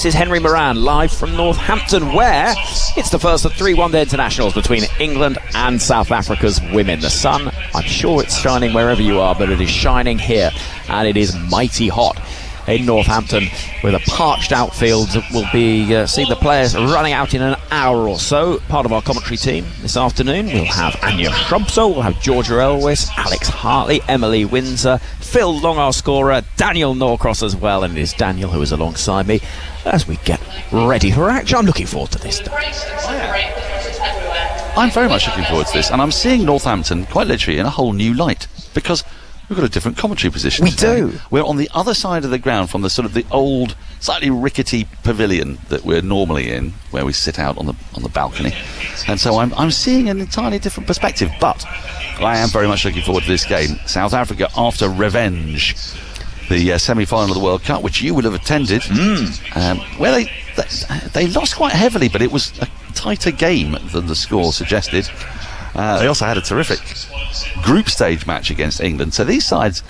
This is Henry Moran live from Northampton, where it's the first of 3 one-day internationals between England and South Africa's women. The sun, I'm sure it's shining wherever you are, but it is shining here, and it is mighty hot in Northampton, with a parched outfield. We'll be seeing the players running out in an hour or so. Part of our commentary team this afternoon, we'll have Anya Shrubsole, we'll have Georgia Elwes, Alex Hartley, Emily Windsor, Phil Long, our scorer, Daniel Norcross as well, and it is Daniel who is alongside me as we get ready for action. I'm looking forward to this day. I'm very much looking forward to this, and I'm seeing Northampton quite literally in a whole new light, because we've got a different commentary position. We do. We're on the other side of the ground from the sort of the old, slightly rickety pavilion that we're normally in, where we sit out on the balcony. And so I'm seeing an entirely different perspective. But I am very much looking forward to this game. South Africa after revenge, the semi-final of the World Cup, which you would have attended, where they lost quite heavily, but it was a tighter game than the score suggested. They also had a terrific group stage match against England. So these sides,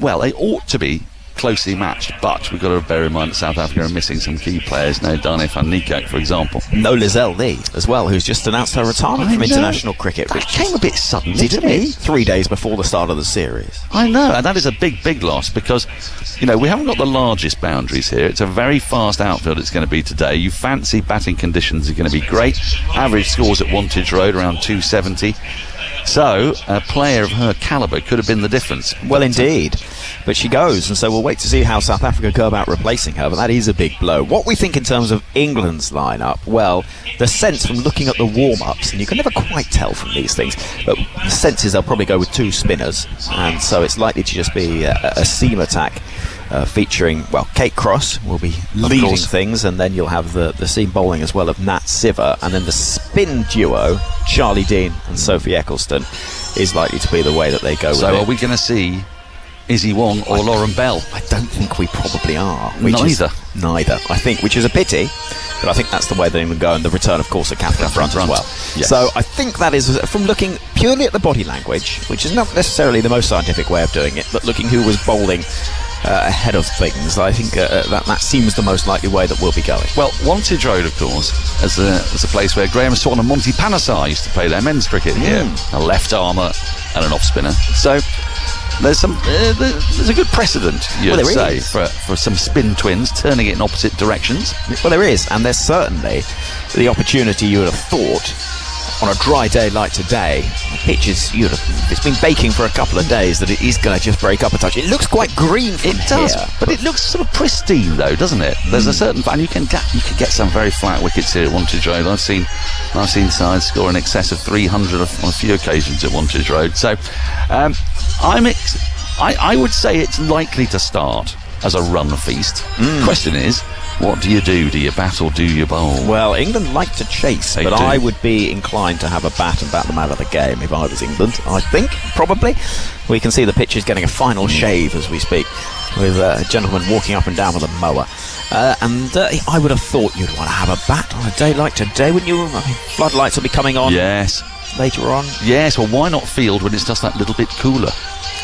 well, they ought to be closely matched, but we've got to bear in mind that South Africa are missing some key players. No Dane van Niekerk, for example. No Lizelle Lee as well, who's just announced her retirement from international cricket. That came a bit sudden, didn't it? 3 days before the start of the series. I know, and that is a big loss, because we haven't got the largest boundaries here. It's a very fast outfield it's going to be today. You fancy batting conditions are going to be great. Average scores at Wantage Road around 270. So a player of her calibre could have been the difference. Well, indeed. But she goes, and so we'll wait to see how South Africa go about replacing her, but that is a big blow. What we think in terms of England's lineup, well, the sense from looking at the warm-ups, and you can never quite tell from these things, but the sense is they'll probably go with 2 spinners, and so it's likely to just be a seam attack. Featuring, Kate Cross will be leading things, and then you'll have the seam bowling as well of Nat Siver, and then the spin duo, Charlie Dean and Sophie Eccleston, is likely to be the way that they go with it. So are we going to see Izzy Wong or Lauren Bell? I don't think we probably are. Neither, I think, which is a pity, but I think that's the way they would go, and the return, of course, of Catherine Brunt as well. Yes. So I think that is, from looking purely at the body language, which is not necessarily the most scientific way of doing it, but looking who was bowling ahead of things, I think that seems the most likely way that we'll be going. Well, Wantage Road, of course, as a place where Graham Swan and Monty Panesar used to play their men's cricket here. A left armour and an off spinner. So there's a good precedent, you'd say, for some spin twins turning it in opposite directions. Well, there is, and there's certainly the opportunity, you would have thought, on a dry day like today, the pitch is, it's been baking for a couple of days, that it is going to just break up a touch. It looks quite green from here. It does, but it looks sort of pristine though, doesn't it? There's a certain, and you can get some very flat wickets here at Wantage Road. I've seen sides score in excess of 300 on a few occasions at Wantage Road. So I would say it's likely to start as a run feast. Question is, what do? Do you bat or do you bowl? Well, England like to chase, but I would be inclined to have a bat and bat them out of the game if I was England, I think, probably. We can see the pitch is getting a final shave as we speak, with a gentleman walking up and down with a mower. I would have thought you'd want to have a bat on a day like today, wouldn't you? I mean, floodlights will be coming on later on. Yes, well, why not field when it's just that little bit cooler?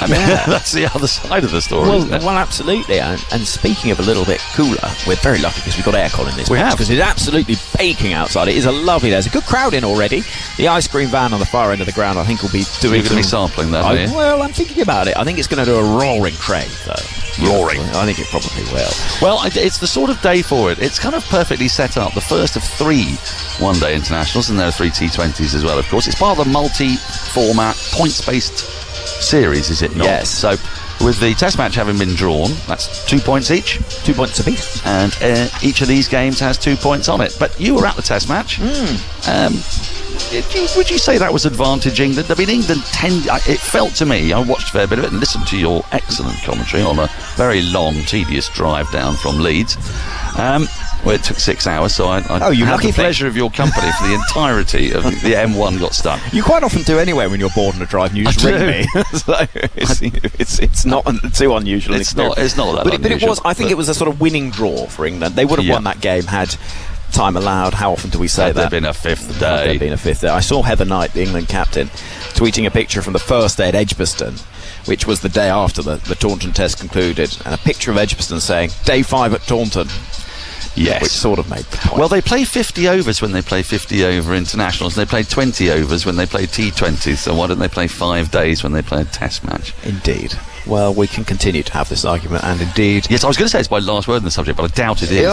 I mean, that's the other side of the story, isn't it? Well, absolutely. And speaking of a little bit cooler, we're very lucky because we've got aircon in this match, because it's absolutely baking outside. It is a lovely day. There's a good crowd in already. The ice cream van on the far end of the ground, I think, will be doing. You're going to be sampling that, Well, I'm thinking about it. I think it's going to do a roaring trade, though. Roaring. I think it probably will. Well, it's the sort of day for it. It's kind of perfectly set up. The first of 3 one-day internationals, and there are 3 T20s as well, of course. It's part of the multi-format, points-based series, is it not? Yes. So with the test match having been drawn, that's 2 points each. 2 points apiece. And each of these games has 2 points on it. But you were at the test match. Would you say that was advantage England? I mean, England it felt to me, I watched a fair bit of it and listened to your excellent commentary on a very long, tedious drive down from Leeds. Well, it took 6 hours, so I had the pleasure of your company for the entirety of the M1 got stuck. You quite often do anyway when you're bored on a drive and you just ring me. So it's not too unusual. It's not that unusual. But it was, I think it was a sort of winning draw for England. They would have won that game had time allowed. How often do we say that? Had there been a fifth day? I saw Heather Knight, the England captain, tweeting a picture from the first day at Edgbaston, which was the day after the Taunton test concluded, and a picture of Edgbaston saying, day 5 at Taunton. Yes. Which sort of made the point. Well, they play 50 overs when they play 50 over internationals. They play 20 overs when they play T20s. So why don't they play 5 days when they play a test match? Indeed. Well, we can continue to have this argument, and indeed... Yes, I was going to say it's my last word on the subject, but I doubt it is.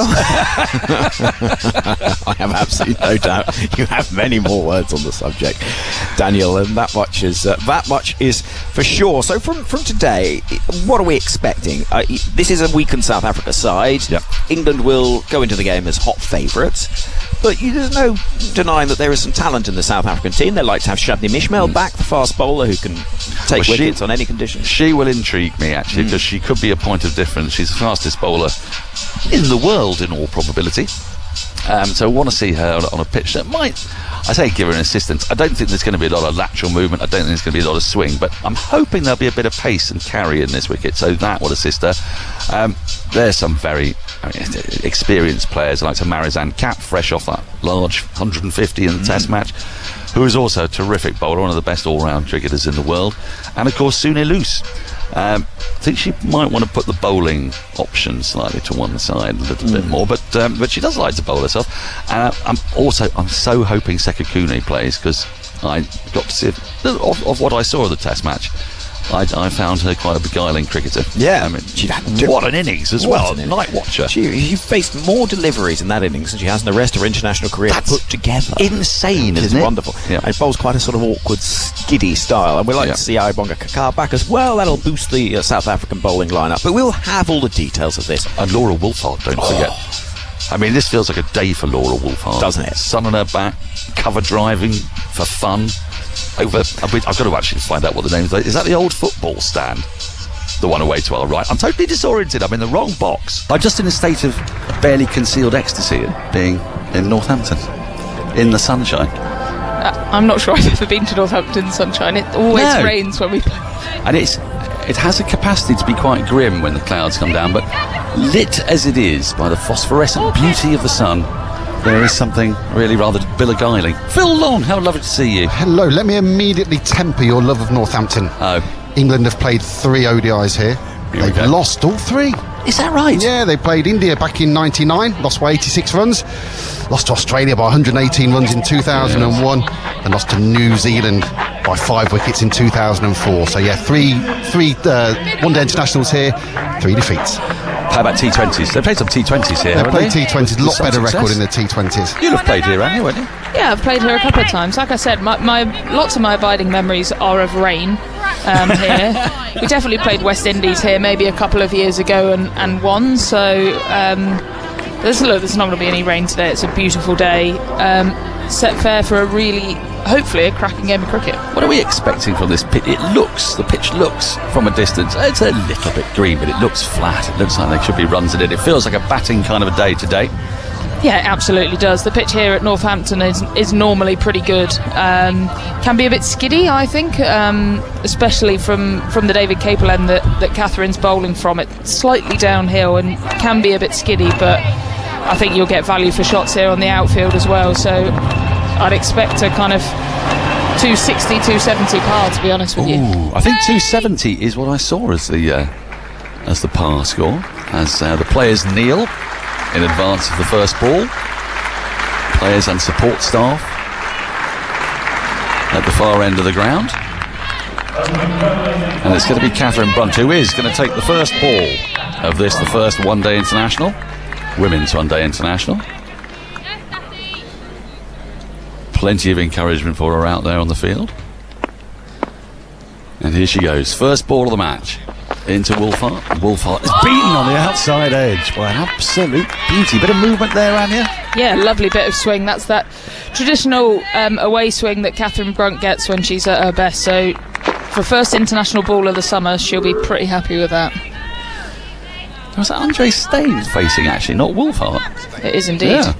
I have absolutely no doubt you have many more words on the subject, Daniel, and that much is for sure. So from today, what are we expecting? This is a weakened South Africa side. Yep. England will go into the game as hot favourites, but there's no denying that there is some talent in the South African team. They like to have Shabnim Ismail back, the fast bowler who can take wickets on any conditions. She will intrigue me, actually, because she could be a point of difference. She's the fastest bowler in the world, in all probability. So I want to see her on a pitch that might, I say, give her an assistance. I don't think there's going to be a lot of lateral movement. I don't think there's going to be a lot of swing, but I'm hoping there'll be a bit of pace and carry in this wicket, so that will assist her. There's some very experienced players like Marizanne Kapp, fresh off that large 150 in the Test match, who is also a terrific bowler, one of the best all-round cricketers in the world, and of course Sune Luce. I think she might want to put the bowling option slightly to one side a little bit more, but she does like to bowl herself. I'm so hoping Sekakune plays, because I got to see of what I saw of the Test match. I found her quite a beguiling cricketer. Yeah, I mean, what an innings as well. Night watcher. She faced more deliveries in that innings than she has in the rest of her international career put together. Insane, isn't it? It's wonderful. Yeah. And bowls quite a sort of awkward, skiddy style. And we like to see Ibonga Kakar back as well. That'll boost the South African bowling lineup. But we'll have all the details of this. And Laura Wolfhard, don't forget. I mean, this feels like a day for Laura Wolfhard. Doesn't it? Sun on her back, cover driving for fun. I've got to actually find out what the name is. Is that the old football stand? The one away to our right. I'm totally disoriented. I'm in the wrong box. I'm just in a state of barely concealed ecstasy at being in Northampton in the sunshine. I'm not sure I've ever been to Northampton sunshine. It always rains when we play. And it has a capacity to be quite grim when the clouds come down, but lit as it is by the phosphorescent beauty of the sun, there is something really rather beguiling. Phil Long, how lovely to see you. Hello, let me immediately temper your love of Northampton. Oh. England have played 3 ODIs here. They've lost all 3. Is that right? Yeah, they played India back in 99, lost by 86 runs. Lost to Australia by 118 runs in 2001, and lost to New Zealand by 5 wickets in 2004. So yeah, three one-day internationals here, 3 defeats. How about T20s? They played some T20s here. They played T20s, a lot better success. Record in the T20s. You'll have played here, haven't you, Wendy? Yeah, I've played here a couple of times. Like I said, lots of my abiding memories are of rain here. We definitely played West Indies here maybe a couple of years ago and won. So there's not going to be any rain today. It's a beautiful day. Set fair for hopefully a cracking game of cricket. What are we expecting from this pitch? The pitch looks from a distance, it's a little bit green, but it looks flat. It looks like there should be runs in it. It feels like a batting kind of a day today. Yeah, it absolutely does. The pitch here at Northampton is normally pretty good. Can be a bit skiddy, I think, especially from the David Capel end that Catherine's bowling from. It's slightly downhill and can be a bit skiddy, but I think you'll get value for shots here on the outfield as well. So I'd expect a kind of 260, 270 par, to be honest with you. I think 270 is what I saw as the par score, as the players kneel in advance of the first ball. Players and support staff at the far end of the ground. And it's going to be Catherine Brunt who is going to take the first ball of this, the first one-day international, women's one-day international. Plenty of encouragement for her out there on the field. And here she goes, first ball of the match. Into Wolfhard. Wolfhard is beaten on the outside edge by an absolute beauty. Bit of movement there, Anya. Yeah, lovely bit of swing. That's that traditional away swing that Catherine Brunt gets when she's at her best. So for first international ball of the summer, she'll be pretty happy with that. Was that Andre Staines facing, actually, not Wolfhard? It is indeed. Yeah.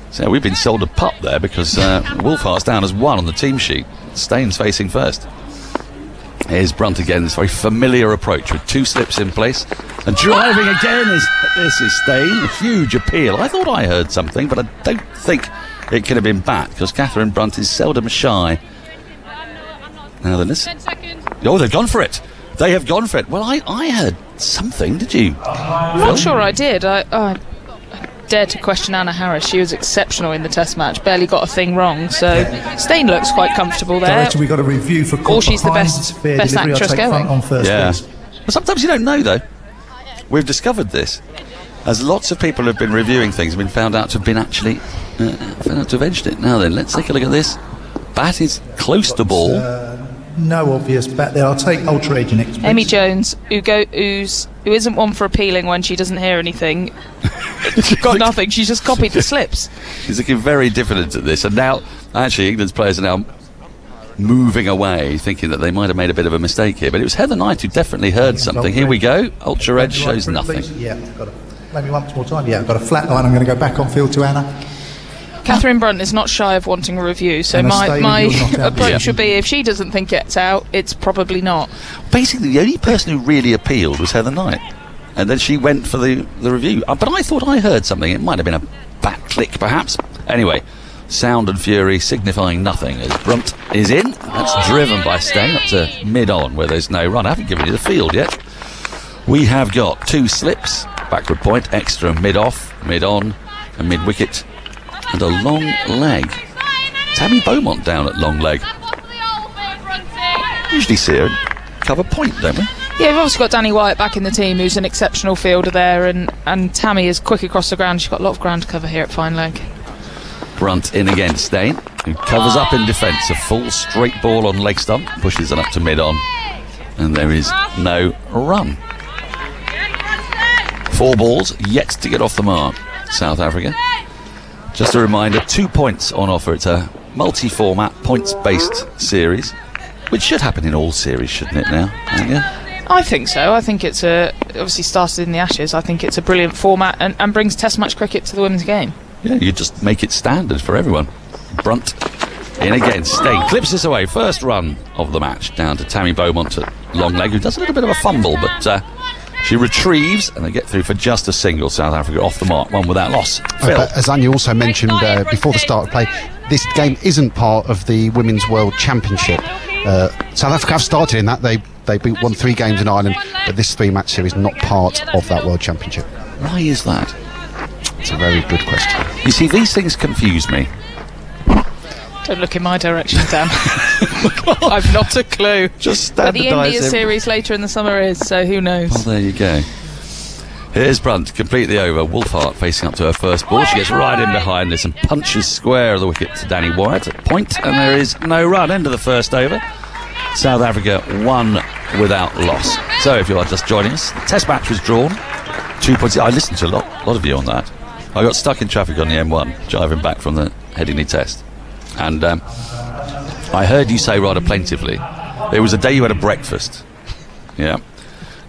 So we've been sold a pup there because Wolfhard's down as 1 on the team sheet. Staines facing first. Here's Brunt again, this very familiar approach with 2 slips in place. And driving again this is Staines. A huge appeal. I thought I heard something, but I don't think it could have been bat because Catherine Brunt is seldom shy. Now then, this. Oh, they've gone for it. They have gone for it. Well, I heard something, did you? I'm not sure I did. dare to question Anna Harris. She was exceptional in the Test match, barely got a thing wrong. So Stain looks quite comfortable there. Director, we got a review for or she's the best actress going. On first, yeah. please. Well, sometimes you don't know, though. We've discovered this, as lots of people have been reviewing things have been found out to have been actually found out to have edged it. Now then, let's take a look at this. Bat is close to ball. No obvious bat there. I'll take Ultra Edge next, please. Amy Jones, who isn't one for appealing when she doesn't hear anything. Got nothing. She's just copied the slips. She's looking very diffident at this, and now actually England's players are now moving away, thinking that they might have made a bit of a mistake here. But it was Heather Knight who definitely heard something. Here we go. Ultra Edge shows nothing. Yeah, maybe once more time. Yeah, I've got a flat line. I'm going to go back on field to Anna. Catherine Brunt is not shy of wanting a review, so my approach would be, if she doesn't think it's out, it's probably not. Basically, the only person who really appealed was Heather Knight, and then she went for the review. But I thought I heard something. It might have been a back click, perhaps. Anyway, sound and fury signifying nothing as Brunt is in. That's driven by Stain up to mid-on, where there's no run. I haven't given you the field yet. We have got 2 slips, backward point, extra mid-off, mid-on, and mid-wicket. And a long leg. Tammy Beaumont down at long leg. Usually see her cover point, don't we? Yeah, we've obviously got Danny Wyatt back in the team, who's an exceptional fielder there, and Tammy is quick across the ground. She's got a lot of ground to cover here at fine leg. Brunt in again, Stain, who covers up in defence. A full straight ball on leg stump, pushes it up to mid-on, and there is no run. 4 balls yet to get off the mark, South Africa. Just a reminder, 2 points on offer. It's a multi-format, points-based series, which should happen in all series, shouldn't it now? I think so. I think it's obviously started in the Ashes. I think it's a brilliant format and brings Test match cricket to the women's game. Yeah, you just make it standard for everyone. Brunt in again. Stain clips this away. First run of the match down to Tammy Beaumont at long leg, who does a little bit of a fumble, but she retrieves and they get through for just a single. South Africa off the mark, one without loss. But as Anya also mentioned before the start of play, this game isn't part of the Women's World Championship. South Africa have started in that. They won 3 games in Ireland, but this 3-match series is not part of that World Championship. Why is that? It's a very good question. You see, these things confuse me. Don't look in my direction, Dan. I've not a clue. Just but the standardise India series later in the summer is, so who knows? Well, there you go. Here's Brunt, completely over. Wolfhart facing up to her first ball. She gets right in behind this and punches square of the wicket to Danny Wyatt at point, and there is no run. End of the first over. South Africa 1 without loss. So if you are just joining us, the Test match was drawn. 2 points. I listened to a lot of you on that. I got stuck in traffic on the M1 driving back from the Headingley Test, and I heard you say rather plaintively, it was a day you had a breakfast, yeah,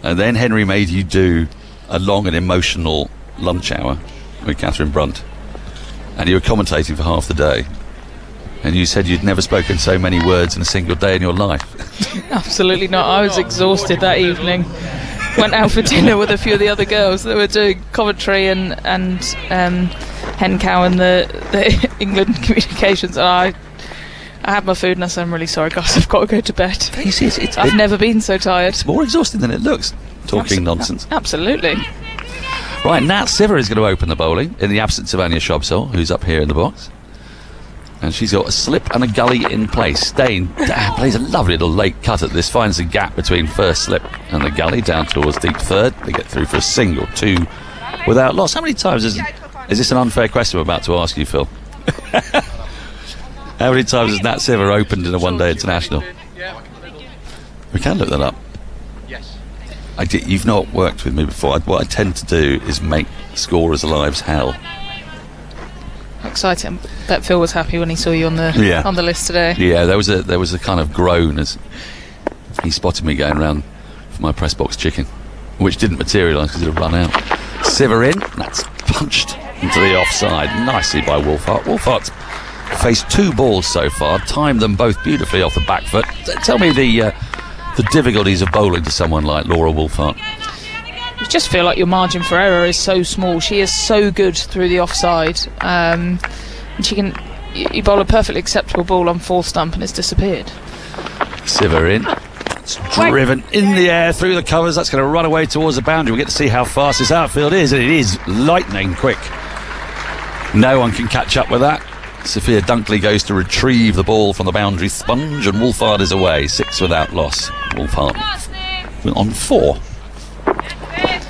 and then Henry made you do a long and emotional lunch hour with Catherine Brunt, and you were commentating for half the day, and you said you'd never spoken so many words in a single day in your life. Absolutely not. I was exhausted that evening. Went out for dinner with a few of the other girls that were doing commentary and hen cow and the England communications, and I had my food and I said, I'm really sorry guys, I've got to go to bed. I've never been so tired. It's more exhausting than it looks, talking nonsense. Absolutely. Right, Nat Siver is going to open the bowling in the absence of Anya Shrubsole, who's up here in the box. And she's got a slip and a gully in place. Stain plays a lovely little late cut at this, finds the gap between first slip and the gully down towards deep third. They get through for a single, 2 without loss. How many times is this an unfair question I'm about to ask you, Phil? How many times has Nat Siver opened in a one-day international? We can look that up. Yes. You've not worked with me before. What I tend to do is make scorers' lives hell. Exciting. Bet Phil was happy when he saw you on the list today. Yeah, there was a kind of groan as he spotted me going around for my press box chicken, which didn't materialise because it had run out. Siver in, that's punched into the offside nicely by Wolfhart. Wolfhart's faced 2 balls so far, timed them both beautifully off the back foot. Tell me the difficulties of bowling to someone like Laura Wolfhart. You just feel like your margin for error is so small. She is so good through the offside, and she can. You bowl a perfectly acceptable ball on 4th stump and it's disappeared. Siver in. It's driven in the air through the covers. That's going to run away towards the boundary. We'll get to see how fast this outfield is, and it is lightning quick. No one can catch up with that. Sophia Dunkley goes to retrieve the ball from the boundary sponge, and Wolfhard is away. 6 without loss. Wolfhard on 4.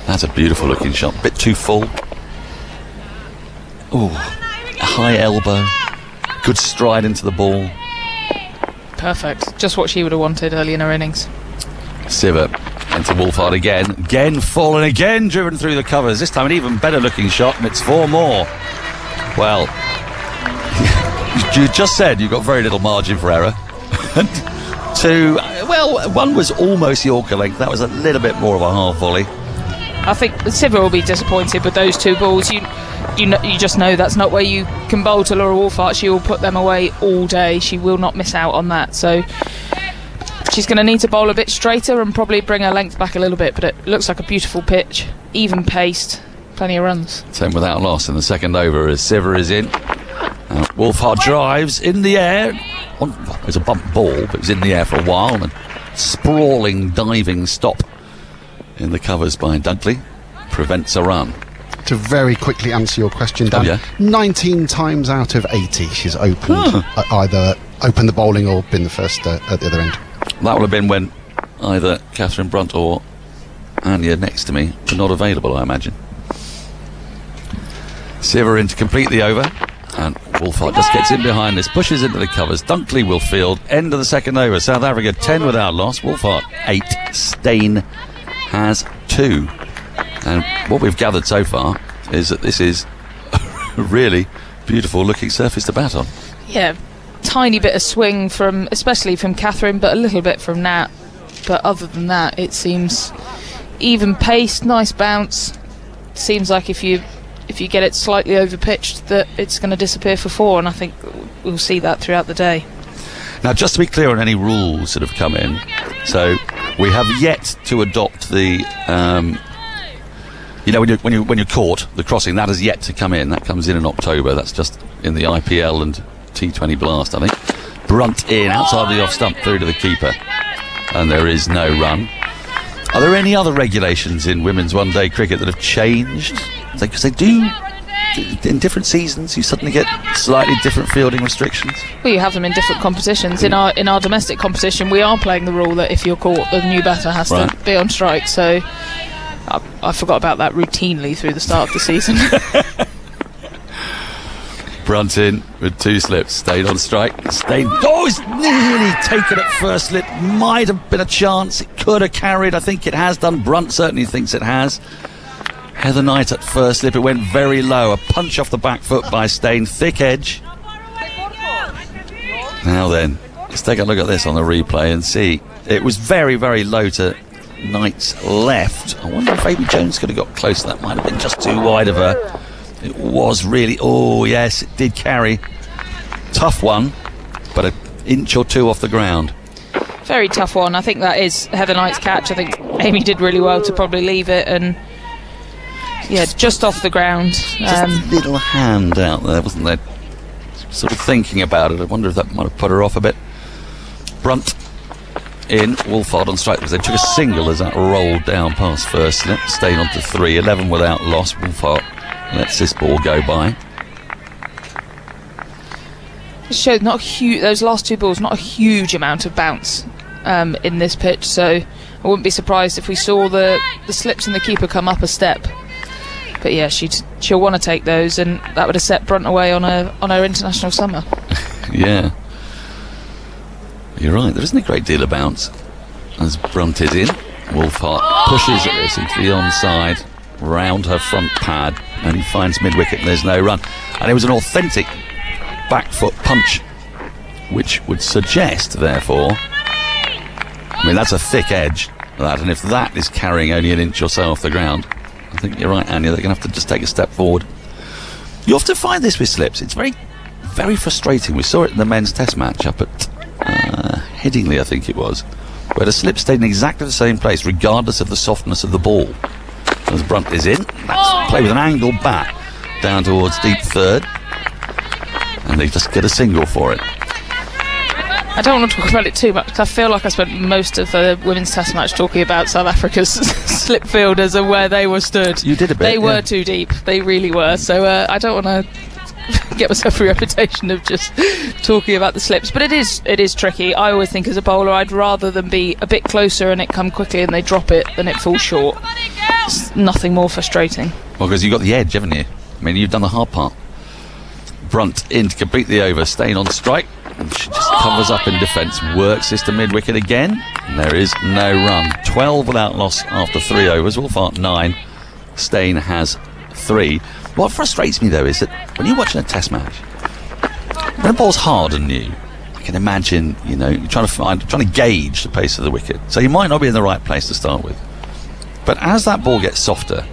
That's a beautiful looking shot. Bit too full. Ooh, a high elbow. Good stride into the ball. Perfect. Just what she would have wanted early in her innings. Siver into Wolfhard again. Again fallen, again driven through the covers. This time an even better looking shot, and it's 4 more. Well, you just said you've got very little margin for error. Two, well, one was almost Yorker length. That was a little bit more of a half volley. I think Siver will be disappointed with those 2 balls. You just know that's not where you can bowl to Laura Wolfhard. She will put them away all day. She will not miss out on that. So she's going to need to bowl a bit straighter and probably bring her length back a little bit. But it looks like a beautiful pitch, even paced, plenty of runs. 10 without loss in the second over as Siver is in. Wolfhard drives in the air. It was a bump ball, but it was in the air for a while. And a sprawling diving stop in the covers by Dunkley prevents a run. To very quickly answer your question, Dan, 19 times out of 80 she's opened either opened the bowling or been the first at the other end. That would have been when either Catherine Brunt or Anya next to me were not available, I imagine. Siver in to complete the over, and Wolfhard just gets in behind this, pushes into the covers. Dunkley will field. End of the second over. South Africa 10 without loss. Wolfhard 8. Steyn has 2. And what we've gathered so far is that this is a really beautiful looking surface to bat on. Yeah, tiny bit of swing especially from Catherine, but a little bit from Nat. But other than that, it seems even paced, nice bounce. Seems like if you get it slightly over pitched, that it's going to disappear for 4, and I think we'll see that throughout the day. Now, just to be clear on any rules that have come in, so we have yet to adopt the when you're caught, the crossing, that has yet to come in. That comes in October. That's just in the IPL and T20 Blast, I think. Brunt in, outside the off stump, through to the keeper. And there is no run. Are there any other regulations in women's one-day cricket that have changed? Because they do, in different seasons, you suddenly get slightly different fielding restrictions. Well, you have them in different competitions. In our domestic competition, we are playing the rule that if you're caught, the new batter has to be on strike. So I forgot about that routinely through the start of the season. Brunt in with 2 slips. Stayed on strike. Stayed. Oh, it's nearly taken at first slip. Might have been a chance. It could have carried. I think it has done. Brunt certainly thinks it has. Heather Knight at first slip. It went very low. A punch off the back foot by Steyn. Thick edge. Now then, let's take a look at this on the replay and see. It was very, very low to Knight's left. I wonder if Amy Jones could have got close. That might have been just too wide of her. It was really, oh yes, it did carry. Tough one, but an inch or 2 off the ground. Very tough one. I think that is Heather Knight's catch. I think Amy did really well to probably leave it, and yeah, just off the ground. Just a little hand out there, wasn't there? Sort of thinking about it. I wonder if that might have put her off a bit. Brunt in, Wolfhard on strike, because they took a single as that rolled down past first slip. Stayed on to 3, 11 without loss. Wolfhard lets this ball go by. It showed not a huge, those last 2 balls, not a huge amount of bounce in this pitch, so I wouldn't be surprised if we saw the slips and the keeper come up a step. But yeah, she'll want to take those, and that would have set Brunt away on her international summer. Yeah, you're right. There isn't a great deal of bounce as Brunt is in. Wolfhard pushes at this into the onside, round her front pad, and he finds mid-wicket and there's no run. And it was an authentic back foot punch, which would suggest, therefore, I mean, that's a thick edge, that, and if that is carrying only an inch or so off the ground, I think you're right, Anya, they're going to have to just take a step forward. You often find this with slips. It's very, very frustrating. We saw it in the men's test match up at Headingley, I think it was, where the slip stayed in exactly the same place, regardless of the softness of the ball. As Brunt is in, that's play with an angled bat down towards deep third, and they just get a single for it. I don't want to talk about it too much, because I feel like I spent most of the women's test match talking about South Africa's slip fielders and where they were stood. You did a bit. They were too deep. They really were. So I don't want to get myself a reputation of just talking about the slips. But it is tricky. I always think as a bowler, I'd rather them be a bit closer and it come quickly and they drop it than it falls short. It's nothing more frustrating. Well, because you've got the edge, haven't you? I mean, you've done the hard part. Brunt in to complete the over, Steyn on strike. And she just covers up in defence, works this to mid-wicket again, and there is no run. 12 without loss after 3 overs, Wolfhart 9, Steyn has 3. What frustrates me though is that when you're watching a test match, when a ball's hard and new, I can imagine, you know, you're trying to gauge the pace of the wicket, so you might not be in the right place to start with. But as that ball gets softer,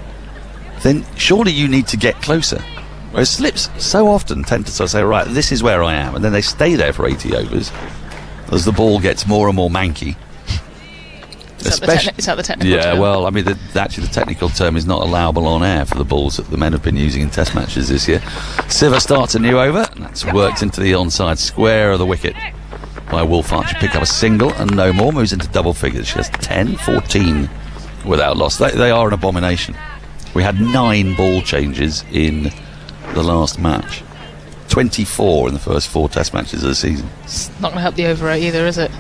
then surely you need to get closer. Whereas slips so often tend to sort of say, right, this is where I am, and then they stay there for 80 overs as the ball gets more and more manky. Is that the technical yeah, term? well, I mean, actually the technical term is not allowable on air for the balls that the men have been using in test matches this year. Siver starts a new over, and that's worked into the onside square of the wicket by Wolfhart. She picked up a single and no more, moves into double figures. She has 10, 14 without loss. They are an abomination. We had 9 ball changes in the last match, 24 in the first 4 test matches of the season. It's not going to help the over either, is it?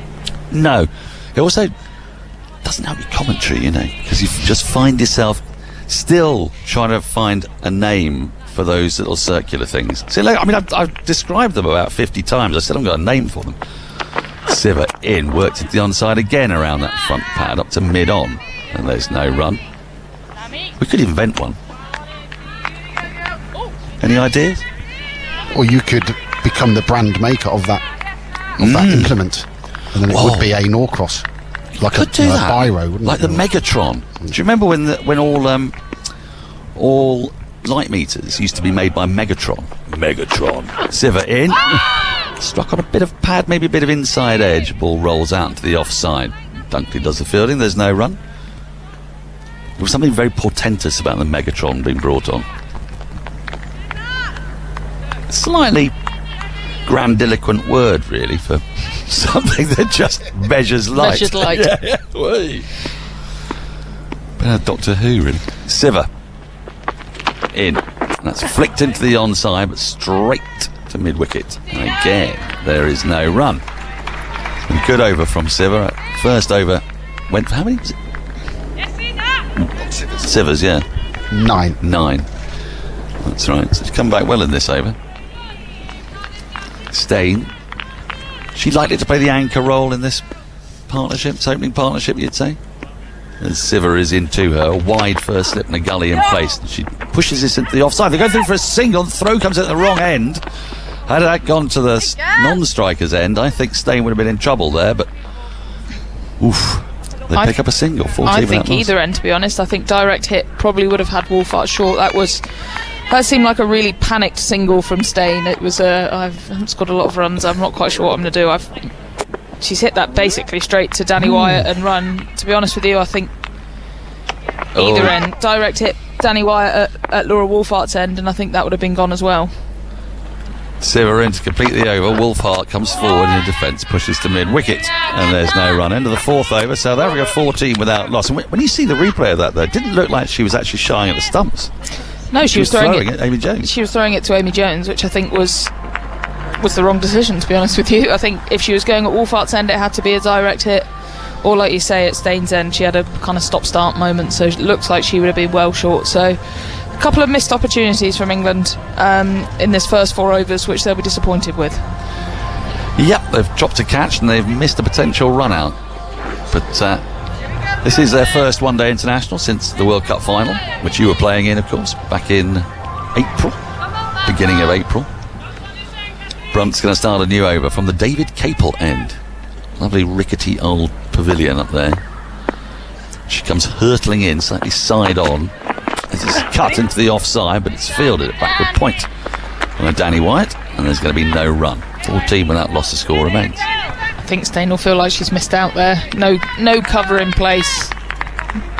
No. It also doesn't help your commentary, you know, because you just find yourself still trying to find a name for those little circular things. See, like, I mean, I've described them about 50 times. I still haven't got a name for them. Siver in, worked into the onside again around that front pad up to mid-on, and there's no run. We could invent one. Any ideas? Or you could become the brand maker of that implement, and then it would be a Norcross, like a biro, wouldn't like it? the Megatron. Do you remember when all light meters used to be made by Megatron? Siver in, struck on a bit of pad, maybe a bit of inside edge. Ball rolls out to the offside. Dunkley does the fielding. There's no run. There was something very portentous about the Megatron being brought on. Slightly grandiloquent word, really, for something that just measures light. Measures light. Yeah. Doctor Who, really. Siver in. And that's flicked into the onside, but straight to mid-wicket. And again, there is no run. And good over from Siver. First over went for how many? Siver's, yeah. 9. That's right. So she's come back well in this over. Steyn. She's likely to play the anchor role in this partnership, this opening partnership, you'd say. As Siver is into her, a wide first slip and a gully in place. And she pushes this into the offside. They go through for a single. The throw comes at the wrong end. Had that gone to the non-striker's end, I think Steyn would have been in trouble there, but oof. They pick up a single. 14 I think either end, to be honest. I think direct hit probably would have had Wolfhart short. That seemed like a really panicked single from Steyn. It was I've scored a lot of runs. I'm not quite sure what I'm going to do. She's hit that basically straight to Danny Wyatt and run. To be honest with you, I think either end, direct hit Danny Wyatt at Laura Wolfhart's end, and I think that would have been gone as well. Siver in to complete the over. Wolfhart comes forward in defence, pushes to mid-wicket, and there's no run. End of the 4th over. South Africa 14 without loss. And when you see the replay of that, though, it didn't look like she was actually shying at the stumps. No, she was throwing it at Amy Jones. She was throwing it to Amy Jones, which I think was the wrong decision, to be honest with you. I think if she was going at Wolfhart's end, it had to be a direct hit, or like you say, at Steyn's end, she had a kind of stop-start moment, so it looks like she would have been well short. So a couple of missed opportunities from England in this first 4 overs, which they'll be disappointed with. Yep, they've dropped a catch and they've missed a potential run out. But this is their first one-day international since the World Cup final, which you were playing in, of course, back in April, beginning of April. Brunt's going to start a new over from the David Capel end. Lovely rickety old pavilion up there. She comes hurtling in, slightly side on. This is cut into the offside, but it's fielded at backward point by Danny Wyatt, and there's going to be no run. 14 without loss of score remains. I think Steyn will feel like she's missed out there. No cover in place,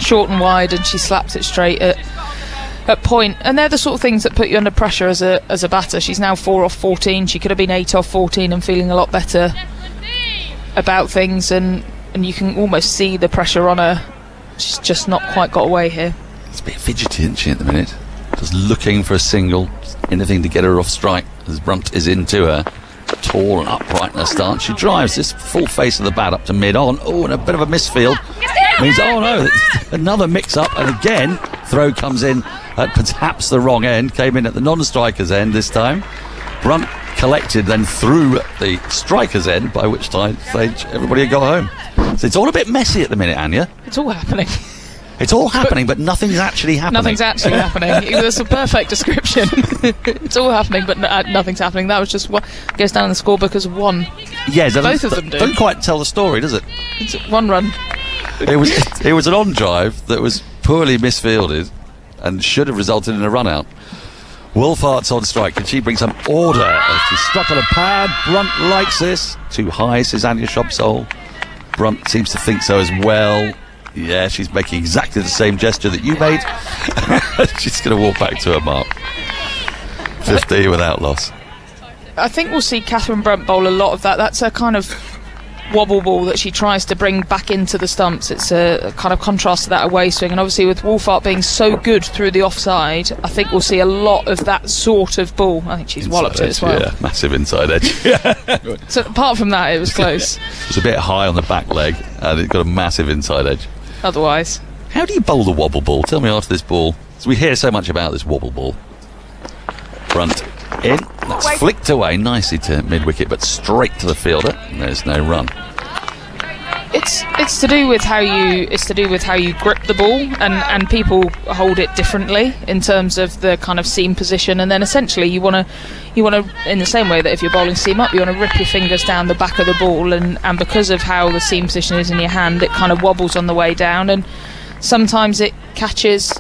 short and wide, and she slaps it straight at point. And they're the sort of things that put you under pressure as a batter. She's now 4 off 14. She could have been 8 off 14 and feeling a lot better about things, and you can almost see the pressure on her. She's just not quite got away here. It's a bit fidgety, isn't she, at the minute? Just looking for a single, Anything to get her off strike as Brunt is into her. Tall and upright in her stance. She drives this full face of the bat up to mid-on. Oh, and a bit of a misfield. Means, oh no, another mix-up. And again, throw comes in at perhaps the wrong end. Came in at the non-striker's end this time. Brunt collected, then threw at the striker's end, by which time everybody had got home. So it's all a bit messy at the minute, Anya. It's all happening. It's all happening, but nothing's actually happening. Nothing's actually happening. That's a perfect description. It's all happening, but nothing's happening. That was just what goes down in the scorebook as one. Yeah, both of them do. Don't quite tell the story, does it? It's one run. It was an on drive that was poorly misfielded and should have resulted in a run out. Wolfart's on strike. Can she bring some order as she struck on a pad? Brunt likes this. Too high, says Anya Shopsole. Brunt seems to think so as well. Yeah, she's making exactly the same gesture that you made. She's going to walk back to her mark. 50 without loss. I think we'll see Catherine Brunt bowl a lot of that. That's a kind of wobble ball that she tries to bring back into the stumps. It's a kind of contrast to that away swing, and obviously with Wolfart being so good through the offside, I think we'll see a lot of that sort of ball. I think she's walloped it as well. Yeah, massive inside edge. So apart from that, it was close. It was a bit high on the back leg and it got a massive inside edge. Otherwise, how do you bowl the wobble ball? Tell me after this ball, because we hear so much about this wobble ball. Brunt in, that's flicked away nicely to mid-wicket, but straight to the fielder, and there's no run. It's to do with how you grip the ball, and people hold it differently in terms of the kind of seam position, and then essentially you want to in the same way that if you're bowling seam up, you want to rip your fingers down the back of the ball, and because of how the seam position is in your hand, it kind of wobbles on the way down, and sometimes it catches.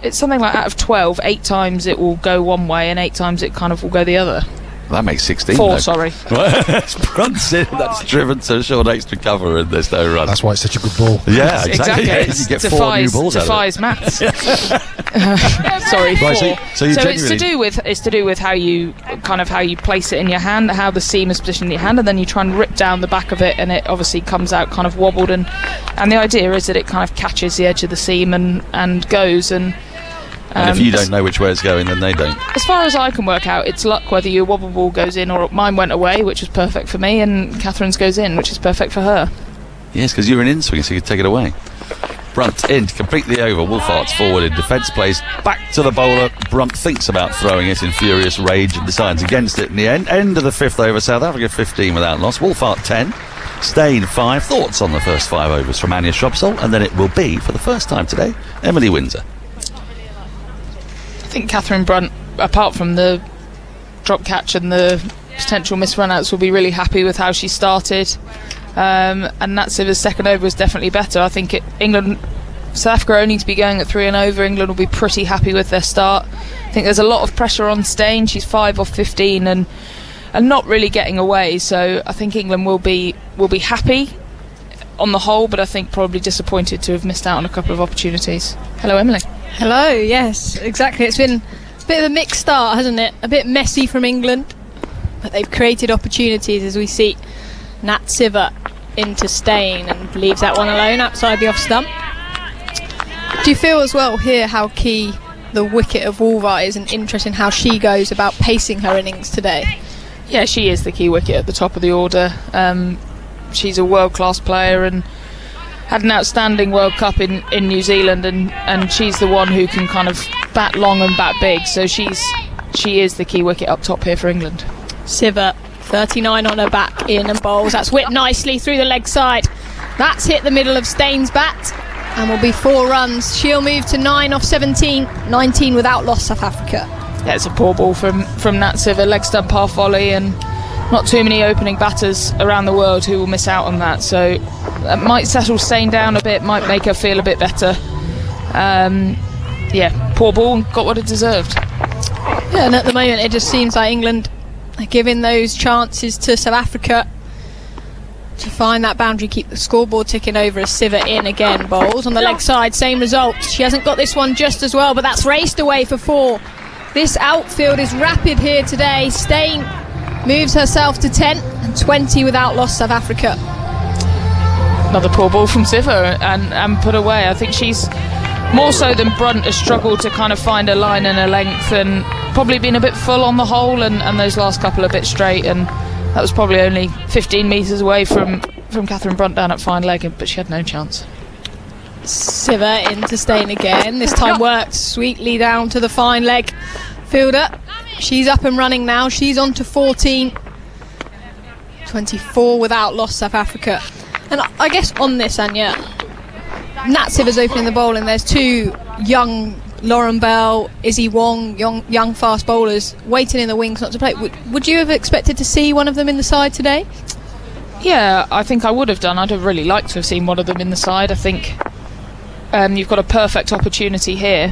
It's something like out of 12, 8 times it will go one way and 8 times it kind of will go the other. That makes 16. 4, though. sorry. Brunt's in, that's driven to a short extra cover and there's no run. That's why it's such a good ball. Yeah, exactly. It You get 4 new balls defies out of it. maths. Sorry, 4. Right, so it's to do with how you place it in your hand, how the seam is positioned in your hand, and then you try and rip down the back of it, and it obviously comes out kind of wobbled, and the idea is that it kind of catches the edge of the seam and goes and. And if you don't know which way it's going, then they don't. As far as I can work out, it's luck whether your wobble ball goes in or mine went away, which was perfect for me, and Catherine's goes in, which is perfect for her. Yes, because you're an in-swinger, so you can take it away. Brunt in to complete the over. Wolfart's forward in defence, plays back to the bowler. Brunt thinks about throwing it in furious rage and decides against it in the end. End of the 5th over. South Africa 15 without loss. Wolfart 10. Stain 5. Thoughts on the first 5 overs from Anya Shopsole, and then it will be, for the first time today, Emily Windsor. I think Catherine Brunt, apart from the drop catch and the potential missed run-outs, will be really happy with how she started. And Natsiva's second over was definitely better. I think South Africa only to be going at 3 and over. England will be pretty happy with their start. I think there's a lot of pressure on Stain. She's 5 off 15 and not really getting away. So I think England will be happy on the whole, but I think probably disappointed to have missed out on a couple of opportunities. Hello, Emily. Hello, yes, exactly. It's been a bit of a mixed start, hasn't it? A bit messy from England, but they've created opportunities as we see Natsiva into Stain and leaves that one alone outside the off stump. Do you feel as well here how key the wicket of Wolfart is, and interest in how she goes about pacing her innings today? Yeah, she is the key wicket at the top of the order. She's a world-class player and had an outstanding World Cup in New Zealand, and she's the one who can kind of bat long and bat big, so she is the key wicket up top here for England. Siva, 39 on her back, in and bowls. That's whipped nicely through the leg side. That's hit the middle of Stain's bat and will be 4 runs. She'll move to 9 off 17, 19 without loss, South Africa. Yeah, it's a poor ball from Natsiva, leg stump half volley, and not too many opening batters around the world who will miss out on that, so that might settle Stain down a bit, might make her feel a bit better. Yeah, poor ball, got what it deserved. Yeah, and at the moment it just seems like England are giving those chances to South Africa to find that boundary, keep the scoreboard ticking over as Siva in again bowls on the leg side, same result. She hasn't got this one just as well, but that's raced away for 4. This outfield is rapid here today. Stain moves herself to 10 and 20 without loss, South Africa. Another poor ball from Siva and put away. I think she's more so than Brunt has struggled to kind of find a line and a length, and probably been a bit full on the whole, and those last couple a bit straight, and that was probably only 15 metres away from Catherine Brunt down at fine leg, but she had no chance. Siver into Stain again. This time worked sweetly down to the fine leg fielder. She's up and running now. She's on to 14. 24 without loss, South Africa. And I guess on this, Anya, Nat Siver's opening the bowling. There's two young, Lauren Bell, Izzy Wong, young fast bowlers waiting in the wings not to play. Would you have expected to see one of them in the side today? Yeah, I think I would have done. I'd have really liked to have seen one of them in the side. I think you've got a perfect opportunity here.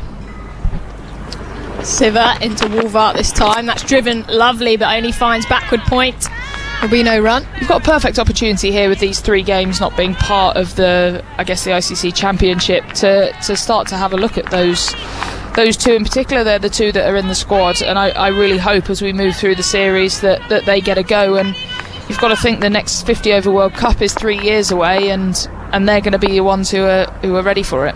Siver into Wolvart this time. That's driven lovely, but only finds backward point. There'll be no run. You've got a perfect opportunity here with these 3 games not being part of the ICC Championship to start to have a look at those 2 in particular. They're the 2 that are in the squad, and I really hope as we move through the series that they get a go. And you've got to think the next 50 over World Cup is 3 years away, and they're going to be the ones who are ready for it.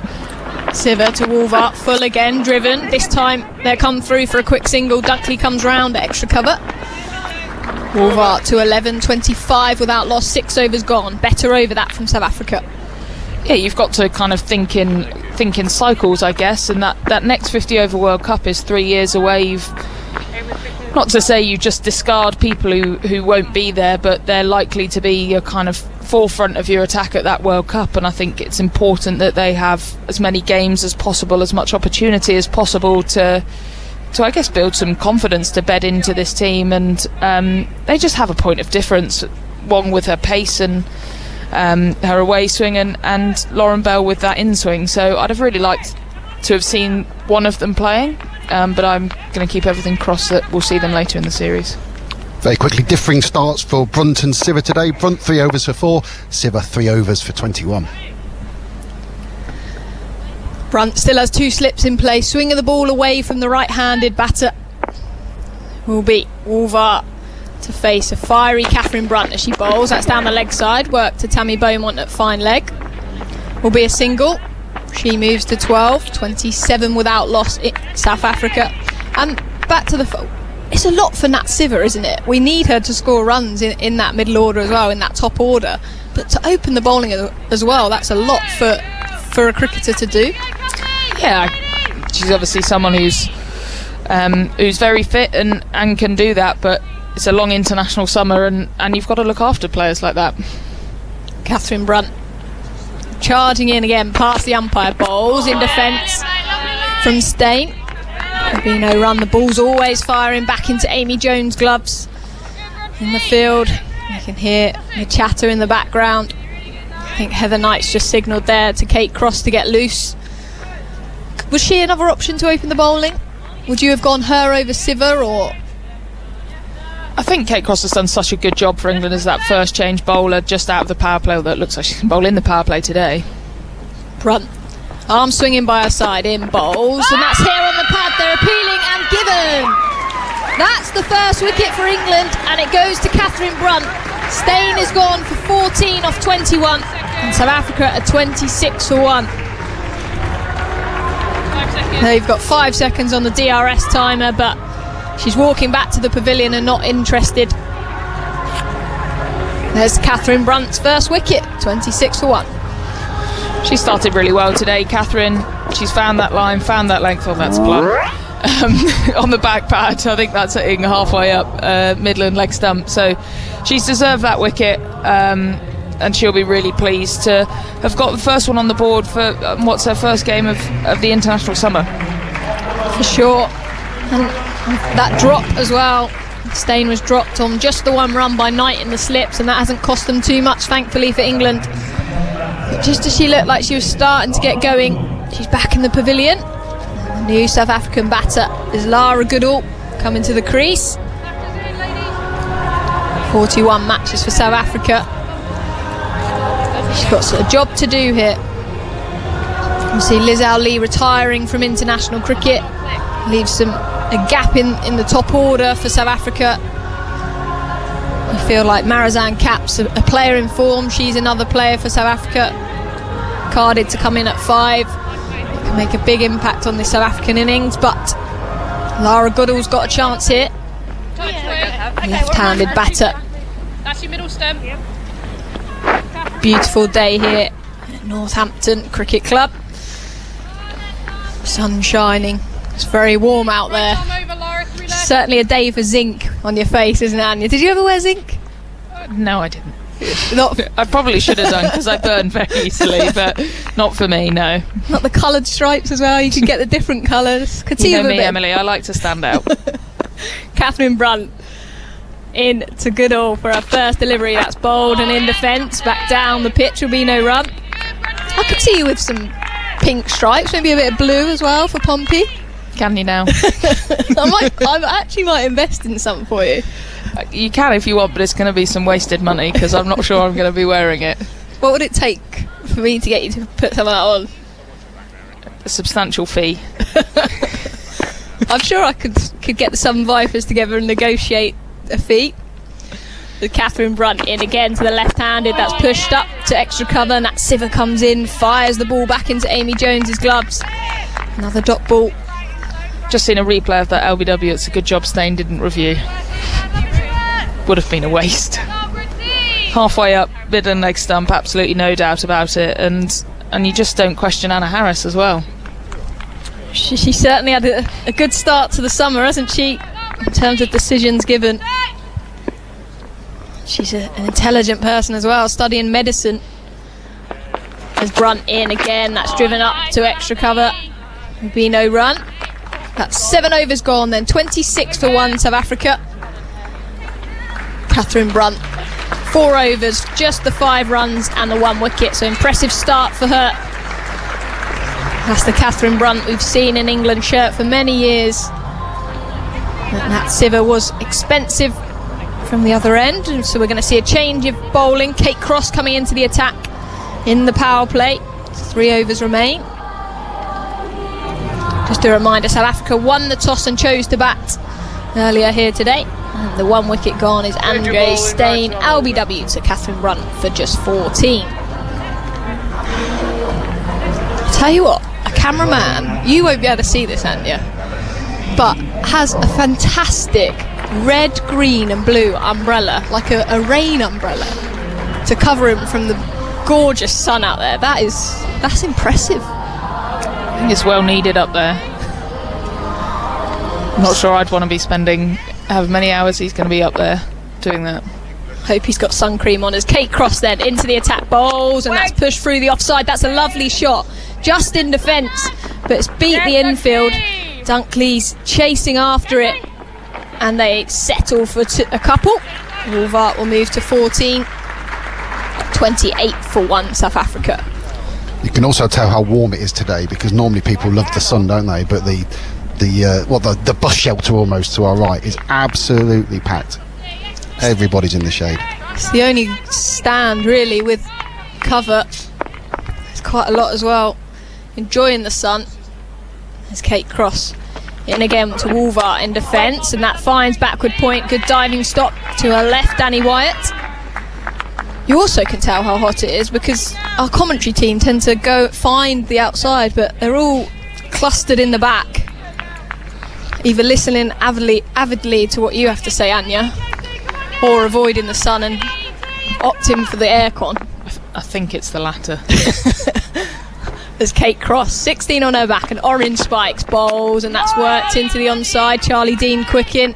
Siver to Wolvart, full again, driven. This time they'll come through for a quick single. Dunkley comes round, extra cover. Wolvart to 11, 25 without loss, 6 overs gone. Better over that from South Africa. Yeah, you've got to kind of think in cycles, I guess, and that next 50 over World Cup is 3 years away. You've not to say you just discard people who won't be there, but they're likely to be your kind of forefront of your attack at that World Cup, and I think it's important that they have as many games as possible, as much opportunity as possible to I guess build some confidence to bed into this team. And they just have a point of difference, Wong with her pace and her away swing, and Lauren Bell with that in swing. So I'd have really liked to have seen one of them playing, but I'm going to keep everything crossed that we'll see them later in the series. Very quickly, differing starts for Brunt and Siver today. Brunt 3 overs for 4, Siver 3 overs for 21. Brunt still has 2 slips in play. Swing of the ball away from the right-handed batter will be Wolvart to face a fiery Catherine Brunt as she bowls. That's down the leg side. Work to Tammy Beaumont at fine leg. Will be a single. She moves to 12, 27 without loss in South Africa. And back to the... It's a lot for Nat Siver, isn't it? We need her to score runs in that middle order as well, in that top order. But to open the bowling as well, that's a lot for a cricketer to do. Yeah, she's obviously someone who's very fit and can do that, but it's a long international summer, and you've got to look after players like that. Catherine Brunt charging in again past the umpire, bowls in defence from Stain. There'll be no run. The ball's always firing back into Amy Jones' gloves in the field. You can hear the chatter in the background. I think Heather Knight's just signalled there to Kate Cross to get loose. Was she another option to open the bowling? Would you have gone her over Siver, or...? I think Kate Cross has done such a good job for England as that first change bowler just out of the power play. That looks like she can bowl in the power play today. Brunt, arm swinging by her side, in bowls, and that's here on the pad. They're appealing and given. That's the first wicket for England, and it goes to Catherine Brunt. Stain is gone for 14 off 21, and South Africa are 26 for 1. They've got 5 seconds on the DRS timer, but she's walking back to the pavilion and not interested. There's Catherine Brunt's first wicket, 26 for 1. She started really well today, Catherine. She's found that line, found that length on that split. On the back pad, I think that's hitting halfway up Midland leg stump. So she's deserved that wicket, and she'll be really pleased to have got the first one on the board for what's her first game of the international summer. For sure. And that drop as well. Stain was dropped on just the 1 run by Knight in the slips, and that hasn't cost them too much, thankfully, for England. But just as she looked like she was starting to get going, she's back in the pavilion. And the new South African batter is Lara Goodall coming to the crease. 41 matches for South Africa. She's got a job to do here. You see Liz Ali retiring from international cricket, leaves a gap in the top order for South Africa. You feel like Marizanne Kapp's a player in form. She's another player for South Africa, carded to come in at 5. Can make a big impact on the South African innings, but Lara Goodall's got a chance here. Left-handed batter. That's your middle stem. Beautiful day here at Northampton Cricket Club. Sun shining. It's very warm out there. Certainly a day for zinc on your face, isn't it, Anya? Did you ever wear zinc? No, I didn't. Not I probably should have done because I burn very easily, but not for me, no. not the coloured stripes as well. You can get the different colours. Could see You know a me, bit. Emily, I like to stand out. Catherine Brunt in to Goodall for her first delivery. That's bowled and in defence. Back down the pitch will be no run. I could see you with some pink stripes, maybe a bit of blue as well for Pompey. Can you now? I actually might invest in something for you. You can if you want, but it's going to be some wasted money because I'm not sure I'm going to be wearing it. What would it take for me to get you to put some of that on? A substantial fee. I'm sure I could get the Southern Vipers together and negotiate a fee. With Catherine Brunt in again to the left-handed. That's pushed up to extra cover, and that Siver comes in, fires the ball back into Amy Jones's gloves. Another dot ball. Just seen a replay of that LBW. It's a good job Stain didn't review. Would have been a waste. Halfway up, mid and leg stump, absolutely no doubt about it, and you just don't question Anna Harris as well. She certainly had a good start to the summer, hasn't she, in terms of decisions given. She's an intelligent person as well, studying medicine. As Brunt in again, that's driven up to extra cover. There'll be no run. That's 7 overs gone then, 26 for 1 South Africa. Catherine Brunt, 4 overs, just the 5 runs and the 1 wicket, so impressive start for her. That's the Catherine Brunt we've seen in England shirt for many years. And that Siver was expensive from the other end, and so we're going to see a change of bowling. Kate Cross coming into the attack in the power play. 3 overs remain. Just a reminder, South Africa won the toss and chose to bat earlier here today. And the 1 wicket gone is Andre Stain, LBW to Catherine Brunt for just 14. Tell you what, a cameraman, you won't be able to see this, Anya, but has a fantastic red, green and blue umbrella, like a rain umbrella, to cover him from the gorgeous sun out there. That's impressive. I think it's well needed up there. I'm not sure I'd want to be spending however many hours he's going to be up there doing that. Hope he's got sun cream on. As Kate Cross then into the attack bowls, and that's pushed through the offside. That's a lovely shot, just in defence, but it's beat the infield. Dunkley's chasing after it, and they settle for a couple. Wolvart will move to 14. 28 for 1 South Africa. You can also tell how warm it is today, because normally people love the sun, don't they? But the bus shelter almost to our right is absolutely packed. Everybody's in the shade. It's the only stand really with cover. There's quite a lot as well. Enjoying the sun. There's Kate Cross in again to Wolvart in defence, and that finds backward point. Good diving stop to her left, Danny Wyatt. You also can tell how hot it is because our commentary team tend to go find the outside, but they're all clustered in the back, either listening avidly to what you have to say, Anya, or avoiding the sun and opting for the aircon. I think it's the latter. There's Kate Cross, 16 on her back, and orange spikes bowls, and that's worked into the onside. Charlie Dean quick in.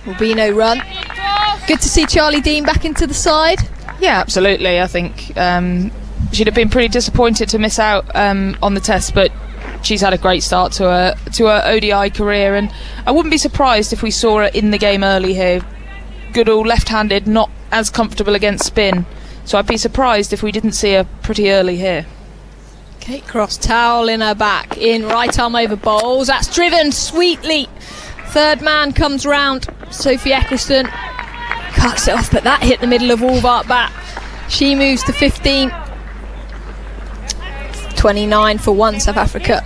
Will be no run. Good to see Charlie Dean back into the side. Yeah, absolutely. I think she'd have been pretty disappointed to miss out on the test, but she's had a great start to her ODI career, and I wouldn't be surprised if we saw her in the game early here. Goodall left-handed, not as comfortable against spin, so I'd be surprised if we didn't see her pretty early here. Kate Cross, towel in her back, in right arm over bowls. That's driven sweetly. Third man comes round. Sophie Eccleston cuts it off, but that hit the middle of Wolvart bat. She moves to 15. 29 for 1 South Africa.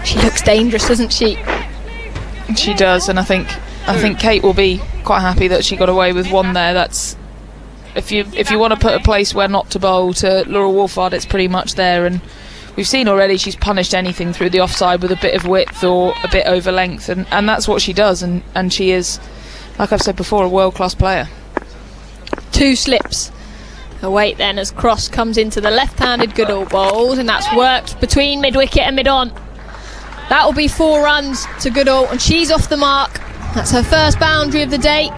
She looks dangerous, doesn't she? She does, and I think Kate will be quite happy that she got away with 1 there. That's if you want to put a place where not to bowl to Laura Wolfhard, it's pretty much there, and we've seen already she's punished anything through the offside with a bit of width or a bit over length, and that's what she does, and she is, like I've said before, a world-class player. 2 slips. A wait then as cross comes into the left-handed Goodall bowls, and that's worked between mid-wicket and mid-on. That will be 4 runs to Goodall, and she's off the mark. That's her first boundary of the day.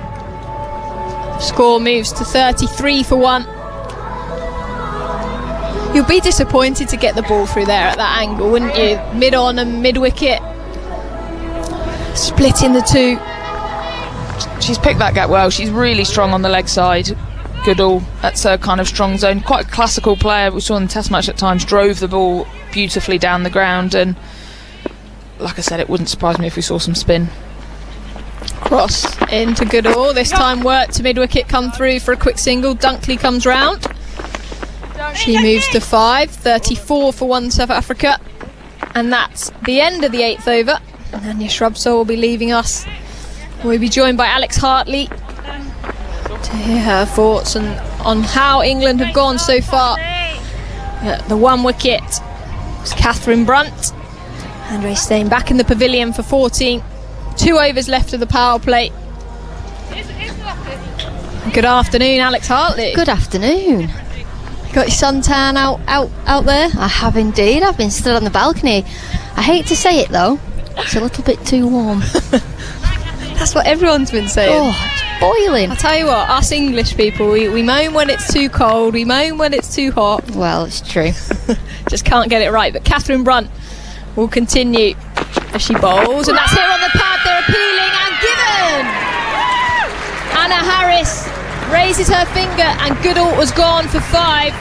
Score moves to 33 for 1. You'll be disappointed to get the ball through there at that angle, wouldn't you? Mid-on and mid-wicket. Splitting the 2. She's picked that gap well. She's really strong on the leg side. Goodall, that's her kind of strong zone. Quite a classical player. We saw in the test match at times, drove the ball beautifully down the ground, and like I said, it wouldn't surprise me if we saw some spin. Cross into Goodall. This time worked to mid-wicket, come through for a quick single. Dunkley comes round. She moves to 5. 34 for 1 South Africa. And that's the end of the 8th over. And Anya Shrubsole will be leaving us. We'll be joined by Alex Hartley to hear her thoughts on how England have gone so far. The 1 wicket was Catherine Brunt. Andre staying back in the pavilion for 14. 2 overs left of the power play. Good afternoon, Alex Hartley. Good afternoon. Got your suntan out there? I have indeed. I've been stood on the balcony. I hate to say it though, it's a little bit too warm. That's what everyone's been saying. Oh, it's boiling. I'll tell you what, us English people, we moan when it's too cold, we moan when it's too hot. Well, it's true. Just can't get it right. But Catherine Brunt will continue as she bowls, and that's here on the pad. They're appealing and given. Anna Harris raises her finger, and Goodall was gone for 5.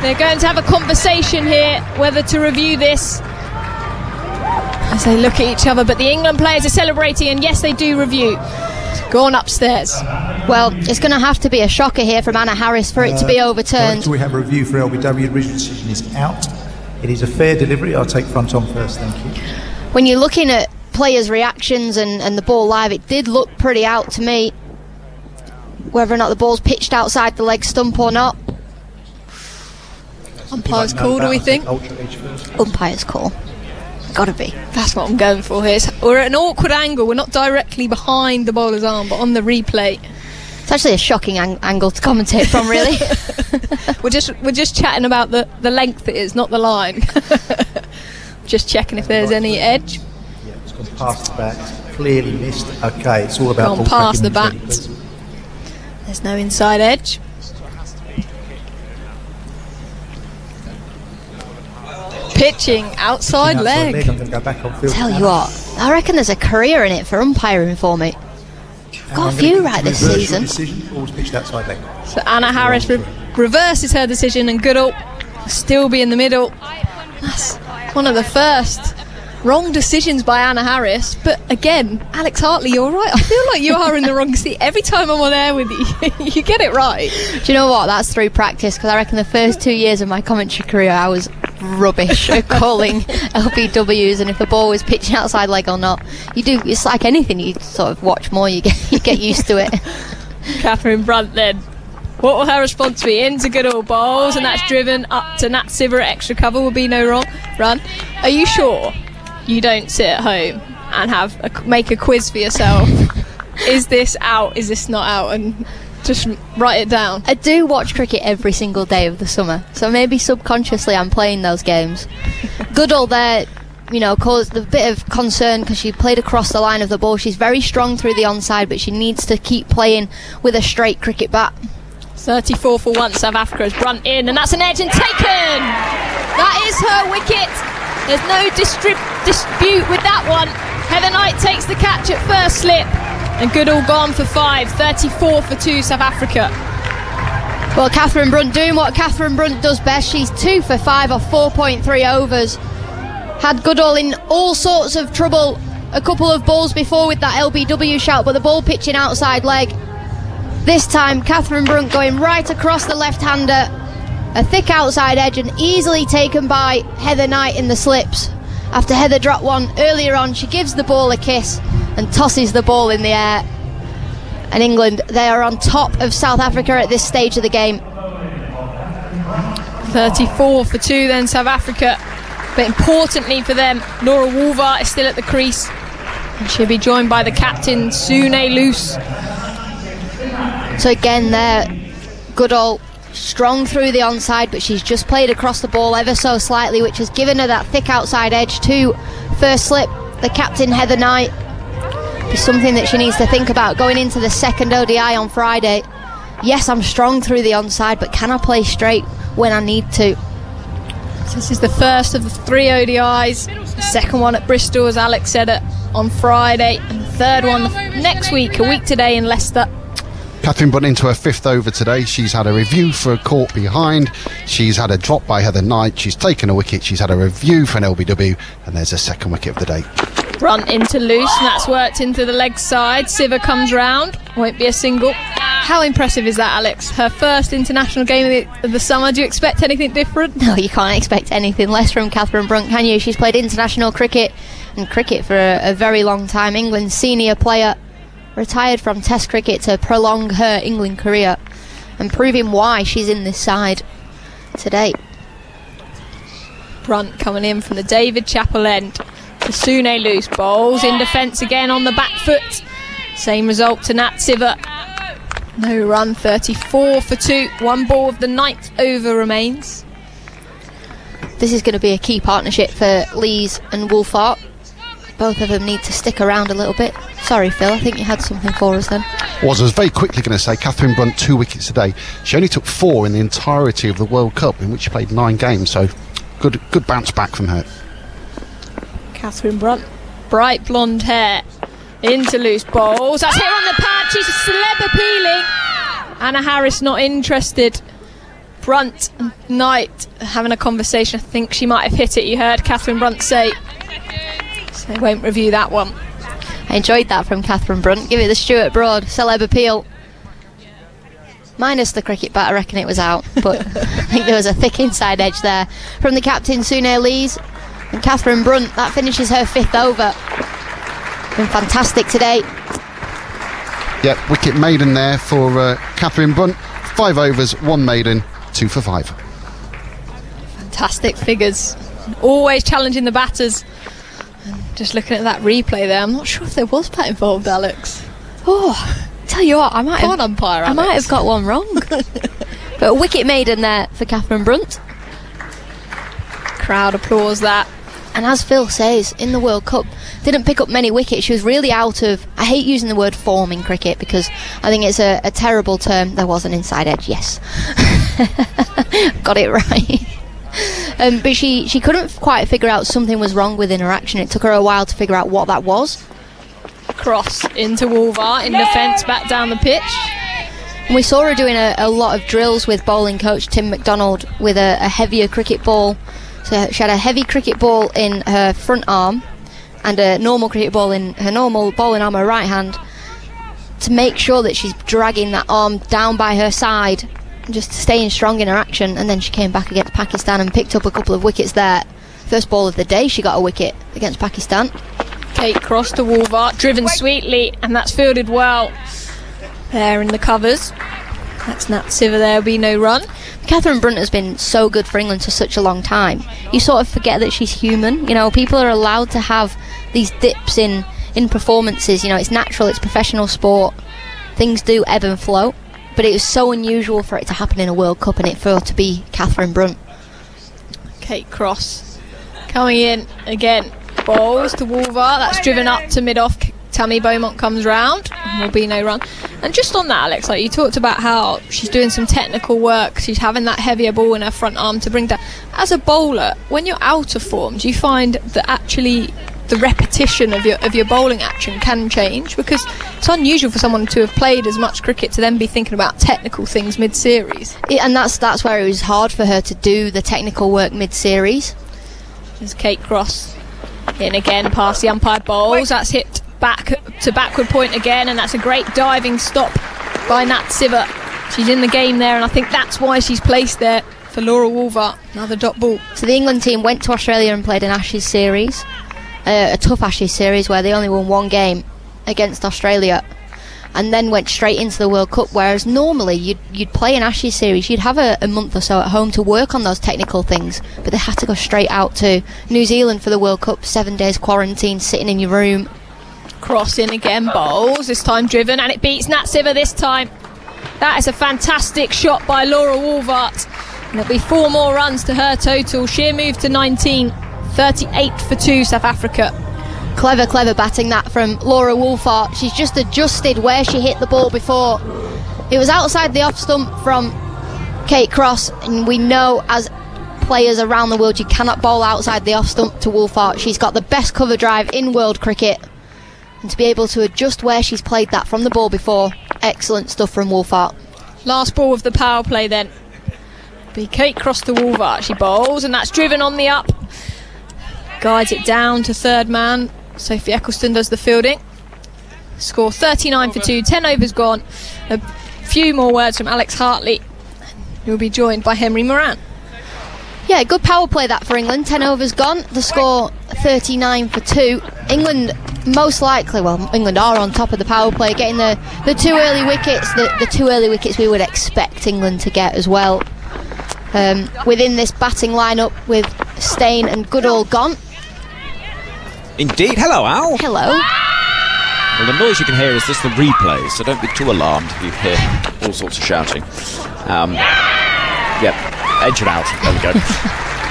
They're going to have a conversation here whether to review this as they look at each other, but the England players are celebrating, and yes, they do review. Go on upstairs. Well, it's going to have to be a shocker here from Anna Harris for it to be overturned. We have a review for LBW. The original decision is out. It is a fair delivery. I'll take front on first, thank you. When you're looking at players' reactions and the ball live, it did look pretty out to me. Whether or not the ball's pitched outside the leg stump or not. Umpire's call, do we think? Umpire's call. Gotta be. That's what I'm going for here. We're at an awkward angle. We're not directly behind the bowler's arm, but on the replay. It's actually a shocking angle to commentate from, really. We're just chatting about the length it is, not the line. Just checking if there's any edge. Yeah, it's gone past the bat. Clearly missed. Okay, it's all about gone past the bat. There's no inside edge. Pitching outside leg. I'm going to go back on field. Tell you what, I reckon there's a career in it for umpiring for me. Got a few right this season. Always pitched outside leg. So Anna Harris reverses her decision, and Goodall will still be in the middle. That's one of the first wrong decisions by Anna Harris. But again, Alex Hartley, you're right. I feel like you are in the wrong seat every time I'm on air with you. You get it right. Do you know what? That's through practice, because I reckon the first 2 years of my commentary career I was rubbish at calling LBWs, and if the ball was pitching outside leg or not. It's like anything, you sort of watch more, you get used to it. Catherine Brunt then. What will her response be? Into Goodall bowls, and that's driven up to Nat Siver. Extra cover will be no wrong run. Are you sure you don't sit at home and make a quiz for yourself? Is this out? Is this not out? And just write it down. I do watch cricket every single day of the summer, so maybe subconsciously I'm playing those games. Goodall there, caused a bit of concern because she played across the line of the ball. She's very strong through the onside, but she needs to keep playing with a straight cricket bat. 34 for 1, South Africa has Brunt in, and that's an edge and taken! That is her wicket. There's no dispute with that one. Heather Knight takes the catch at first slip, and Goodall gone for 5. 34 for 2, South Africa. Well, Catherine Brunt doing what Catherine Brunt does best. She's 2 for 5 off 4.3 overs. Had Goodall in all sorts of trouble a couple of balls before with that LBW shout, but the ball pitching outside leg. This time, Catherine Brunt going right across the left-hander. A thick outside edge and easily taken by Heather Knight in the slips. After Heather dropped one earlier on, she gives the ball a kiss and tosses the ball in the air. And England, they are on top of South Africa at this stage of the game. 34 for 2 then, South Africa. But importantly for them, Laura Wolvart is still at the crease. And she'll be joined by the captain, Sune Loose. So again there, Goodall strong through the onside, but she's just played across the ball ever so slightly, which has given her that thick outside edge to first slip. The captain, Heather Knight, is something that she needs to think about going into the second ODI on Friday. Yes, I'm strong through the onside, but can I play straight when I need to? So this is the first of the 3 ODIs. The second one at Bristol, as Alex said, on Friday, and the third one next week, a week today in Leicester. Catherine Brunt into her 5th over today. She's had a review for a caught behind. She's had a drop by Heather Knight. She's taken a wicket. She's had a review for an LBW, and there's a second wicket of the day. Brunt into Loose, and that's worked into the leg side. Siver comes round, won't be a single. How impressive is that, Alex? Her first international game of the summer. Do you expect anything different? No, you can't expect anything less from Catherine Brunt, can you? She's played international cricket and cricket for a very long time. England's senior player, retired from Test cricket to prolong her England career, and proving why she's in this side today. Brunt coming in from the David Chappell end. The Sune Loose bowls in defence again on the back foot. Same result to Nat Siver. No run, 34 for 2. 1 ball of the 9th over remains. This is going to be a key partnership for Lees and Wolfart. Both of them need to stick around a little bit. Sorry, Phil, I think you had something for us then. I was very quickly going to say Catherine Brunt 2 wickets today. She only took 4 in the entirety of the World Cup, in which she played 9 games, so good bounce back from her. Catherine Brunt, bright blonde hair, into Loose bowls. That's hit on the pad. She's a celeb appealing. Anna Harris not interested. Brunt and Knight having a conversation. I think she might have hit it. You heard Catherine Brunt say. So I won't review that one. I enjoyed that from Catherine Brunt. Give it the Stuart Broad celeb appeal. Minus the cricket bat, I reckon it was out, but I think there was a thick inside edge there from the captain, Sune Lees. And Catherine Brunt, that finishes her 5th over. Been fantastic today. Yeah, wicket maiden there for Catherine Brunt. 5 overs, 1 maiden, 2 for 5. Fantastic figures. Always challenging the batters. And just looking at that replay there, I'm not sure if there was bat involved, Alex. Oh, tell you what, I might have got one wrong. But a wicket maiden there for Catherine Brunt. Crowd applause that. And as Phil says, in the World Cup, didn't pick up many wickets. She was really out of... I hate using the word form in cricket because I think it's a terrible term. There was an inside edge, yes. Got it right. But she couldn't quite figure out something was wrong within her action. It took her a while to figure out what that was. Cross into Wolvart in defence, back down the pitch. And we saw her doing a lot of drills with bowling coach Tim McDonald with a heavier cricket ball. So she had a heavy cricket ball in her front arm and a normal cricket ball in her normal bowling arm, her right hand, to make sure that she's dragging that arm down by her side, just staying strong in her action. And then she came back against Pakistan and picked up a couple of wickets there. First ball of the day, she got a wicket against Pakistan. Kate Cross to Wolvart, driven sweetly, and that's fielded well there in the covers. That's Nat Siver, there'll be no run. Catherine Brunt has been so good for England for such a long time. You sort of forget that she's human. You know, people are allowed to have these dips in performances. You know, it's natural, it's professional sport. Things do ebb and flow. But it was so unusual for it to happen in a World Cup, and it for to be Catherine Brunt. Kate Cross coming in again. Bowls to Wolvart, that's driven up to mid-off. Tammy Beaumont comes round, and there'll be no run. And just on that, Alex, like you talked about how she's doing some technical work, she's having that heavier ball in her front arm to bring down. As a bowler, when you're out of form, do you find that actually the repetition of your bowling action can change? Because it's unusual for someone to have played as much cricket to then be thinking about technical things mid-series. And that's where it was hard for her to do the technical work mid-series. There's Kate Cross in again past the umpire bowls. That's hit back to backward point again, and that's a great diving stop by Nat Siver. She's in the game there, and I think that's why she's placed there for Laura Wolvart. Another dot ball. So the England team went to Australia and played an Ashes series, a tough Ashes series where they only won 1 game against Australia. and then went straight into the World Cup, whereas normally you'd play an Ashes series, you'd have a month or so at home to work on those technical things, but they had to go straight out to New Zealand for the World Cup, 7 days quarantine, sitting in your room. Cross in again, Bowles, this time driven, and it beats Nat Siver this time. That is a fantastic shot by Laura Wolvaert, and there'll be 4 more runs to her total. Sheer move to 19, 38 for 2 South Africa. Clever batting that from Laura Wolvaert. She's just adjusted where she hit the ball before. It was outside the off stump from Kate Cross, and we know as players around the world you cannot bowl outside the off stump to Wolvaert. She's got the best cover drive in world cricket, and to be able to adjust where she's played that from the ball before, excellent stuff from Wolvaert. Last ball of the power play then. Be Kate Cross to Wolvaert. She bowls, and that's driven on the up. Guides it down to third man. Sophie Eccleston does the fielding. Score 39 for 2, 10 overs gone. A few more words from Alex Hartley, who will be joined by Henry Moran. Yeah, good power play that for England. 10 overs gone. The score 39 for 2. England most likely, England are on top of the power play, getting the 2 early wickets, the 2 early wickets we would expect England to get as well. Within this batting lineup with Steyn and Goodall gone. Indeed. Hello, Al. Hello. Well, the noise you can hear is just the replay, so don't be too alarmed if you hear all sorts of shouting. Edge it out. There we go.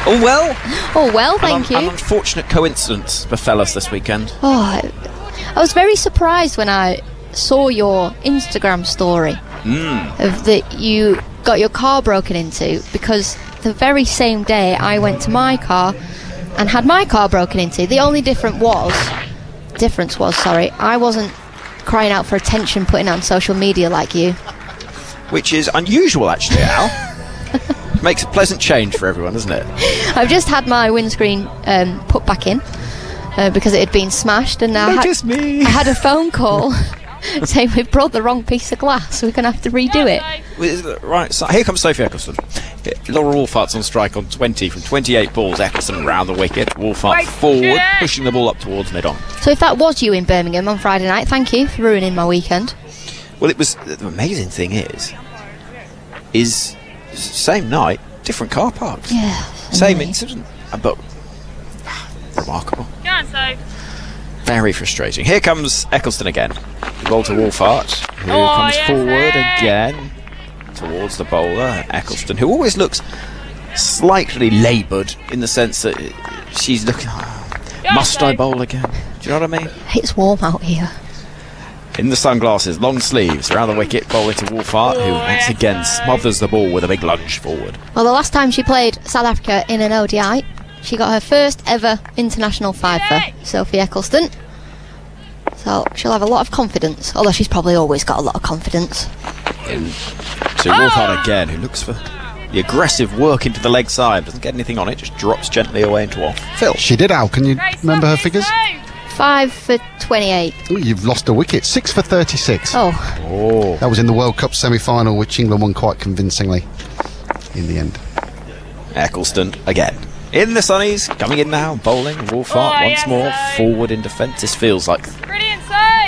All well? All well, thank you. An unfortunate coincidence befell us this weekend. Oh, I was very surprised when I saw your Instagram story of that you got your car broken into, because the very same day I went to my car and had my car broken into. The only difference was, I wasn't crying out for attention, putting it on social media like you. Which is unusual, actually, Al. Makes a pleasant change for everyone, doesn't it? I've just had my windscreen put back in because it had been smashed, and I had a phone call saying we've brought the wrong piece of glass, we're going to have to redo it. Right, so here comes Sophie Eccleston. Laura Wolvaert's on strike on 20 from 28 balls. Eccleston round the wicket. Wolvaert forward, pushing the ball up towards mid-on. So if that was you in Birmingham on Friday night, thank you for ruining my weekend. Well, it was, the amazing thing is same night, different car parks. Yeah. Same incident, but remarkable. Go on, so. Very frustrating. Here comes Eccleston again. Ball to Wolvaert, who comes forward again towards the bowler. Eccleston, who always looks slightly laboured in the sense that she's looking, must I bowl again? Do you know what I mean? It's warm out here. In the sunglasses, long sleeves, around the wicket, bowling to Wolvaert, who once again smothers the ball with a big lunge forward. Well, the last time she played South Africa in an ODI, she got her first ever international fifer, Sophie Eccleston. So she'll have a lot of confidence, although she's probably always got a lot of confidence. To Wolvaert again, who looks for the aggressive work into the leg side, doesn't get anything on it, just drops gently away into off. Phil. She did, Al. Can you remember her figures? 5 for 28. Ooh, you've lost a wicket. 6 for 36. Oh. That was in the World Cup semi-final, which England won quite convincingly in the end. Eccleston again. In the sunnies, coming in now, bowling. Wolvaert once more, forward in defence. This feels like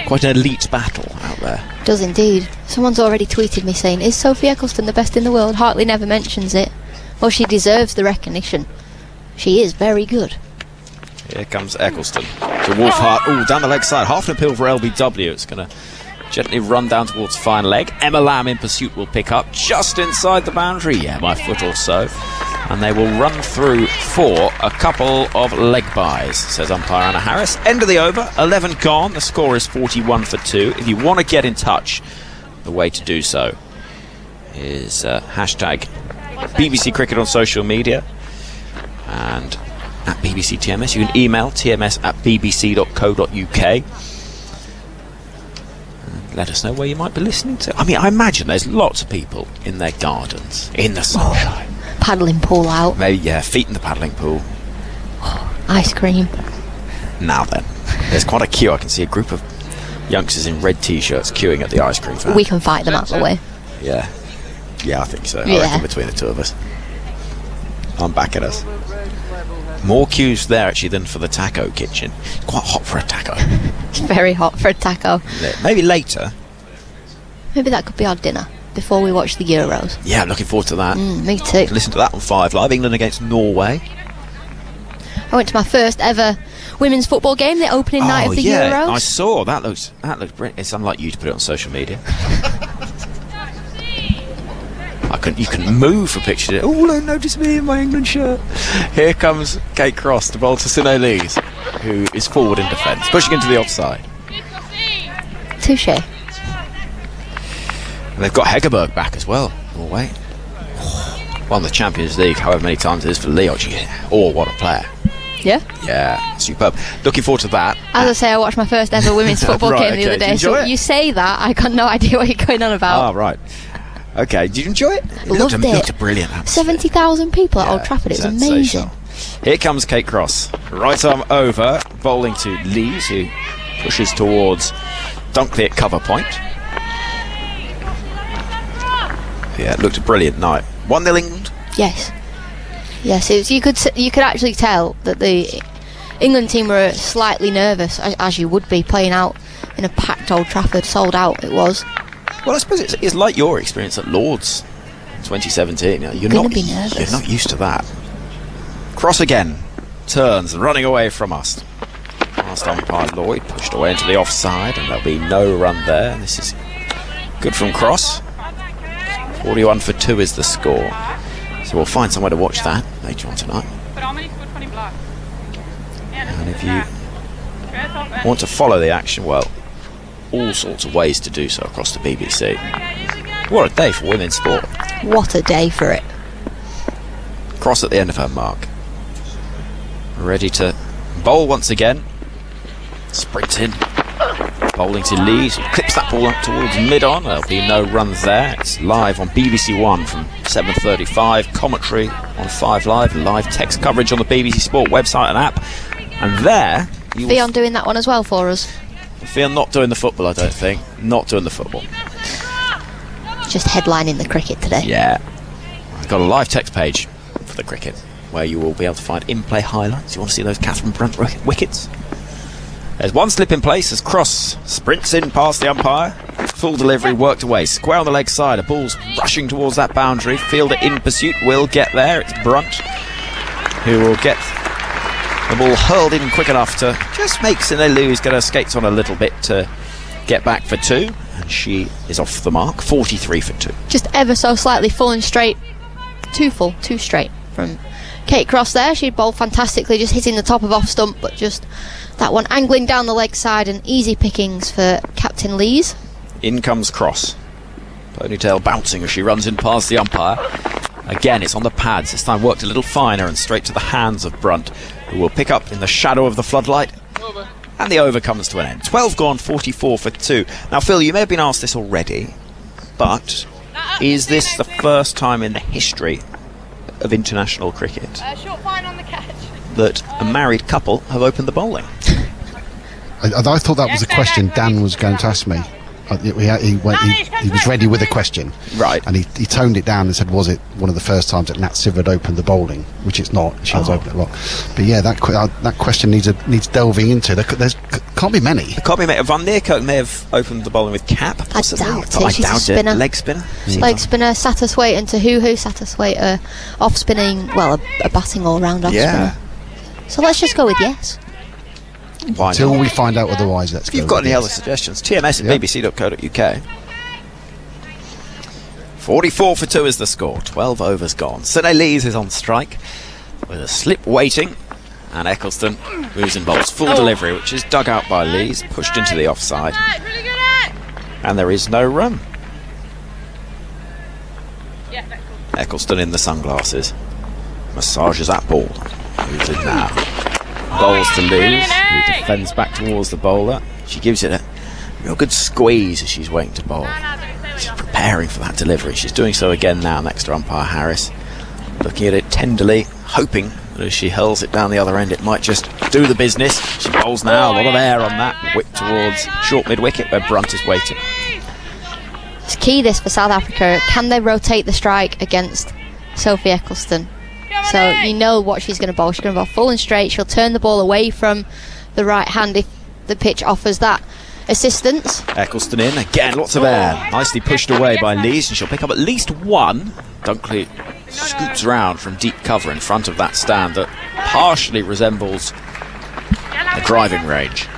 quite an elite battle out there. Does indeed. Someone's already tweeted me saying, is Sophie Eccleston the best in the world? Hartley never mentions it. Well, she deserves the recognition. She is very good. Here comes Eccleston to Wolvaert. Down the leg side. Half an appeal for LBW. It's going to gently run down towards fine leg. Emma Lamb in pursuit will pick up just inside the boundary. Yeah, by a foot or so. And they will run through for a couple of leg byes, says umpire Anna Harris. End of the over. 11 gone. The score is 41 for 2. If you want to get in touch, the way to do so is hashtag BBC Cricket on social media and at BBC TMS. You can email tms@bbc.co.uk and let us know where you might be listening to. I mean, I imagine there's lots of people in their gardens in the sunshine. Paddling pool out. Maybe, feet in the paddling pool. Ice cream. Now then, there's quite a queue. I can see a group of youngsters in red t-shirts queuing at the ice cream van. We can fight them out the way. Yeah, I think so. Yeah. I reckon between the two of us. I'm backing us. More queues there actually than for the taco kitchen. It's quite hot for a taco. It's very hot for a taco. Maybe later. Maybe that could be our dinner before we watch the Euros. Yeah, I'm looking forward to that. Me too. Listen to that on 5 Live. England against Norway. I went to my first ever women's football game, the opening night of the Euros. I saw that. Looks brilliant. It's unlike you to put it on social media. You can move for pictures. Oh, notice me in my England shirt. Here comes Kate Cross to bowl to Sine Lees, who is forward in defence, pushing into the offside. Touche. And they've got Hegerberg back as well. Norway won the Champions League however many times it is for Leoch. Oh, what a player. Yeah, superb. Looking forward to that. As I say, I watched my first ever women's football game the other day. So you say that, I got no idea what you're going on about. Oh, right. Okay, did you enjoy it? Loved it. Looked brilliant. 70,000 people at Old Trafford. It was amazing. Here comes Kate Cross. Right arm over, bowling to Lees, who pushes towards Dunkley at cover point. Yeah, it looked a brilliant night. 1-0 England. Yes. It was, you could actually tell that the England team were slightly nervous, as you would be, playing out in a packed Old Trafford. Sold out it was. Well, I suppose it's like your experience at Lord's 2017. You're not used to that. Cross again, turns and running away from us. Past umpire Lloyd, pushed away into the offside, and there'll be no run there. This is good from Cross. 41 for 2 is the score. So we'll find somewhere to watch that later on tonight. And if you want to follow the action, well, all sorts of ways to do so across the BBC. What a day for women's sport. What a day for it. Cross at the end of her mark. Ready to bowl once again. Sprints in. Bowling to Lees, who clips that ball up towards mid-on. There'll be no runs there. It's live on BBC One from 7:35. Commentary on 5 Live. Live text coverage on the BBC Sport website and app. And there... Fionn doing that one as well for us. Fionn not doing the football, I don't think. Not doing the football. Just headlining the cricket today. Yeah. I've got a live text page for the cricket where you will be able to find in-play highlights. You want to see those Catherine Brunt wickets? There's one slip in place as Cross sprints in past the umpire. Full delivery worked away. Square on the leg side. A ball's rushing towards that boundary. Fielder in pursuit will get there. It's Brunt who will get the ball hurled in quick enough to just make Sinelu get her skates on a little bit to get back for 2. And she is off the mark. 43 for 2. Just ever so slightly full and straight. 2 full, 2 straight from Kate Cross there. She bowled fantastically, just hitting the top of off stump, but just that one angling down the leg side, and easy pickings for Captain Lees. In comes Cross. Ponytail bouncing as she runs in past the umpire. Again, it's on the pads. This time worked a little finer and straight to the hands of Brunt, who will pick up in the shadow of the floodlight. And the over comes to an end. 12 gone, 44 for 2. Now, Phil, you may have been asked this already, but is this the first time in the history of international cricket that a married couple have opened the bowling? I thought that was a question Dan was going to ask me. He was ready with a question, right? And he toned it down and said, "Was it one of the first times that Nat Sivard opened the bowling?" Which it's not. She has opened it a lot. But yeah, that question needs delving into. There can't be many. There can't be many. Van Neerkerk may have opened the bowling with cap. Possibly. I doubt it. She's a spinner. Leg spinner. Leg spinner. Satterthwaite and Tahuhu. Satterthwaite off spinning. Well, a batting all round off spinner. So let's just go with yes. Until we find out otherwise, let's go. If you've got any other suggestions, TMS at bbc.co.uk. 44 for 2 is the score. 12 overs gone. Sine Lees is on strike with a slip waiting, and Eccleston moves and bowls full delivery, which is dug out by Lees, pushed into the offside, and there is no run. Eccleston in the sunglasses massages that ball. Moves in now. Bowls to Lees, who defends back towards the bowler. She gives it a real good squeeze as she's waiting to bowl. She's preparing for that delivery. She's doing so again now next to umpire Harris. Looking at it tenderly, hoping that as she hurls it down the other end, it might just do the business. She bowls now, a lot of air on that. Whip towards short mid-wicket where Brunt is waiting. It's key this for South Africa. Can they rotate the strike against Sophie Eccleston? So you know what she's going to bowl. She's going to bowl full and straight. She'll turn the ball away from the right hand if the pitch offers that. assistance. Eccleston in again, lots of air. Nicely pushed away by Lees, and she'll pick up at least one. Dunkley scoops around from deep cover in front of that stand that partially resembles a driving range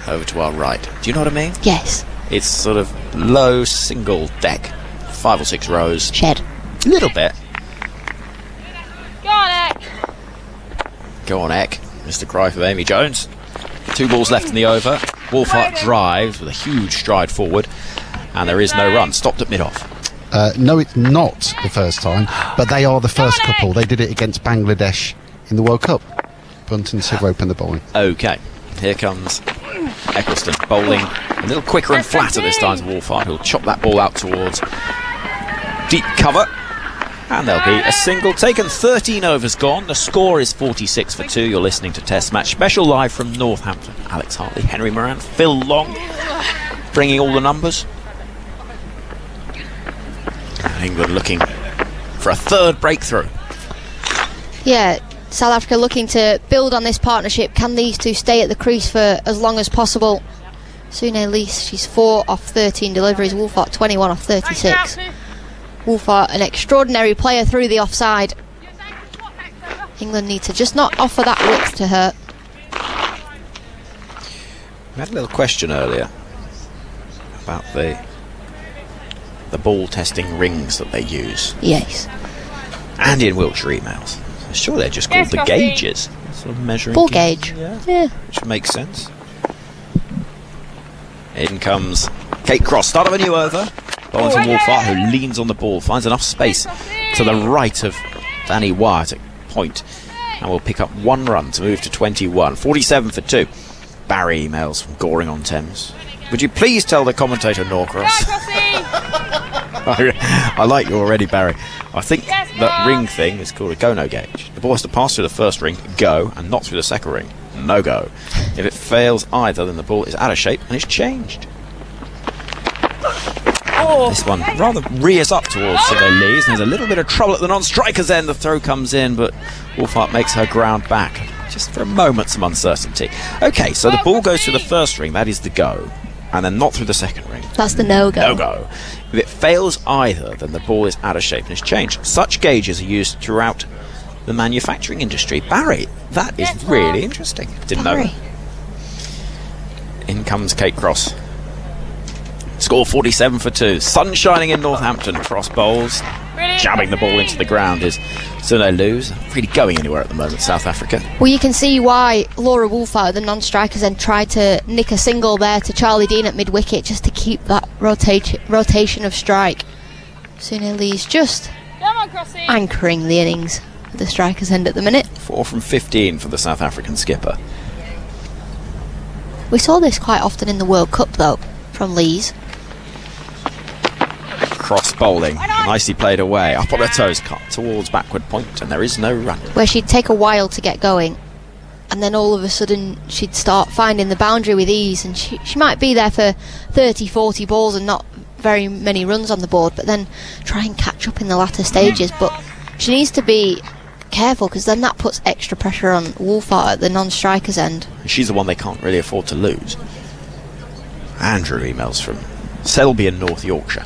over to our right. Do you know what I mean? Yes. It's sort of low single deck, 5 or 6 rows. Shed. A little bit. Go on, Eck. Go on, Eck. Mr. Cry for Amy Jones. 2 balls left in the over. Wolfhart drives with a huge stride forward, and there is no run. Stopped at mid-off. No, it's not the first time, but they are the first couple. They did it against Bangladesh in the World Cup. Bunt and Siver opened the bowling. Okay, here comes Eccleston bowling a little quicker and flatter this time to Wolfhart, who'll chop that ball out towards deep cover. And there'll be a single taken. 13 overs gone. The score is 46 for 2. You're listening to Test Match Special live from Northampton. Alex Hartley, Henry Moran, Phil Long, bringing all the numbers. And England looking for a third breakthrough. Yeah, South Africa looking to build on this partnership. Can these two stay at the crease for as long as possible? Sune Lees, she's 4 off 13 deliveries. Wolfhart 21 off 36. Wolfhart, an extraordinary player through the offside. England need to just not offer that width to her. We had a little question earlier about the ball testing rings that they use. Yes. And in Wiltshire emails. I'm sure they're just called the gauges. Sort of measuring Ball gauge. Yeah. Which makes sense. In comes Kate Cross. Start of a new over. Bowling from Wolfhart, who leans on the ball, finds enough space to the right of Danny Wyatt at point, and will pick up 1 run to move to 21. 47 for 2. Barry emails from Goring-on-Thames. Would you please tell the commentator Norcross? I like you already, Barry. I think that ring thing is called a go-no gauge. The ball has to pass through the first ring, go, and not through the second ring, no go. If it fails either, then the ball is out of shape and is changed. This one rather rears up towards Sine Lees, and there's a little bit of trouble at the non-striker's end. The throw comes in, but Wolfhart makes her ground back. Just for a moment, some uncertainty. Okay, so the ball goes through the first ring, that is the go, and then not through the second ring. That's the no-go. No-go. If it fails either, then the ball is out of shape and is changed. Such gauges are used throughout the manufacturing industry. Barry, that is really interesting. Didn't know that. In comes Kate Cross. Score 47 for 2. Sun shining in Northampton. Cross bowls. Jabbing the ball into the ground is Sune Lees. Not really going anywhere at the moment, South Africa. Well, you can see why Laura Wolfhart, the non-strikers, then tried to nick a single there to Charlie Dean at mid-wicket just to keep that rotation of strike. Sune Lees just anchoring the innings at the strikers' end at the minute. 4 from 15 for the South African skipper. We saw this quite often in the World Cup, though, from Lees. Cross bowling, nicely played away, up on her toes, cut towards backward point, and there is no run. Where she'd take a while to get going, and then all of a sudden she'd start finding the boundary with ease, and she might be there for 30, 40 balls and not very many runs on the board, but then try and catch up in the latter stages. But she needs to be careful, because then that puts extra pressure on Wolfhart at the non-striker's end. She's the one they can't really afford to lose. Andrew emails from Selby in North Yorkshire.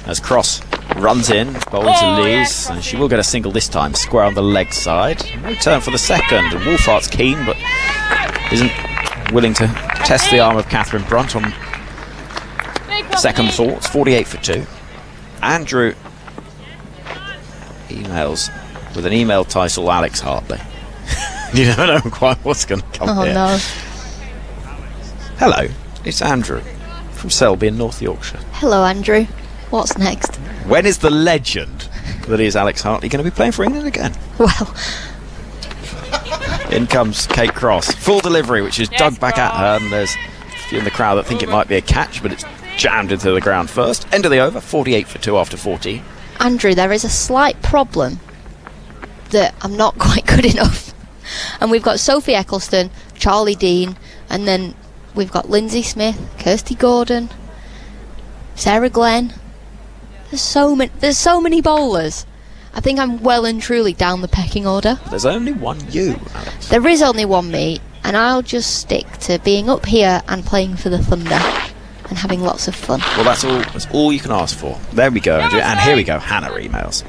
As Cross runs in, bowling to Lees, and she will get a single this time, square on the leg side. No turn for the second, and Wolfhart's keen, but isn't willing to test the arm of Catherine Brunt on second thoughts. 48 for 2. Andrew emails with an email title Alex Hartley. You never know quite what's going to come here. No. Hello, it's Andrew from Selby in North Yorkshire. Hello, Andrew. What's next? When is the legend that is Alex Hartley going to be playing for England again? Well, in comes Kate Cross. Full delivery, which is dug back at her, and there's a few in the crowd that think it might be a catch, but it's jammed into the ground first. End of the over, 48 for 2 after 14. Andrew, there is a slight problem that I'm not quite good enough. And we've got Sophie Eccleston, Charlie Dean, and then we've got Lindsay Smith, Kirsty Gordon, Sarah Glenn. There's so many bowlers. I think I'm well and truly down the pecking order. There's only one you, Alex. There is only one me, and I'll just stick to being up here and playing for the Thunder and having lots of fun. Well, that's all you can ask for. There we go. And here we go. Hannah emails.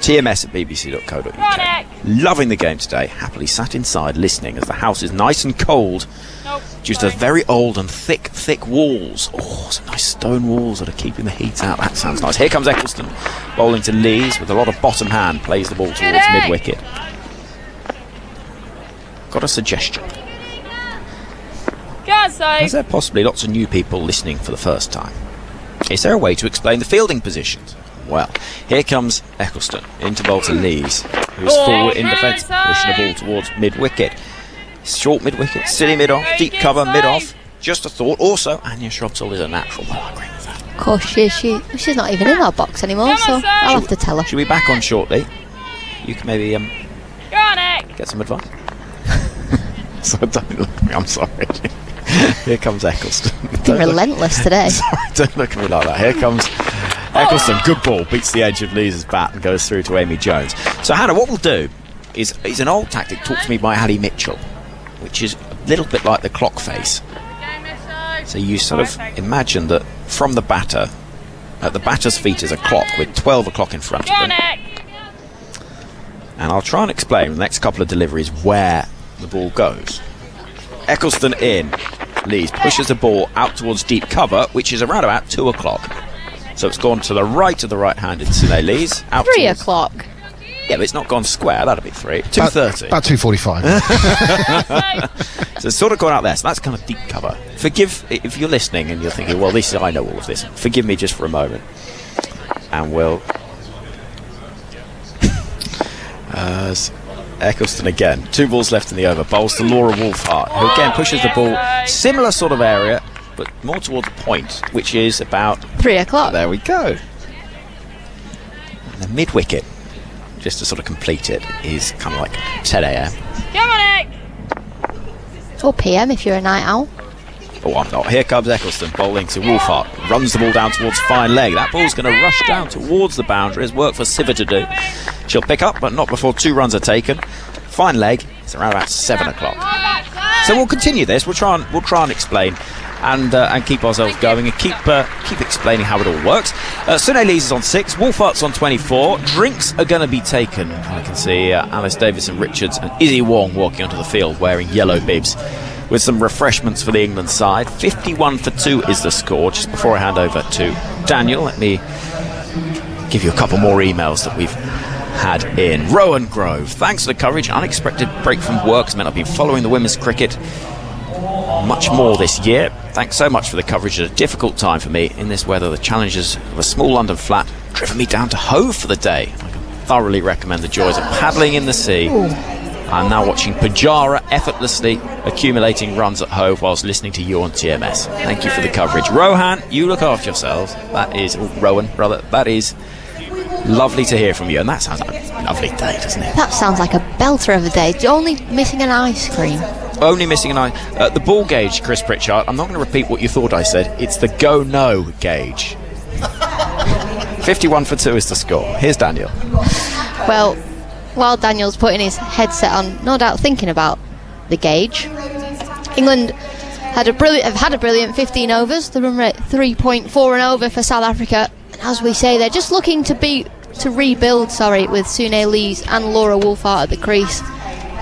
tms@bbc.co.uk. Loving the game today. Happily sat inside listening as the house is nice and cold due to very old and thick walls. Oh, some nice stone walls that are keeping the heat out. That sounds nice. Here comes Eccleston bowling to Lees with a lot of bottom hand. Plays the ball towards mid-wicket. Got a suggestion. Is there possibly lots of new people listening for the first time? Is there a way to explain the fielding positions? Well, here comes Eccleston into bowl to Lees, who's forward in defence, pushing the ball towards mid-wicket. Short mid-wicket, silly mid-off, deep cover mid-off. Just a thought. Also, Anya Shrubsole is a natural. Well, I agree with that. Of course, she's not even in our box anymore, so I'll have to tell her. She'll be back on shortly. You can maybe get some advice. So don't look at me, I'm sorry. Here comes Eccleston. Been relentless today. Sorry, don't look at me like that. Here comes Eccleston. Good ball. Beats the edge of Lees' bat and goes through to Amy Jones. So, Hannah, what we'll do is an old tactic taught to me by Ali Mitchell, which is a little bit like the clock face. So you sort of imagine that from the batter, at the batter's feet is a clock with 12 o'clock in front of them. And I'll try and explain in the next couple of deliveries where the ball goes. Eccleston in. Lees pushes the ball out towards deep cover, which is around about 2 o'clock. So it's gone to the right of the right-handed Sine Lees. 3 o'clock. Yeah, but it's not gone square. That'll be 3. 2:30. About 2:45. So it's sort of gone out there. So that's kind of deep cover. Forgive if you're listening and you're thinking, well, I know all of this. Forgive me just for a moment. And we'll... Eccleston again. 2 balls left in the over. Bowls to Laura Wolfhart, who again pushes the ball similar sort of area, but more towards point, which is about 3 o'clock. There we go. And the mid-wicket, just to sort of complete it, is kind of like 10 a.m. Or PM if you're a night owl. Oh, I'm not. Here comes Eccleston bowling to Wolfhart. Runs the ball down towards fine leg. That ball's going to rush down towards the boundary. There's work for Siva to do. She'll pick up, but not before 2 runs are taken. Fine leg. It's around about 7 o'clock. So we'll continue this. We'll try and explain and keep ourselves going and keep explaining how it all works. Sune Lees is on 6. Wolfhart's on 24. Drinks are going to be taken. I can see Alice Davison Richards and Izzy Wong walking onto the field wearing yellow bibs, with some refreshments for the England side. 51 for 2 is the score. Just before I hand over to Daniel, let me give you a couple more emails that we've had in. Rowan Grove, thanks for the coverage. Unexpected break from work has meant I've been following the women's cricket much more this year. Thanks so much for the coverage at a difficult time for me. In this weather, the challenges of a small London flat driven me down to Hove for the day. I can thoroughly recommend the joys of paddling in the sea. I'm now watching Pujara effortlessly accumulating runs at Hove whilst listening to you on TMS. Thank you for the coverage. Rohan, you look after yourselves. That is, Rowan, brother, that is lovely to hear from you. And that sounds like a lovely day, doesn't it? That sounds like a belter of a day. Only missing an ice cream. Only missing an ice. The ball gauge, Chris Pritchard. I'm not going to repeat what you thought I said. It's the go-no gauge. 51 for 2 is the score. Here's Daniel. Well, while Daniel's putting his headset on, no doubt thinking about the gauge, England have had a brilliant 15 overs. The run rate 3.4 and over for South Africa. And as we say, they're just looking to rebuild with Sune Lees and Laura Wolfhart at the crease.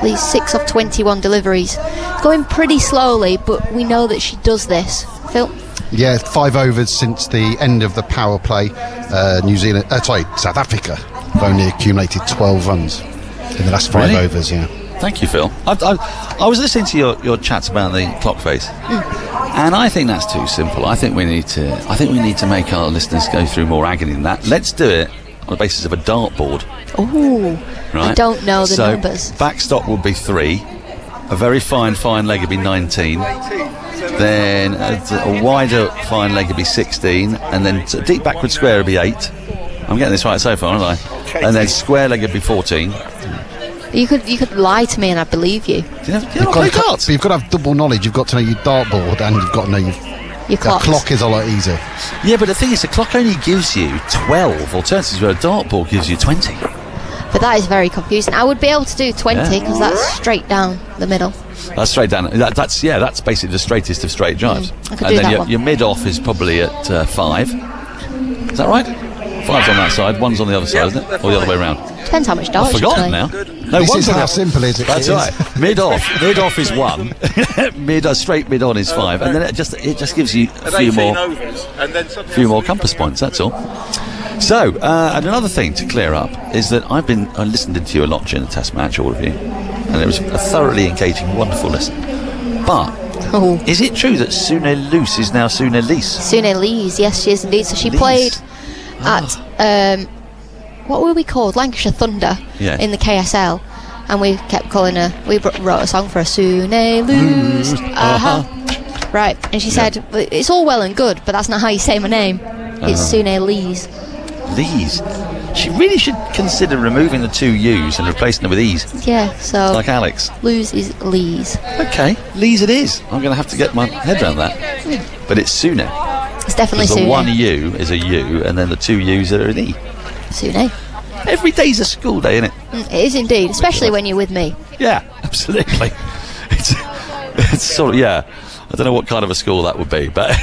Lees 6 of 21 deliveries, going pretty slowly, but we know that she does this. Phil? Yeah, 5 overs since the end of the power play. South Africa have only accumulated 12 runs in the last 5 overs. Yeah. Thank you, Phil. I was listening to your chats about the clock face, and I think that's too simple. I think we need to make our listeners go through more agony than that. Let's do it on the basis of a dartboard. Ooh, right. I don't know the numbers. Backstop would be 3. A very fine leg would be 19. Then a wider fine leg would be 16, and then a deep backward square would be 8. I'm getting this right so far, aren't I? And then square leg would be 14. You could lie to me and I believe you. You've got to have double knowledge. You've got to know your dartboard and you've got to know your clock. The clock is a lot easier. Yeah, but the thing is, the clock only gives you 12 alternatives, where a dartboard gives you 20. But that is very confusing. I would be able to do 20 because that's straight down the middle. That's straight down. That's basically the straightest of straight drives. I could And do then that your, one. your mid-off is probably at 5. Is that right? 5's on that side, 1's on the other side, isn't it? Or the other way around? Depends how much I've darts you play. forgotten now. No, This 1's is on how the- simple it is. That's right. Mid-off is 1. Straight mid-on is 5. And then it just gives you a few more compass points, that's all. So, and another thing to clear up is that I listened to you a lot during the test match, all of you, and it was a thoroughly engaging, wonderful listen. But Oh. is it true that Sune Loose is now Sune Lees? Sune Lees, yes, she is indeed. So she Lees. played at what were we called? Lancashire Thunder Yeah. in the KSL, and we kept calling her. We wrote a song for her, Sune Loose. Right, and she said, "It's all well and good, but that's not how you say my name. It's Sune Lees." Lees. She really should consider removing the 2 U's and replacing them with E's, Yeah, so like Alex. Lose is Lees. Okay, Lees it is. I'm going to have to get my head around that. But it's Sune. It's definitely The Sune. 1 U is a U, and then the 2 U's are an E. Sune. Every day's a school day, isn't it? It is indeed, especially when you're with me. Yeah, absolutely. It's sort of, yeah. I don't know what kind of a school that would be, but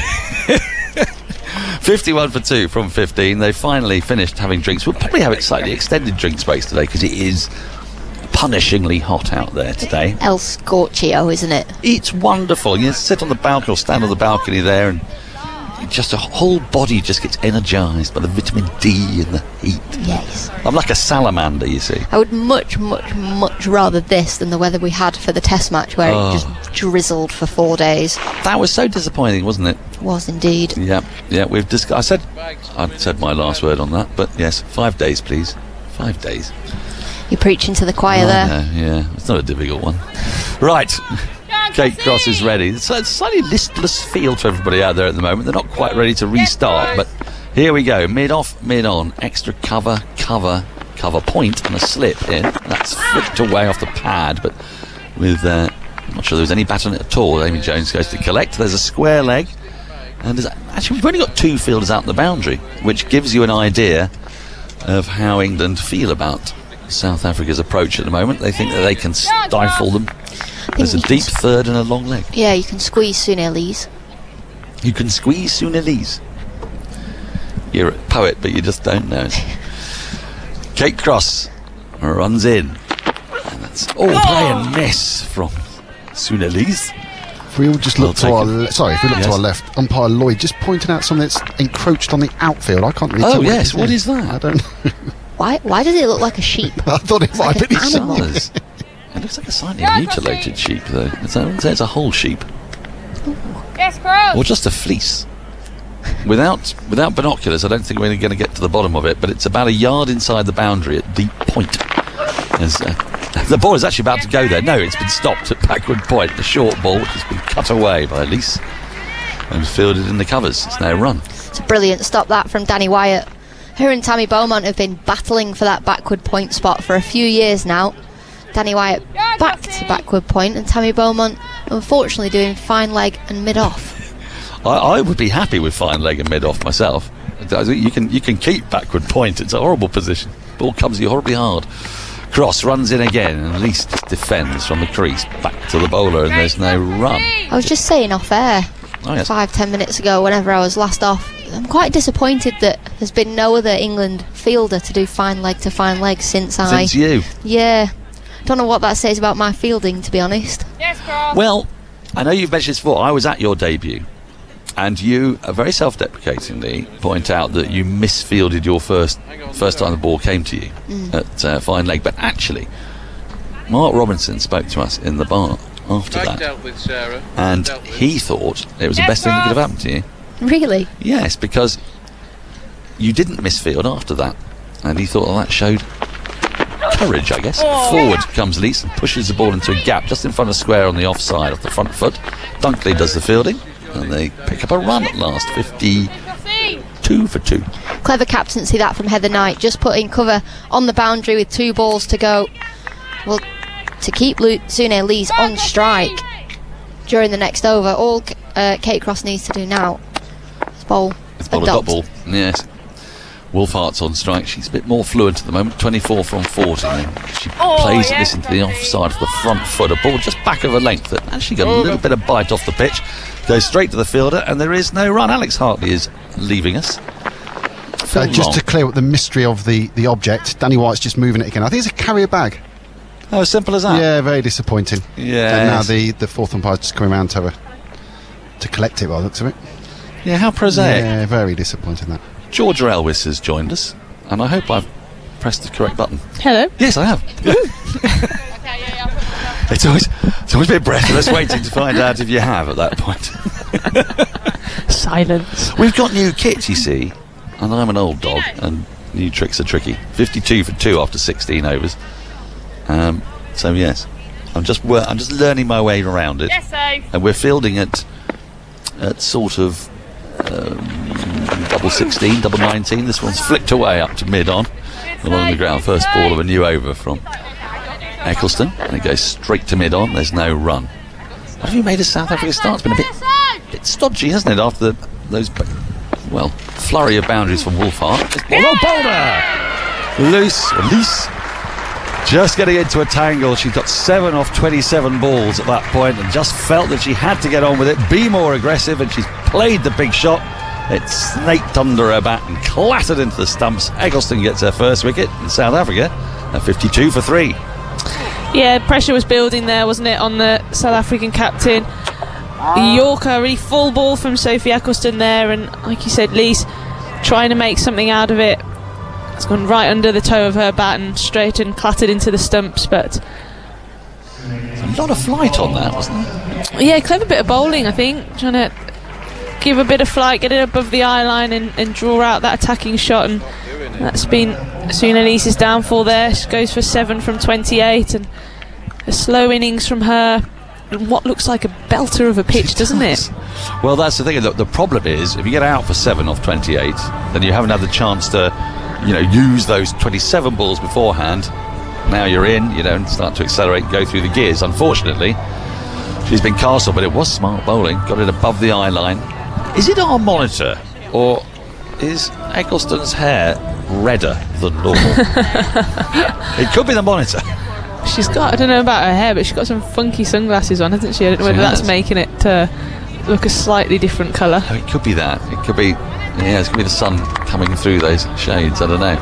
51 for 2 from 15. They finally finished having drinks. We'll probably have it slightly extended drinks breaks today because it is punishingly hot out there today. El Scorchio, isn't it? It's wonderful. You sit on the balcony or stand on the balcony there, and just a whole body just gets energised by the vitamin D and the heat. Yes. I'm like a salamander, you see. I would much rather this than the weather we had for the test match where it just drizzled for 4 days. That was so disappointing, wasn't it? Was indeed. Yeah. We've discussed. I said my last word on that, but yes, 5 days, please. 5 days. You're preaching to the choir there. Yeah, it's not a difficult one. Right. Kate Cross is ready. It's a slightly listless field for everybody out there at the moment. They're not quite ready to restart, but here we go. Mid-off, mid-on. Extra cover point and a slip in. That's flicked away off the pad, but with... I'm not sure there was any bat on it at all. Amy Jones goes to collect. There's a square leg. And actually, we've only got 2 fielders out on the boundary, which gives you an idea of how England feel about South Africa's approach at the moment. They think that they can stifle them. There's a deep third and a long leg. Yeah, you can squeeze Sune Lees. You can squeeze Sune Lees. You're a poet, but you just don't know. Kate Cross runs in. And that's play and miss from Sune Lees. If we all just look to I'll our take it. if we look to our left, umpire Lloyd just pointing out something that's encroached on the outfield. I can't really tell yes, what what is that? I don't know. Why does it look like a sheep? I thought it might like be an something. animal. It looks like a slightly mutilated sheep, though. I wouldn't say it's a whole sheep. Yes, Cross. Or just a fleece. Without binoculars, I don't think we're going to get to the bottom of it, but it's about a yard inside the boundary at deep point. The ball is actually about to go there. No, it's been stopped at backward point. The short ball, which has been cut away by Elise and fielded in the covers. It's now run. It's a brilliant stop that from Danny Wyatt. Her and Tammy Beaumont have been battling for that backward point spot for a few years now. Danny Wyatt back to backward point, and Tammy Beaumont unfortunately doing fine leg and mid-off. I would be happy with fine leg and mid-off myself. You can keep backward point. It's a horrible position. Ball comes to you horribly hard. Cross runs in again and at least defends from the crease back to the bowler, and there's no run. I was just saying off air 5-10 minutes ago, whenever I was last off, I'm quite disappointed that there's been no other England fielder to do fine leg to fine leg since you. Yeah. Don't know what that says about my fielding, to be honest. Yes, Cross. Well, I know you've mentioned this before. I was at your debut, and you very self-deprecatingly point out that you misfielded your first time the ball came to you at fine leg. But actually, Mark Robinson spoke to us in the bar after that, and he thought it was the best thing that could have happened to you. Really? Yes, because you didn't misfield after that, and he thought that showed courage, I guess. Forward comes Lees and pushes the ball into a gap just in front of square on the offside off the front foot. Dunkley does the fielding, and they pick up a run at last, 52 for 2. Clever captaincy that from Heather Knight, just putting cover on the boundary with 2 balls to go. Well, to keep Sune Lees on strike during the next over, all Kate Cross needs to do now is bowl a Dot dot. ball. Yes. Wolfhart's on strike. She's a bit more fluent at the moment, 24 from 40. She plays this into the offside of the front foot. A ball just back of a length that actually got a little bit of bite off the pitch. Goes straight to the fielder, and there is no run. Alex Hartley is leaving us. Just to clear up the mystery of the object, Danny White's just moving it again. I think it's a carrier bag. Oh, as simple as that? Yeah, very disappointing. Yeah. And now the fourth umpire's just coming around to collect it by the looks of it. Yeah, how prosaic. Yeah, very disappointing that. Georgia Elvis has joined us, and I hope I've pressed the correct button. Hello. Yes, I have. It's always a bit breathless waiting to find out if you have at that point. Silence. We've got new kits, you see, and I'm an old dog, and new tricks are tricky. 52 for 2 after 16 overs. So yes, I'm just learning my way around it. Yes, and we're fielding at sort of double 16, double 19. This one's flicked away up to mid-on along the ground. First ball of a new over from Eccleston, and it goes straight to mid-on. There's no run. Have you made a South Africa start? It's been a bit stodgy, hasn't it, after those flurry of boundaries from Wolfhart. Boulder! Loose. Just getting into a tangle. She got 7 off 27 balls at that point and just felt that she had to get on with it, be more aggressive, and she's played the big shot. It snaked under her bat and clattered into the stumps. Eccleston gets her first wicket in South Africa at 52 for 3. Yeah, pressure was building there, wasn't it, on the South African captain. The Yorker, really full ball from Sophie Eccleston there, and like you said, Lise trying to make something out of it. It's gone right under the toe of her bat and straight and clattered into the stumps, but a lot of flight on that, wasn't there? Yeah, clever bit of bowling, I think, trying to give a bit of flight, get it above the eye line and draw out that attacking shot, and that's been Suna Lise's downfall there. She goes for 7 from 28, and a slow innings from her in what looks like a belter of a pitch, doesn't it? Well, that's the thing. The problem is, if you get out for 7 off 28, then you haven't had the chance to use those 27 balls beforehand. Now you're in, and start to accelerate and go through the gears. Unfortunately, she's been castled, but it was smart bowling. Got it above the eye line. Is it our monitor, or is Eccleston's hair redder than normal? It could be the monitor. She's got, I don't know about her hair, but she's got some funky sunglasses on, hasn't she? I don't know whether that's making it look a slightly different colour. Oh, it could be that. It could be... Yeah, it's going to be the sun coming through those shades, I don't know.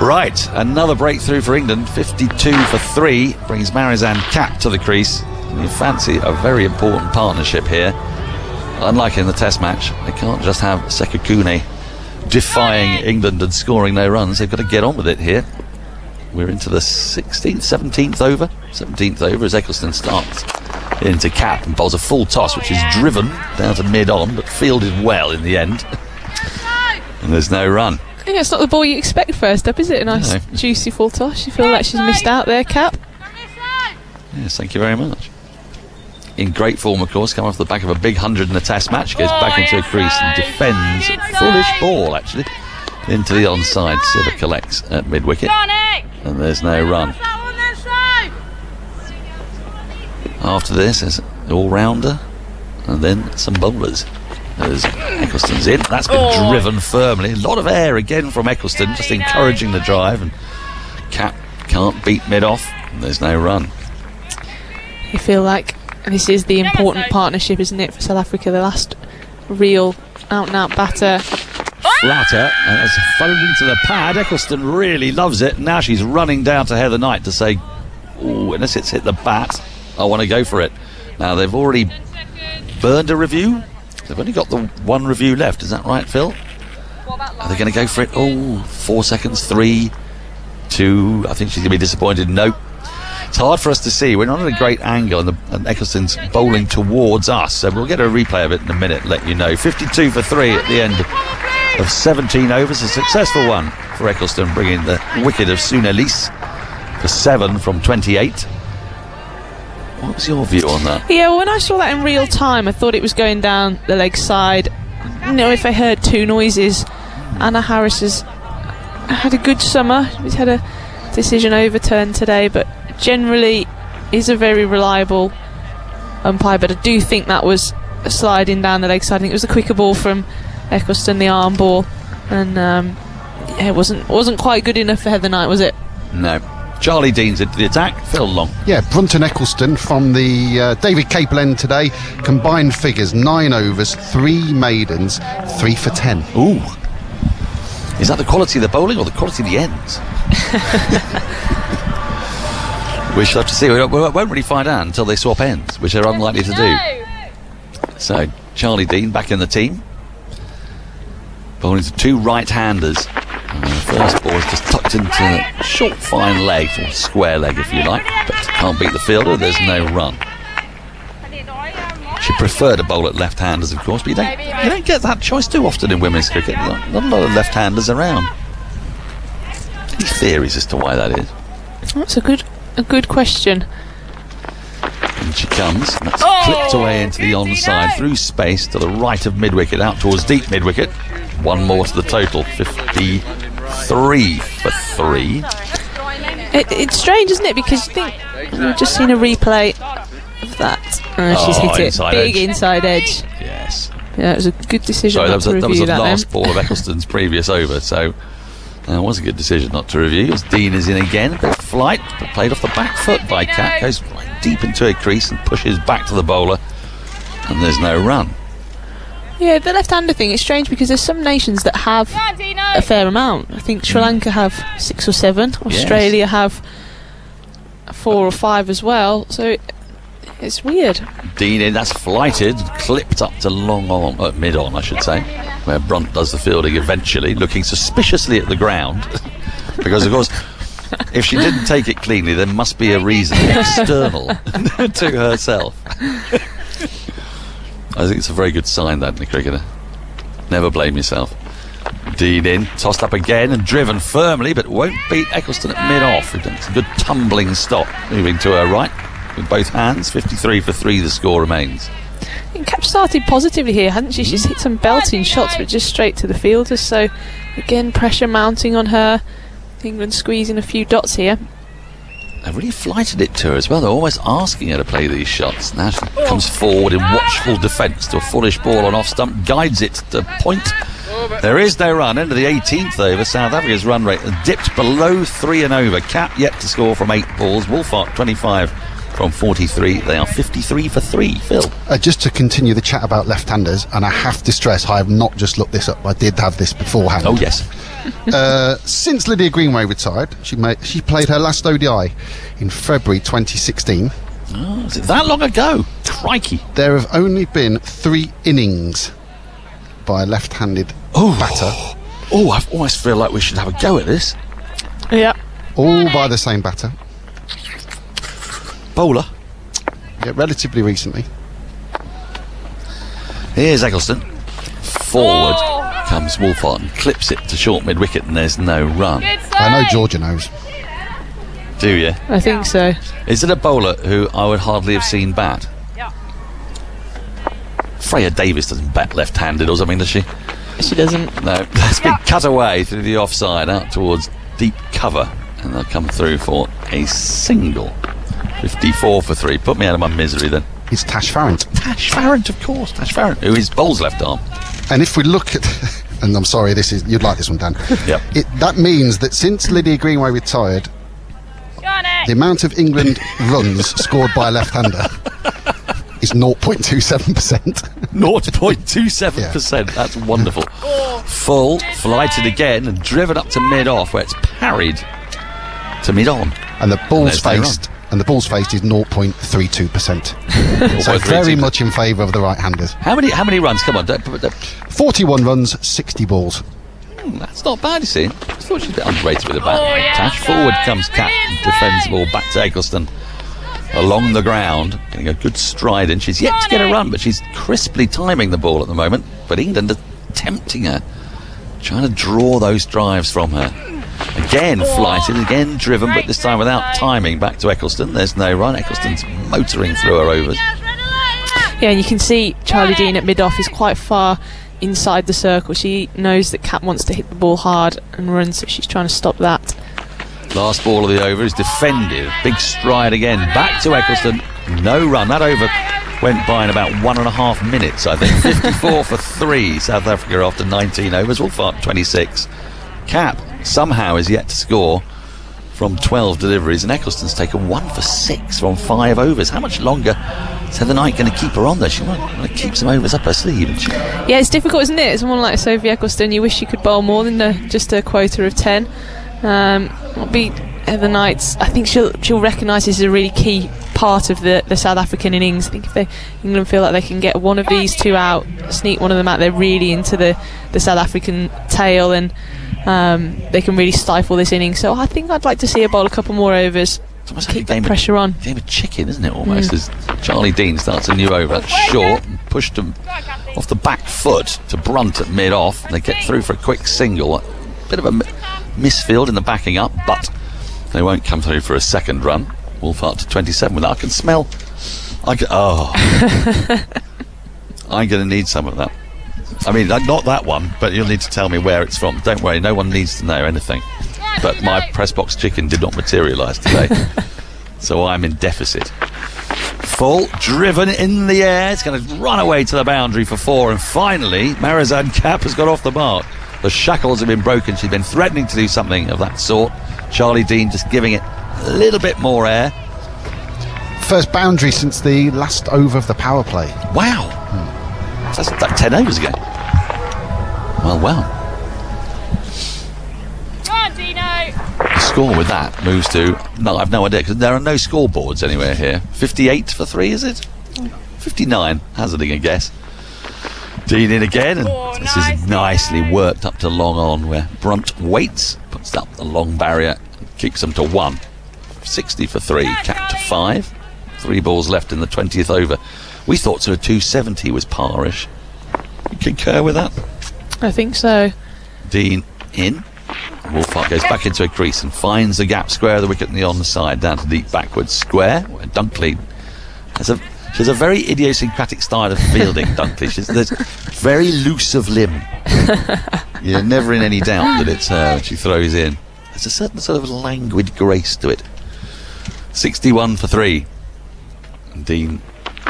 Right, another breakthrough for England, 52 for 3, brings Marizanne Kapp to the crease. And you fancy a very important partnership here. Unlike in the Test match, they can't just have Sekukune defying England and scoring no runs. They've got to get on with it here. We're into the 17th over. 17th over as Eccleston starts into Kapp and bowls a full toss, which is driven down to mid-on, but fielded well in the end. And there's no run. Yeah, it's not the ball you expect first up, is it? A nice juicy full toss. You feel like she's missed out there, Kapp? Yes, thank you very much. In great form, of course, come off the back of a big 100 in the Test match, goes back into a crease and defends a foolish ball, actually, into the onside. Siva collects at mid-wicket, and there's no run. After this, there's an all-rounder, and then some bowlers. There's Eccleston's in. That's been driven firmly. A lot of air again from Eccleston, just encouraging the drive, and Kapp can't beat mid-off. There's no run. You feel like this is the important partnership, isn't it, for South Africa? The last real out-and-out batter. Flatter, and has followed into the pad. Eccleston really loves it. Now she's running down to Heather Knight to say, "Ooh, unless it's hit the bat, I want to go for it." Now they've already burned a review. They've only got the one review left. Is that right, Phil? Are they going to go for it? 4 seconds, 3, 2. I think she's going to be disappointed. Nope. It's hard for us to see. We're not at a great angle, and Eccleston's bowling towards us. So we'll get a replay of it in a minute, let you know. 52 for 3 at the end of 17 overs. A successful one for Eccleston, bringing the wicket of Suna Lise for 7 from 28. What was your view on that? Yeah, well, when I saw that in real time, I thought it was going down the leg side. I didn't know if I heard two noises. Anna Harris has had a good summer. She's had a decision overturned today, but generally is a very reliable umpire. But I do think that was a sliding down the leg side. I think it was a quicker ball from Eccleston, the arm ball, and it wasn't quite good enough for Heather Knight, was it? No. Charlie Dean's into the attack. Phil Long. Yeah, Brunton Eccleston from the David Capel end today. Combined figures, 9 overs, 3 maidens, 3 for 10. Ooh. Is that the quality of the bowling or the quality of the ends? We shall have to see. We won't really find out until they swap ends, which they're unlikely to do. So, Charlie Dean back in the team. Bowling to 2 right-handers. And the first ball is just tucked into a short, fine leg, or square leg if you like, but can't beat the fielder, there's no run. She preferred to bowl at left-handers, of course, but you don't get that choice too often in women's cricket. Not a lot of left-handers around. Any theories as to why that is? That's a good question. And she comes, and that's clipped away into the onside, through space to the right of mid-wicket, out towards deep mid-wicket. 1 more to the total, 53 for 3. It's strange, isn't it? Because you think we've just seen a replay of that. She's hit it big edge. Inside edge. Yes. Yeah, it was a good decision. Sorry, not that was the last then. ball of Eccleston's previous over, so it was a good decision not to review. As Dean is in again, a bit of flight, but played off the back foot by Cat, goes right deep into a crease and pushes back to the bowler, and there's no run. Yeah, the left-hander thing, it's strange because there's some nations that have a fair amount. I think Sri Lanka have 6 or 7. Australia have 4 or 5 as well. So it's weird. Dean in, that's flighted, clipped up to long on, mid-on, I should say, where Brunt does the fielding eventually, looking suspiciously at the ground. Because, of course, if she didn't take it cleanly, there must be a reason external to herself. I think it's a very good sign, that, in a cricketer. Never blame yourself. Dean in, tossed up again and driven firmly, but won't beat Eccleston at mid-off. It's a good tumbling stop, moving to her right with both hands. 53 for 3 the score remains. Cap started positively here, hadn't she? She's hit some belting shots, but just straight to the fielders. So, again, pressure mounting on her. England squeezing a few dots here. They've really flighted it to her as well. They're almost asking her to play these shots. Now she comes forward in watchful defence to a fullish ball on off stump, guides it to point. There is no run. End of the 18th over. South Africa's run rate has dipped below 3 and over. Cap yet to score from 8 balls. Wolfhart 25 from 43. They are 53 for 3. Phil. Just to continue the chat about left-handers, and I have to stress, I have not just looked this up. I did have this beforehand. Oh yes. Since Lydia Greenway retired, she played her last ODI in February 2016. Oh, is it that long ago? Crikey. There have only been 3 innings by a left-handed batter. Oh, I almost feel like we should have a go at this. Yeah. All by the same batter. Bowler. Yeah, relatively recently. Here's Eccleston. Forward comes Wolfhart and clips it to short mid-wicket, and there's no run. I know Georgia knows. Do you? I think so. Is it a bowler who I would hardly have seen bat? Freya Davis doesn't bat left-handed or something, does she? She doesn't. No. That's been cut away through the offside out towards deep cover, and they'll come through for a single. 54 for 3. Put me out of my misery then. It's Tash Farrant. Tash Farrant, of course. Tash Farrant, who is bowls left arm. And if we look at, and I'm sorry, you'd like this one, Dan. Yep. That means that since Lydia Greenway retired, the amount of England runs scored by a left-hander is 0.27%. 0.27%. Yeah. That's wonderful. Full, flighted again and driven up to mid-off, where it's parried to mid-on. And the balls faced. And the balls faced is 0.32%. So very much in favour of the right-handers. How many runs? Come on. 41 runs, 60 balls. That's not bad, you see. I thought she'd be underrated with a bat. Tash forward comes Cat and defends the ball back to Eccleston. Along the ground, getting a good stride in. She's yet to get a run, but she's crisply timing the ball at the moment. But England are tempting her, trying to draw those drives from her. Again flighted, again driven, but this time without timing. Back to Eccleston. There's no run. Eccleston's motoring through her overs. Yeah, and you can see Charlie Dean at mid-off is quite far inside the circle. She knows that Cat wants to hit the ball hard and run, so she's trying to stop that. Last ball of the over is defended. Big stride again. Back to Eccleston. No run. That over went by in about 1.5 minutes, I think. 54 for 3. South Africa after 19 overs. Wolfhart 26. Cap somehow is yet to score from 12 deliveries, and Eccleston's taken 1 for 6 from 5 overs. How much longer is Heather Knight going to keep her on there? She might keep some overs up her sleeve. Yeah, it's difficult, isn't it? Someone like Sophie Eccleston, you wish you could bowl more than just a quota of 10. It'll be Heather Knight's. I think she'll recognise this as a really key part of the South African innings. I think if England feel like they can get one of these two out, sneak one of them out, they're really into the South African tail, and they can really stifle this innings. So I think I'd like to see her bowl a couple more overs. It's almost keep like that pressure on. Game of chicken, isn't it, almost? As Charlie Dean starts a new over. That's short and pushed him off the back foot to Brunt at mid-off. They get through for a quick single. A bit of a misfield in the backing up, but they won't come through for a second run. Wolfhart to 27 with that. I can smell. I'm going to need some of that. I mean, not that one, but you'll need to tell me where it's from. Don't worry, no one needs to know anything. But my press box chicken did not materialise today, so I'm in deficit. Full, driven in the air. It's going to run away to the boundary for 4, and finally, Marizanne Kapp has got off the mark. The shackles have been broken. She's been threatening to do something of that sort. Charlie Dean just giving it a little bit more air. First boundary since the last over of the power play. Wow. That's like 10 overs ago. Well. The score with that moves to... No, I've no idea, because there are no scoreboards anywhere here. 58 for 3, is it? 59, hazarding a guess. Dean in again, and this is nicely worked up to long on, where Brunt waits, puts up the long barrier, and kicks them to 1. 60 for 3, Kapp to 5. 3 balls left in the 20th over. We thought sort of 270 was parish. You concur with that? I think so. Dean in. Wolfhart goes back into a crease and finds the gap square of the wicket on the side, down to deep backwards square, where Dunkley has a very idiosyncratic style of fielding. Dunkley, she's very loose of limb. You're never in any doubt that it's her when she throws in. There's a certain sort of languid grace to it. 61 for 3. And Dean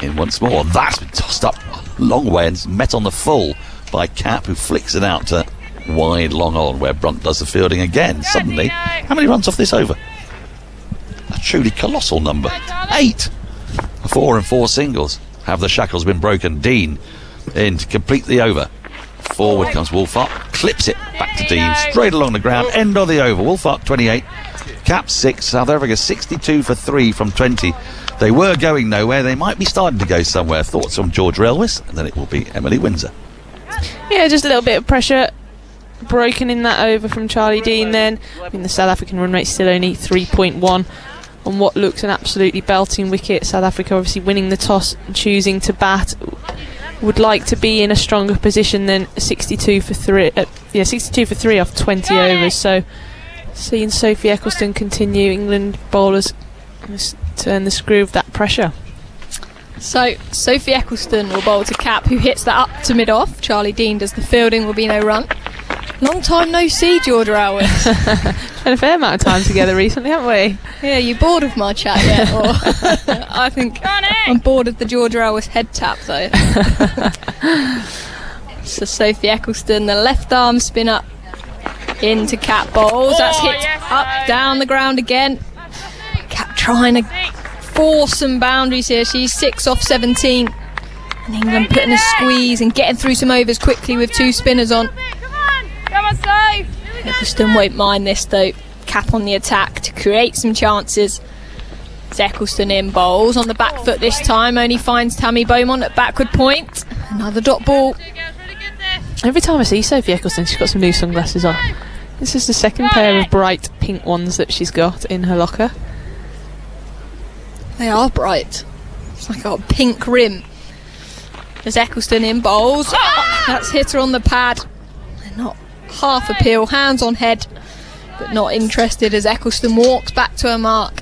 in once more. That's been tossed up a long way and met on the full by Kapp, who flicks it out to wide long on, where Brunt does the fielding again. Suddenly, how many runs off this over? A truly colossal number. 8. 4 and 4 singles. Have the shackles been broken? Dean in to complete the over. Forward comes Wolfhart, clips it back to Dean, straight along the ground, end of the over. Wolfhart 28, Kapp 6, South Africa 62 for 3 from 20. They were going nowhere, they might be starting to go somewhere. Thoughts on George Relwis, and then it will be Emily Windsor. Yeah, just a little bit of pressure broken in that over from Charlie Dean then. I mean, the South African run rate's still only 3.1 on what looks an absolutely belting wicket. South Africa obviously winning the toss and choosing to bat. Would like to be in a stronger position than 62 for 3. 62 for 3 off 20 overs. So seeing Sophie Eccleston continue, England bowlers must turn the screw of that pressure. So Sophie Eccleston will bowl to Kapp, who hits that up to mid-off. Charlie Dean does the fielding, will be no run. Long time no see, George Relwis. Had a fair amount of time together recently, haven't we? Yeah, you bored of my chat yet? Or I think I'm bored of the George Relwis head tap though. So Sophie Eccleston, the left arm spin up into Kapp bowls. That's hit up down the ground again. Kapp trying to force some boundaries here. She's 6 off 17. And England putting a squeeze and getting through some overs quickly with 2 spinners on. Eccleston won't mind this though. Kapp on the attack to create some chances. It's Eccleston in, bowls on the back foot this time, only finds Tammy Beaumont at backward point. Another dot ball. Every time I see Sophie Eccleston, she's got some new sunglasses on. This is the second pair of bright pink ones that she's got in her locker. They are bright. It's like a pink rim. There's Eccleston in, bowls. That's hit her on the pad. They're not half appeal, hands on head, but not interested as Eccleston walks back to her mark.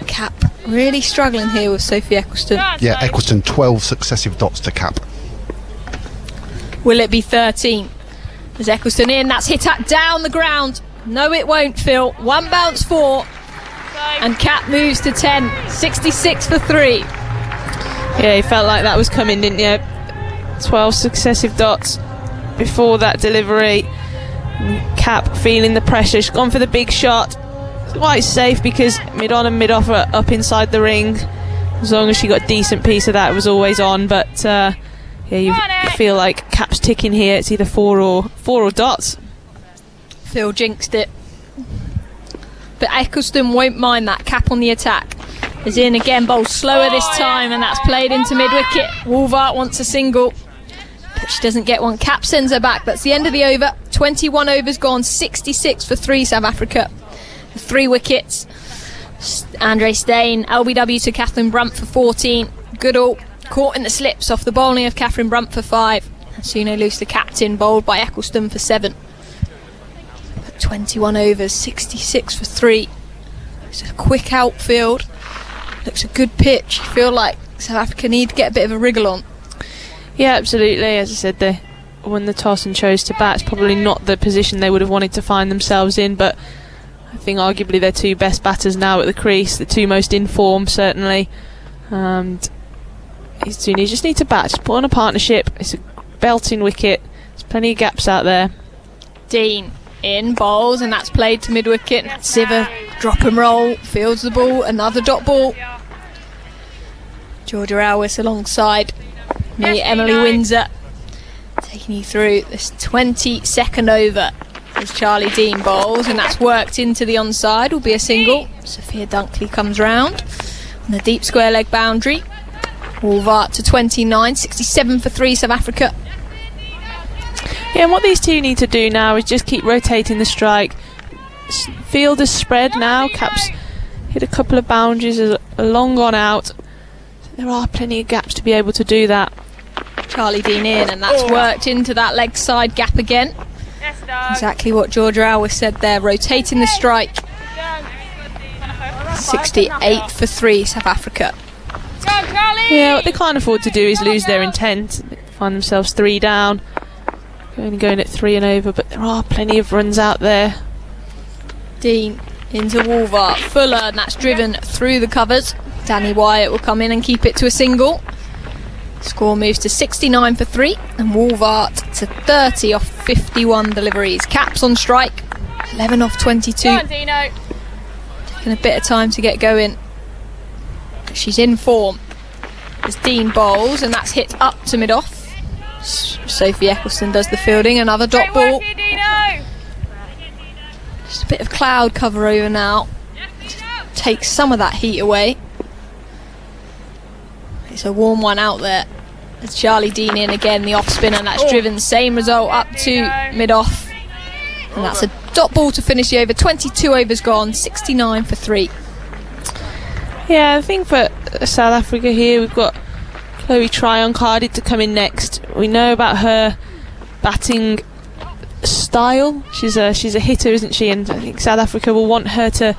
Kapp really struggling here with Sophie Eccleston. Yeah, Eccleston 12 successive dots to Kapp. Will it be 13? There's Eccleston in, that's hit at down the ground. No, it won't, Phil. 1 bounce 4, and Kapp moves to 10. 66 for 3. Yeah, you felt like that was coming, didn't you? 12 successive dots before that delivery. Cap feeling the pressure. She's gone for the big shot. It's quite safe because mid-on and mid-off are up inside the ring. As long as she got a decent piece of that, it was always on. But yeah, you feel like Cap's ticking here. It's either four or dots. Phil jinxed it. But Eccleston won't mind that. Cap on the attack. Is in again, bowls slower this time, and that's played into mid-wicket. Wolvart wants a single, but she doesn't get one. Cap sends her back. That's the end of the over. 21 overs gone, 66 for 3 South Africa. 3 wickets. Andre Steyn, LBW to Catherine Brunt for 14. Goodall caught in the slips off the bowling of Catherine Brunt for 5. Suno Luce, the captain, bowled by Eccleston for 7. But 21 overs, 66 for 3. It's a quick outfield. Looks a good pitch. I feel like South Africa need to get a bit of a wriggle on. Yeah, absolutely. As I said, they won the toss and chose to bat. It's probably not the position they would have wanted to find themselves in, but I think arguably they're 2 best batters now at the crease, the 2 most in form certainly. And you just need to bat, just put on a partnership. It's a belting wicket. There's plenty of gaps out there. Dean in bowls, and that's played to mid-wicket. Siva drop and roll, fields the ball, another dot ball. Georgia Alwis alongside me, Emily Windsor, taking you through this 22nd over as Charlie Dean bowls, and that's worked into the onside, will be a single. Sophia Dunkley comes round on the deep square leg boundary. Wolvart to 29, 67 for 3 South Africa. Yeah, and what these two need to do now is just keep rotating the strike. Field is spread now. Cap's hit a couple of boundaries, are long gone out. There are plenty of gaps to be able to do that. Charlie Dean in, and that's worked into that leg side gap again. Exactly what Georgia Alwis said there, rotating the strike. 68 for 3 South Africa. Yeah, what they can't afford to do is lose their intent. They find themselves 3 down, only going at 3 and over, but there are plenty of runs out there. Dean into Wolvart, Fuller, and that's driven through the covers. Danny Wyatt will come in and keep it to a single. Score moves to 69 for 3, and Wolvart to 30 off 51 deliveries. Caps on strike, 11 off 22. Taking a bit of time to get going. She's in form as Dean bowls, and that's hit up to mid-off. Sophie Eccleston does the fielding, another dot ball. Just a bit of cloud cover over now. Takes some of that heat away. It's a warm one out there. It's Charlie Dean in again, the off spinner, and that's driven. Same result up to mid-off. And that's a dot ball to finish the over. 22 overs gone, 69 for 3. Yeah, I think for South Africa here, we've got Chloe Tryon carded to come in next. We know about her batting style. She's a hitter, isn't she? And I think South Africa will want her to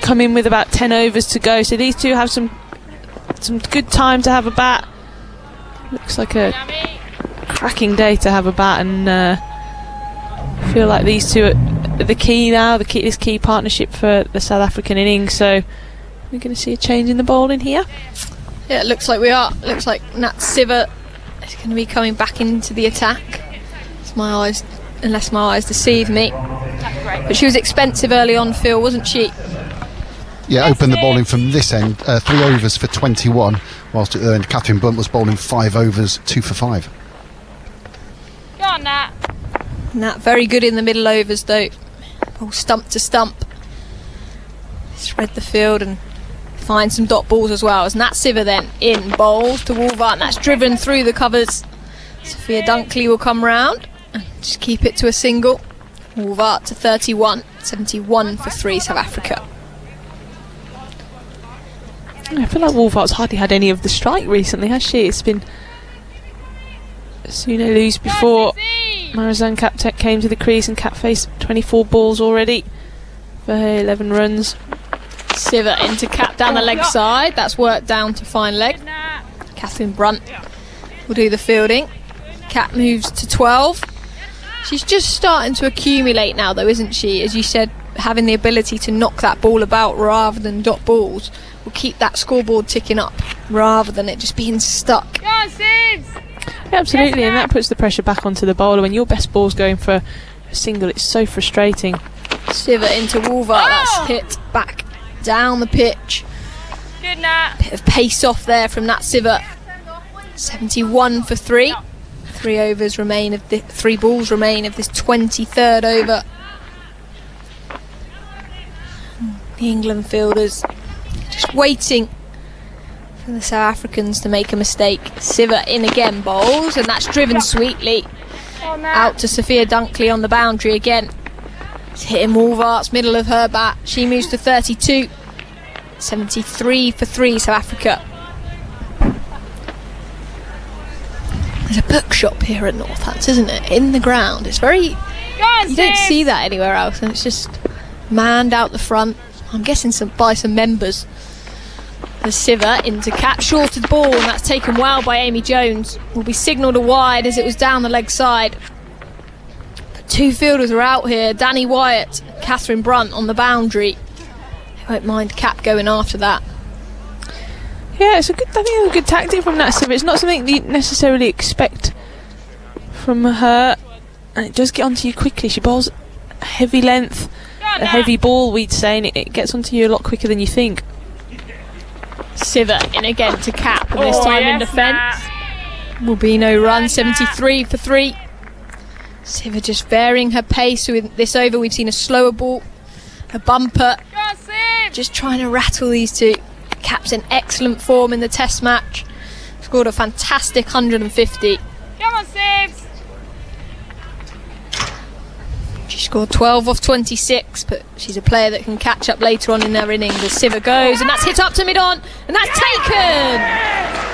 come in with about 10 overs to go. So these two have some good time to have a bat. Looks like a cracking day to have a bat, and I feel like these two are the key now. This key partnership for the South African innings. So we're going to see a change in the bowling here. Yeah, it looks like we are. Looks like Nat Siva is going to be coming back into the attack. Unless my eyes deceive me. But she was expensive early on, Phil, wasn't she? Yeah, opened the bowling from this end, 3 overs for 21, whilst at the end Catherine Brunt was bowling 5 overs, 2 for 5. Go on, Nat. Nat very good in the middle overs though. Ball stump to stump. Spread the field and find some dot balls as well. As Nat Siva then in bowls to Wolvart, and that's driven through the covers. Sophia Dunkley will come round and just keep it to a single. Wolvart to 31, 71 for 3 South Africa. I feel like Wolvart's hardly had any of the strike recently, has she? It's been Suno Luce before Marizanne Cap came to the crease, and Cap faced 24 balls already for her 11 runs. Siva into Cap down the leg side. That's worked down to fine leg. Catherine Brunt will do the fielding. Cap moves to 12. She's just starting to accumulate now though, isn't she? As you said, having the ability to knock that ball about rather than dot balls will keep that scoreboard ticking up rather than it just being stuck. Yeah, absolutely, and that puts the pressure back onto the bowler when your best ball's going for a a single. It's so frustrating. Siva into Wolver. That's hit back down the pitch. Good, Nat. Bit of pace off there from Nat Siva. 71 for 3. 3 overs remain of the 3 balls remain of this 23rd over. The England fielders just waiting for the South Africans to make a mistake. Siva in again, bowls, and that's driven sweetly out to Sophia Dunkley on the boundary again. It's hitting Wolvart's middle of her bat. She moves to 32. 73 for 3, South Africa. There's a bookshop here at Northampton, isn't it? In the ground. It's very... You don't see that anywhere else, and it's just manned out the front. I'm guessing by some members. The Siva into Cap, short of the ball, and that's taken well by Amy Jones. Will be signalled a wide as it was down the leg side. But 2 fielders are out here. Danny Wyatt, Catherine Brunt on the boundary. They won't mind Cap going after that. Yeah, it's I think it's a good tactic from Nat Siva. It's not something that you necessarily expect from her, and it does get onto you quickly. She bowls a heavy length, a heavy ball, we'd say, and it gets onto you a lot quicker than you think. Siva in again to Cap, and this time in defence. Will be no run. 73 for 3. Siva just varying her pace. With this over, we've seen a slower ball, a bumper. Just trying to rattle these two. Cap's in excellent form in the test match. Scored a fantastic 150. Come on, Sibs. She scored 12 off 26, but she's a player that can catch up later on in their innings as Siva goes, and that's hit up to mid-on, and that's taken!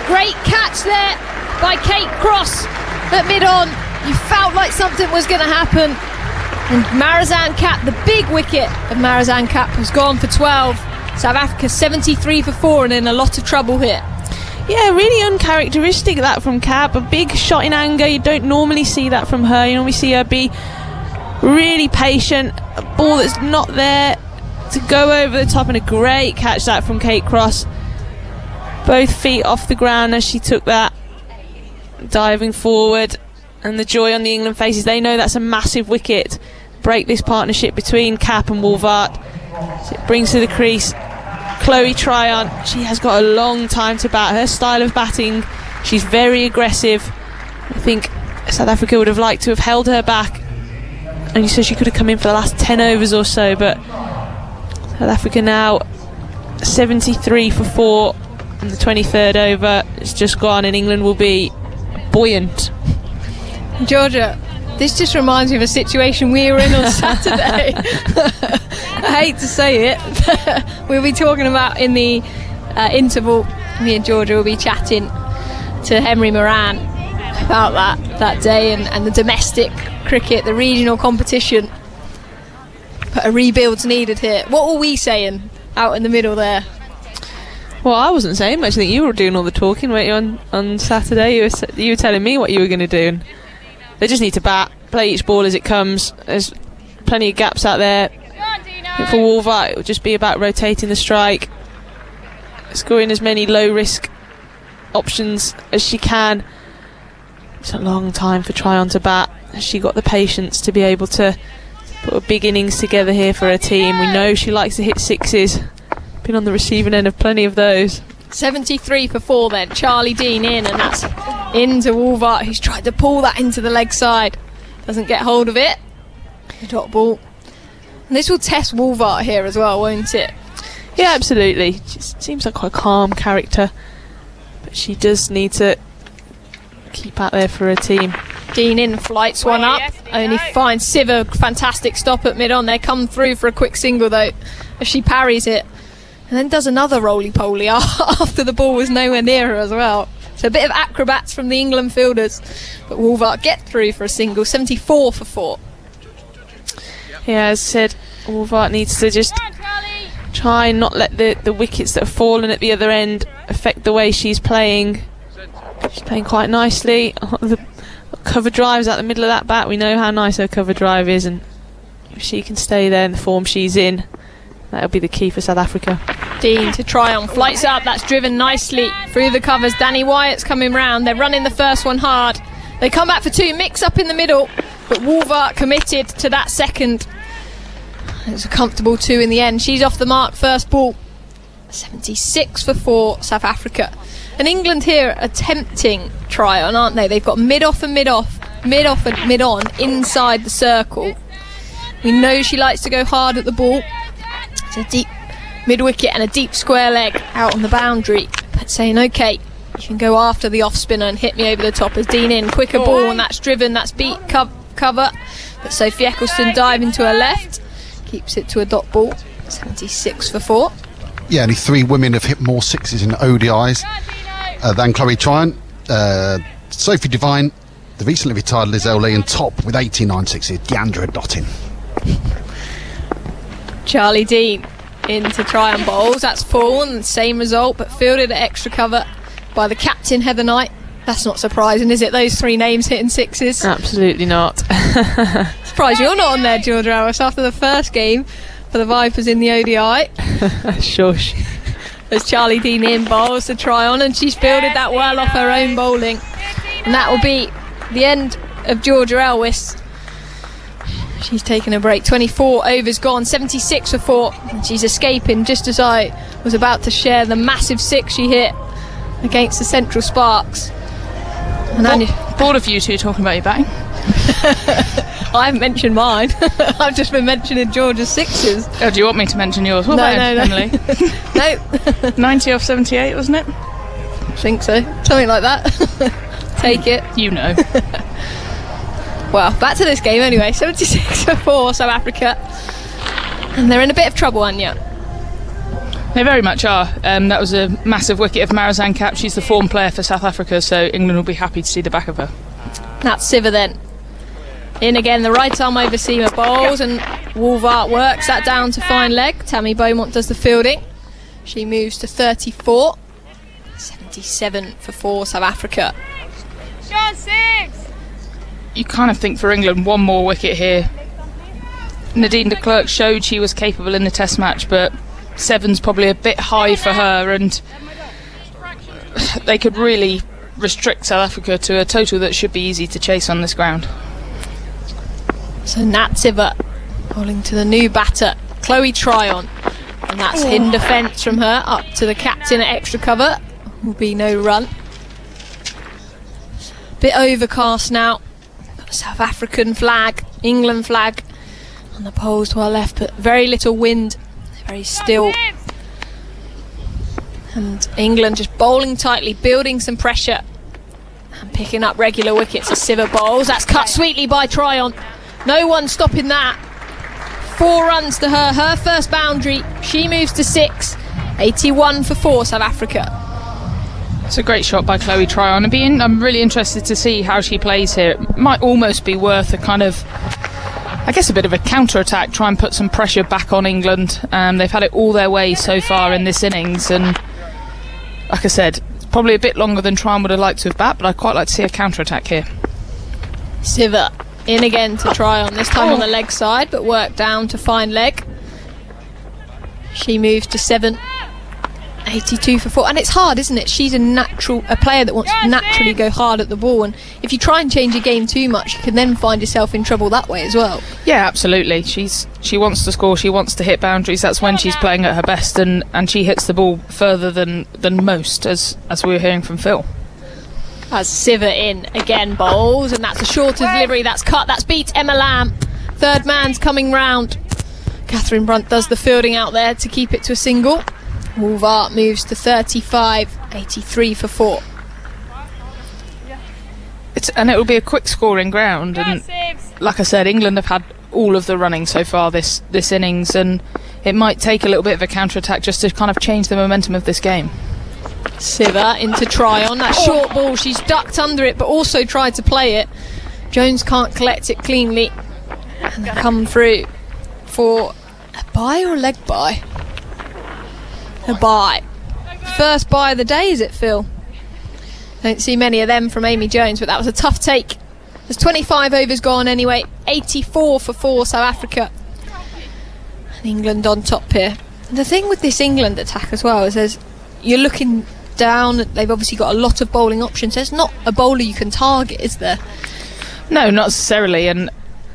Great catch there by Kate Cross at mid-on. You felt like something was going to happen, and Marizanne Kapp, the big wicket of Marizanne Kapp, has gone for 12. South Africa 73 for 4 and in a lot of trouble here. Yeah, really uncharacteristic that from Kapp. A big shot in anger. You don't normally see that from her. You normally see her be really patient. A ball that's not there to go over the top, and a great catch that from Kate Cross. Both feet off the ground as she took that, diving forward, and the joy on the England faces. They know that's a massive wicket. Break this partnership between Kapp and Wolvart. So it brings to the crease Chloe Tryon. She has got a long time to bat. Her style of batting, she's very aggressive. I think South Africa would have liked to have held her back, and you said she could have come in for the last 10 overs or so, but South Africa now 73 for 4 in the 23rd over. It's just gone, and England will be buoyant. Georgia, this just reminds me of a situation we were in on Saturday. I hate to say it, but we'll be talking about in the interval. Me and Georgia will be chatting to Henry Moran about that day and the domestic cricket, the regional competition. But a rebuild's needed here. What were we saying out in the middle there? Well, I wasn't saying much. I think you were doing all the talking, weren't you, on Saturday? You were telling me what you were going to do. And they just need to bat, play each ball as it comes. There's plenty of gaps out there. For Wolvart, it will just be about rotating the strike, scoring as many low-risk options as she can. It's a long time for Tryon to bat. She got the patience to be able to put a big innings together here for her team. We know she likes to hit sixes. Been on the receiving end of plenty of those. 73 for 4 then. Charlie Dean in, and that's into Wolvart, who's tried to pull that into the leg side. Doesn't get hold of it. The dot ball. And this will test Wolvart here as well, won't it? Yeah, absolutely. She seems like quite a calm character, but she does need to keep out there for her team. Dean in, flights one up. Only finds Siva. Fantastic stop at mid-on. They come through for a quick single though, as she parries it. And then does another roly-poly after the ball was nowhere near her as well. So a bit of acrobats from the England fielders. But Wolvart get through for a single. 74 for 4. Yeah, as I said, Wolvart needs to just try and not let the wickets that have fallen at the other end affect the way she's playing. She's playing quite nicely. The cover drive's out the middle of that bat. We know how nice her cover drive is, and if she can stay there in the form she's in, that'll be the key for South Africa. Dean to Tryon, flights up, that's driven nicely through the covers. Danny Wyatt's coming round, they're running the first one hard. They come back for 2, mix up in the middle. but Wolvart committed to that second. It was a comfortable 2 in the end. She's off the mark, first ball. 76 for 4, South Africa. And England here are attempting try on, aren't they? They've got mid-off and mid-off, mid-off and mid-on inside the circle. We know she likes to go hard at the ball. It's a deep mid-wicket and a deep square leg out on the boundary. But saying, OK, you can go after the off-spinner and hit me over the top as Dean in. Quicker ball, and that's driven, that's beat cover. But Sophie Eccleston diving to her left. Keeps it to a dot ball. 76 for 4. Yeah, only 3 women have hit more sixes in ODIs than Chloe Tryon. Sophie Devine, the recently retired Liz O'Lee, and top with 89 sixes. Deandra Dottin. Charlie Dean into Tryon bowls. That's full and the same result, but fielded at extra cover by the captain, Heather Knight. That's not surprising, is it? Those 3 names hitting sixes. Absolutely not. Surprised you're not on there, Georgia Ellis, after the first game for the Vipers in the ODI. Shush. As Charlie Dean in bowls to Tryon, and she's fielded that well off her own bowling. And that will be the end of Georgia Ellis. She's taken a break. 24 overs gone, 76 for 4. And she's escaping just as I was about to share the massive 6 she hit against the Central Sparks. And bored of you two talking about your batting. I haven't mentioned mine. I've just been mentioning Georgia's sixes. Oh, do you want me to mention yours? What about Emily? No. 90 off 78, wasn't it? I think so. Something like that. Take it. You know. Well, back to this game anyway. 76 for 4, South Africa. And they're in a bit of trouble, Anya. They very much are. That was a massive wicket of Marizanne Kapp. She's the form player for South Africa, so England will be happy to see the back of her. That's Siver then. In again, the right arm over seamer bowls, and Wolvart works that down to fine leg. Tammy Beaumont does the fielding. She moves to 34. 77 for 4, South Africa. You kind of think for England, one more wicket here. Nadine de Klerk showed she was capable in the test match, but 7's probably a bit high for her, and they could really restrict South Africa to a total that should be easy to chase on this ground. So Nat Siver bowling to the new batter, Chloe Tryon, and that's in defence from her up to the captain at extra cover. Will be no run. Bit overcast now. Got a South African flag, England flag on the poles to our left, but very little wind, very still. And England just bowling tightly, building some pressure and picking up regular wickets as Siver bowls. That's cut sweetly by Tryon. No one stopping that. 4 runs to her, her first boundary. She moves to 6. 81 for 4, South Africa. It's a great shot by Chloe Tryon. I'm really interested to see how she plays here. It might almost be worth a kind of, I guess, a bit of a counter-attack, try and put some pressure back on England. They've had it all their way so far in this innings, and like I said, it's probably a bit longer than Tryon would have liked to have bat, but I'd quite like to see a counter-attack here. Siver in again to Tryon, this time on the leg side, but work down to fine leg. She moves to 7. 82 for 4, and it's hard, isn't it? She's a player that wants to naturally go hard at the ball, and if you try and change your game too much, you can then find yourself in trouble that way as well. Yeah, absolutely. She wants to score, she wants to hit boundaries. That's when she's playing at her best, and she hits the ball further than most, as we were hearing from Phil. As Siver in again bowls, and that's a shorter delivery, that's cut, that's beat Emma Lamb. Third man's coming round. Catherine Brunt does the fielding out there to keep it to a single. Wolvart moves to 35. 83 for 4. And it will be a quick scoring ground, and like I said, England have had all of the running so far this innings, and it might take a little bit of a counter-attack just to kind of change the momentum of this game. Siver into Tryon, that short ball, she's ducked under it but also tried to play it. Jones can't collect it cleanly and come through for a bye or a leg bye? A bye. First bye of the day, is it, Phil? Don't see many of them from Amy Jones, but that was a tough take. There's 25 overs gone anyway. 84 for 4, South Africa. And England on top here. And the thing with this England attack as well is you're looking down, they've obviously got a lot of bowling options. There's not a bowler you can target, is there? No, not necessarily, and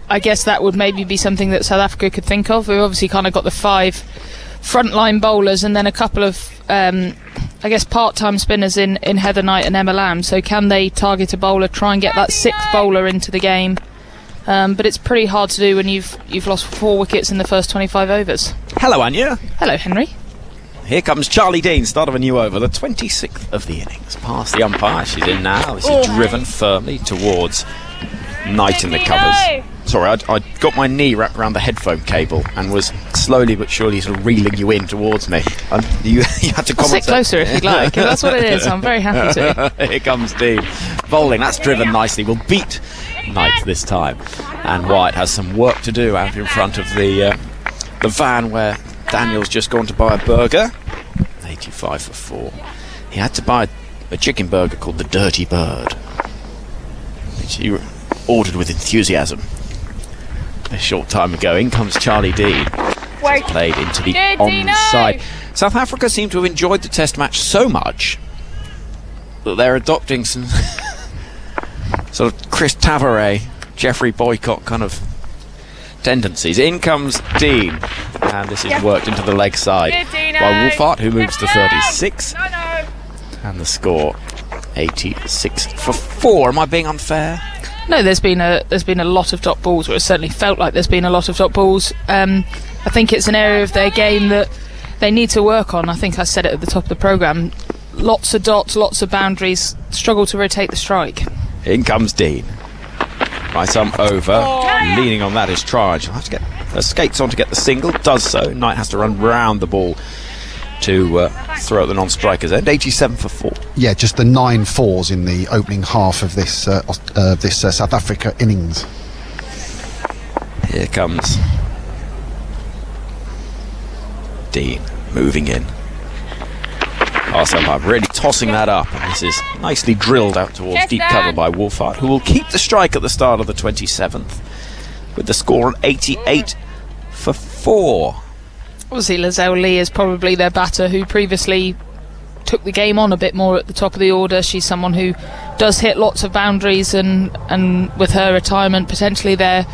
I guess that would maybe be something that South Africa could think of. We've obviously kind of got the 5 frontline bowlers and then a couple of, I guess, part-time spinners in Heather Knight and Emma Lamb. So can they target a bowler, try and get that 6th bowler into the game? But it's pretty hard to do when you've lost 4 wickets in the first 25 overs. Hello, Anya. Hello, Henry. Here comes Charlie Dean, start of a new over, the 26th of the innings. Past the umpire, she's in now. This is driven firmly towards Knight in the covers. Sorry, I got my knee wrapped around the headphone cable and was slowly but surely sort of reeling you in towards me. You had to comment. Sit closer if you'd like. That's what it is. I'm very happy to. Here comes Dean. Bowling, that's driven nicely. We'll beat Knight this time. And White has some work to do out in front of the van where Daniel's just gone to buy a burger. 85 for 4. He had to buy a chicken burger called the Dirty Bird, which he ordered with enthusiasm a short time ago. In comes Charlie Dean. Played into the onside. South Africa seem to have enjoyed the test match so much that they're adopting some sort of Chris Tavares, Jeffrey Boycott kind of tendencies. In comes Dean, and this is worked into the leg side by Wolfart, who moves to 36. And the score 86 for 4. Am I being unfair? No, there's been a lot of dot balls, or it certainly felt like there's been a lot of dot balls. I think it's an area of their game that they need to work on. I think I said it at the top of the programme. Lots of dots, lots of boundaries, struggle to rotate the strike. In comes Dean. Right arm over, leaning on that is Trine. She'll have to get her skates on to get the single, does so. Knight has to run round the ball to throw at the non-striker's end. 87 for 4. Yeah, just the 9 4s in the opening half of this South Africa innings. Here comes Dean, moving in. I'm really tossing that up, and this is nicely drilled out towards deep cover by Wolfart, who will keep the strike at the start of the 27th with the score on 88 for 4. Obviously, Lizelle Lee is probably their batter who previously took the game on a bit more at the top of the order. She's someone who does hit lots of boundaries, and with her retirement, potentially they're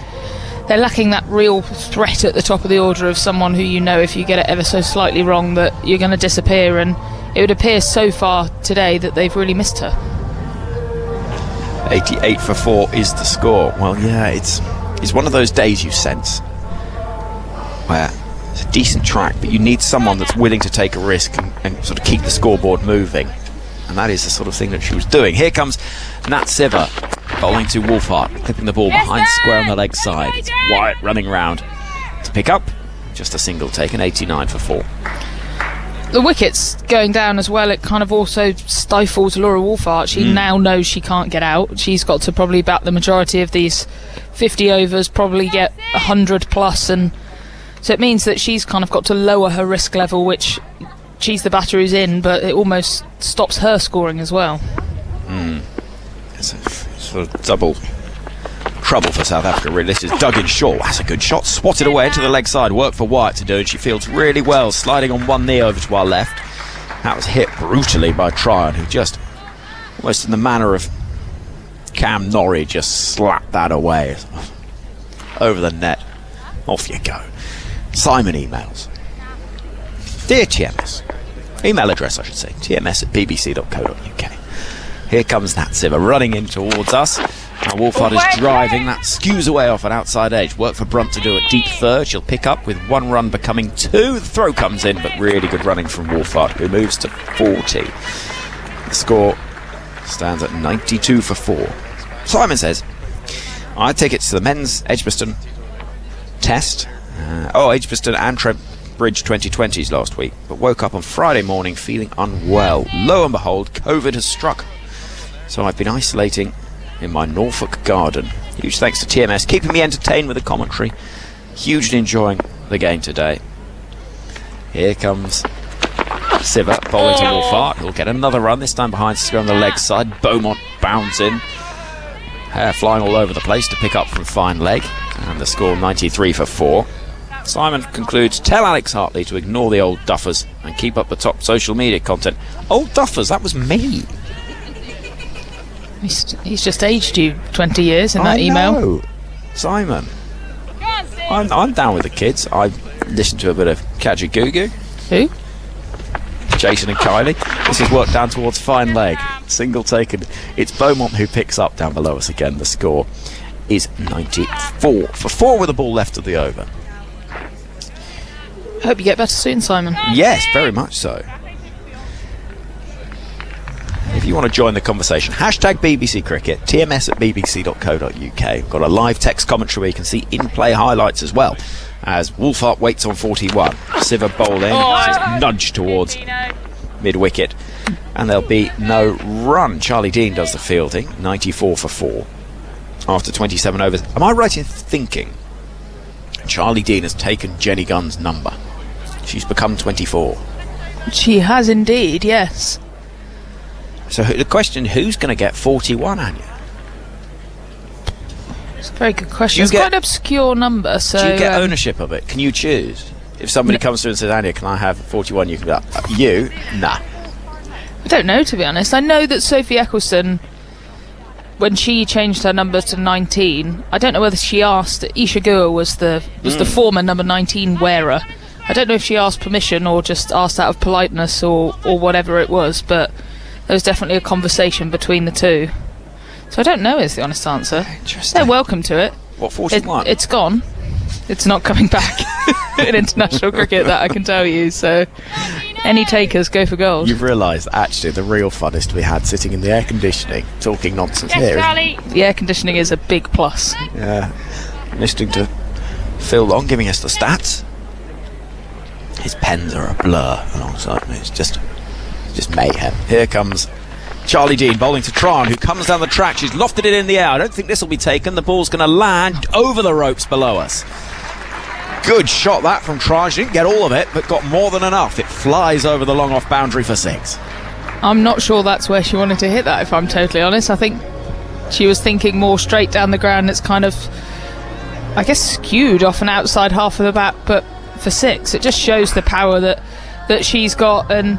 lacking that real threat at the top of the order of someone who, you know, if you get it ever so slightly wrong, that you're going to disappear. And it would appear so far today that they've really missed her. 88 for 4 is the score. Well, yeah, it's one of those days you sense where it's a decent track, but you need someone that's willing to take a risk and sort of keep the scoreboard moving. And that is the sort of thing that she was doing. Here comes Nat Siver, bowling to Wolfart, clipping the ball behind square on the leg side. It's Wyatt running round to pick up. Just a single taken, 89 for 4. The wicket's going down as well. It kind of also stifles Laura Wolfart. She now knows she can't get out. She's got to probably bat the majority of these 50 overs, probably get 100 plus, and so it means that she's kind of got to lower her risk level, which she's the batter who's in, but it almost stops her scoring as well. It's a sort of double trouble for South Africa, really. This is dug in short. That's a good shot. Swatted away into the leg side. Work for Wyatt to do, and she fields really well, sliding on one knee over to our left. That was hit brutally by Tryon, who just, almost in the manner of Cam Norrie, just slapped that away over the net. Off you go. Simon emails. Dear TMS, email address I should say, tms@bbc.co.uk. Here comes Nat Siver running in towards us. Now Wolfart is driving, that skews away off an outside edge. Work for Brunt to do at deep third. She'll pick up with 1 run becoming 2. The throw comes in, but really good running from Wolfart, who moves to 40. The score stands at 92 for 4. Simon says, I had tickets to the men's Edgbaston test. Edgbaston and Trent Bridge 2020s last week, but woke up on Friday morning feeling unwell. Lo and behold, COVID has struck. So I've been isolating in my Norfolk garden. Huge thanks to TMS, keeping me entertained with the commentary. Hugely enjoying the game today. Here comes Siver, bowling to Wolfart. He'll get another run, this time behind square on the leg side. Beaumont bounds in. Hair flying all over the place to pick up from fine leg. And the score 93 for 4. Simon concludes, tell Alex Hartley to ignore the old duffers and keep up the top social media content. Old duffers, that was me. He's just aged you 20 years in that email. Know. Simon, I'm down with the kids. I listened to a bit of Kajagoogoo. Who? Jason and Kylie. This is work down towards fine leg. Single taken. It's Beaumont who picks up down below us again. The score is 94 for 4 with the ball left of the over. Hope you get better soon, Simon. Yes, very much so. If you want to join the conversation, hashtag BBC Cricket, tms@bbc.co.uk. We've got a live text commentary where you can see in-play highlights as well, as Wolfhart waits on 41. Siva bowling, nudge towards mid-wicket, and there'll be no run. Charlie Dean does the fielding, 94 for 4 after 27 overs. Am I right in thinking Charlie Dean has taken Jenny Gunn's number? She's become 24. She has indeed, yes. So the question, who's going to get 41, Anya? It's a very good question. It's quite an obscure number, so... Do you get ownership of it? Can you choose? If somebody comes through and says, Anya, can I have 41? You can be like, you? Nah. I don't know, to be honest. I know that Sophie Eccleston, when she changed her number to 19, I don't know whether she asked... Isha Guha was the former number 19 wearer. I don't know if she asked permission or just asked out of politeness or whatever it was, but... There was definitely a conversation between the two. So I don't know is the honest answer. Interesting. They're welcome to it. What, 41? It's gone. It's not coming back in international cricket, that I can tell you. So any takers go for gold. You've realised actually the real fun is to be had sitting in the air conditioning talking nonsense here. The air conditioning is a big plus. Yeah. Listening to Phil Long giving us the stats. His pens are a blur alongside me. It's just mayhem. Here comes Charlie Dean bowling to Tran, who comes down the track. She's lofted it in the air. I don't think this will be taken. The ball's going to land over the ropes below us. Good shot that from Tran. She didn't get all of it, but got more than enough. It flies over the long off boundary for 6. I'm not sure that's where she wanted to hit that, if I'm totally honest. I think she was thinking more straight down the ground. It's kind of, I guess, skewed off an outside half of the bat, but for 6. It just shows the power that she's got, and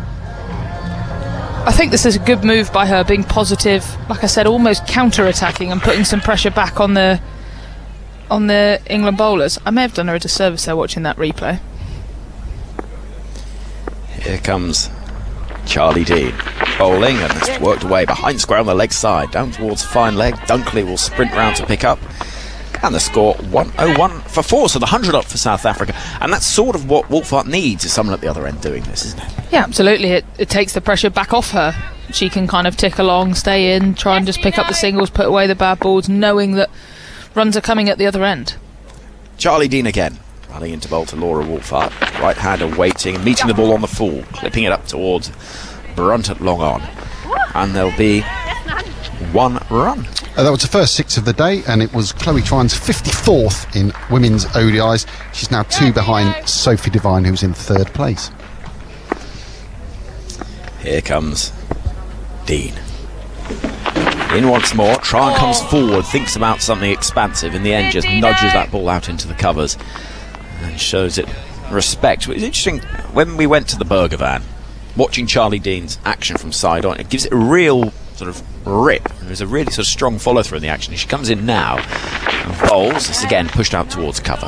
I think this is a good move by her, being positive, like I said, almost counter-attacking and putting some pressure back on the England bowlers. I may have done her a disservice there watching that replay. Here comes Charlie Dean bowling, and it's worked away behind square on the leg side, down towards fine leg. Dunkley will sprint round to pick up. And the score 101 for 4, so the 100 up for South Africa. And that's sort of what Wolfhart needs, is someone at the other end doing this, isn't it? Yeah, absolutely. It takes the pressure back off her. She can kind of tick along, stay in, try and just pick up the singles, put away the bad balls, knowing that runs are coming at the other end. Charlie Dean again, running into bowl to Laura Wolfhart. Right-hander waiting and meeting the ball on the full, clipping it up towards Brunt at long on. And there'll be 1 run. That was the first 6 of the day, and it was Chloe Tran's 54th in women's ODIs. She's now 2 behind Sophie Devine, who's in 3rd place. Here comes Dean. In once more, Tran comes forward, thinks about something expansive, in the end just nudges that ball out into the covers and shows it respect. It's interesting, when we went to the burger van, watching Charlie Dean's action from side on, it gives it a real sort of rip. There's a really sort of strong follow through in the action. She comes in now and bowls. This again pushed out towards cover.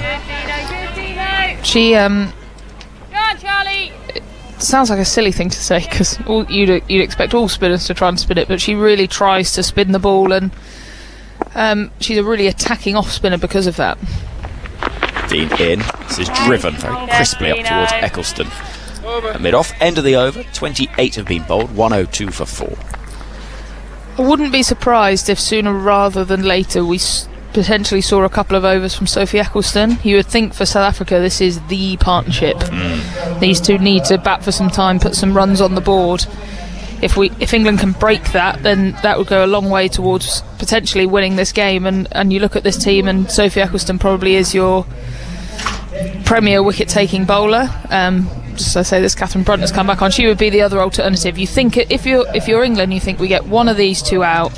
She Go on, Charlie. It sounds like a silly thing to say, because you'd expect all spinners to try and spin it, but she really tries to spin the ball, and she's a really attacking off spinner because of that. Dean in. This is driven very crisply up towards Eccleston. At mid-off, end of the over. 28 have been bowled. 102 for 4. I wouldn't be surprised if sooner rather than later we potentially saw a couple of overs from Sophie Eccleston. You would think for South Africa this is the partnership. These two need to bat for some time, put some runs on the board. If England can break that, then that would go a long way towards potentially winning this game. And you look at this team, and Sophie Eccleston probably is your premier wicket-taking bowler. Just as I say, this Catherine Brunt has come back on. She would be the other alternative. You think if you're England, you think we get one of these two out.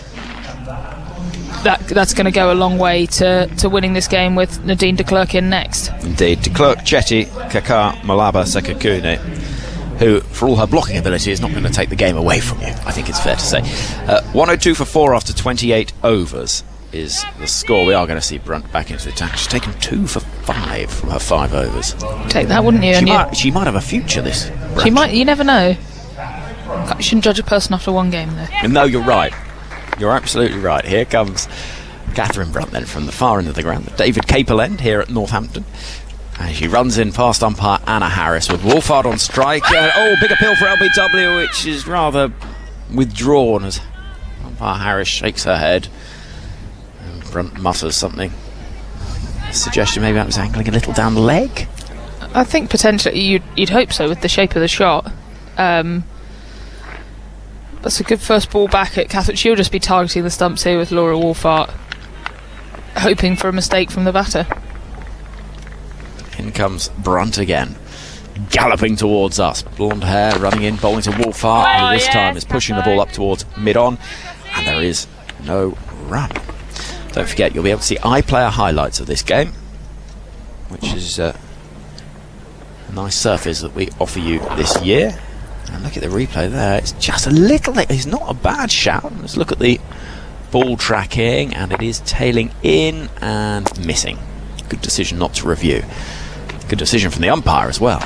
That's going to go a long way to winning this game with Nadine de Klerk in next. Indeed, de Klerk, Chetty, Kakar, Malaba, Sekakune, who, for all her blocking ability, is not going to take the game away from you, I think it's fair to say. 102 for 4 after 28 overs is the score. We are going to see Brunt back into the attack. She's taken 2 for 5. 5 from her 5 overs. Take that, wouldn't you? She might have a future, this. She might. You never know. You shouldn't judge a person after one game, though. No, you're right. You're absolutely right. Here comes Catherine Brunt then from the far end of the ground. David Capel end here at Northampton. And she runs in past umpire Anna Harris with Wolfhard on strike. Big appeal for LBW, which is rather withdrawn as umpire Harris shakes her head. And Brunt mutters something. Suggestion maybe that was angling a little down the leg. I think potentially you'd hope so with the shape of the shot. That's a good first ball back at Catherine. She'll just be targeting the stumps here with Laura Wolfhard, hoping for a mistake from the batter. In comes Brunt again, galloping towards us. Blonde hair, running in, bowling to Wolfhard, who this time is pushing the ball up towards mid-on, and there is no run. Don't forget, you'll be able to see iPlayer highlights of this game, which is a nice surface that we offer you this year. And look at the replay there. It's just a little... It's not a bad shout. Let's look at the ball tracking, and it is tailing in and missing. Good decision not to review. Good decision from the umpire as well.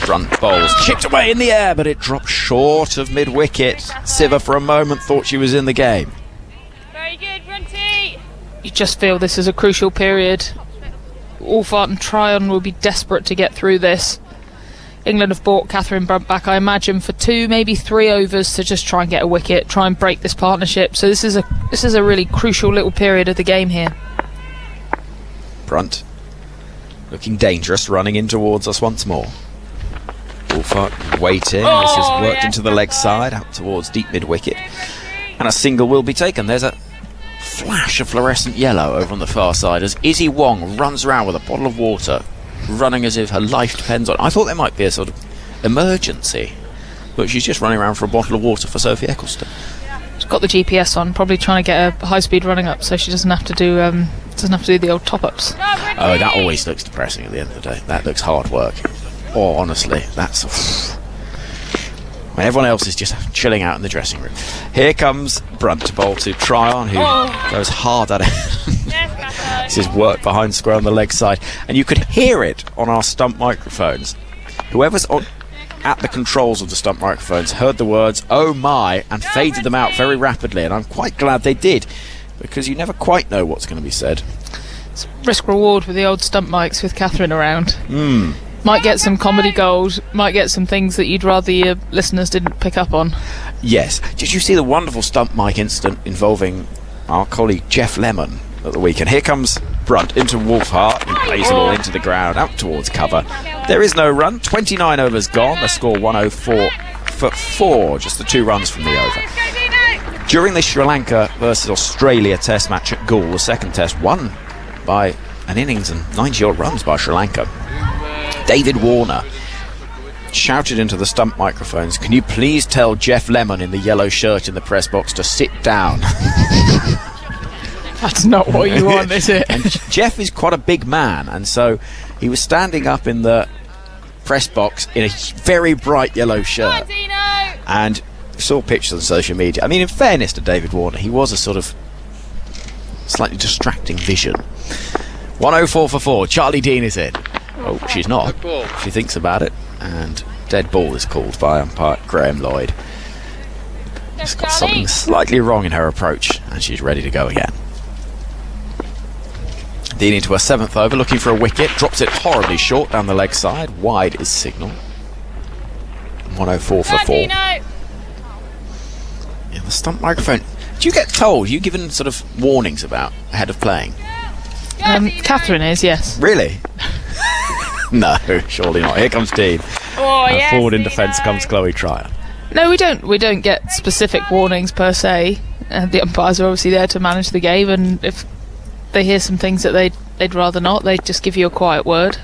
Brunt bowls, chipped away in the air, but it dropped short of mid-wicket. Siva for a moment thought she was in the game. Very good, Brunty. You just feel this is a crucial period. Wolfhard and Tryon will be desperate to get through this. England have brought Catherine Brunt back, I imagine, for 2, maybe 3 overs to just try and get a wicket, try and break this partnership. So this is a really crucial little period of the game here. Brunt looking dangerous, running in towards us once more. Wolfhard waiting. This has worked into the leg side, out towards deep mid-wicket. And a single will be taken. There's a flash of fluorescent yellow over on the far side as Izzy Wong runs around with a bottle of water, running as if her life depends on it. I thought there might be a sort of emergency, but she's just running around for a bottle of water for Sophie Eccleston. She's got the GPS on, probably trying to get a high-speed running up, so she doesn't have to do the old top-ups. Oh, that always looks depressing at the end of the day. That looks hard work. Oh, honestly, that's... When everyone else is just chilling out in the dressing room. Here comes Brunt to bowl to Tryon, who goes hard at it. This is work behind square on the leg side. And you could hear it on our stump microphones. Whoever's at the controls of the stump microphones heard the words, "oh my," and faded them out very rapidly. And I'm quite glad they did, because you never quite know what's going to be said. It's risk-reward with the old stump mics with Catherine around. Might get some comedy gold, might get some things that you'd rather your listeners didn't pick up on. Yes. Did you see the wonderful stump mic incident involving our colleague Jeff Lemon at the weekend? Here comes Brunt into Wolfhard, who plays the ball into the ground, out towards cover. There is no run. 29 overs gone. The score 104 for 4, just the 2 runs from the over. During the Sri Lanka versus Australia test match at Gaul, the second test, won by an innings and 90-odd runs by Sri Lanka, David Warner shouted into the stump microphones, "Can you please tell Jeff Lemon in the yellow shirt in the press box to sit down?" That's not what you want, is it? And Jeff is quite a big man, and so he was standing up in the press box in a very bright yellow shirt. And saw pictures on social media. I mean, in fairness to David Warner, he was a sort of slightly distracting vision. 104 for 4. Charlie Dean is in. Oh, she's not. She thinks about it, and dead ball is called by umpire Graham Lloyd. She's got something slightly wrong in her approach, and she's ready to go again. Dean into her 7th over, looking for a wicket, drops it horribly short down the leg side. Wide is signal. 104 for 4. In the stump microphone, do you get told? Are you given sort of warnings about ahead of playing? Catherine is, yes. Really? No, surely not. Here comes Dean. Forward in defence comes Chloe Tryon. No, we don't get specific warnings per se. The umpires are obviously there to manage the game, and if they hear some things that they'd rather not, they just give you a quiet word.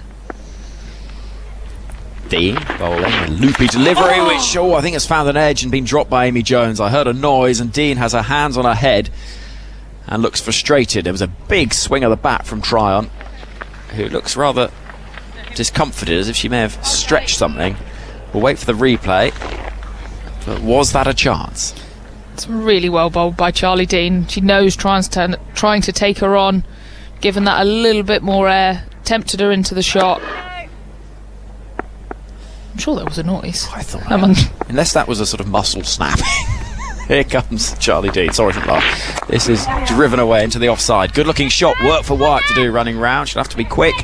Dean bowling a loopy delivery, which I think has found an edge and been dropped by Amy Jones. I heard a noise, and Dean has her hands on her head and looks frustrated. There was a big swing of the bat from Tryon, who looks rather discomforted, as if she may have stretched something. We'll wait for the replay. But was that a chance? It's really well bowled by Charlie Dean. She knows trying to take her on, giving that a little bit more air tempted her into the shot. I'm sure there was a noise. I thought, unless that was a sort of muscle snapping. Here comes Charlie Dean. Sorry to laugh. This is driven away into the offside. Good looking shot. Work for White to do running round. She'll have to be quick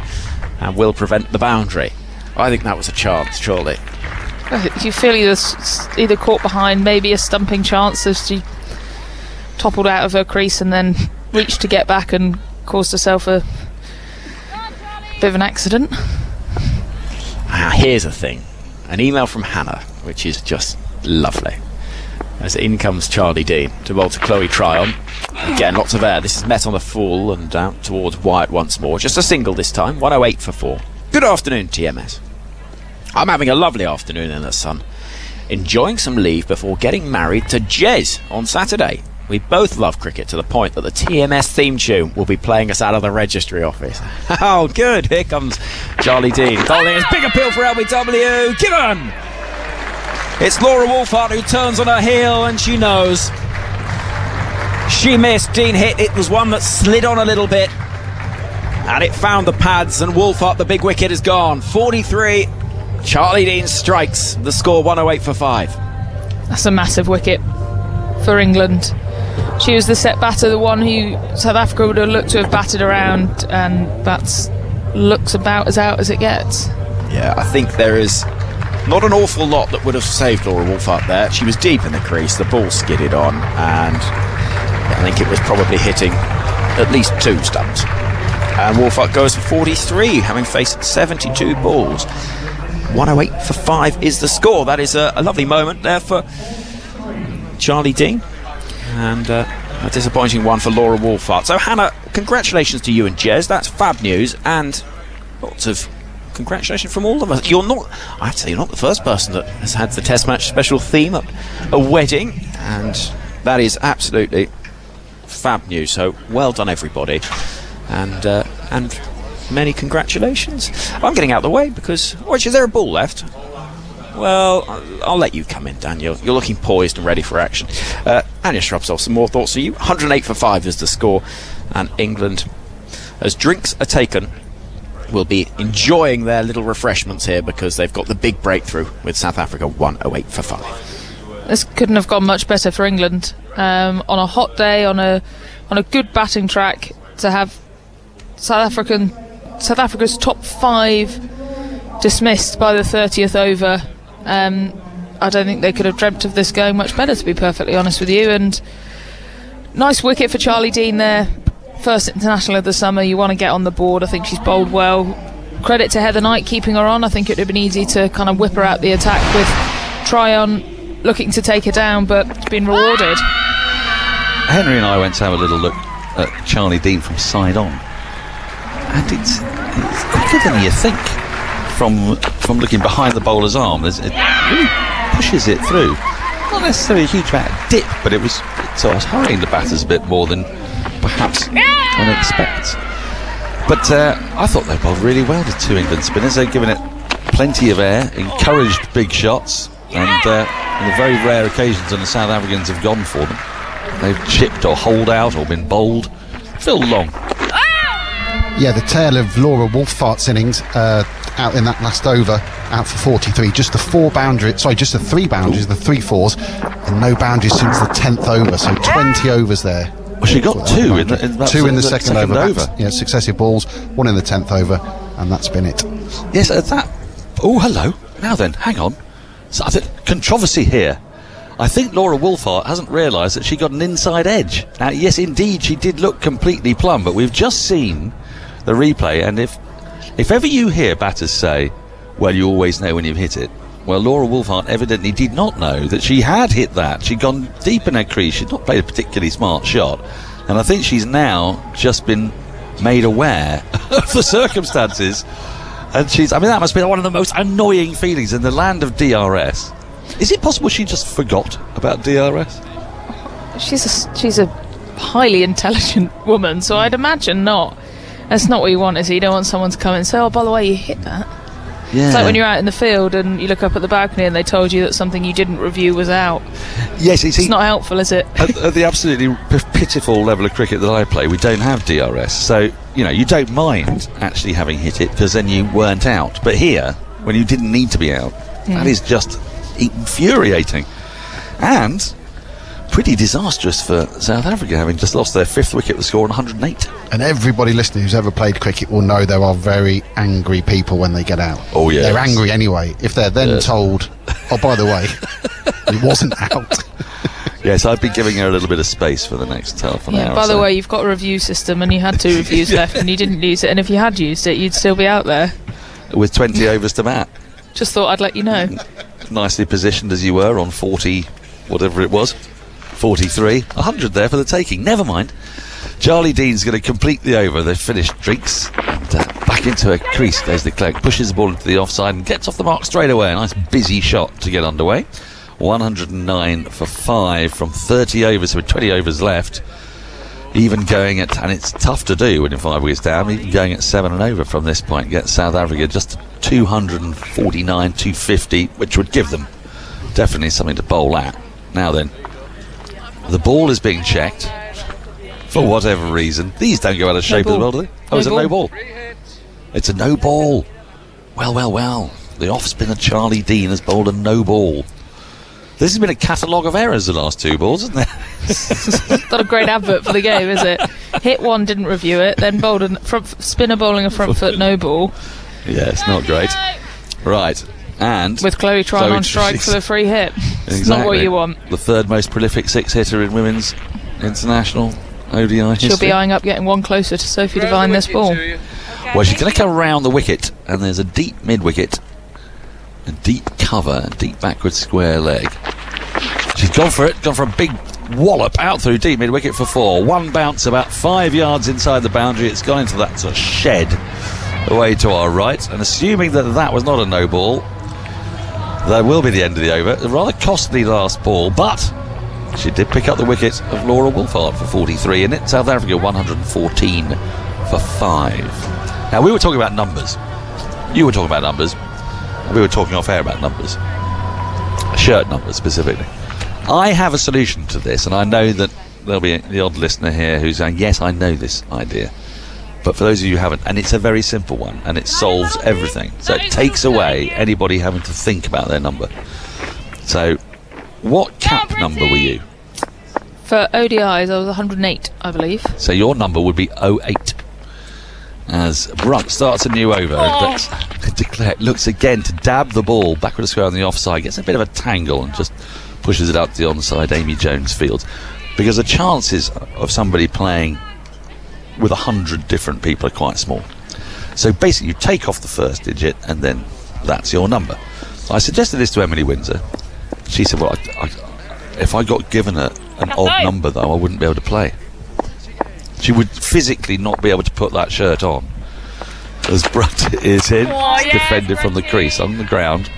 and will prevent the boundary. I think that was a chance, surely. You feel either caught behind, maybe a stumping chance as she toppled out of her crease and then reached to get back and caused herself a bit of an accident. Here's the thing. An email from Hannah, which is just lovely. As in comes Charlie Dean to bowl to Chloe Tryon. Again, lots of air. This is met on the full and out towards Wyatt once more. Just a single this time, 108 for 4. Good afternoon, TMS. I'm having a lovely afternoon in the sun, enjoying some leave before getting married to Jez on Saturday. We both love cricket to the point that the TMS theme tune will be playing us out of the registry office. Oh, good. Here comes Charlie Dean. Bowling his big appeal for LBW. Given! It's Laura Wolfhart who turns on her heel, and she knows. She missed. Dean hit. It was one that slid on a little bit, and it found the pads, and Wolfhart, the big wicket, is gone. 43. Charlie Dean strikes. The score 108 for 5. That's a massive wicket for England. She was the set batter, the one who South Africa would have looked to have batted around, and that looks about as out as it gets. Yeah, I think there is not an awful lot that would have saved Laura Wolfhart there. She was deep in the crease, the ball skidded on, and I think it was probably hitting at least 2 stumps. And Wolfhart goes for 43, having faced 72 balls. 108 for 5 is the score. That is a lovely moment there for Charlie Dean, and a disappointing one for Laura Wolfhart. So Hannah, congratulations to you and Jez. That's fab news, and lots of congratulations from all of us. I have to say, you're not the first person that has had the Test match special theme at a wedding, and that is absolutely fab news. So well done, everybody, and many congratulations. I'm getting out of the way because, is there a ball left? Well, I'll let you come in, Daniel. You're looking poised and ready for action. Anya Shrubsov, some more thoughts for you. 108 for 5 is the score, and England, as drinks are taken, will be enjoying their little refreshments here because they've got the big breakthrough with South Africa. 108 for 5. This couldn't have gone much better for England. On a hot day, on a good batting track, to have South Africa's top 5 dismissed by the 30th over. I don't think they could have dreamt of this going much better, to be perfectly honest with you. And nice wicket for Charlie Dean there. First international of the summer. You want to get on the board. I think she's bowled well. Credit to Heather Knight keeping her on. I think it would have been easy to kind of whip her out the attack with Tryon looking to take her down, but it's been rewarded. Henry and I went to have a little look at Charlie Dean from side on, and it's quicker than you think from looking behind the bowler's arm. It really pushes it through. Not necessarily a huge amount of dip, but it was hurrying the batters a bit more than perhaps one expects. But I thought they bowled really well, the 2 England spinners. They've given it plenty of air, encouraged big shots, and on the very rare occasions when the South Africans have gone for them, they've chipped or holed out or been bowled. Phil Long. Yeah, the tail of Laura Wolfhart's innings out in that last over, out for 43. Just the 3 boundaries, the 3 fours, and no boundaries since the 10th over. So 20 overs there. Well, she got 2 in the second over. Yeah, successive balls, 1 in the 10th over, and that's been it. Yes, that. Oh, hello. Now then, hang on. So I think controversy here. I think Laura Wolfhart hasn't realised that she got an inside edge. Now, yes, indeed, she did look completely plumb, but we've just seen the replay, and if ever you hear batters say, well, you always know when you've hit it, well, Laura Wolfhart evidently did not know that she had hit that. She'd gone deep in her crease. She'd not played a particularly smart shot, and I think she's now just been made aware of the circumstances, and that must be one of the most annoying feelings in the land of DRS. Is it possible she just forgot about DRS? She's a highly intelligent woman, so I'd imagine not. That's not what you want, is it? You don't want someone to come and say, oh, by the way, you hit that. Yeah. It's like when you're out in the field and you look up at the balcony and they told you that something you didn't review was out. Yes, It's not helpful, is it? at the absolutely pitiful level of cricket that I play, we don't have DRS, so you don't mind actually having hit it because then you weren't out. But here, when you didn't need to be out, that is just infuriating and pretty disastrous for South Africa, having just lost their 5th wicket with a score on 108. And everybody listening who's ever played cricket will know there are very angry people when they get out. Oh, yes. They're angry anyway. If they're then told, oh, by the way, it wasn't out. Yes, I've been giving her a little bit of space for the next half an hour. By or the so. way, you've got a review system and you had 2 reviews left and you didn't use it, and if you had used it, you'd still be out there. With 20 overs to bat. Just thought I'd let you know. Nicely positioned as you were on 40, whatever it was. 43, 100 there for the taking. Never mind. Charlie Dean's going to complete the over. They've finished drinks. And back into a crease goes the Clerk. Pushes the ball into the offside and gets off the mark straight away. A nice busy shot to get underway. 109 for 5 from 30 overs. So with 20 overs left. Even going at, and it's tough to do when you're 5 wickets down, even going at 7 and over from this point gets South Africa just 249, 250, which would give them definitely something to bowl at. Now then, the ball is being checked for whatever reason. These don't go out of shape as well, do they? Oh, it's a no ball. It's a no ball. Well. The off-spinner Charlie Dean has bowled a no ball. This has been a catalogue of errors the last 2 balls, hasn't there? It's not a great advert for the game, is it? Hit one, didn't review it, then bowled a spinner bowling a front foot no ball. Yeah, it's not great. Right, and with Chloe trying on strike for the free hit. It's not what you want. The 3rd most prolific 6-hitter in women's international ODI history. She'll be eyeing up getting one closer to Sophie Devine this ball. Well, she's going to come round the wicket, and there's a deep mid-wicket, a deep cover, a deep backward square leg. She's gone for it, gone for a big wallop out through deep mid-wicket for 4. One bounce about 5 yards inside the boundary. It's gone into that sort of shed away to our right, and assuming that was not a no ball, that will be the end of the over. A rather costly last ball, but she did pick up the wicket of Laura Wolfhard for 43 in it. South Africa 114 for 5. Now, we were talking about numbers. You were talking about numbers. We were talking off air about numbers. Shirt numbers, specifically. I have a solution to this, and I know that there'll be the odd listener here who's saying, yes, I know this idea. But for those of you who haven't, and it's a very simple one, and it solves everything. So it takes away anybody having to think about their number. So, what cap number were you? For ODIs, I was 108, I believe. So your number would be 08. As Brunt starts a new over, but de Klerk looks again to dab the ball backward square on the offside, gets a bit of a tangle and just pushes it up to the onside Amy Jones field. Because the chances of somebody playing with 100 different people are quite small. So basically you take off the first digit and then that's your number. I suggested this to Emily Windsor. She said, well, if I got given an odd number though, I wouldn't be able to play. She would physically not be able to put that shirt on. As Brunt is in, defended from the crease on the ground,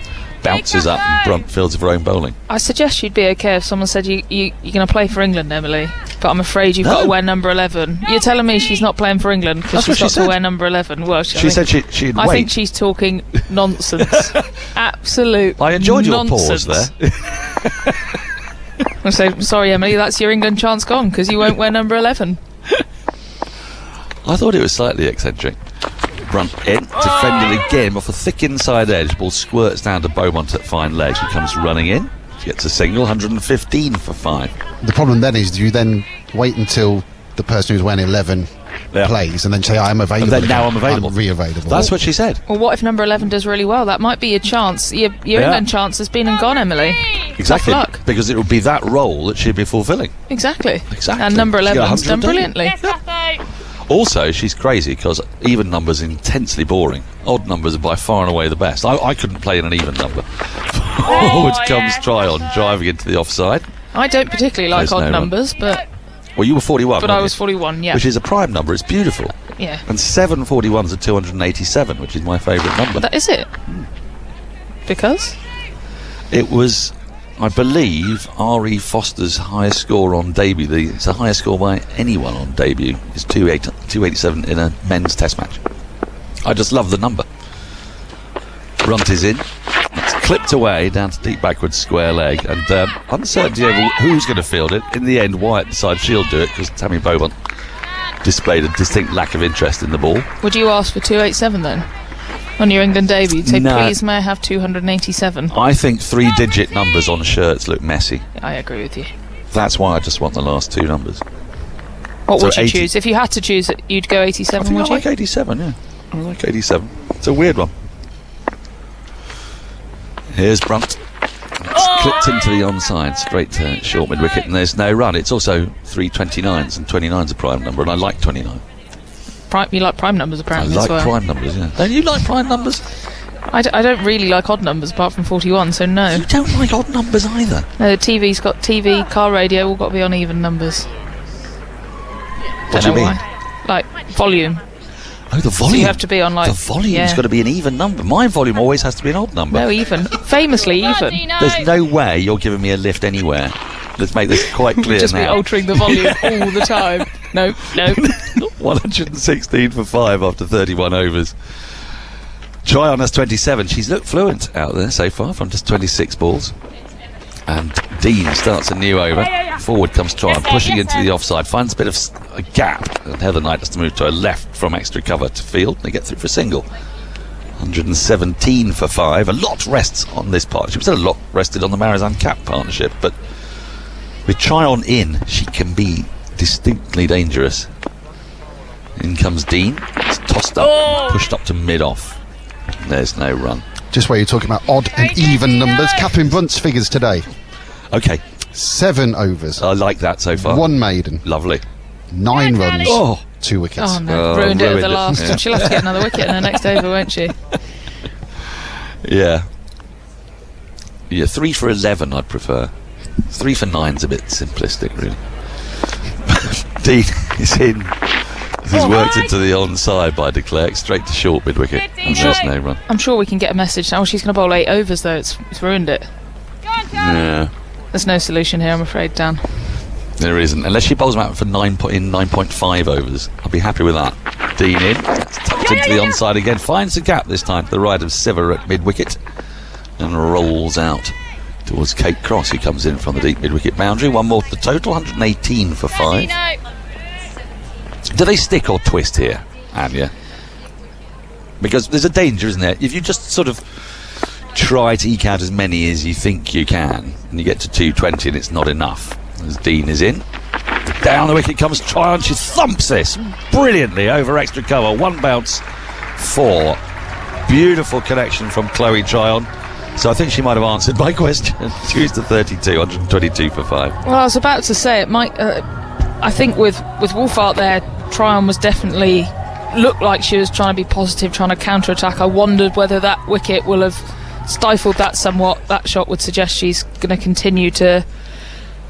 bounces up and Brunt fields of her own bowling. I suggest you'd be okay if someone said you're going to play for England, Emily, but I'm afraid you've got to wear number 11. You're telling me she's not playing for England because she's got to wear number 11. Well, she said she'd wait. I think she's talking nonsense. Absolute I enjoyed nonsense. Your pause there. I'm so sorry, Emily, that's your England chance gone because you won't wear number 11. I thought it was slightly eccentric. Brunt in, defended again off a thick inside edge. Ball squirts down to Beaumont at fine leg. She comes running in. She gets a single, 115 for 5. The problem then is, do you then wait until the person who's wearing 11 plays and then say, I'm available? And then now I'm available. I'm re-available. That's what she said. Well, what if number 11 does really well? That might be your chance. Your England chance has been and gone, Emily. Exactly. Tough luck. Because it would be that role that she'd be fulfilling. Exactly. Exactly. And number 11's done brilliantly. Also, she's crazy because even numbers are intensely boring. Odd numbers are by far and away the best. I couldn't play in an even number. Forward comes Tryon, driving into the offside. I don't particularly like odd numbers, but... Well, you were 41, but I was 41, yeah. Which is a prime number. It's beautiful. Yeah. And 7 41s are 287, which is my favourite number. That is it? Because? It was, I believe, R.E. Foster's highest score on debut. It's the highest score by anyone on debut. It's 287 in a men's test match. I just love the number. Brunt is in. It's clipped away down to deep backwards square leg, and uncertainty over who's going to field it. In the end, Wyatt decided she'll do it because Tammy Beaumont displayed a distinct lack of interest in the ball. Would you ask for 287 then? On your England debut, you'd say, No. please may I have 287? I think 3-digit numbers on shirts look messy. I agree with you. That's why I just want the last 2 numbers. What So would you 80 choose? If you had to choose it, you'd go I 87, think I would you? like 87, yeah. I like 87. It's a weird one. Here's Brunt. It's clipped into the onside, straight to short mid-wicket, and there's no run. It's also 3 29s, and 29's a prime number, and I like 29. You like prime numbers, I apparently, like as well. prime numbers, yeah. Don't you like prime numbers? I don't really like odd numbers, apart from 41, so no. You don't like odd numbers either. No, the TV's got TV, car radio, all got to be on even numbers. What do Don't you know mean? why. Like, volume. Oh, the volume. So you have to be on, like... The volume's yeah. got to be an even number. My volume always has to be an odd number. No, even. Famously even. There's no way you're giving me a lift anywhere. Let's make this quite clear Just be now. altering the volume all the time. No. 116 for 5 after 31 overs. Tryon has 27. She's looked fluent out there so far from just 26 balls. And Dean starts a new over. Forward comes Tryon, pushing into the offside, finds a bit of a gap, and Heather Knight has to move to her left from extra cover to field. They get through for a single. 117 for 5. A lot rests on this partnership. A lot rested on the Marizan Cap partnership, but with Tryon in, she can be distinctly dangerous. In comes Dean. It's tossed up, pushed up to mid-off. There's no run. Just where you're talking about odd and even numbers, Catherine Brunt's figures today. Okay, 7 overs, I like that so far. 1 maiden, Lovely. 9 runs, Oh, 2 wickets. Oh, no. Oh, ruined it at the ruined it. last. Yeah. She'll have to get another wicket in her next over, won't she? yeah. Yeah, 3 for 11 I'd prefer. 3 for 9's a bit simplistic, really. Dean is in. This is worked into the onside by de Klerk, straight to short mid-wicket, and there's no run. I'm sure we can get a message now. She's going to bowl 8 overs, though. It's ruined it. Yeah, There's no solution here, I'm afraid, Dan. there isn't. Unless she bowls them out for 9.5 overs. I'll be happy with that. Dean in, it's tucked into the onside again, finds a gap this time to the right of Siver at mid-wicket, and rolls out towards Kate Cross, who comes in from the deep mid-wicket boundary. One more to the total, 118 for 5. Do they stick or twist here, Anya? Because there's a danger, isn't there? If you just sort of try to eke out as many as you think you can, and you get to 220 and it's not enough, as Dean is in. Down the wicket comes Tryon. She thumps this brilliantly over extra cover. 1 bounce, 4. Beautiful connection from Chloe Tryon. So I think she might have answered my question. She was to 32, 122 for 5. Well, I was about to say, it might... I think with Wolfart there, Tryon was definitely... looked like she was trying to be positive, trying to counter-attack. I wondered whether that wicket will have stifled that somewhat. That shot would suggest she's going to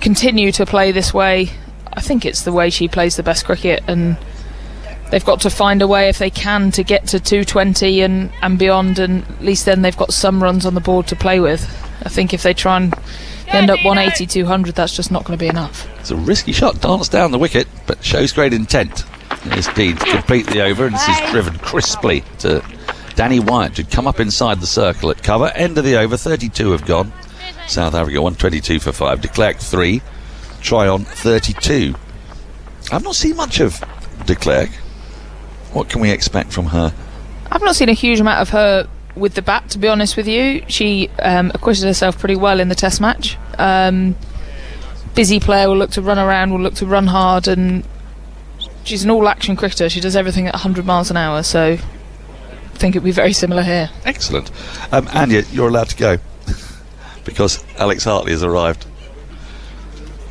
continue to play this way. I think it's the way she plays the best cricket, and they've got to find a way, if they can, to get to 220 and beyond, and at least then they've got some runs on the board to play with. I think if they try and end up 180, 200, that's just not going to be enough. It's a risky shot, danced down the wicket, but shows great intent. There's Dean to complete the over, and this is driven crisply to Danny Wyatt, who'd come up inside the circle at cover. End of the over, 32 have gone. South Africa 122 for 5. De Klerk 3, Tryon 32. I've not seen much of De Klerk. What can we expect from her? I've not seen a huge amount of her with the bat, to be honest with you. She acquitted herself pretty well in the test match. Busy player, will look to run around, will look to run hard, and she's an all-action cricketer. She does everything at 100 miles an hour, so I think it'd be very similar here. Excellent. Anya, you're allowed to go because Alex Hartley has arrived,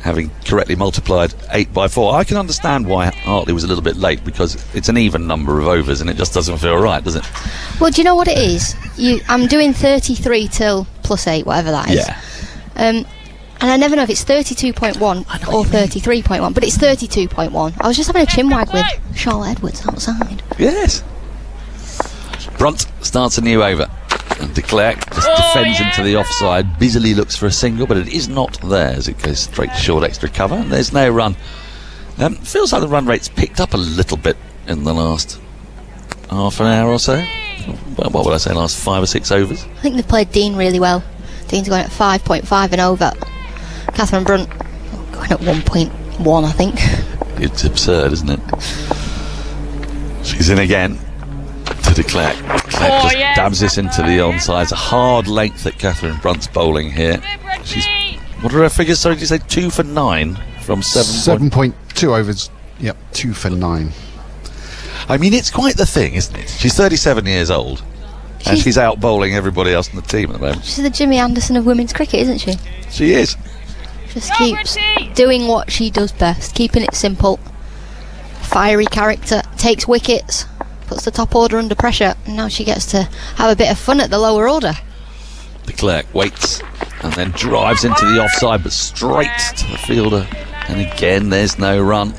having correctly multiplied 8 by 4. I can understand why Hartley was a little bit late, because it's an even number of overs and it just doesn't feel right, does it? Well, do you know what it is? I'm doing 33 till plus 8, whatever that is. Yeah. And I never know if it's 32.1 or 33.1, but it's 32.1. I was just having a chinwag with Charlotte Edwards outside. Yes. Brunt starts a new over, and De Klerk just defends into the offside, busily looks for a single, but it is not there as it goes straight to short extra cover, and there's no run. Feels like the run rate's picked up a little bit in the last half an hour or so. what would I say, last 5 or 6 overs? I think they've played Dean really well. Dean's going at 5.5 and over. Catherine Brunt going at 1.1, I think. It's absurd, isn't it? She's in again to de Klerk. Klerk just dabs this into the onside. It's a hard length that Catherine Brunt's bowling here. She's, what are her figures? Sorry, did you say 2 for 9 from 7.2 overs? Yep, 2 for 9. I mean, it's quite the thing, isn't it? She's 37 years old, and she's out bowling everybody else in the team at the moment. She's the Jimmy Anderson of women's cricket, isn't she? She is. Just keeps doing what she does best, keeping it simple. Fiery character, takes wickets, puts the top order under pressure, and now she gets to have a bit of fun at the lower order. De Klerk waits and then drives into the offside, but straight to the fielder. And again, there's no run.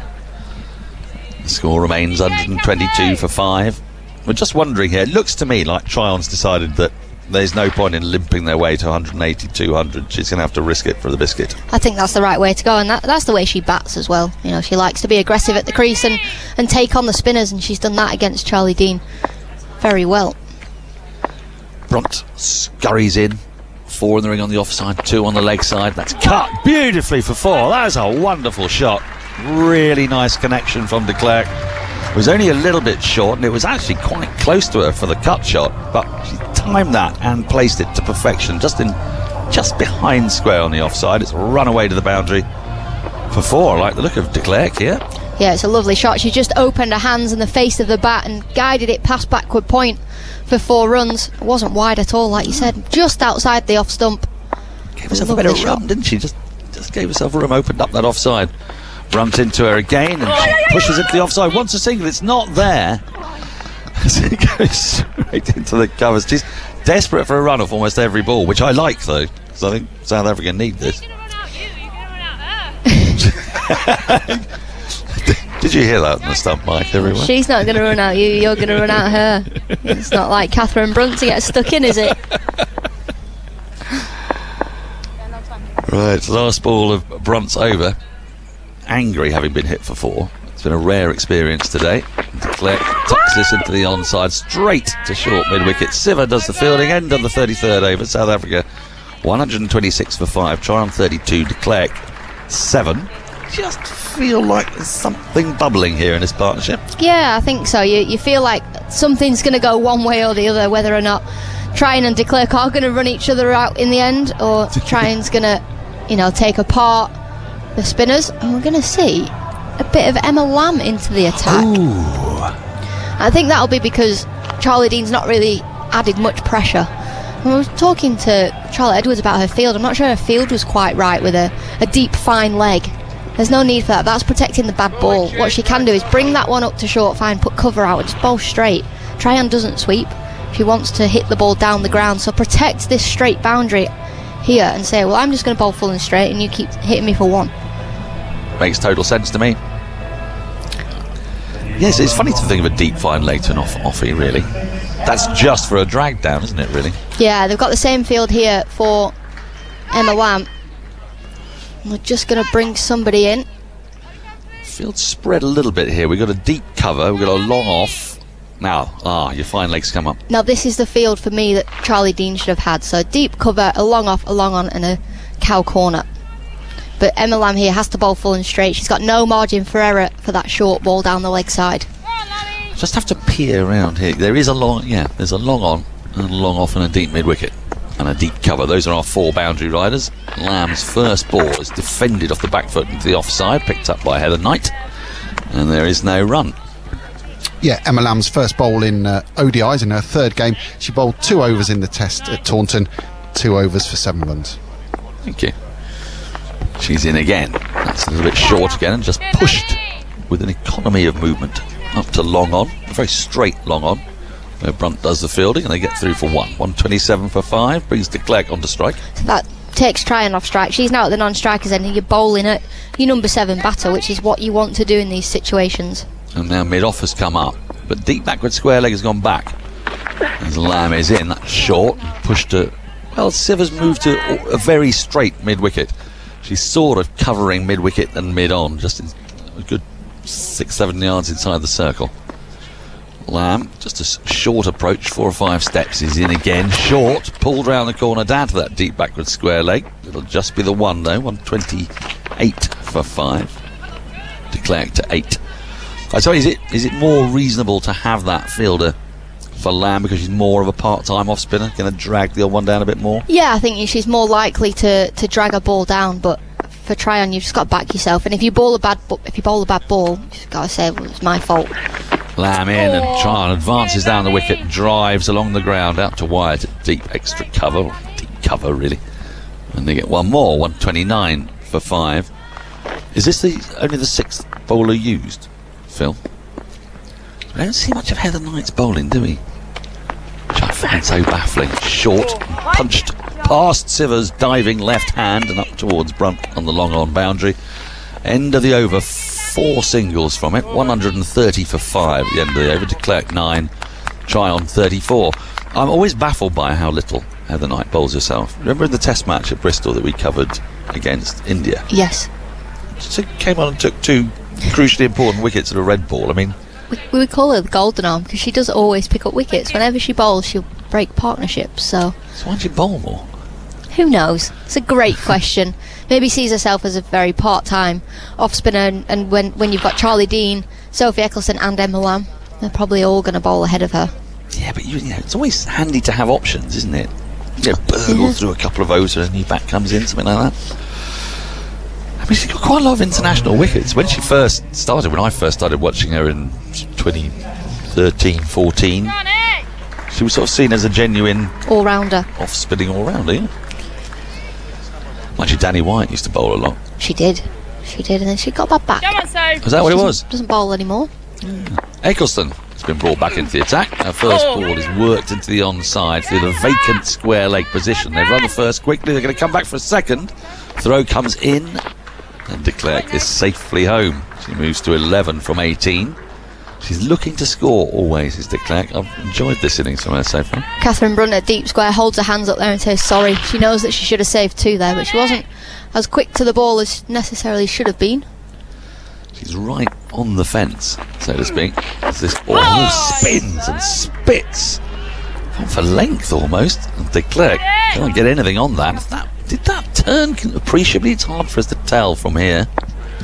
The score remains 122 for 5. We're just wondering here, it looks to me like Tryon's decided that there's no point in limping their way to 180, 200. She's going to have to risk it for the biscuit. I think that's the right way to go, and that's the way she bats as well. You know, she likes to be aggressive at the crease and take on the spinners, and she's done that against Charlie Dean very well. Brunt scurries in. 4 in the ring on the offside, 2 on the leg side. That's cut beautifully for 4. That is a wonderful shot. Really nice connection from de Klerk. It was only a little bit short, and it was actually quite close to her for the cut shot, but she timed that and placed it to perfection, just behind square on the offside. It's run away to the boundary for 4. I like the look of de Klerk here. Yeah, it's a lovely shot. She just opened her hands in the face of the bat and guided it past backward point for 4 runs. It wasn't wide at all, like you said, just outside the off stump. Gave herself a bit of room, didn't she? Just gave herself room, opened up that offside. Runs into her again, and she pushes into the offside. Wants a single, it's not there. As it goes straight into the covers. She's desperate for a run off almost every ball, which I like though, because I think South Africa need this. Did you hear that on the stump mic, everyone? She's not going to run out you, you're going to run out her. It's not like Catherine Brunt to get stuck in, is it? Right, last ball of Brunt's over. Angry having been hit for 4. It's been a rare experience today. De Klerk tucks this into the onside, straight to short mid-wicket. Siver does the fielding, end of the 33rd over. South Africa 126 for 5. Tryon 32, de Klerk 7. Just feel like there's something bubbling here in this partnership. Yeah, I think so. You feel like something's going to go one way or the other, whether or not Tryon and de Klerk are going to run each other out in the end, or Tryon's going to, take apart the spinners, and we're going to see a bit of Emma Lamb into the attack. Ooh. I think that'll be because Charlie Dean's not really added much pressure. When I was talking to Charlotte Edwards about her field, I'm not sure her field was quite right with a deep fine leg. There's no need for that. That's protecting the bad ball. What she can do is bring that one up to short fine, put cover out and just bowl straight. Tryon doesn't sweep. She wants to hit the ball down the ground, so protect this straight boundary here and say, well, I'm just going to bowl full and straight and you keep hitting me for 1. Makes total sense to me. Yes, it's funny to think of a deep fine leg to an offie, really. That's just for a drag down, isn't it, really? Yeah, they've got the same field here for Emma Lamb. We're just going to bring somebody in. Field spread a little bit here. We've got a deep cover, we've got a long off. Now, your fine legs come up. Now this is the field for me that Charlie Dean should have had. So deep cover, a long off, a long on and a cow corner. But Emma Lamb here has to bowl full and straight. She's got no margin for error for that short ball down the leg side. Just have to peer around here. There is there's a long on and a long off and a deep mid-wicket and a deep cover. Those are our 4 boundary riders. Lamb's first ball is defended off the back foot into the offside, picked up by Heather Knight, and there is no run. Yeah, Emma Lamb's first bowl in ODIs in her 3rd game. She bowled 2 overs in the test at Taunton, 2 overs for 7 runs. Thank you. She's in again. That's a little bit short again and just pushed with an economy of movement up to long on, a very straight long on, where Brunt does the fielding and they get through for 1. 127 for 5, brings de Klerk onto strike. So that takes Tryon off strike. She's now at the non-strikers end and you're bowling at your number 7 batter, which is what you want to do in these situations. And now mid-off has come up, but deep backward square leg has gone back. As Lamb is in, that's short, pushed to... Well, Siver's moved to a very straight mid-wicket. She's sort of covering mid-wicket and mid-on, just in a good 6-7 yards inside the circle. Lamb, just a short approach, 4 or 5 steps. He's in again, short, pulled round the corner, down to that deep backward square leg. It'll just be the one though, 128 for 5. De Klerk to 8. So is it more reasonable to have that fielder for Lamb because she's more of a part-time off spinner, going to drag the old one down a bit more? Yeah, I think she's more likely to drag a ball down, but for Tryon, you've just got to back yourself. And if you bowl a bad ball, you've just got to say, well, it's my fault. Lamb in and Tryon advances down the wicket, drives along the ground out to wide, deep extra cover, deep cover really. And they get one more, 129 for 5. Is this only the 6th bowler used, Phil? We don't see much of Heather Knight's bowling, do we? Which I find so baffling. Short, punched past Sivers, diving left hand and up towards Brunt on the long on boundary. End of the over, 4 singles from it, 130 for 5 at the end of the over. De Klerk 9, Tryon 34. I'm always baffled by how little Heather Knight bowls herself. Remember in the test match at Bristol that we covered against India? Yes. She came on and took 2 crucially important wickets at a red ball. I mean, we would call her the golden arm because she does always pick up wickets. Whenever she bowls, she'll break partnerships. So why don't you bowl more? Who knows? It's a great question. Maybe sees herself as a very part-time off-spinner, and when you've got Charlie Dean, Sophie Eccleston and Emma Lamb, they're probably all going to bowl ahead of her. Yeah, but you know, it's always handy to have options, isn't it? You know, burgle through a couple of overs and a new bat comes in, something like that. I mean, she's got quite a lot of international wickets. When I first started watching her in 2013, 14, she was sort of seen as a genuine all-rounder, off-spinning all-rounder, yeah. Actually, Danny White used to bowl a lot. She did, and then she got that back. Was that what it was? Doesn't bowl anymore. Eccleston has been brought back into the attack. Her first ball is worked into the onside through the vacant square leg position. They've run the first quickly. They're going to come back for a second. Throw comes in, and De Klerk is safely home. She moves to 11 from 18. She's looking to score always, is De Klerk. I've enjoyed this innings from her so far. Catherine Brunt at deep square holds her hands up there and says sorry. She knows that she should have saved 2 there, but she wasn't as quick to the ball as necessarily should have been. She's right on the fence, so to speak. As this ball spins and spits for length almost. And De Klerk can't get anything on that. Did that turn appreciably? It's hard for us to tell from here.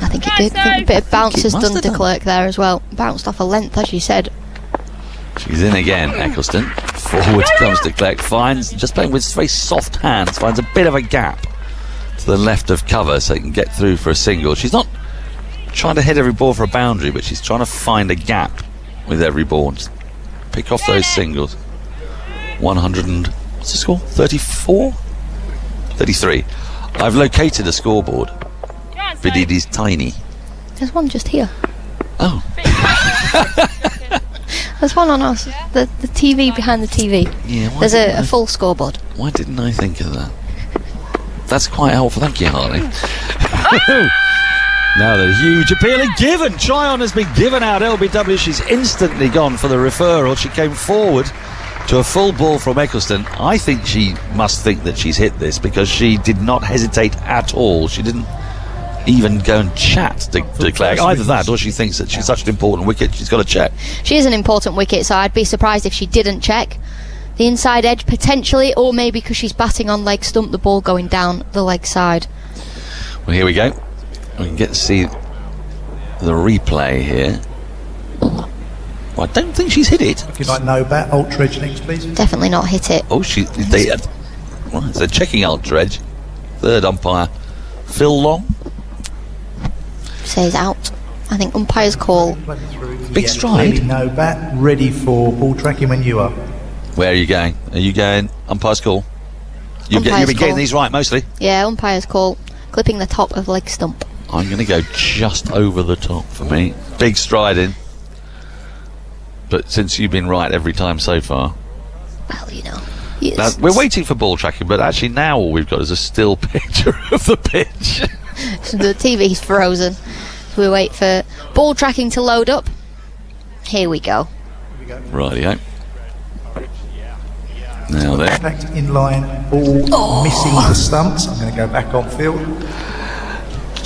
I think it did. I think a bit of bounce has done De Klerk there as well. Bounced off a length, as you said. She's in again, Eccleston. Forward comes De Klerk. Finds, just playing with very soft hands, finds a bit of a gap to the left of cover so he can get through for a single. She's not trying to hit every ball for a boundary, but she's trying to find a gap with every ball. Just pick off those singles. 100 and... what's the score? 34? 33. I've located a scoreboard. But it is tiny. There's one just here. Oh. There's one on us. The TV behind the TV. Yeah. There's a full scoreboard. Why didn't I think of that? That's quite helpful. Thank you, Harley. Now the huge appeal and given. Tryon has been given out LBW. She's instantly gone for the referral. She came forward to a full ball from Eccleston. I think she must think that she's hit this because she did not hesitate at all. She didn't even go and chat to De Klerk. Either that or she thinks that she's such an important wicket she's got to check. She is an important wicket, so I'd be surprised if she didn't check the inside edge potentially, or maybe because she's batting on leg stump, the ball going down the leg side. Well, here we go. We can get to see the replay here. Well, I don't think she's hit it. If you'd like no bat, ultra edge next, please. Definitely not hit it. Oh, right, so they're checking ultra edge. Third umpire, Phil Long. Says out. I think umpire's call. Big stride. No bat, ready for ball tracking when you are. Where are you going? Are you going umpire's call? You've been getting these right mostly. Yeah, umpire's call. Clipping the top of leg stump. I'm going to go just over the top for me. Big stride in. But since you've been right every time so far. Well, you know. Now, we're waiting for ball tracking, but actually now all we've got is a still picture of the pitch. So the TV's frozen. So we wait for ball tracking to load up. Here we go. Rightio. Now there. Impact in line, ball missing the stumps. I'm going to go back on field.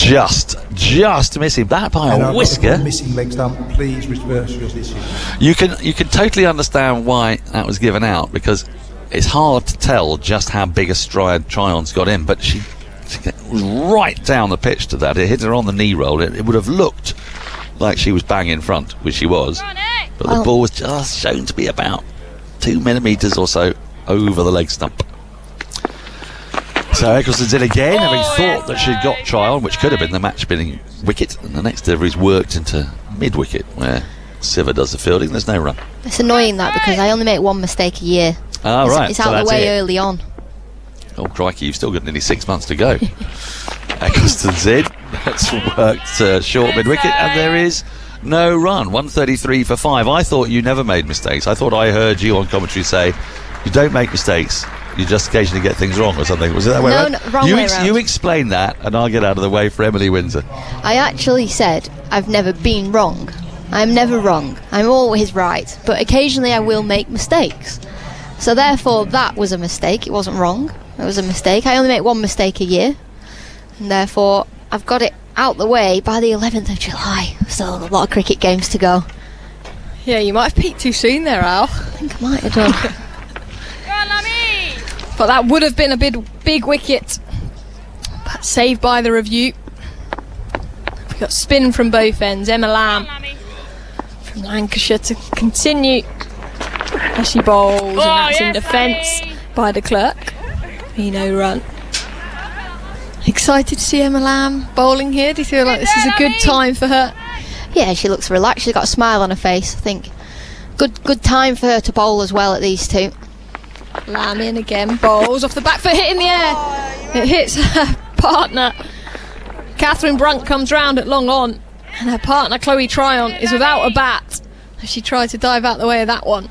just missing that by And a I've got whisker. one missing leg stump. Please reverse your decision. You can totally understand why that was given out, because it's hard to tell just how big a stride Tryon's got in, but she was right down the pitch to that. It hit her on the knee roll. It would have looked like she was bang in front, which she was, but the ball was just shown to be about 2 millimetres or so over the leg stump. So Eccleston's in again, having thought that she'd got Tryon, which could have been the match-winning wicket, and the next delivery's worked into mid-wicket, where Siver does the fielding. There's no run. It's annoying that, because I only make one mistake a year. Right. It's out of the way early on. Oh, crikey, you've still got nearly 6 months to go. Eccleston's in. That's worked short mid-wicket, and there is no run. 133 for 5. I thought you never made mistakes. I thought I heard you on commentary say, you don't make mistakes, you just occasionally get things wrong or something. Was it that way around? No, wrong way around. You explain that, and I'll get out of the way for Emily Windsor. I actually said I've never been wrong. I'm never wrong. I'm always right. But occasionally I will make mistakes. So therefore that was a mistake. It wasn't wrong. It was a mistake. I only make one mistake a year. And therefore I've got it out the way by the 11th of July. Still a lot of cricket games to go. Yeah, you might have peaked too soon there, Al. I think I might have done. But that would have been a big wicket. But saved by the review. We've got spin from both ends. Emma Lamb from Lancashire to continue as she bowls, and that's in defence by de Klerk. No run. Excited to see Emma Lamb bowling here. Do you feel like this is a good time for her? Yeah, she looks relaxed. She's got a smile on her face. I think good time for her to bowl as well at these two. Lamb in again, bowls off the back foot, hit in the air. It hits her partner. Catherine Brunt comes round at long on, and her partner Chloe Tryon is without a bat as she tried to dive out the way of that one.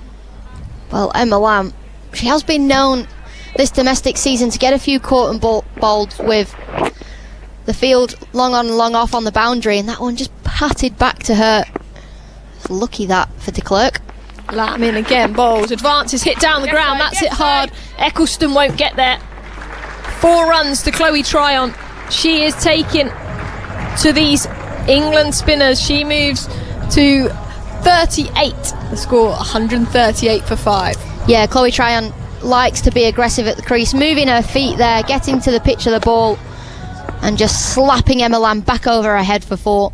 Well, Emma Lamb, she has been known this domestic season to get a few caught and bowled with the field long on and long off on the boundary, and that one just patted back to her. It's lucky that for de Klerk. Lamb in again, bowls, advances, hit down the ground, that's hit hard. Eccleston won't get there. 4 runs to Chloe Tryon. She is taken to these England spinners. She moves to 38. The score 138 for 5. Yeah, Chloe Tryon likes to be aggressive at the crease, moving her feet there, getting to the pitch of the ball, and just slapping Emma Lamb back over her head for 4.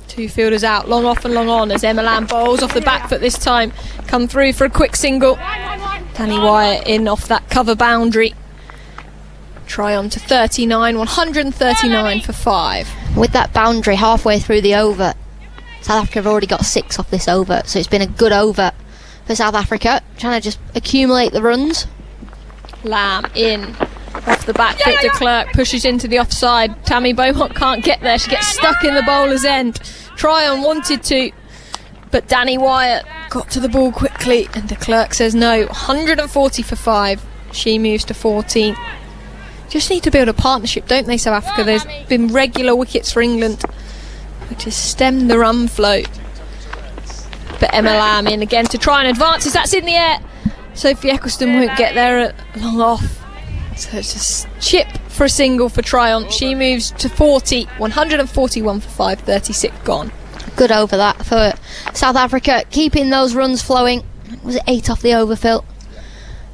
2 fielders out, long off and long on as Emma Lamb bowls off the back foot this time. Come through for a quick single. Danny Wyatt in off that cover boundary. Tryon to 39, 139 for 5. With that boundary halfway through the over, South Africa have already got 6 off this over, so it's been a good over for South Africa, trying to just accumulate the runs. Lamb in off the back foot. De Klerk pushes into the offside. Tammy Beaumont can't get there. She gets stuck in the bowler's end. Tryon wanted to, but Danny Wyatt got to the ball quickly, and de Klerk says no. 140 for 5. She moves to 14. Just need to build a partnership, don't they, South Africa? There's been regular wickets for England, which has stemmed the run flow. But Emma Lamb in again to try and advances. That's in the air. Sophie Eccleston won't get there at long off. So it's a chip for a single for Tryon. She moves to 40, 141 for 5, 36 gone. Good over that for South Africa, keeping those runs flowing. Was it 8 off the over, Phil?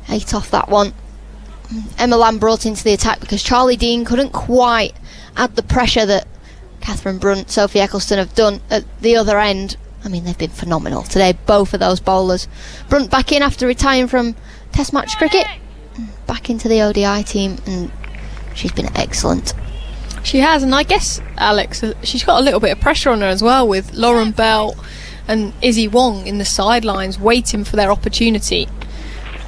8 off that one. Emma Lamb brought into the attack because Charlie Dean couldn't quite add the pressure that Catherine Brunt, Sophie Eccleston have done at the other end. I mean, they've been phenomenal today, both of those bowlers. Brunt back in after retiring from Test match cricket, back into the ODI team, and she's been excellent. She has, and I guess, Alex, she's got a little bit of pressure on her as well, with Lauren Bell and Izzy Wong in the sidelines waiting for their opportunity.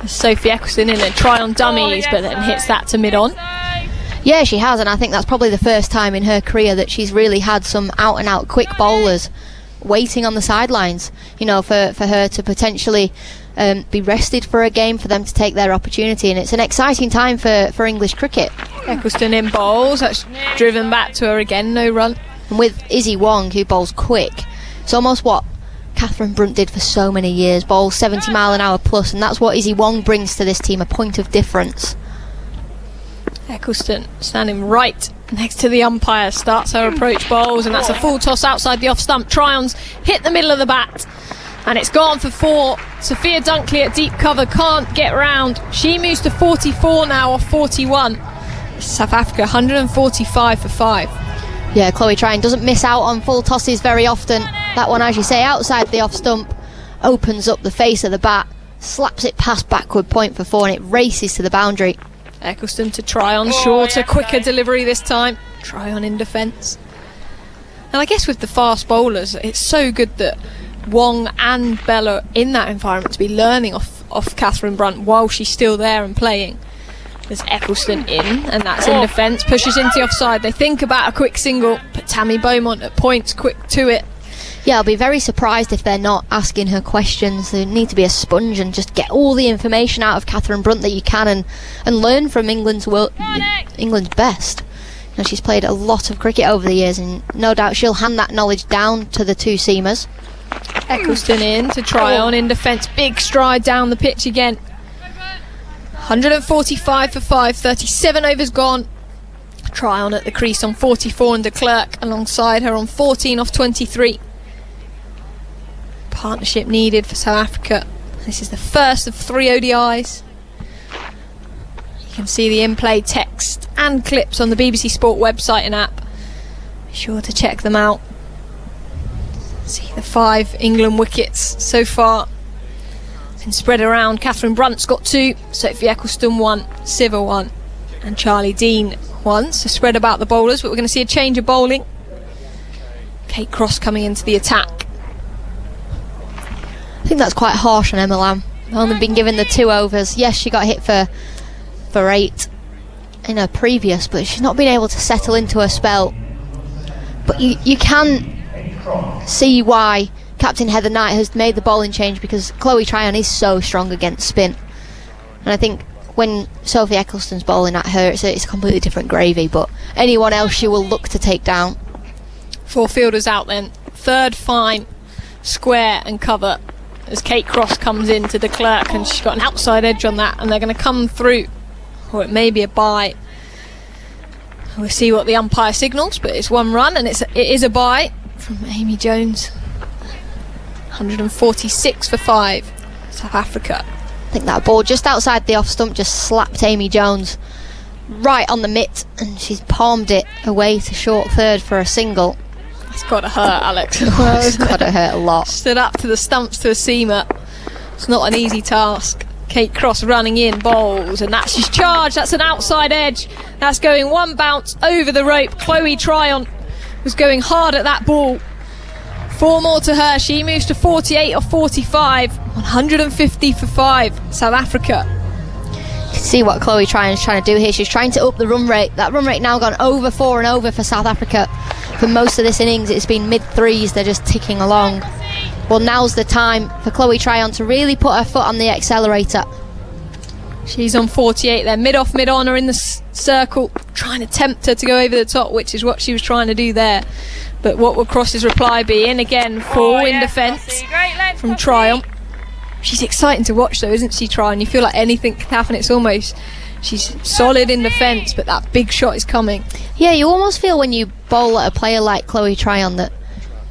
Sophie Eccleston in and try on dummies, but then hits that to mid-on. Yeah, she has, and I think that's probably the first time in her career that she's really had some out-and-out quick bowlers waiting on the sidelines, you know, for her to potentially be rested for a game, for them to take their opportunity, and it's an exciting time for English cricket. Eccleston in bowls, that's driven back to her again, no run. And with Izzy Wong, who bowls quick, it's almost what Catherine Brunt did for so many years, bowl 70 mile an hour plus, and that's what Izzy Wong brings to this team, a point of difference. Eccleston standing right next to the umpire, starts her approach bowls, and that's a full toss outside the off stump. Try-ons hit the middle of the bat, and it's gone for 4. Sophia Dunkley at deep cover can't get round. She moves to 44 now off 41. South Africa 145 for 5. Yeah, Chloe Tryon doesn't miss out on full tosses very often. That one, as you say, outside the off stump, opens up the face of the bat, slaps it past backward point for 4, and it races to the boundary. Eccleston to Tryon, shorter, quicker delivery this time. Tryon in defence. And I guess with the fast bowlers, it's so good that Wong and Bella in that environment to be learning off Catherine Brunt while she's still there and playing. There's Eccleston in, and that's in defence, pushes into the offside. They think about a quick single, but Tammy Beaumont at points, quick to it. Yeah, I'll be very surprised if they're not asking her questions. They need to be a sponge and just get all the information out of Catherine Brunt that you can, and learn from England's best. You know, she's played a lot of cricket over the years, and no doubt she'll hand that knowledge down to the two seamers. Eccleston in to Tryon in defence, big stride down the pitch again. 145 for 5, 37 overs gone. Tryon at the crease on 44 and de Klerk alongside her on 14 off 23. Partnership needed for South Africa. This is the first of 3 ODIs. You can see the in-play text and clips on the BBC Sport website and app. Be sure to check them out. See the 5 England wickets so far. Been spread around. Catherine Brunt's got 2, Sophie Eccleston 1, Siva 1, and Charlie Dean 1. So spread about the bowlers, but we're going to see a change of bowling. Kate Cross coming into the attack. I think that's quite harsh on Emma Lamb. Only been given the 2 overs. Yes, she got hit for 8 in her previous, but she's not been able to settle into her spell. But you can see why Captain Heather Knight has made the bowling change, because Chloe Tryon is so strong against spin. And I think when Sophie Eccleston's bowling at her, it's a completely different gravy, but anyone else she will look to take down. 4 fielders out then. Third fine, square and cover as Kate Cross comes in to de Klerk, and she's got an outside edge on that, and they're going to come through, or it may be a bye. We'll see what the umpire signals, but it's 1 run, and it is a bye from Amy Jones. 146 for 5, South Africa. I think that ball just outside the off stump just slapped Amy Jones right on the mitt, and she's palmed it away to short third for a single. It's got to hurt, Alex. It's got to hurt a lot. Stood up to the stumps to a seamer. It's not an easy task. Kate Cross running in, bowls, and she's charged. That's an outside edge. That's going 1 bounce over the rope. Chloe Tryon was going hard at that ball. 4 more to her. She moves to 48 or 45. 150 for 5, South Africa. You can see what Chloe Tryon's trying to do here. She's trying to up the run rate. That run rate now gone over 4 and over for South Africa. For most of this innings, it's been mid-3s. They're just ticking along. Well, now's the time for Chloe Tryon to really put her foot on the accelerator. She's on 48 there, mid-off, mid-on, or in the circle, trying to tempt her to go over the top, which is what she was trying to do there. But what will Cross's reply be? In again, full in defence from Tryon. She's exciting to watch though, isn't she, Tryon? You feel like anything can happen. It's almost, she's solid in defence, but that big shot is coming. Yeah, you almost feel when you bowl at a player like Chloe Tryon that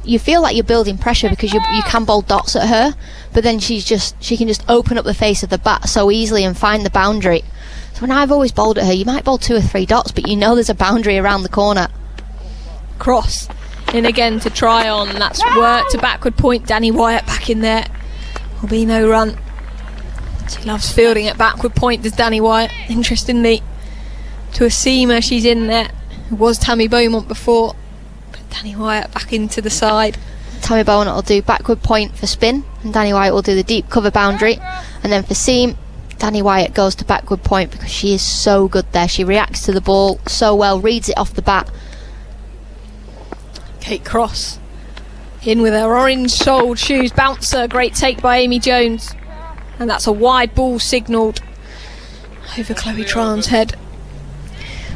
you feel like you're building pressure, because you can bowl dots at her, but then she can just open up the face of the bat so easily and find the boundary. So when I've always bowled at her, you might bowl 2 or 3 dots, but you know there's a boundary around the corner. Cross in again to Tryon. That's work to backward point. Danny Wyatt back in there. Will be no run. She loves fielding at backward point, does Danny Wyatt. Interestingly, to a seamer, she's in there. It was Tammy Beaumont before, but Danny Wyatt back into the side. Tammy Beaumont will do backward point for spin, and Danny Wyatt will do the deep cover boundary. And then for seam, Danny Wyatt goes to backward point, because she is so good there. She reacts to the ball so well, reads it off the bat. Kate Cross in with her orange-soled shoes. Bouncer, great take by Amy Jones. And that's a wide ball signalled over Chloe Tryon's head.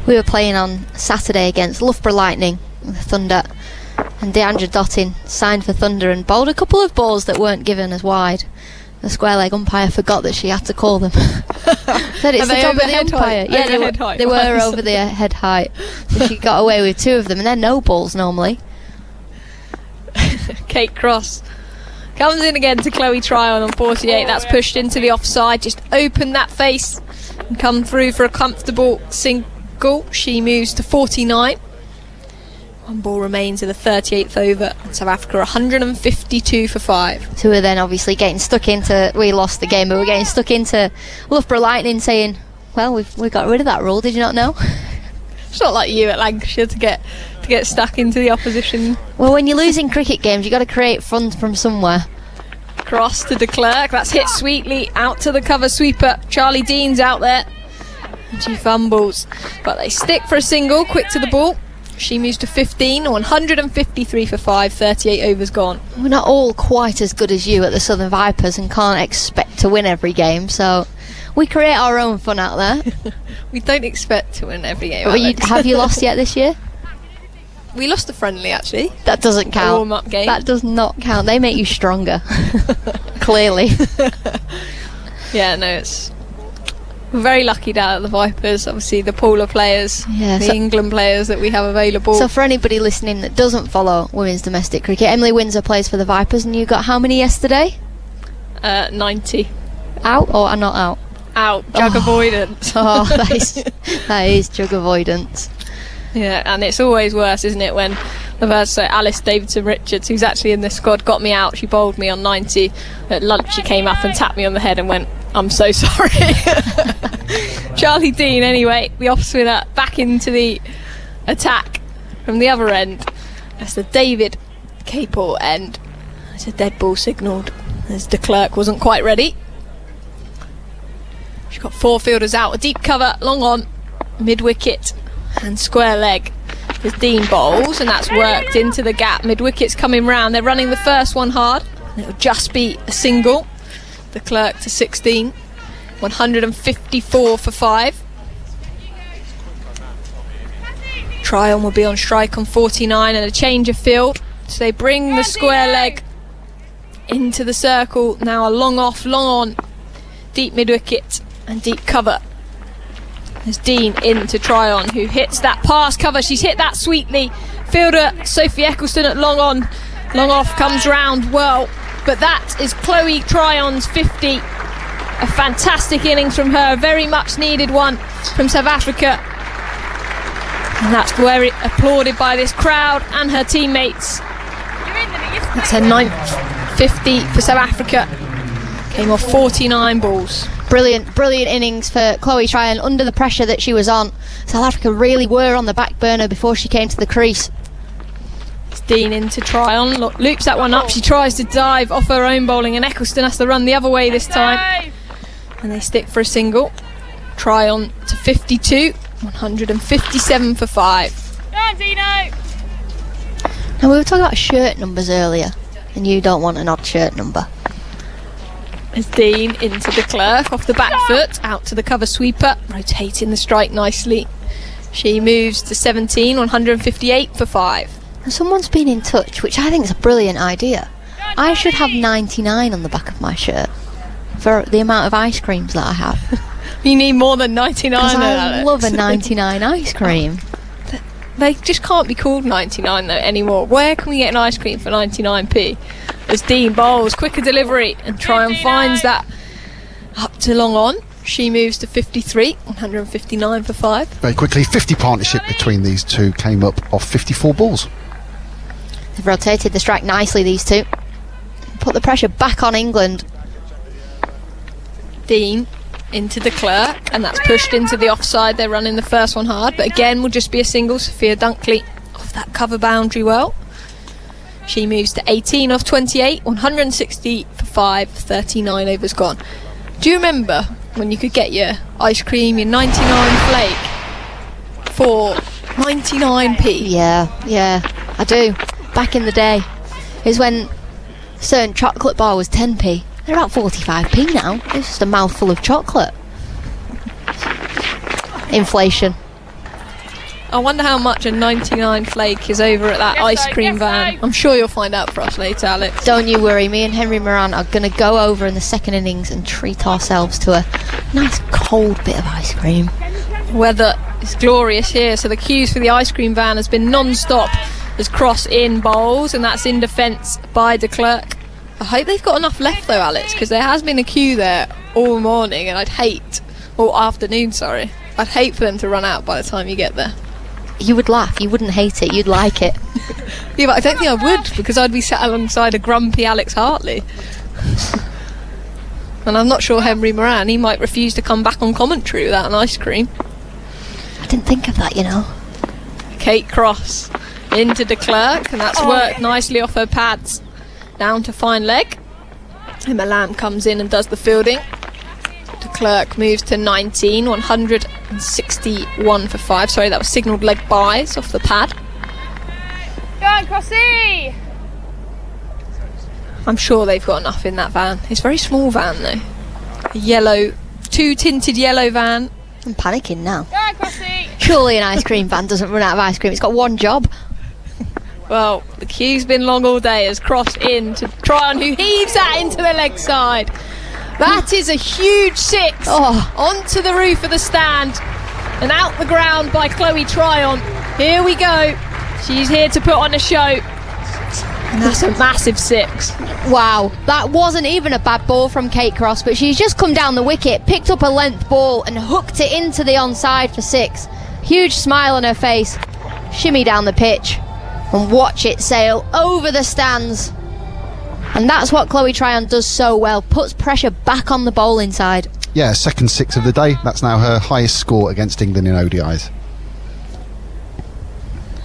We were playing on Saturday against Loughborough Lightning with Thunder, and Deandra Dottin signed for Thunder and bowled a couple of balls that weren't given as wide. The square leg umpire forgot that she had to call them. Said it's the job of the umpire. Yeah, they were over their head height. So she got away with 2 of them, and they're no balls normally. Kate Cross comes in again to Chloe Tryon on 48. That's pushed into the offside. Just open that face and come through for a comfortable single. She moves to 49. 1 ball remains in the 38th over, and South Africa 152 for 5. So we're then obviously getting stuck into, we lost the game, but we're getting stuck into Loughborough Lightning saying, well, we got rid of that rule, did you not know? It's not like you at Lancashire to get stuck into the opposition. Well, when you're losing cricket games, you've got to create fun from somewhere. Cross to de Klerk, that's hit sweetly, out to the cover sweeper. Charlie Dean's out there, and she fumbles, but they stick for a single, quick to the ball. She moves to 15, 153 for 5, 38 overs gone. We're not all quite as good as you at the Southern Vipers and can't expect to win every game, so we create our own fun out there. We don't expect to win every game. Have you lost yet this year? We lost a friendly, actually. That doesn't count. A warm-up game. That does not count. They make you stronger. Clearly. Yeah, no, we're very lucky down at the Vipers. Obviously, the pool of players, England players that we have available. So for anybody listening that doesn't follow women's domestic cricket, Emily Windsor plays for the Vipers, and you got how many yesterday? 90. Out or not out? Out. Jug avoidance. Oh, that is jug avoidance. Yeah, and it's always worse, isn't it, when the first, so Alice Davidson-Richards, who's actually in this squad, got me out. She bowled me on 90. At lunch, she came up and tapped me on the head and went, I'm so sorry. Charlie Dean, anyway, the off spinner, back into the attack from the other end. That's the David Capel end. It's a dead ball signalled as de Klerk wasn't quite ready. She's got 4 fielders out, a deep cover, long on, mid-wicket and square leg. As Dean bowls, and that's worked into the gap. Mid-wicket's coming round. They're running the first one hard. It'll just be a single. De Klerk to 16. 154 for 5. Tryon will be on strike on 49 and a change of field. So they bring the square leg into the circle. Now a long off, long on. Deep mid-wicket and deep cover. There's Dean into Tryon, who hits that pass cover. She's hit that sweetly. Fielder Sophie Eccleston at long on. Long off comes round well. But that is Chloe Tryon's 50. A fantastic innings from her. A very much needed one from South Africa. And that's very applauded by this crowd and her teammates. That's her 9th 50 for South Africa. Came off 49 balls. Brilliant innings for Chloe Tryon under the pressure that she was on. South Africa really were on the back burner before she came to the crease. It's Dean into Tryon, loops that one up. She tries to dive off her own bowling, and Eccleston has to run the other way this time. And they stick for a single. Tryon to 52, 157 for 5. Now we were talking about shirt numbers earlier, and you don't want an odd shirt number. As Dean into de Klerk off the back foot, out to the cover sweeper, rotating the strike nicely. She moves to 17, 158 for 5. And someone's been in touch, which I think is a brilliant idea. I should have 99 on the back of my shirt for the amount of ice creams that I have. You need more than 99. Because I love a 99 ice cream. They just can't be called 99 though anymore. Where can we get an ice cream for 99p? As Dean bowls, quicker delivery, and Tryon finds that up to long on. She moves to 53, 159 for 5. Very quickly, 50 partnership between these two came up off 54 balls. They've rotated the strike nicely, these two. Put the pressure back on England. Dean into de Klerk, and that's pushed into the offside. They're running the first one hard, but again will just be a single. Sophia Dunkley off that cover boundary well. She moves to 18 off 28, 160 for 5, 39 overs gone. Do you remember when you could get your ice cream, your 99 flake for 99p? Yeah, I do. Back in the day. It was when a certain chocolate bar was 10p. They're about 45p now. It's just a mouthful of chocolate. Inflation. I wonder how much a 99 flake is over at that ice cream van. I'm sure you'll find out for us later, Alex. Don't you worry, me and Henry Moran are going to go over in the second innings and treat ourselves to a nice cold bit of ice cream. Weather is glorious here, so the queues for the ice cream van has been non-stop as Cross in bowls, and that's in defence by de Klerk. I hope they've got enough left though, Alex, because there has been a queue there all morning, and I'd hate for them to run out by the time you get there. You would laugh, you wouldn't hate it, you'd like it. Yeah, but I don't think I would, because I'd be sat alongside a grumpy Alex Hartley. And I'm not sure Henry Moran, he might refuse to come back on commentary without an ice cream. I didn't think of that, you know. Kate Cross into de Klerk, and that's worked nicely off her pads. Down to fine leg. And Milan comes in and does the fielding. De Klerk moves to 19, 161 for 5. Sorry, that was signalled leg buys off the pad. Go on, Crossy! I'm sure they've got enough in that van. It's a very small van though. A yellow, 2 tinted yellow van. I'm panicking now. Go on, Crossy! Surely an ice cream van doesn't run out of ice cream, it's got one job. Well, the queue's been long all day as Cross in to Tryon, who heaves that into the leg side. That is a huge 6 onto the roof of the stand and out the ground by Chloe Tryon. Here we go. She's here to put on a show. And that's a massive 6. Wow, that wasn't even a bad ball from Kate Cross, but she's just come down the wicket, picked up a length ball and hooked it into the onside for 6. Huge smile on her face. Shimmy down the pitch and watch it sail over the stands. And that's what Chloe Tryon does so well, puts pressure back on the bowling side. Yeah, second 6 of the day. That's now her highest score against England in ODIs.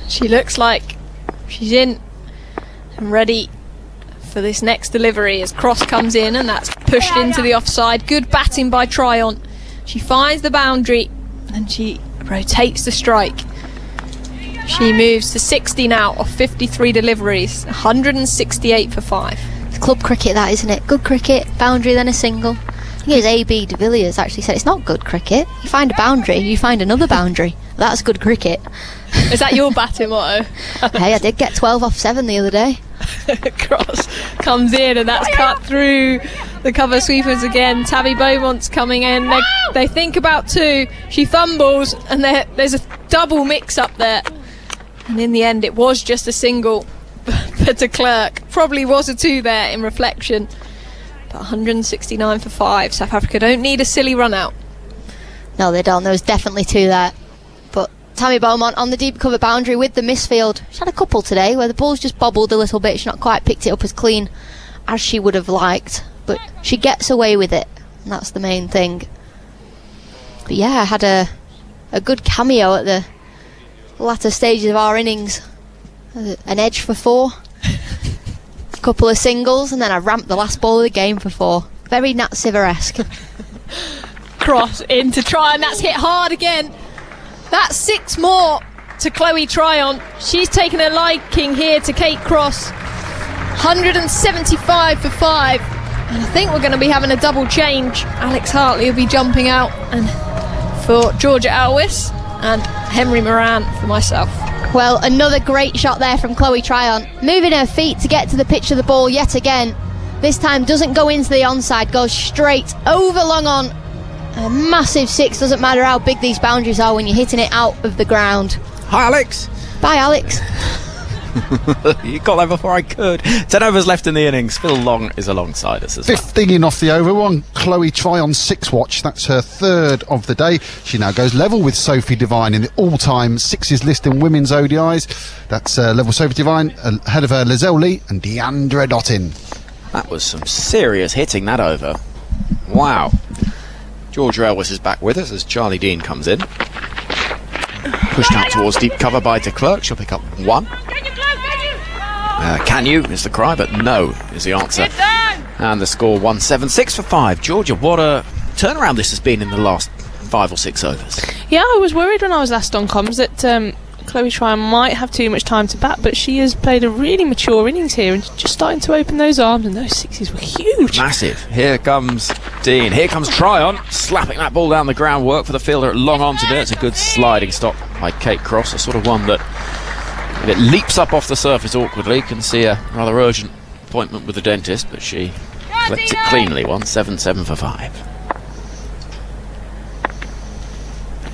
She looks like she's in and ready for this next delivery as Cross comes in, and that's pushed into the offside. Good batting by Tryon. She finds the boundary and she rotates the strike. She moves to 60 now off 53 deliveries, 168 for 5. It's club cricket, that, isn't it? Good cricket, boundary, then a single. I think it was A.B. de Villiers actually said it's not good cricket. You find a boundary, you find another boundary. That's good cricket. Is that your batting motto? Hey, I did get 12 off 7 the other day. Cross comes in and that's cut through the cover sweepers again. Tabby Beaumont's coming in. They think about 2. She fumbles and there's a double mix up there. And in the end, it was just a single for de Klerk. Probably was a 2 there in reflection. But 169 for 5. South Africa don't need a silly run out. No, they don't. There was definitely 2 there. But Tammy Beaumont on the deep cover boundary with the misfield. She's had a couple today where the ball's just bobbled a little bit. She's not quite picked it up as clean as she would have liked. But she gets away with it. And that's the main thing. But yeah, I had a good cameo at the latter stages of our innings. An edge for 4. A couple of singles, and then I ramped the last ball of the game for 4. Very Nat Siver-esque. Cross in to try, and that's hit hard again. That's 6 more to Chloe Tryon. She's taken a liking here to Kate Cross. 175 for 5. And I think we're going to be having a double change. Alex Hartley will be jumping out, and for Georgia Elwis and Henry Moran for myself. Well, another great shot there from Chloe Tryon. Moving her feet to get to the pitch of the ball yet again. This time doesn't go into the onside, goes straight over long on. A massive 6, doesn't matter how big these boundaries are when you're hitting it out of the ground. Hi, Alex. Bye, Alex. You got there before I could. 10 overs left in the innings. Phil Long is alongside us as well. 15 in off the over one. Chloe Tryon 6 watch. That's her 3rd of the day. She now goes level with Sophie Devine in the all-time 6s list in women's ODIs. That's level Sophie Devine, ahead of her Lizelle Lee and Deandra Dottin. That was some serious hitting that over. Wow. Georgia Elwis is back with us as Charlie Dean comes in. Pushed out towards deep cover by de Klerk. She'll pick up 1. Can you is the cry, but no is the answer. And the score 176 for 5. Georgia, what a turnaround this has been in the last 5 or 6 overs. Yeah, I was worried when I was last on comms that Chloe Tryon might have too much time to bat, but she has played a really mature innings here and just starting to open those arms, and those 6s were huge. Massive. Here comes Dean. Here comes Tryon, slapping that ball down the ground. Work for the fielder at long on to do it. It's a good sliding stop by Kate Cross, a sort of one that, if it leaps up off the surface awkwardly, can see a rather urgent appointment with the dentist, but she collects it cleanly. 177 for 5.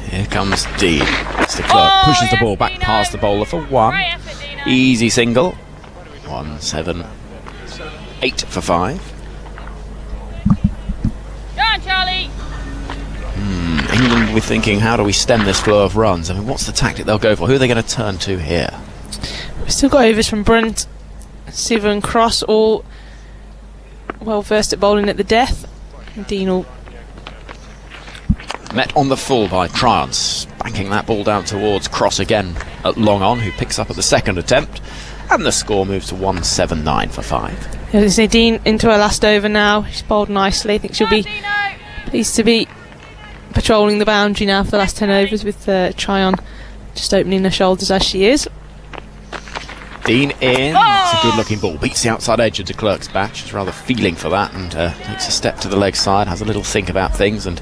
Here comes Dean. Mr. Clark pushes the ball back past the bowler for 1. Easy single. 178 for 5. Charlie. England will be thinking, how do we stem this flow of runs? I mean, what's the tactic they'll go for? Who are they going to turn to here? We've still got overs from Brunt, Siver and Cross, all well versed at bowling at the death. Dean will met on the full by Tryon, spanking that ball down towards Cross again at long on, who picks up at the second attempt, and the score moves to 179 for 5. Dean into her last over now. She's bowled nicely. I think she'll be pleased to be patrolling the boundary now for the last 10 overs with Tryon just opening her shoulders as she is. Dean in. It's a good looking ball. Beats the outside edge of de Klerk's bat. She's rather feeling for that and takes a step to the leg side, has a little think about things and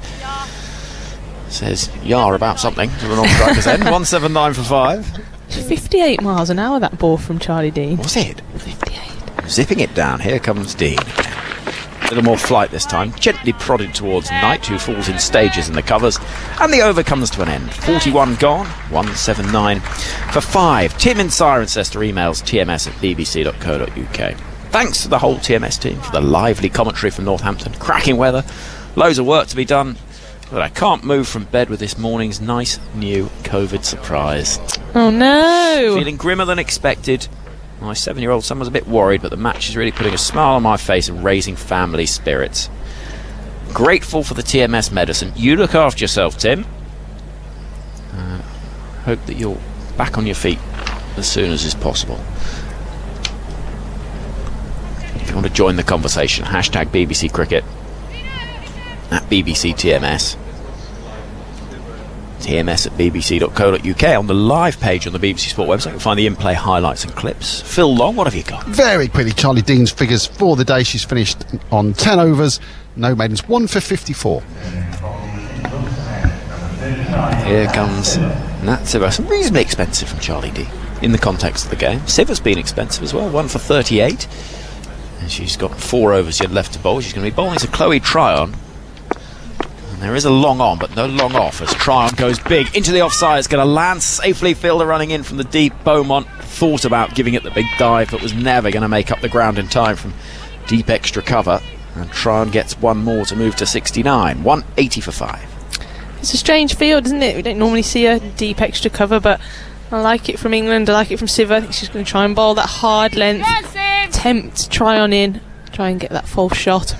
says yar about something to the non-striker's end. 179 for 5. 58 miles an hour that ball from Charlie Dean. Was it? 58. Zipping it down. Here comes Dean. A little more flight this time. Gently prodded towards Knight, who falls in stages in the covers. And the over comes to an end. 41 gone. 179 for 5. Tim in Cirencester emails tms@bbc.co.uk. Thanks to the whole TMS team for the lively commentary from Northampton. Cracking weather. Loads of work to be done. But I can't move from bed with this morning's nice new COVID surprise. Oh no! Feeling grimmer than expected. My 7-year-old son was a bit worried, but the match is really putting a smile on my face and raising family spirits. Grateful for the TMS medicine. You look after yourself, Tim. Hope that you're back on your feet as soon as is possible. If you want to join the conversation, hashtag BBC Cricket at BBC TMS. TMS@bbc.co.uk. On the live page on the BBC Sport website, you'll find the in-play highlights and clips. Phil Long, what have you got? Very quickly, Charlie Dean's figures for the day. She's finished on 10 overs, no maidens, 1 for 54. Here comes Nat Siver. Some reasonably expensive from Charlie Dean in the context of the game. Siver's been expensive as well, 1 for 38. And she's got 4 overs yet left to bowl. She's going to be bowling to Chloe Tryon. And there is a long on, but no long off as Tryon goes big into the offside. It's going to land safely. Fielder running in from the deep. Beaumont thought about giving it the big dive, but was never going to make up the ground in time from deep extra cover. And Tryon gets 1 more to move to 69. 180 for 5. It's a strange field, isn't it? We don't normally see a deep extra cover, but I like it from England. I like it from Siver. I think she's going to try and bowl that hard length. Attempt Tryon in. Try and get that false shot.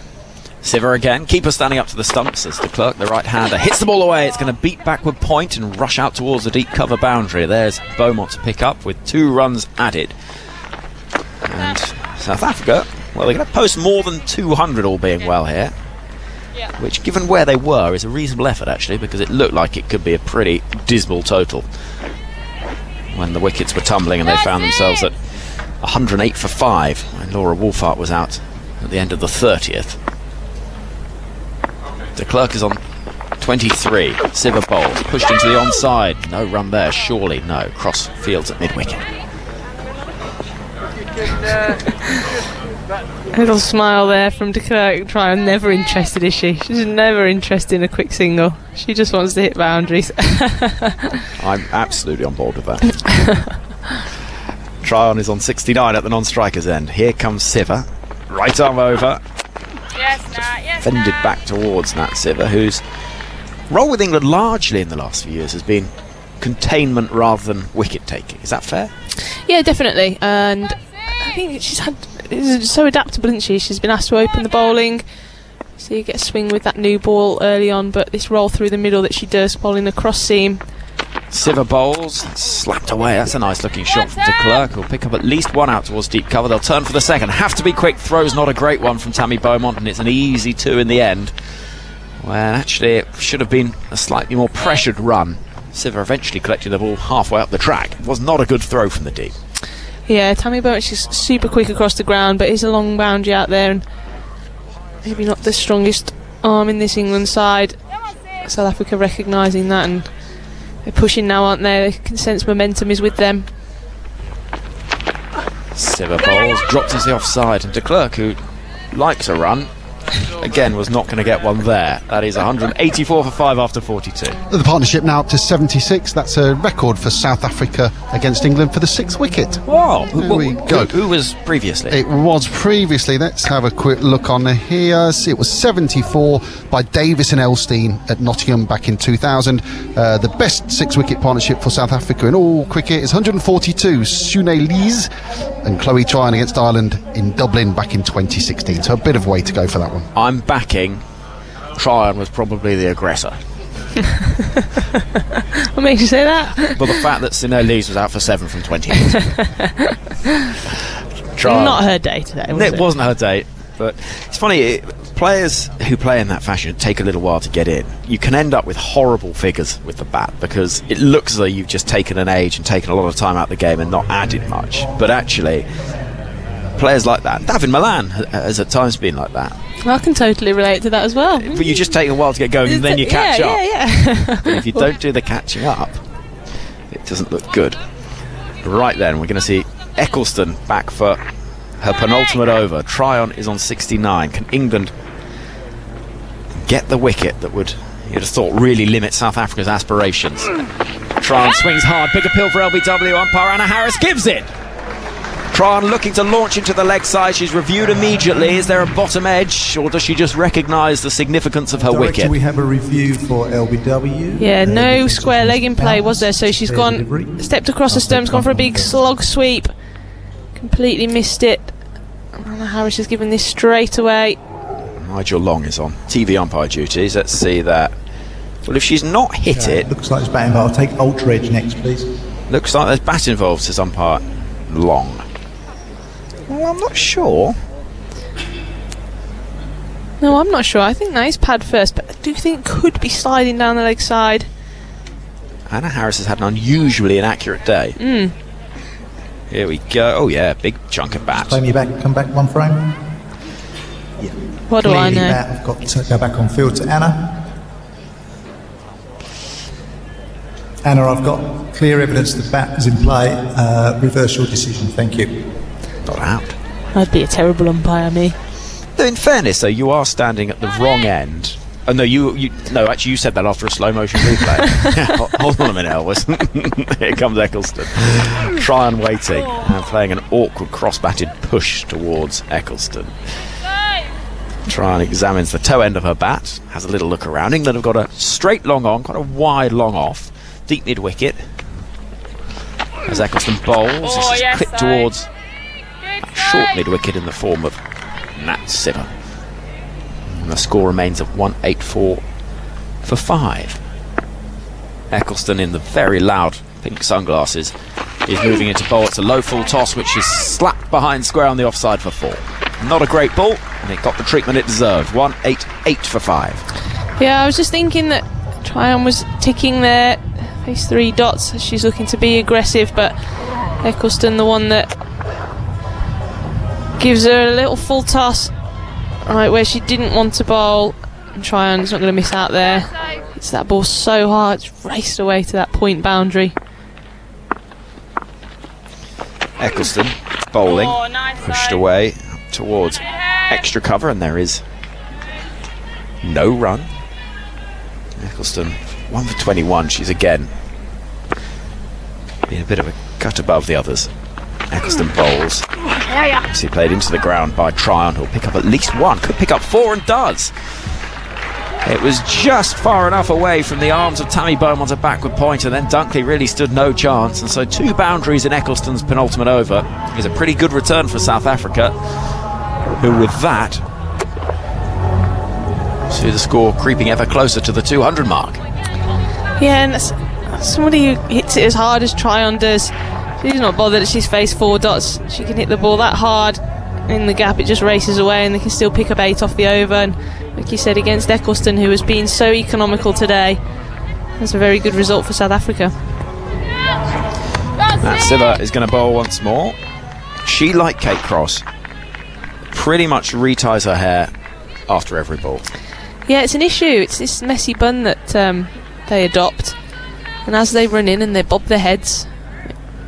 Siver again, keeper standing up to the stumps as de Klerk, the right-hander, hits the ball away. It's going to beat backward point and rush out towards the deep cover boundary. There's Beaumont to pick up with 2 runs added. And South Africa, well, they're going to post more than 200 all being well here. Which, given where they were, is a reasonable effort actually, because it looked like it could be a pretty dismal total when the wickets were tumbling and they found themselves at 108 for 5 when Laura Wolfhart was out at the end of the 30th. De Klerk is on 23. Siver bowls, pushed into the onside. No run there, surely no. Cross fields at mid-wicket. A little smile there from de Klerk. Tryon never interested, is she? She's never interested in a quick single. She just wants to hit boundaries. I'm absolutely on board with that. Tryon is on 69 at the non-striker's end. Here comes Siver. Right arm over. Fended back towards Nat Siver, whose role with England largely in the last few years has been containment rather than wicket taking. Is that fair? Yeah, definitely. And I think she's so adaptable, isn't she? She's been asked to open the bowling, so you get a swing with that new ball early on, but this roll through the middle that she does, bowling across seam. Siver bowls, slapped away. That's a nice looking shot from de Klerk. Who'll pick up at least 1 out towards deep cover. They'll turn for the second. Have to be quick. Throw's not a great one from Tammy Beaumont, and it's an easy 2 in the end. When actually it should have been a slightly more pressured run. Siver eventually collected the ball halfway up the track. It was not a good throw from the deep. Yeah, Tammy Beaumont, she's super quick across the ground, but is a long boundary out there, and maybe not the strongest arm in this England side. South Africa recognising that and They're pushing now, aren't they? They can sense momentum is with them. Siva bowls, dropped into the offside, and de Klerk, who likes a run, again was not going to get one there. That is 184 for 5 after 42. The partnership now up to 76. That's a record for South Africa against England for the 6th wicket. Wow. There we go. Who was previously? It was previously. Let's have a quick look on here. It was 74 by Davis and Elstein at Nottingham back in 2000. The best 6-wicket partnership for South Africa in all cricket is 142. Sune Lees and Chloe Tryon against Ireland in Dublin back in 2016. So a bit of way to go for that one. I'm backing Tryon was probably the aggressor. What makes you say that? But the fact that Sine Lees was out for 7 from 20 years. Not her day today, was it? It wasn't her day. But it's funny, players who play in that fashion take a little while to get in. You can end up with horrible figures with the bat because it looks as though you've just taken an age and taken a lot of time out of the game and not added much. But actually, players like that, David Milan has at times been like that. I can totally relate to that as well. But you just take a while to get going and then you catch up. Yeah. But if you don't do the catching up, it doesn't look good. Right then, we're going to see Eccleston back for her penultimate over. Tryon is on 69. Can England get the wicket that would, you'd have thought, really limit South Africa's aspirations? Tryon swings hard. Big appeal for LBW. Umpire Anna Harris gives it. Tryon looking to launch into the leg side. She's reviewed immediately. Is there a bottom edge, or does she just recognise the significance of her wicket? We have a review for LBW. Yeah, no square leg in play, was there? So she's gone, stepped across the stumps, gone for a big slog sweep. Completely missed it. Anna Harris has given this straight away. Nigel Long is on TV umpire duties. Let's see that. Well, if she's not hit it... Looks like it's batting, but I'll take ultra edge next, please. Looks like there's bat involved, says umpire Long. Well, I'm not sure. No, I'm not sure. I think that is pad first, but I do think could be sliding down the leg side. Anna Harris has had an unusually inaccurate day. Here we go. Oh yeah, big chunk of bat. Claim you back, come back one frame. Yeah. What do I know? I've got to go back on field to Anna. Anna, I've got clear evidence the bat is in play. Reverse your decision, thank you. Not out. I'd be a terrible umpire, me. In fairness, though, you are standing at the wrong end. Oh no, no. Actually, you said that after a slow motion replay. Hold on a minute, Elvis. Here comes Eccleston. Tryon waiting and playing an awkward cross-batted push towards Eccleston. Tryon examines the toe end of her bat, has a little look around. England have got a straight long on, quite a wide long off, deep mid wicket. As Eccleston bowls, this is clipped towards short mid wicket in the form of Nat Siva. And the score remains of 184 for 5. Eccleston, in the very loud pink sunglasses, is moving into bowl. It's a low full toss which is slapped behind square on the offside for 4. Not a great ball, and it got the treatment it deserved. 188 for 5. Yeah, I was just thinking that Tryon was ticking there, face 3 dots. She's looking to be aggressive, but Eccleston, the one that gives her a little full toss, right where she didn't want to bowl. And Tryon's not going to miss out there. It's that ball so hard, it's raced away to that point boundary. Eccleston bowling, pushed away towards extra cover, and there is no run. Eccleston 1 for 21. She's again been a bit of a cut above the others. Eccleston bowls. Obviously played into the ground by Tryon, who'll pick up at least 1. Could pick up 4 and does. It was just far enough away from the arms of Tammy Beaumont's a backward point, and then Dunkley really stood no chance. And so 2 boundaries in Eccleston's penultimate over is a pretty good return for South Africa, who with that see the score creeping ever closer to the 200 mark. Yeah, and that's somebody who hits it as hard as Tryon does. She's not bothered that she's faced 4 dots. She can hit the ball that hard in the gap, it just races away, and they can still pick up 8 off the over. And like you said, against Eccleston, who has been so economical today, that's a very good result for South Africa. Nat Siva is going to bowl once more. She, like Kate Cross, pretty much reties her hair after every ball. Yeah, it's an issue. It's this messy bun that they adopt. and as they run in and they bob their heads,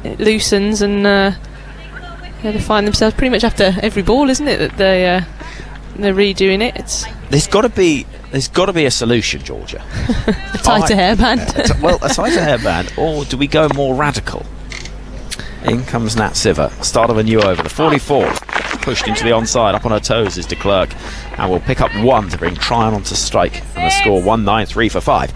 it loosens, and they find themselves pretty much after every ball, isn't it, that they're redoing it. There's got to be a solution, Georgia. A tighter hairband. Well, a tighter hairband, or do we go more radical? In comes Nat Siver, start of a new over. The 44th, pushed into the onside, up on her toes is de Klerk, and will pick up one to bring Tryon onto strike, and the score 1-9-3 for 5.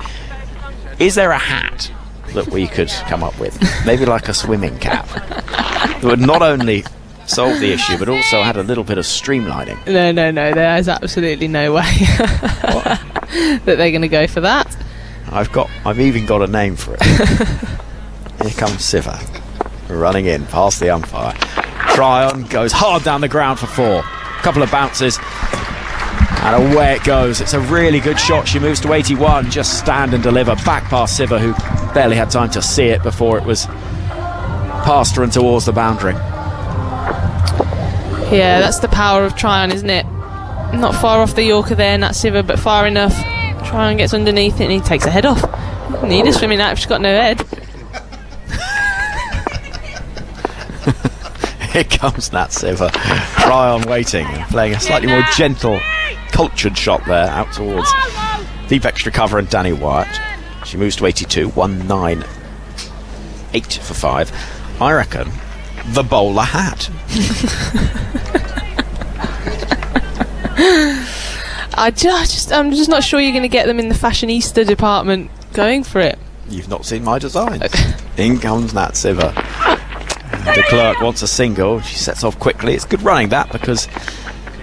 Is there a hat that we could come up with? Maybe like a swimming cap that would not only solve the issue but also had a little bit of streamlining. No, there is absolutely no way that they're going to go for that. I've even got a name for it. Here comes Siver, running in past the umpire. Tryon goes hard down the ground for 4. Couple of bounces, and away it goes. It's a really good shot. She moves to 81, just stand and deliver back past Siver, who barely had time to see it before it was past her and towards the boundary. Yeah, that's the power of Tryon, isn't it? Not far off the Yorker there, Nat Siver, but far enough. Tryon gets underneath it and he takes her head off. Need her swimming out if she's got no head. Here comes Nat Siver. Tryon waiting and playing a slightly more gentle, cultured shot there out towards deep extra cover and Danny Wyatt. She moves to 82, 1-9-8 for 5. I reckon the bowler hat. I'm just not sure you're going to get them in the fashionista department going for it. You've not seen my design. In comes Nat Siver. De Klerk wants a single. She sets off quickly. It's good running that, because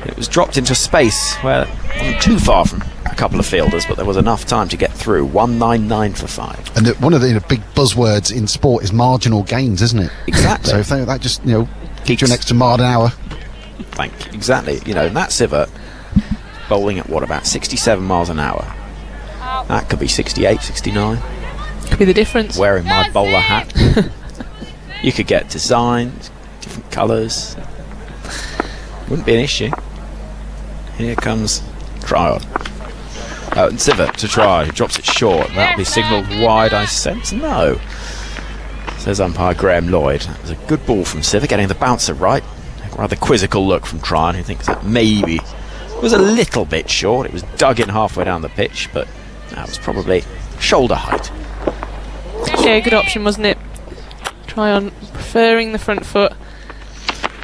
it was dropped into space where it wasn't too far from a couple of fielders, but there was enough time to get through. 1-9-9 for 5. And one of the big buzzwords in sport is marginal gains, isn't it? Exactly. So if that just keeps you an extra mile an hour. Exactly. Nat Siver bowling at about 67 miles an hour. That could be 68, 69. Could be the difference. Wearing my bowler hat. You could get designs, different colours. Wouldn't be an issue. Here comes Tryon. And Siver to try. He drops it short. That'll be signalled wide, I sense. No, says umpire Graham Lloyd. That was a good ball from Siver, getting the bouncer right. A rather quizzical look from Tryon, who thinks that maybe was a little bit short. It was dug in halfway down the pitch, but that was probably shoulder height. Yeah, good option, wasn't it? Tryon preferring the front foot.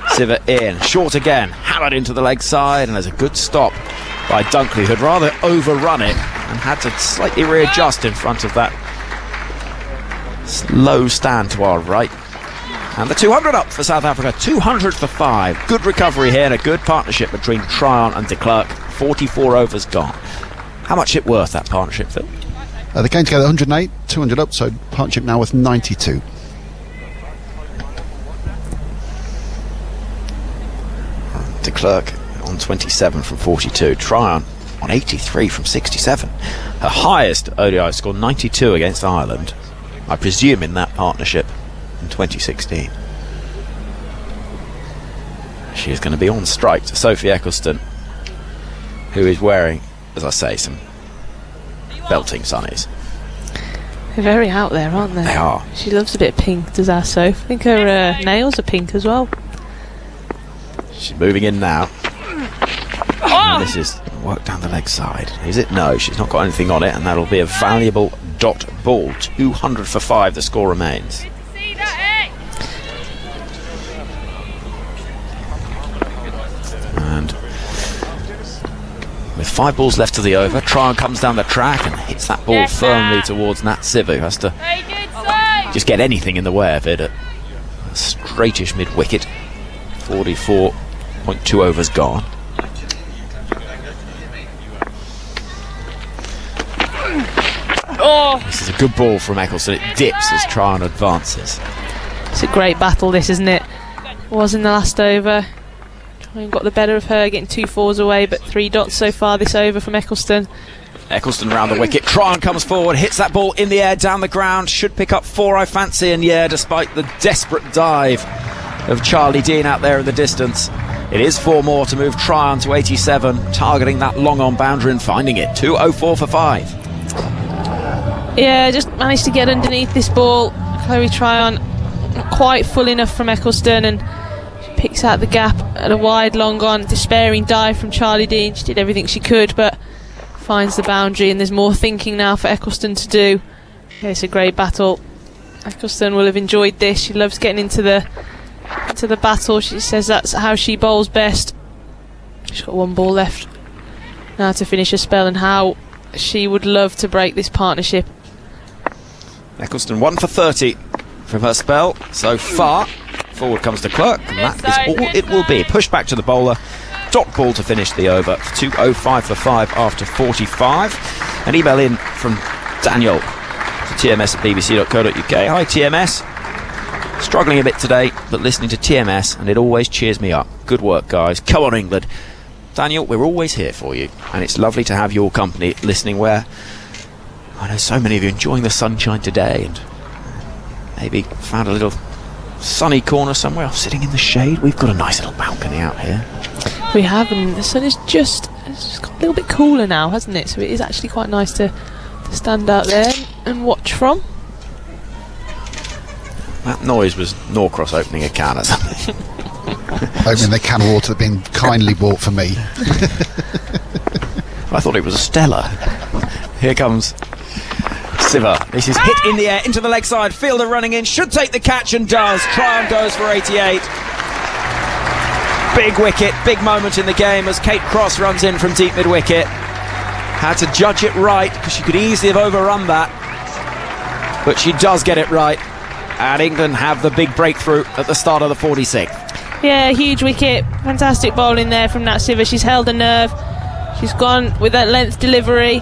Siver in, short again, hammered into the leg side, and there's a good stop by Dunkley, who'd rather overrun it and had to slightly readjust in front of that low stand to our right. And the 200 up for South Africa, 200 for 5. Good recovery here and a good partnership between Tryon and de Klerk. 44 overs gone. How much it worth, that partnership, Phil? They came together 108, 200 up, so partnership now with 92. De Klerk on 27 from 42. Tryon on 83 from 67. Her highest ODI score, 92 against Ireland. I presume in that partnership in 2016. She is going to be on strike to Sophie Eccleston, who is wearing, as I say, some belting sunnies. They're very out there, aren't they? They are. She loves a bit of pink, does our Soph. I think her nails are pink as well. She's moving in now. And this is work down the leg side. Is it? No, she's not got anything on it, and that'll be a valuable dot ball. 200 for 5, the score remains. And with 5 balls left to the over, Tryon comes down the track and hits that ball firmly towards Nat Siver, who has to just get anything in the way of it at a straightish mid-wicket. 44.2 overs gone. This is a good ball from Eccleston. It dips as Tryon advances. It's a great battle, this, isn't it? Was in the last over. Tryon got the better of her, getting 2 4s away, but 3 dots so far this over from Eccleston. Eccleston round the wicket. Tryon comes forward, hits that ball in the air, down the ground. Should pick up 4, I fancy, and despite the desperate dive of Charlie Dean out there in the distance. It is 4 more to move Tryon to 87, targeting that long on boundary and finding it. 204 for 5. Yeah, just managed to get underneath this ball. Chloe Tryon not quite full enough from Eccleston, and she picks out the gap at a wide long on, despairing dive from Charlie Dean. She did everything she could, but finds the boundary, and there's more thinking now for Eccleston to do. Yeah, it's a great battle. Eccleston will have enjoyed this. She loves getting into the battle. She says that's how she bowls best. She's got one ball left now to finish her spell, and how she would love to break this partnership. Eccleston 1 for 30 from her spell so far. Forward comes to Clerk, and that is all it will be. Push back to the bowler. Dot ball to finish the over. 2:05 for 5 after 45. An email in from Daniel to tms@bbc.co.uk. Hi TMS. Struggling a bit today, but listening to TMS, and it always cheers me up. Good work, guys. Come on, England. Daniel, we're always here for you, and it's lovely to have your company listening, where I know so many of you enjoying the sunshine today, and maybe found a little sunny corner somewhere, sitting in the shade. We've got a nice little balcony out here. We have, and the sun is just got a little bit cooler now, hasn't it? So it is actually quite nice to stand out there and watch from. That noise was Norcross opening a can or something. Opening the can of water that had been kindly bought for me. I thought it was a Stella. Here comes Siva. This is hit in the air into the leg side. Fielder running in, should take the catch and does. Tryon goes for 88. Big wicket, big moment in the game as Kate Cross runs in from deep mid wicket. Had to judge it right because she could easily have overrun that, but she does get it right, and England have the big breakthrough at the start of the 46th. Yeah, huge wicket, fantastic bowling there from Nat Siva. She's held a nerve, she's gone with that length delivery.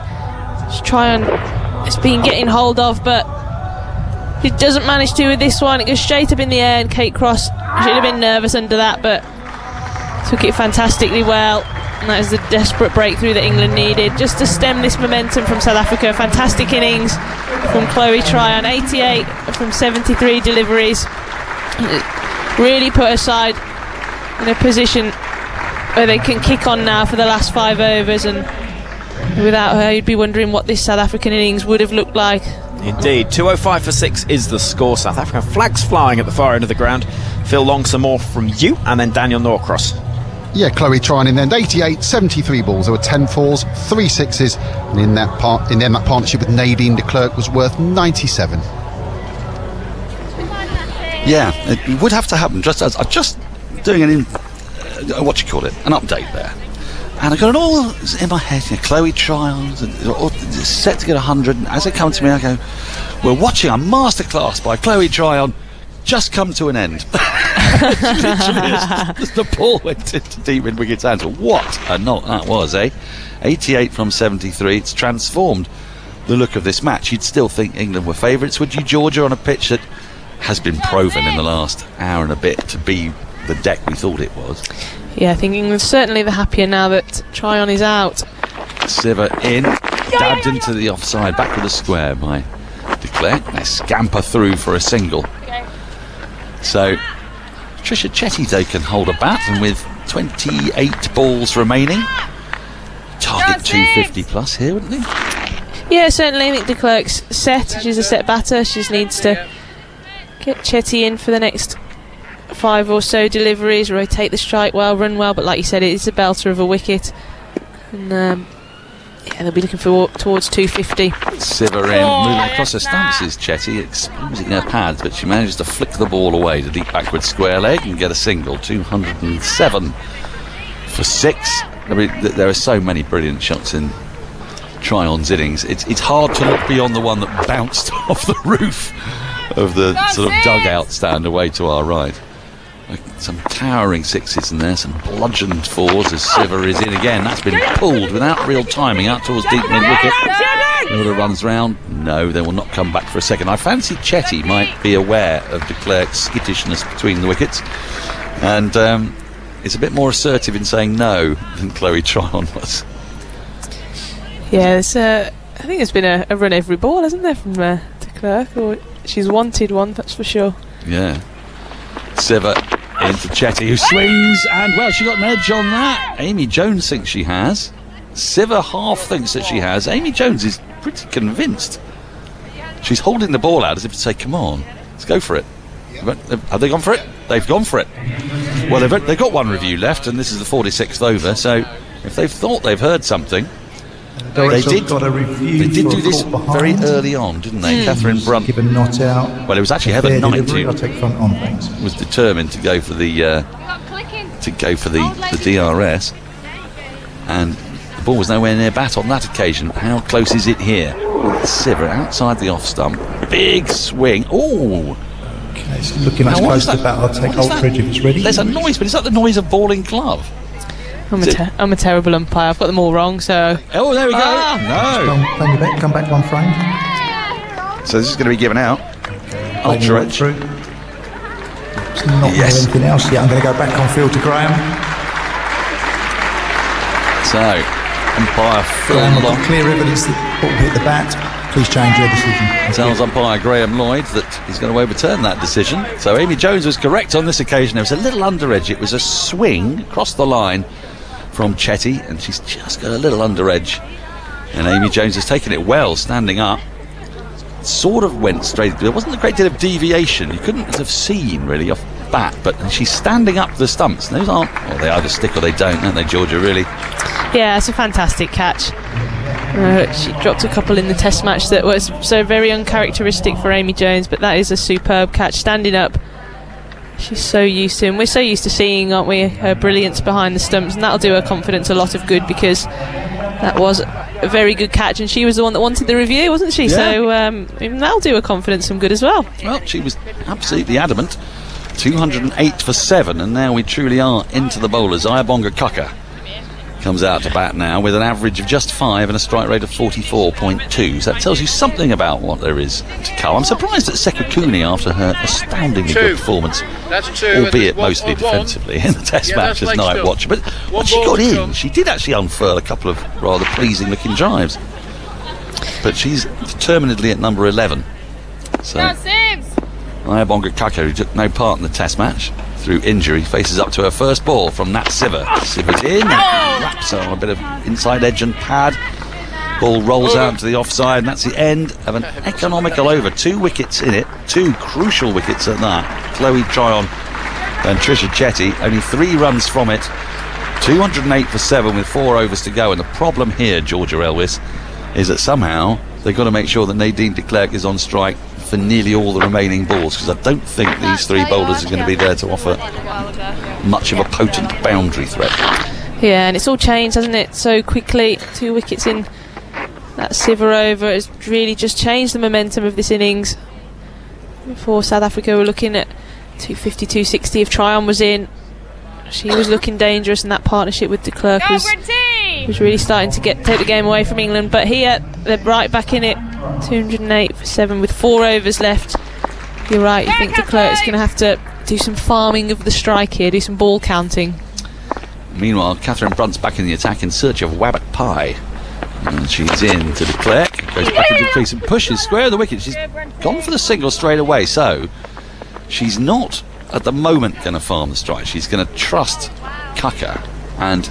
She's trying, it's been getting hold of, but she doesn't manage to with this one. It goes straight up in the air, and Kate Cross should have been nervous under that, but took it fantastically well. And that is the desperate breakthrough that England needed just to stem this momentum from South Africa. Fantastic innings from Chloe Tryon, 88 from 73 deliveries. Really put her side in a position where they can kick on now for the last 5 overs, and without her you'd be wondering what this South African innings would have looked like. Indeed, 2:05 for 6 is the score. South Africa flags flying at the far end of the ground. Phil Long, some more from you, and then Daniel Norcross. Yeah, Chloe Tryon in the end, 88, 73 balls. There were 10 fours, 3 sixes, and in the end that partnership with Nadine de Klerk was worth 97. Yeah, it would have to happen. Just doing an update there, and I got it all in my head. You know, Chloe Tryon set to get 100, and as it comes to me, I go, "We're watching a masterclass by Chloe Tryon just come to an end." Literally, as the ball went into deep in wicket's hands. What a knock that was, eh? 88 from 73. It's transformed the look of this match. You'd still think England were favourites, would you, Georgia, on a pitch that has been proven in the last hour and a bit to be the deck we thought it was? Yeah, I think England's certainly the happier now that Tryon is out. Siva in, dabbed into the offside, back with a square by de Klerk. They scamper through for a single. So Trisha Chetty, they can hold a bat, and with 28 balls remaining, target 250 plus here, wouldn't they? Yeah, certainly. I think de Klerk's set. She's a set batter. She just needs to get Chetty in for the next 5 or so deliveries, rotate the strike well, run well, but like you said, it is a belter of a wicket, and they'll be looking towards 250. Siva in, moving across her stumps is Chetty, exposing her pads, but she manages to flick the ball away to deep backward square leg and get a single. 207 for 6. I mean, there are so many brilliant shots in Tryon's innings. It's hard to look beyond the one that bounced off the roof of the sort of dugout stand away to our right. Some towering 6s in there, some bludgeoned 4s as Siva is in again. That's been pulled without real timing out towards deep mid wicket. Miller runs round. No, they will not come back for a second. I fancy Chetty might be aware of de Klerk's skittishness between the wickets, and is a bit more assertive in saying no than Chloe Tryon was. Yeah, I think there's been a run every ball, hasn't there, from de Klerk? Or she's wanted one, that's for sure. Yeah. Siva into Chetty, who swings, and well, she got an edge on that. Amy Jones thinks she has. Siva half thinks that she has. Amy Jones is pretty convinced she's holding the ball out as if to say, come on, let's go for it. Have they gone for it? They've gone for it. Well, they've got one review left, and this is the 46th over, so if they've thought they've heard something, they did do this very early on, didn't they? Catherine Brunt. Given not out. Well, it was actually Heather Knight who I'll take front on, thanks. was determined to go for the DRS, and the ball was nowhere near bat on that occasion. How close is it here? Siver outside the off stump. Big swing. Oh! Okay, it's looking much close to the bat. I'll take Aldridge if it's ready. There's a noise, but is that the noise of ball in glove? I'm a terrible umpire. I've got them all wrong, so... Oh, there we go. No. Come back one frame. So this is going to be given out. Ultra edge. It's not anything else yet. I'm going to go back on field to Graham. So, umpire Phil Graham, I've Long. got clear evidence that ball hit the bat. Please change your decision. Tells umpire Graham Lloyd that he's going to overturn that decision. So Amy Jones was correct on this occasion. There was a little under edge. It was a swing across the line from Chetty, and she's just got a little under edge. And Amy Jones has taken it well, standing up. Sort of went straight. There wasn't a great deal of deviation. You couldn't have seen really off the bat, but she's standing up the stumps. Those aren't. Well, they either stick or they don't they, Georgia? Really? Yeah, it's a fantastic catch. She dropped a couple in the test match that was so very uncharacteristic for Amy Jones, but that is a superb catch, standing up. She's so used to, and we're so used to seeing, aren't we, her brilliance behind the stumps, and that'll do her confidence a lot of good, because that was a very good catch, and she was the one that wanted the review, wasn't she? Yeah. So that'll do her confidence some good as well. Well, she was absolutely adamant. 208 for 7, and now we truly are into the bowlers. Ayabonga Kaka comes out to bat now with an average of just 5 and a strike rate of 44.2. So that tells you something about what there is to come. I'm surprised at Sekukuni, after her astoundingly good performance, albeit mostly defensively in the test match as night watcher. But when she got in, she did actually unfurl a couple of rather pleasing looking drives. But she's determinedly at number 11. So Ayabonga Kaka, who took no part in the test match through injury, faces up to her first ball from Nat Siver. Siver's in, wraps on a bit of inside edge and pad. Ball rolls out to the offside, and that's the end of an economical over. 2 wickets in it, 2 crucial wickets at that. Chloe Tryon and Trisha Chetty, only 3 runs from it. 208 for 7 with 4 overs to go. And the problem here, Georgia Elwis, is that somehow they've got to make sure that Nadine de Klerk is on strike for nearly all the remaining balls, because I don't think these 3 bowlers are going to be there to offer much of a potent boundary threat. Yeah, and it's all changed, hasn't it, so quickly. 2 wickets in that Siver over has really just changed the momentum of this innings. Before, South Africa were looking at 250, 260 if Tryon was in. She was looking dangerous, and that partnership with de Klerk was really starting to take the game away from England. But here, they're right back in it. 208 for 7 with 4 overs left. You're right, you think de Klerk is going to have to do some farming of the strike here, do some ball counting. Meanwhile, Catherine Brunt's back in the attack in search of Wabbit Pie. And she's in to de Klerk, goes back into the crease and pushes square of the wicket. She's gone for the single straight away, so she's not at the moment going to farm the strike. She's going to trust Kaka, and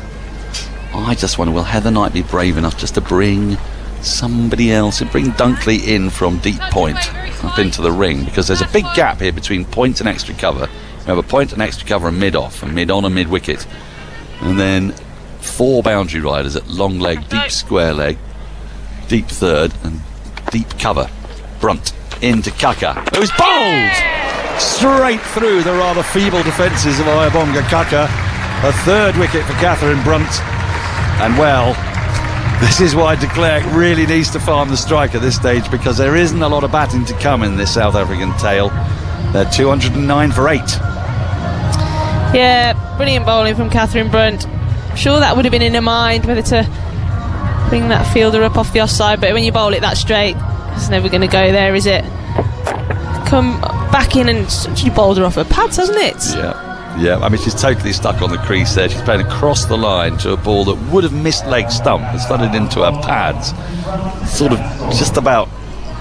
I just wonder, will Heather Knight be brave enough just to bring somebody else and bring Dunkley in from deep point up into the ring, because there's a big gap here between point and extra cover. We have a point and extra cover and mid off, and mid on and mid wicket, and then 4 boundary riders at long leg, deep square leg, deep third and deep cover. Brunt into Kaka, who's bowled straight through the rather feeble defences of Ayabonga Kaka. A 3rd wicket for Catherine Brunt, and well, this is why de Klerk really needs to farm the strike at this stage, because there isn't a lot of batting to come in this South African tail. They're 209 for 8. Yeah, brilliant bowling from Catherine Brunt. I'm sure that would have been in her mind, whether to bring that fielder up off the offside, but when you bowl it that straight, it's never going to go there, is it? Come back in and she bowled her off her pads, hasn't it? Yeah, I mean, she's totally stuck on the crease there. She's playing across the line to a ball that would have missed leg stump and slotted into her pads, sort of just about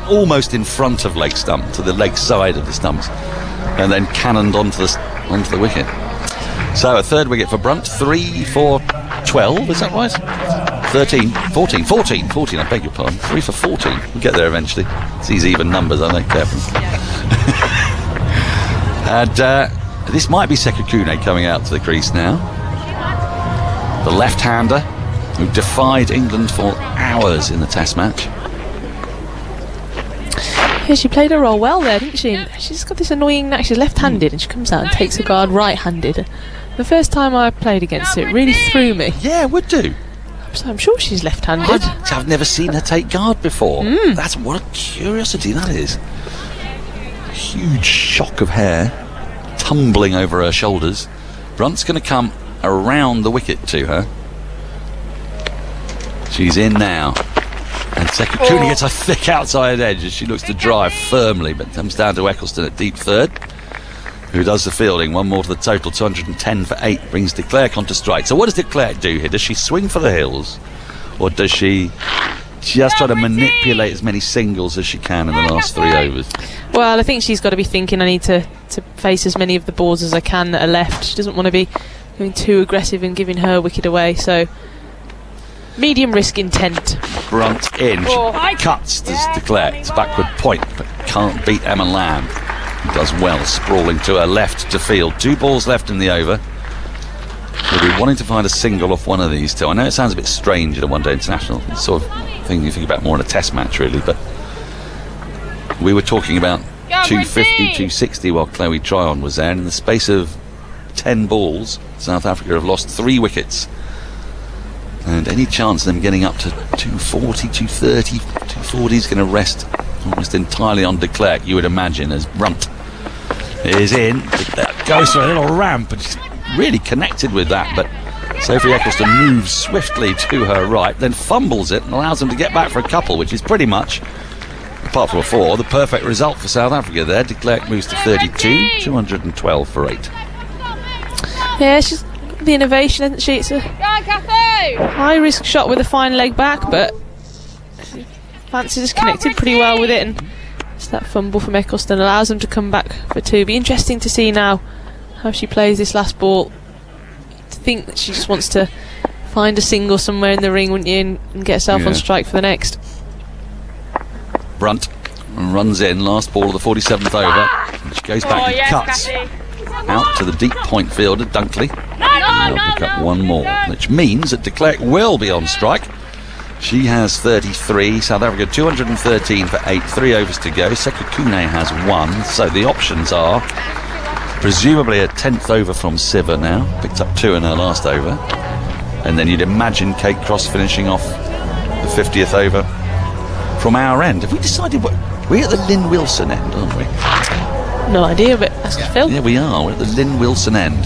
almost in front of leg stump, to the leg side of the stumps, and then cannoned onto the wicket. So a 3rd wicket for Brunt. 3 for 12, is that right? 13, 14, 14, 14, I beg your pardon. 3 for 14. We'll get there eventually. It's these even numbers, I don't care. And this might be Sekukune coming out to the crease now. The left-hander who defied England for hours in the Test match. Yeah, she played her role well there, didn't she? She's got this annoying knack. She's left-handed and she comes out and takes a guard right-handed. The first time I played against her, it really threw me. Yeah, it would do. So I'm sure she's left-handed. I've never seen her take guard before. That's what a curiosity that is. Huge shock of hair tumbling over her shoulders. Brunt's going to come around the wicket to her. She's in now. And Sekukune gets a thick outside edge as she looks to drive firmly, but comes down to Eccleston at deep third, who does the fielding. One more to the total, 210 for 8, brings de Klerk onto strike. So what does de Klerk do here? Does she swing for the hills, or does she just try to manipulate as many singles as she can in the last 3 overs? Well, I think she's got to be thinking, I need to face as many of the balls as I can that are left. She doesn't want to be going too aggressive and giving her wicket away, so medium risk intent. Brunt in, she cuts de Klerk. It's a backward point, but can't beat Emma Lamb. Does well, sprawling to her left to field. 2 balls left in the over. We'll be wanting to find a single off one of these two. I know it sounds a bit strange in a one-day international. It's sort of thing you think about more in a test match, really, but we were talking about 250, 260 while Chloe Tryon was there, and in the space of 10 balls, South Africa have lost 3 wickets. And any chance of them getting up to 240, 230, 240 is going to rest almost entirely on de Klerk, you would imagine, as Brunt is in. Goes for a little ramp and she's really connected with that, but Sophie Eccleston moves swiftly to her right, then fumbles it and allows them to get back for a couple, which is pretty much, apart from a 4, the perfect result for South Africa there. De Klerk moves to 32, 212 for 8. Yeah, she's got the innovation, isn't she? It's a high risk shot with a fine leg back, but Fancy just connected pretty well with it, and it's that fumble from Eccleston allows them to come back for 2. Be interesting to see now how she plays this last ball. To think that she just wants to find a single somewhere in the ring, wouldn't you, and get herself on strike for the next. Brunt runs in, last ball of the 47th over, and she goes back and cuts out to the deep point fielder, Dunkley. And they'll pick up 1 more, which means that de Klerk will be on strike. She has 33, South Africa 213 for 8, 3 overs to go. Sekukune has 1, so the options are presumably a 10th over from Siva now, picked up 2 in her last over, and then you'd imagine Kate Cross finishing off the 50th over from our end. Have we decided what? We're at the Lynn Wilson end, aren't we? No idea, but ask Phil. Yeah, we are. We're at the Lynn Wilson end.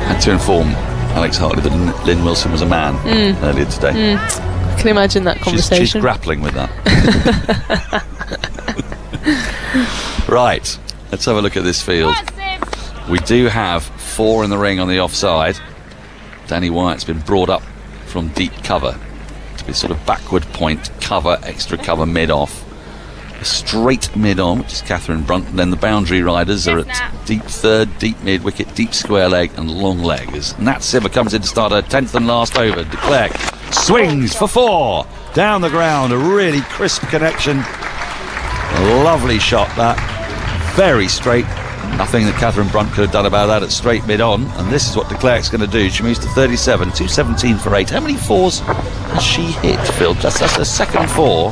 Had to inform Alex Hartley that Lynn Wilson was a man earlier today. I can imagine that conversation. She's grappling with that. Right, let's have a look at this field. We do have 4 in the ring on the offside. Danny Wyatt's been brought up from deep cover to be sort of backward point cover, extra cover mid-off. A straight mid-on, which is Catherine Brunt, and then the boundary riders are at deep third, deep mid-wicket, deep square leg and long leg. As Nat Siva comes in to start her 10th and last over. De Klerk swings for 4 down the ground, a really crisp connection, a lovely shot that, very straight. Nothing that Catherine Brunt could have done about that at straight mid-on, and this is what de Klerk's going to do. She moves to 37, 217 for 8. How many 4s has she hit, Phil? That's her second 4.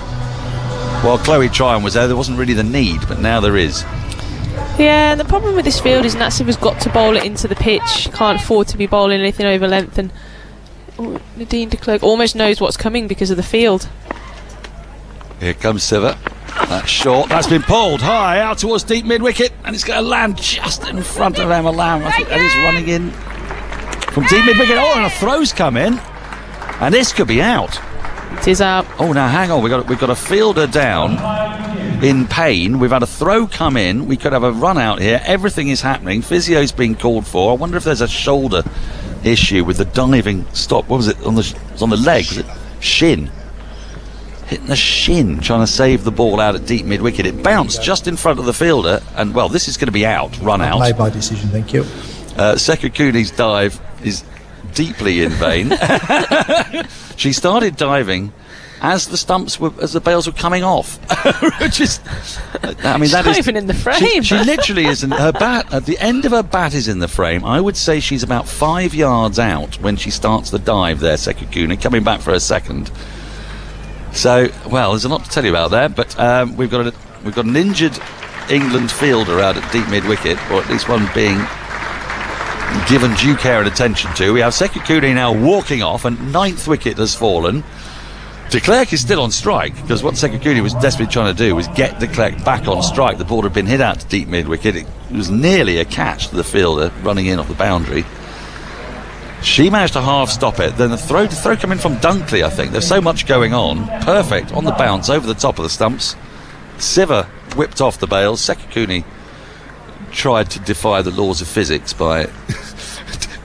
While Chloe Tryon was there wasn't really the need, but now there is. Yeah, and the problem with this field is Nat Siva's got to bowl it into the pitch. Can't afford to be bowling anything over length, and Nadine de Klerk almost knows what's coming because of the field. Here comes Siva. That's short. That's been pulled high out towards deep mid-wicket, and it's going to land just in front of Emma Lamb. I think that is running in from deep mid-wicket. Oh, and a throw's come in, and this could be out. It is out. Oh, now hang on. We've got a fielder down in pain. We've had a throw come in. We could have a run out here. Everything is happening. Physio's being called for. I wonder if there's a shoulder issue with the diving stop. What was it on the leg? Was it shin? Hitting the shin, trying to save the ball out at deep mid-wicket. It bounced just in front of the fielder, and well, this is going to be out, run out. Made my decision, thank you. Sekukune's dive is deeply in vain. She started diving as the bails were coming off, which is, I mean, that She's not is even in the frame. She literally isn't. Her bat at the end of her bat is in the frame. I would say she's about 5 yards out when she starts the dive there, Sekukuni, coming back for her second. So, well, there's a lot to tell you about there, but we've got an injured England fielder out at deep mid wicket, or at least one being given due care and attention to. We have Sekukuni now walking off, and ninth wicket has fallen. De Klerk is still on strike, because what Sekukuni was desperately trying to do was get De Klerk back on strike. The ball had been hit out to deep mid wicket. It was nearly a catch to the fielder running in off the boundary. She managed to half stop it. Then the throw coming from Dunkley, I think. There's so much going on. Perfect on the bounce over the top of the stumps. Siver whipped off the bails. Sekukuni tried to defy the laws of physics by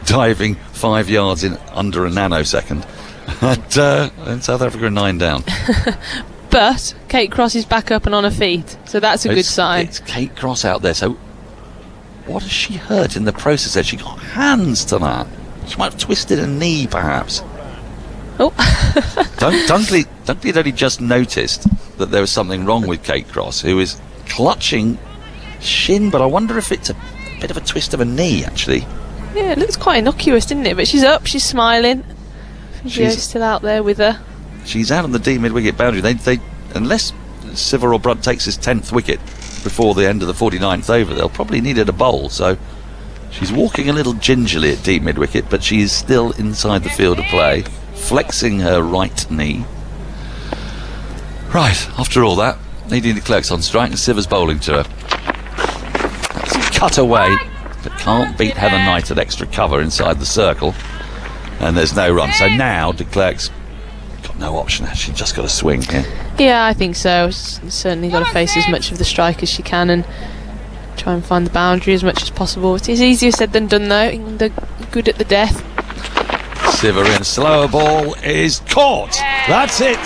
diving 5 yards in under a nanosecond. And South Africa are 9 down. But Kate Cross is back up and on her feet, so that's a good sign. It's Kate Cross out there. So what has she hurt in the process there? She got hands to that. She might have twisted a knee, perhaps. Oh. Dunkley had only just noticed that there was something wrong with Kate Cross, who is clutching shin, but I wonder if it's a bit of a twist of a knee, actually. Yeah, it looks quite innocuous, didn't it? But she's up, she's smiling. She's still out there with her. She's out on the deep mid-wicket boundary. They unless Siver or Brunt takes his 10th wicket before the end of the 49th over, they'll probably need her to bowl. So she's walking a little gingerly at deep mid-wicket, but she is still inside the field of play, flexing her right knee. Right, after all that, Nadine de Klerk's on strike and Siver's bowling to her. That's cut away, but can't beat Heather Knight at extra cover inside the circle. And there's no run. So now de Klerk's got no option. She's just got to swing here. Yeah, I think so. She's certainly got to face as much of the strike as she can and try and find the boundary as much as possible. It is easier said than done, though. England are good at the death. Siver in, slower ball is caught. That's it.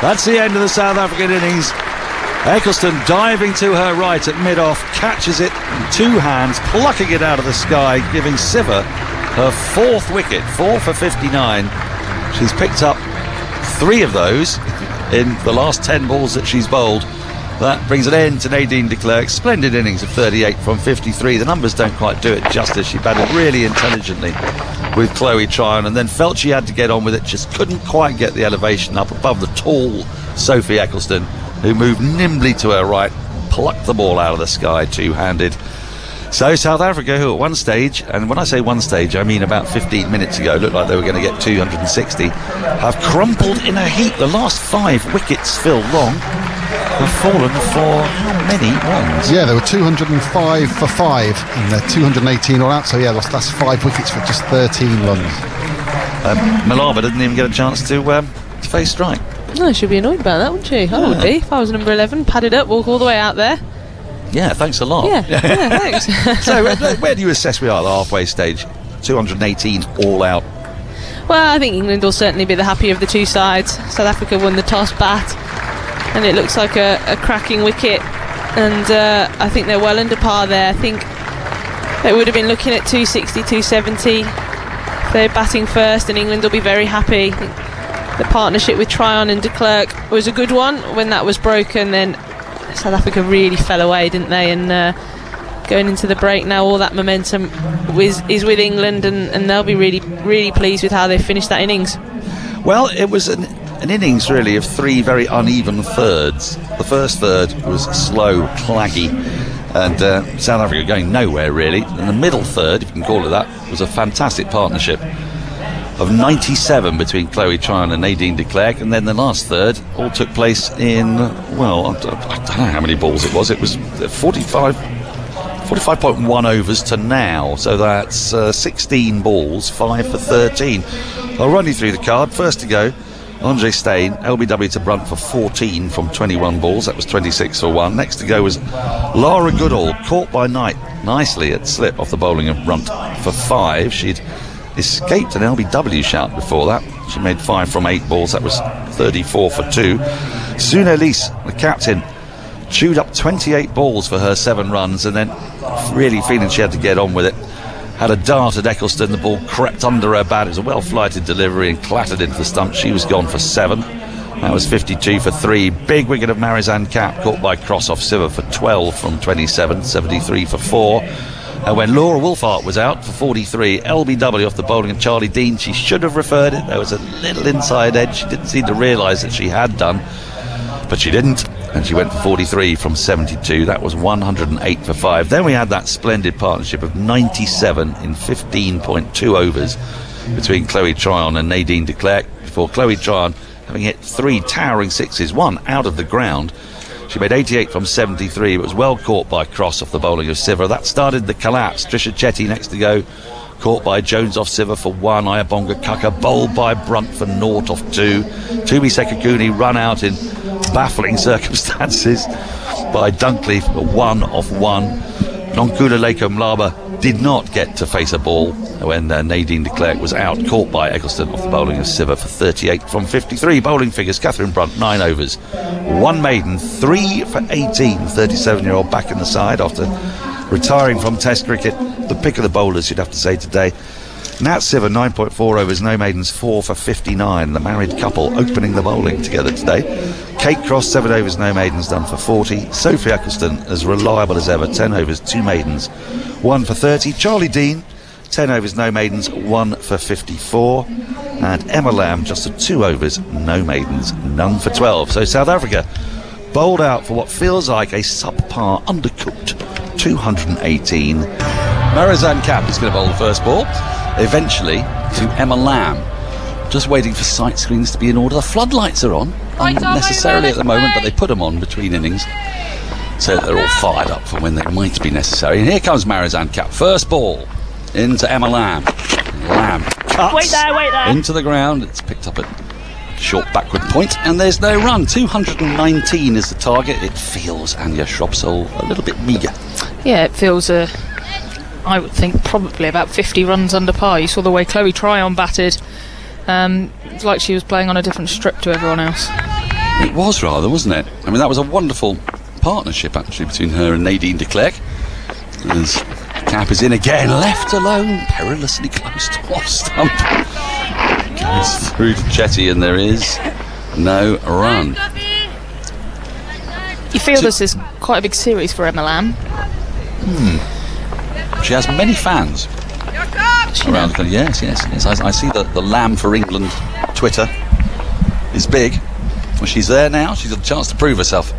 That's the end of the South African innings. Eccleston diving to her right at mid-off, catches it in 2 hands, plucking it out of the sky, giving Siver her 4th wicket, 4 for 59. She's picked up 3 of those in the last 10 balls that she's bowled. That brings an end to Nadine de Klerk's splendid innings of 38 from 53. The numbers don't quite do it justice. She batted really intelligently with Chloe Tryon and then felt she had to get on with it, just couldn't quite get the elevation up above the tall Sophie Eccleston, who moved nimbly to her right, plucked the ball out of the sky two-handed. So South Africa, who at one stage, and when I say one stage I mean about 15 minutes ago, looked like they were going to get 260, have crumpled in a heap. The last 5 wickets, Phil Long, have fallen for how many runs? Yeah, they were 205 for 5 and they're 218 all out, so yeah, that's 5 wickets for just 13 runs. Malaba didn't even get a chance to face strike. No, she'd be annoyed about that, wouldn't she? I would be. If I was number 11, padded up, walk all the way out there. Yeah, thanks a lot. Yeah, thanks. So where do you assess we are at the halfway stage? 218 all out. Well, I think England will certainly be the happier of the two sides. South Africa won the toss bat, and it looks like a cracking wicket, and I think they're well under par there. I think they would have been looking at 260, 270 if they're batting first, and England will be very happy. The partnership with Tryon and de Klerk was a good one. When that was broken, then South Africa really fell away, didn't they? And going into the break now, all that momentum is with England, and they'll be really, really pleased with how they finished that innings. Well, it was an innings really of 3 very uneven thirds. The first third was slow, claggy, and South Africa going nowhere really. And the middle third, if you can call it that, was a fantastic partnership of 97 between Chloe Tryon and Nadine de Klerk, and then the last third all took place in, well, I don't know how many balls it was. It was 45.1 overs to now, so that's 16 balls, 5 for 13. I'll run you through the card. First to go, Andre Steyn, LBW to Brunt for 14 from 21 balls. That was 26 for 1. Next to go was Lara Goodall, caught by Knight nicely at slip off the bowling of Brunt for 5. She'd escaped an LBW shout before that. She made 5 from 8 balls. That was 34 for 2. Sune Elise, the captain, chewed up 28 balls for her 7 runs, and then really feeling she had to get on with it, had a dart at Eccleston. The ball crept under her bat. It was a well-flighted delivery and clattered into the stump. She was gone for 7. That was 52 for 3. Big wicket of Marizanne Kapp, caught by cross off Siver for 12 from 27. 73 for 4. And when Laura Wolfhart was out for 43, LBW off the bowling of Charlie Dean. She should have referred it. There was a little inside edge. She didn't seem to realise that she had done, but she didn't, and she went for 43 from 72. That was 108 for 5. Then we had that splendid partnership of 97 in 15.2 overs between Chloe Tryon and Nadine de Klerk, before Chloe Tryon, having hit 3 towering sixes, one out of the ground. She made 88 from 73. It was well caught by cross off the bowling of Siver. That started the collapse. Trisha Chetty next to go, caught by Jones off Siver for 1. Ayabonga Kaka bowled by Brunt for 0 off 2. Tumi Sekakuni run out in baffling circumstances by Dunkley for 1 off 1. Nonkula Leko Mlaba did not get to face a ball when Nadine de Klerk was out, caught by Eccleston off the bowling of Siver for 38 from 53. Bowling figures: Catherine Brunt, 9 overs, 1 maiden, 3 for 18. 37-year-old back in the side after retiring from Test cricket. The pick of the bowlers, you'd have to say, today. Nat Siver, 9.4 overs, no maidens, 4 for 59. The married couple opening the bowling together today. Kate Cross, 7 overs, no maidens, done for 40. Sophie Eccleston, as reliable as ever, 10 overs, 2 maidens, 1 for 30. Charlie Dean, 10 overs, no maidens, 1 for 54. And Emma Lamb, just 2 overs, no maidens, none for 12. So South Africa bowled out for what feels like a subpar, undercooked 218. Marizanne Kapp is going to bowl the first ball, eventually to Emma Lamb. Just waiting for sight screens to be in order. The floodlights are on, not necessarily at the moment, but they put them on between innings, so that they're all fired up for when they might be necessary. And here comes Marizanne Kapp. First ball into Emma Lamb. Lamb cuts into the ground. It's picked up at short backward point, and there's no run. 219 is the target. It feels, Anya Shrobsole, a little bit meagre. Yeah, it feels I would think probably about 50 runs under par. You saw the way Chloe Tryon batted. It's like she was playing on a different strip to everyone else. It was rather, wasn't it? I mean, that was a wonderful partnership actually between her and Nadine de Klerk. As Kapp is in again, left alone, perilously close to off stump. Goes through to Chetty, and there is no run. You feel this is quite a big series for Emma Lamb. She has many fans around the country. Yes. I see the Lamb for England Twitter is big. Well, she's there now. She's got a chance to prove herself.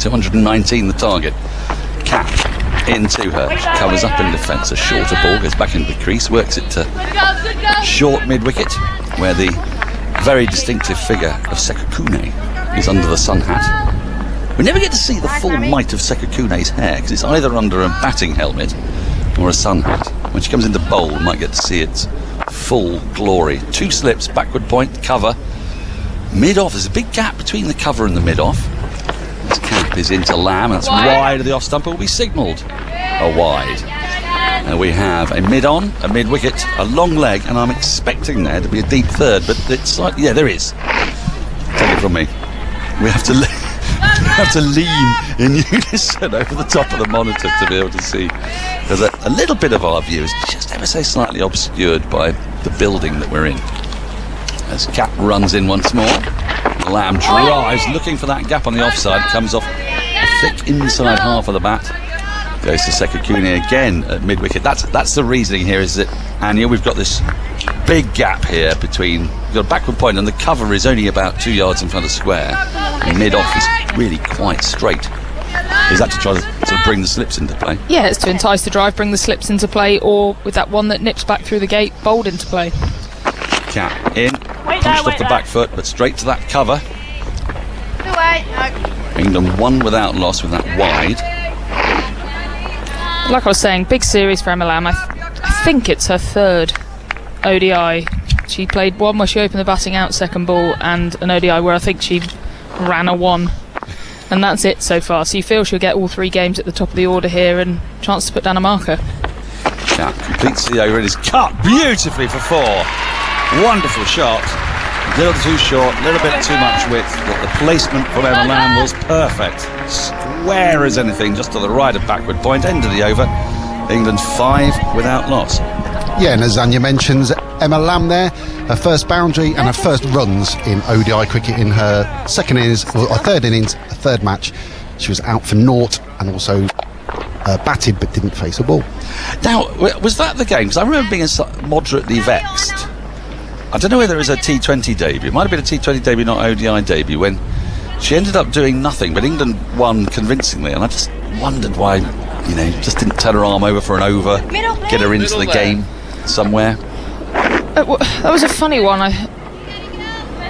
219 the target. Kapp into her. She covers up in defence. A shorter ball goes back into the crease, works it to short mid-wicket, where the very distinctive figure of Sekakune is under the sun hat. We never get to see the full might of Sekakune's hair, because it's either under a batting helmet or a sun hat. When she comes into bowl, we might get to see its full glory. 2 slips, backward point, cover, mid-off. There's a big gap between the cover and the mid-off. This Kapp is into Lamb, that's wide of the off-stump. It will be signalled a wide. We have a mid-on, a mid-wicket, a long leg, and I'm expecting there to be a deep third, but it's like, yeah, there is. Take it from me. We have to lean in unison over the top of the monitor to be able to see. There's a little bit of our view is just ever so slightly obscured by the building that we're in. As Kapp runs in once more, Lamb drives, looking for that gap on the offside, comes off the thick inside half of the bat, goes to Sekakune again at mid-wicket. That's the reasoning here, is that, Anya, we've got this big gap here between, we've got a backward point and the cover is only about 2 yards in front of square, and mid-off is really quite straight. Is that to try to sort of bring the slips into play? Yeah, it's to entice the drive, bring the slips into play, or with that one that nips back through the gate, bowled into play. Kapp in, punched off the back foot, but straight to that cover. England won without loss with that wide. Like I was saying, big series for Emma Lamb. I think it's her 3rd ODI. She played one where she opened the batting out second ball, and an ODI where I think she ran a 1. And that's it so far. So you feel she'll get all 3 games at the top of the order here and chance to put down a marker. Kapp completes the over and is cut beautifully for 4. Wonderful shot. A little too short, a little bit too much width, but the placement from Emma Lamb was perfect. Square as anything, just to the right of backward point, end of the over. England 5 without loss. Yeah, and as Anya mentions, Emma Lamb there, her first boundary and her first runs in ODI cricket in her second innings, or third innings, a third match. She was out for naught and also batted but didn't face a ball. Now, was that the game? Because I remember being moderately vexed. I don't know whether it was a T20 debut. It might have been a T20 debut, not ODI debut, when she ended up doing nothing, but England won convincingly, and I just wondered why, just didn't turn her arm over for an over, get her into the game somewhere. That was a funny one. I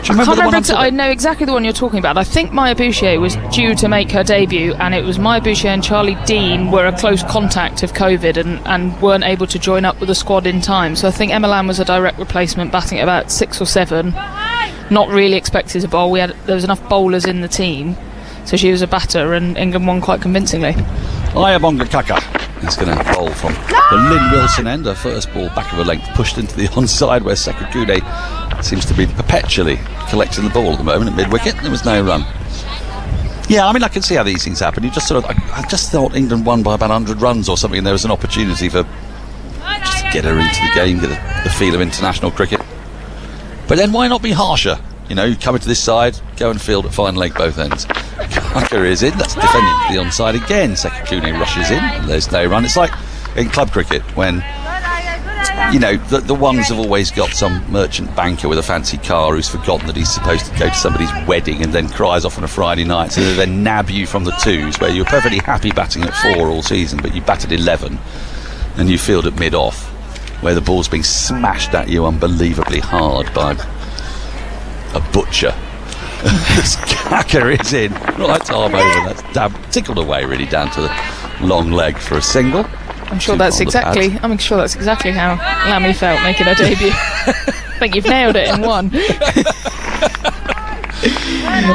can't remember. I know exactly the one you're talking about. I think Maya Boucher was due to make her debut, and it was Maya Boucher and Charlie Dean were a close contact of COVID and weren't able to join up with the squad in time. So I think Emma Lamb was a direct replacement, batting at about 6 or 7. Not really expected to bowl. There was enough bowlers in the team, so she was a batter, and England won quite convincingly. Ayabonga Kaka is going to bowl from the Lynn Wilson end. Her first ball back of her length pushed into the onside, where Sekakune seems to be perpetually collecting the ball at the moment at mid-wicket. There was no run. Yeah, I mean, I can see how these things happen. You just I just thought England won by about 100 runs or something, and there was an opportunity for just to get her into the game, get the feel of international cricket. But then why not be harsher? You come into this side, go and field at fine leg both ends. Kaka is in, that's defending the onside again. Sekakune rushes in, and there's no run. It's like in club cricket when, the ones have always got some merchant banker with a fancy car who's forgotten that he's supposed to go to somebody's wedding and then cries off on a Friday night, so they then nab you from the twos, where you're perfectly happy batting at 4 all season, but you batted 11 and you field at mid-off, where the ball's being smashed at you unbelievably hard by a butcher. Kaka is in, right arm over, that's tickled away really down to the long leg for a single. I'm sure that's exactly how Lammy felt making her debut. I think you've nailed it in one.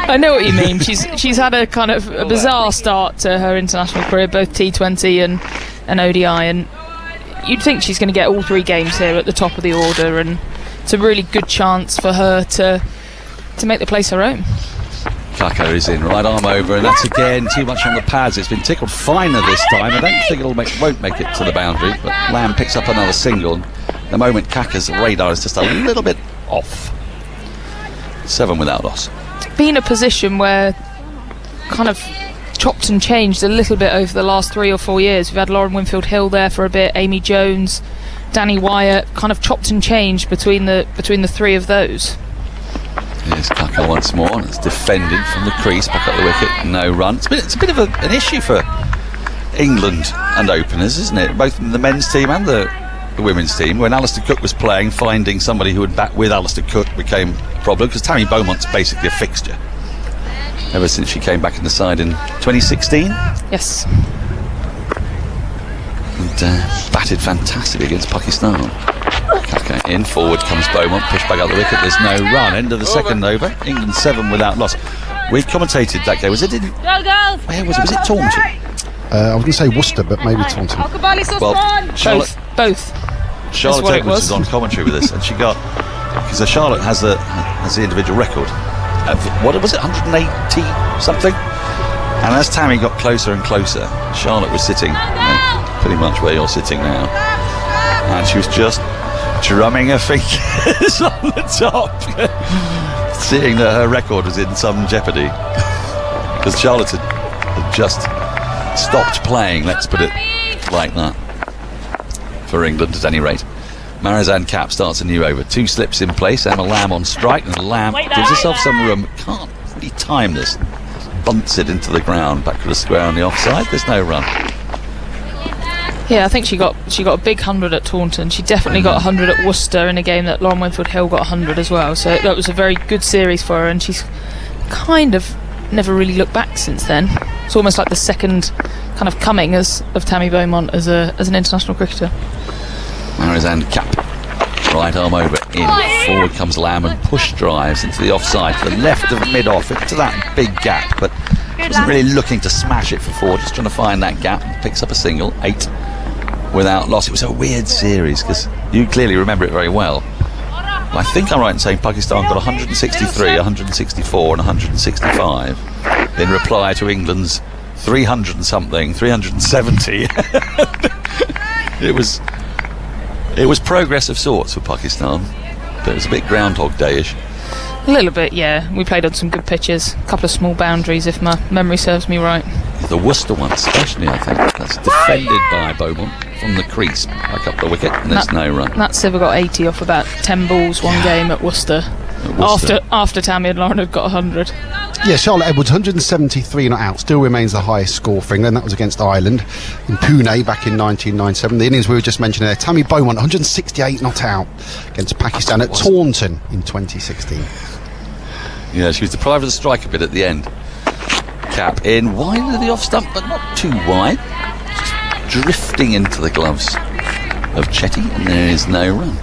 I know what you mean. She's had a kind of a bizarre start to her international career, both T20 and ODI, and you'd think she's going to get all 3 games here at the top of the order, and it's a really good chance for her to make the place her own. Kaka is in, right arm over, and that's again too much on the pads. It's been tickled finer this time. I don't think won't make it to the boundary, but Lamb picks up another single. The moment Kaka's radar is just a little bit off. 7 without loss. Been a position where kind of chopped and changed a little bit over the last 3 or 4 years. We've had Lauren Winfield-Hill there for a bit, Amy Jones, Danny Wyatt, kind of chopped and changed between the 3 of those. Here's Kaka once more, and it's defended from the crease, back up the wicket, no run. It's a bit of an issue for England and openers, isn't it? Both the men's team and the women's team. When Alistair Cook was playing, finding somebody who would bat with Alistair Cook became a problem, because Tammy Beaumont's basically a fixture ever since she came back in the side in 2016. Yes. And batted fantastically against Pakistan. Kaka in, forward comes Beaumont, pushed back out the wicket, there's no run. End of the second over, England 7 without loss. We commentated that game. Was it in... Where was it? Was it Taunton? I was going to say Worcester, but maybe Taunton. Well, Charlotte... Both. Charlotte Edwards is on commentary with us, and she got... Because Charlotte has the individual record of, what was it, 180 something? And as Tammy got closer and closer, Charlotte was sitting pretty much where you're sitting now, and she was just drumming her fingers on the top, seeing that her record was in some jeopardy, because Charlotte had just stopped playing, let's put it like that, for England at any rate. Marizanne Kapp starts a new over, 2 slips in place, Emma Lamb on strike, and Lamb gives herself some room, can't really time this, bunts it into the ground, back to the square on the offside, there's no run. Yeah, I think she got a big 100 at Taunton. She definitely got 100 at Worcester in a game that Lauren Winfield-Hill got 100 as well. So that was a very good series for her, and she's kind of never really looked back since then. It's almost like the second kind of coming of Tammy Beaumont as an international cricketer. Marizanne Kapp, right arm over, in, forward comes Lamb and push drives into the offside to the left of mid-off, into that big gap, but wasn't really looking to smash it for 4, just trying to find that gap, and picks up a single, 8 without loss. It was a weird series, because you clearly remember it very well. I think I'm right in saying Pakistan got 163, 164 and 165 in reply to England's 300 and something, 370 It was progress of sorts for Pakistan, but it was a bit Groundhog Day-ish. A little bit, yeah. We played on some good pitches, a couple of small boundaries, if my memory serves me right. The Worcester one especially, I think. That's defended by Beaumont from the crease, back up the wicket, and there's no run. That Siver got 80 off about 10 balls one game at Worcester. After Tammy and Lauren had got 100. Yeah, Charlotte Edwards, 173 not out, still remains the highest score for England. That was against Ireland in Pune back in 1997. The innings we were just mentioning there, Tammy Beaumont, 168 not out against Pakistan at Taunton in 2016. Yeah, she was deprived of the strike a bit at the end. Cap in, wide of the off stump, but not too wide. Just drifting into the gloves of Chetty, and there is no run.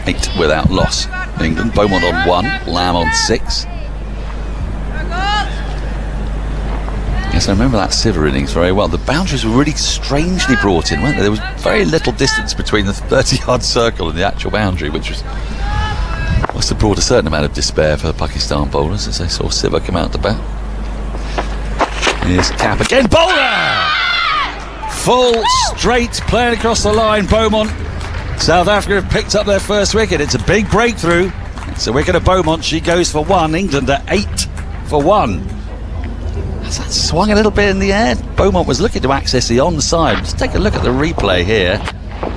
8 without loss. England, Beaumont on 1, Lamb on 6. Yes, I remember that Siver innings very well. The boundaries were really strangely brought in, weren't they? There was very little distance between the 30-yard circle and the actual boundary, which must have brought a certain amount of despair for the Pakistan bowlers as they saw Siver come out to bat. Here's Cap again, bowler! Full, straight, playing across the line, Beaumont. South Africa have picked up their first wicket. It's a big breakthrough. It's a wicket of Beaumont. She goes for 1. England at 8 for 1. That swung a little bit in the air. Beaumont was looking to access the onside. Let's take a look at the replay here.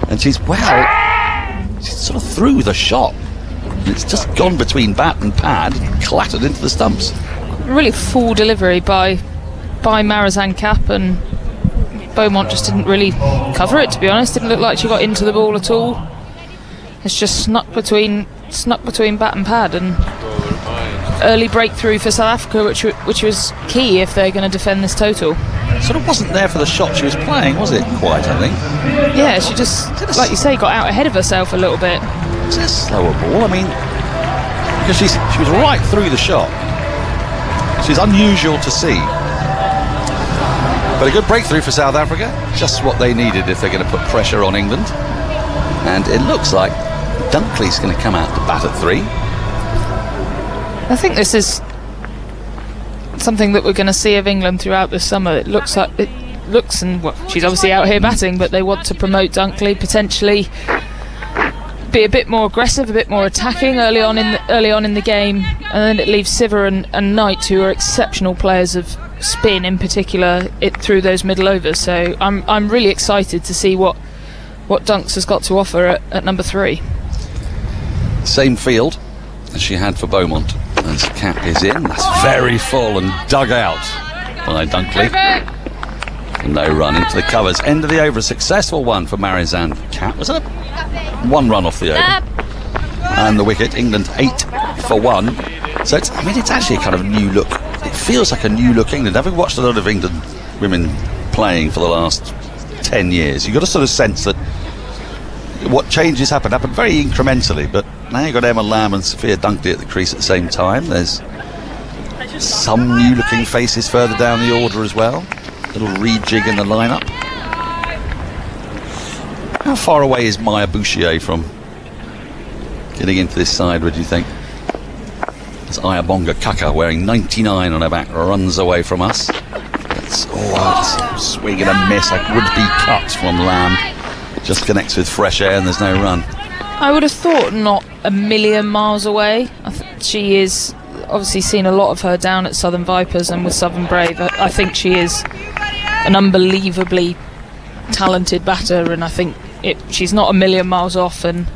And she's sort of through the shot. And it's just gone between bat and pad, clattered into the stumps. Really full delivery by Marizanne Kapp, and Beaumont just didn't really cover it, to be honest. Didn't look like she got into the ball at all. It's just snuck between bat and pad, and early breakthrough for South Africa, which was key if they're going to defend this total. Sort of wasn't there for the shot she was playing, was it? Quite, I think. Yeah, she just, like you say, got out ahead of herself a little bit. It's a slower ball, I mean, because she was right through the shot. She's unusual to see. But a good breakthrough for South Africa, just what they needed if they're going to put pressure on England. And it looks like Dunkley's going to come out to bat at 3. I think this is something that we're going to see of England throughout the summer. It looks, and she's obviously out here batting, but they want to promote Dunkley, potentially be a bit more aggressive, a bit more attacking early on in the game, and then it leaves Siver and Knight, who are exceptional players of spin in particular, through those middle overs. So I'm really excited to see what Dunks has got to offer at number 3. Same field as she had for Beaumont. As Cap is in, that's very full and dug out by Dunkley. No run into the covers. End of the over, a successful one for Marizanne Cap. Was it 1 run off the over? And the wicket, England 8 for 1. So it's actually a kind of new look. It feels like a new look England. Having watched a lot of England women playing for the last 10 years, you've got a sort of sense that what changes happened very incrementally, but now you've got Emma Lamb and Sophia Dunkley at the crease at the same time. There's some new looking faces further down the order as well. A little rejig in the lineup. How far away is Maya Bouchier from getting into this side, would you think? As Ayabonga Kaka, wearing 99 on her back, runs away from us. That's a swing and a miss. A would-be cut from Lamb. Just connects with fresh air and there's no run. I would have thought not a million miles away. She is obviously seen a lot of her down at Southern Vipers and with Southern Brave. I think she is an unbelievably talented batter, and I think she's not a million miles off, and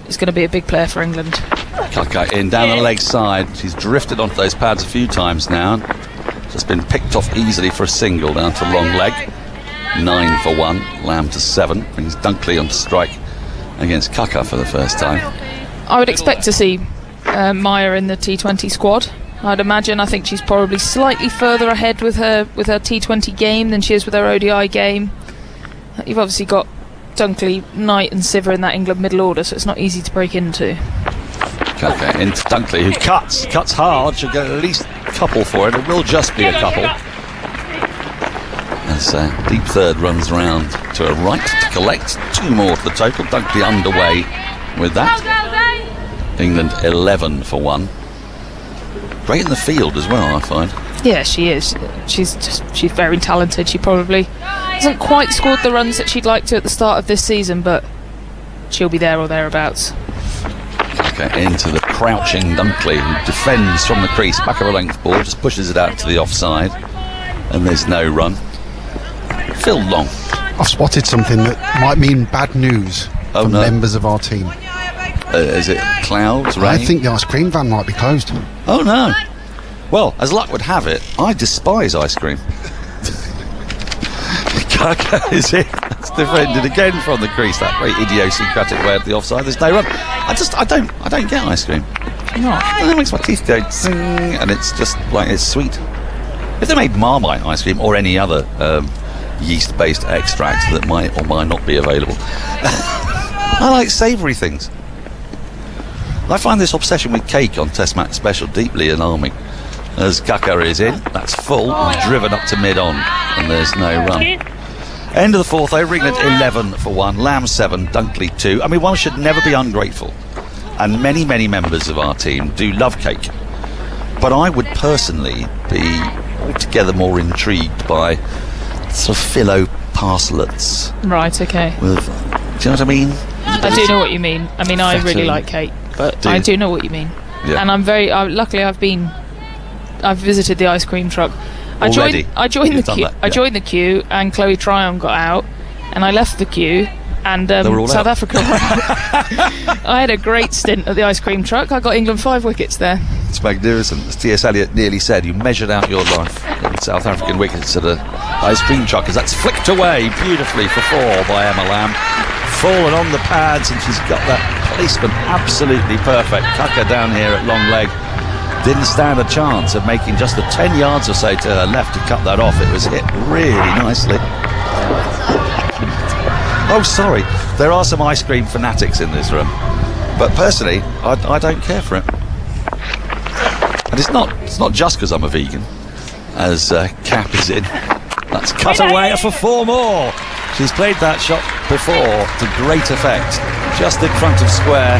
it's going to be a big player for England. Kaka in down the leg side. She's drifted onto those pads a few times now. Just been picked off easily for a single down to long leg. 9 for 1. Lamb to 7. Brings Dunkley on to strike against Kaka for the first time. I would expect to see Maya in the T20 squad. I'd imagine. I think she's probably slightly further ahead with her T20 game than she is with her ODI game. You've obviously got Dunkley, Knight and Siver in that England middle order, so it's not easy to break into. Kaka into Dunkley, who cuts hard. She'll get at least a couple for it. It will just be a couple. As deep third runs round to her right to collect 2 more to the total. Dunkley underway with that. England 11 for 1. Great in the field as well, I find. Yeah, she is. She's very talented. She probably Hasn't quite scored the runs that she'd like to at the start of this season, but she'll be there or thereabouts. Okay, into the crouching Dunkley, who defends from the crease, back of a length ball, just pushes it out to the offside, and there's no run. Phil Long. I've spotted something that might mean bad news for members of our team. Is it clouds, rain? I think the ice cream van might be closed. Oh no. Well, as luck would have it, I despise ice cream. Kaka is it. That's defended again from the crease. That very idiosyncratic way at the offside. There's no run. I don't get ice cream. No. And it makes my teeth go zing, and it's just like, it's sweet. If they made Marmite ice cream or any other yeast-based extract that might or might not be available, I like savoury things. I find this obsession with cake on Test Match Special deeply alarming. As Kaka is in, that's full, driven up to mid-on, and there's no run. End of the fourth over, England 11 for 1, Lamb 7, Dunkley 2. I mean, one should never be ungrateful, and many members of our team do love cake. But I would personally be altogether more intrigued by sort of phyllo parcellets. Right, okay. With, do you know what I mean? I do know what you mean. I mean, I really like cake, but I do know what you mean. Yeah. And I'm very luckily I've visited the ice cream truck. I joined the queue, and Chloe Tryon got out, and I left the queue, and South Africa. I had a great stint at the ice cream truck. I got England 5 wickets there. It's magnificent. As T.S. Eliot nearly said, you measured out your life in South African wickets at the ice cream truck, as that's flicked away beautifully for 4 by Emma Lamb. Fallen on the pads, and she's got that placement absolutely perfect. Kaka down here at long leg didn't stand a chance of making just the 10 yards or so to her left to cut that off. It was hit really nicely. Oh, sorry, there are some ice cream fanatics in this room, but personally I don't care for it. And it's not just because I'm a vegan, as Cap is in. That's cut away for 4 more. She's played that shot before to great effect, just in front of square.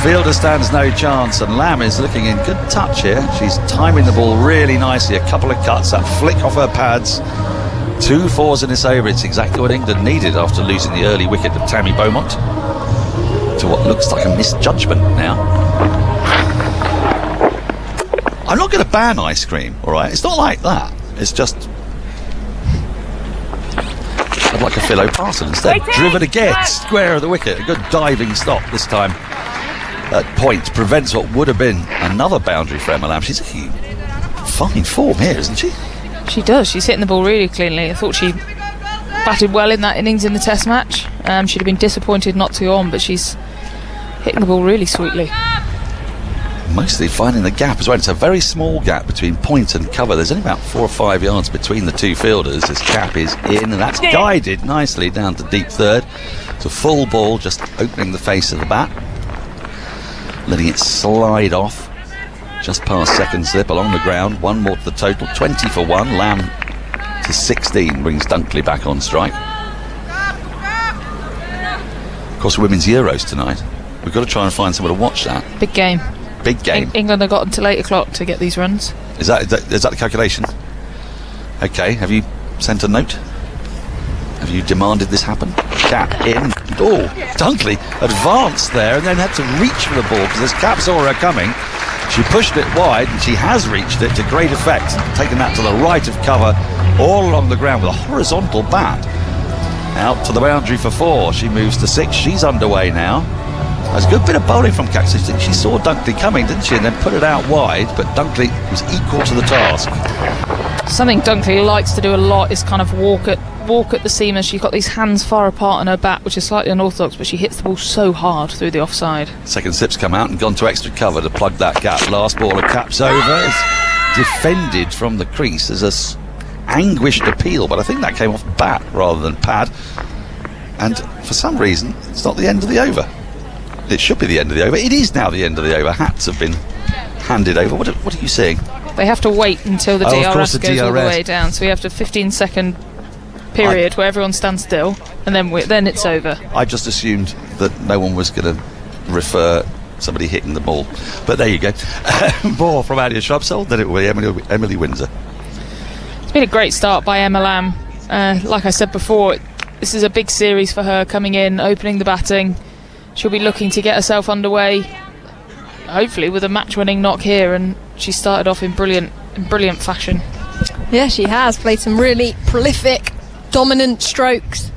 Fielder stands no chance, and Lamb is looking in good touch here. She's timing the ball really nicely. A couple of cuts, that flick off her pads. 2 4s in this over. It's exactly what England needed after losing the early wicket of Tammy Beaumont to what looks like a misjudgment now. I'm not going to ban ice cream, all right? It's not like that. It's just I'd like a phyllo parcel instead. Driven again, square of the wicket. A good diving stop this time. At point prevents what would have been another boundary for Emma Lamb. She's in fine form here, isn't she? She does. She's hitting the ball really cleanly. I thought she batted well in that innings in the Test match. She'd have been disappointed not to go on, but she's hitting the ball really sweetly. Mostly finding the gap as well. It's a very small gap between point and cover. There's only about 4 or 5 yards between the two fielders. This Cap is in, and that's guided nicely down to deep third. It's a full ball, just opening the face of the bat, letting it slide off just past second slip along the ground. 1 more to the total, 20 for 1. Lamb to 16 brings Dunkley back on strike. Of course, Women's Euros tonight. We've got to try and find someone to watch that. Big game. Big game. England have got until 8 o'clock to get these runs. Is that the calculation? Okay, have you sent a note? Have you demanded this happen? Cap in. Oh, Dunkley advanced there and then had to reach for the ball because as Cap saw her coming, she pushed it wide, and she has reached it to great effect, taking that to the right of cover all along the ground with a horizontal bat. Out to the boundary for 4. She moves to 6. She's underway now. There's a good bit of bowling from Cap. She saw Dunkley coming, didn't she, and then put it out wide, but Dunkley was equal to the task. Something Dunkley likes to do a lot is kind of walk at the seamers. She's got these hands far apart on her bat, which is slightly unorthodox, but she hits the ball so hard through the offside. Second slip's come out and gone to extra cover to plug that gap. Last ball of Cap's over. It's defended from the crease as a anguished appeal, but I think that came off bat rather than pad, and for some reason it's not the end of the over. It should be the end of the over. It is now the end of the over. Hats have been handed over. What are you seeing? They have to wait until the DRS goes all the way down, so we have a 15-second period where everyone stands still, and then it's over. I just assumed that no one was going to refer somebody hitting the ball, but there you go. More from Adia Shrubsole, then it will be Emily Windsor. It's been a great start by Emma Lamb. Like I said before, this is a big series for her, coming in, opening the batting. She'll be looking to get herself underway, hopefully with a match-winning knock here, and she started off in brilliant fashion. Yeah, she has played some really prolific, dominant strokes.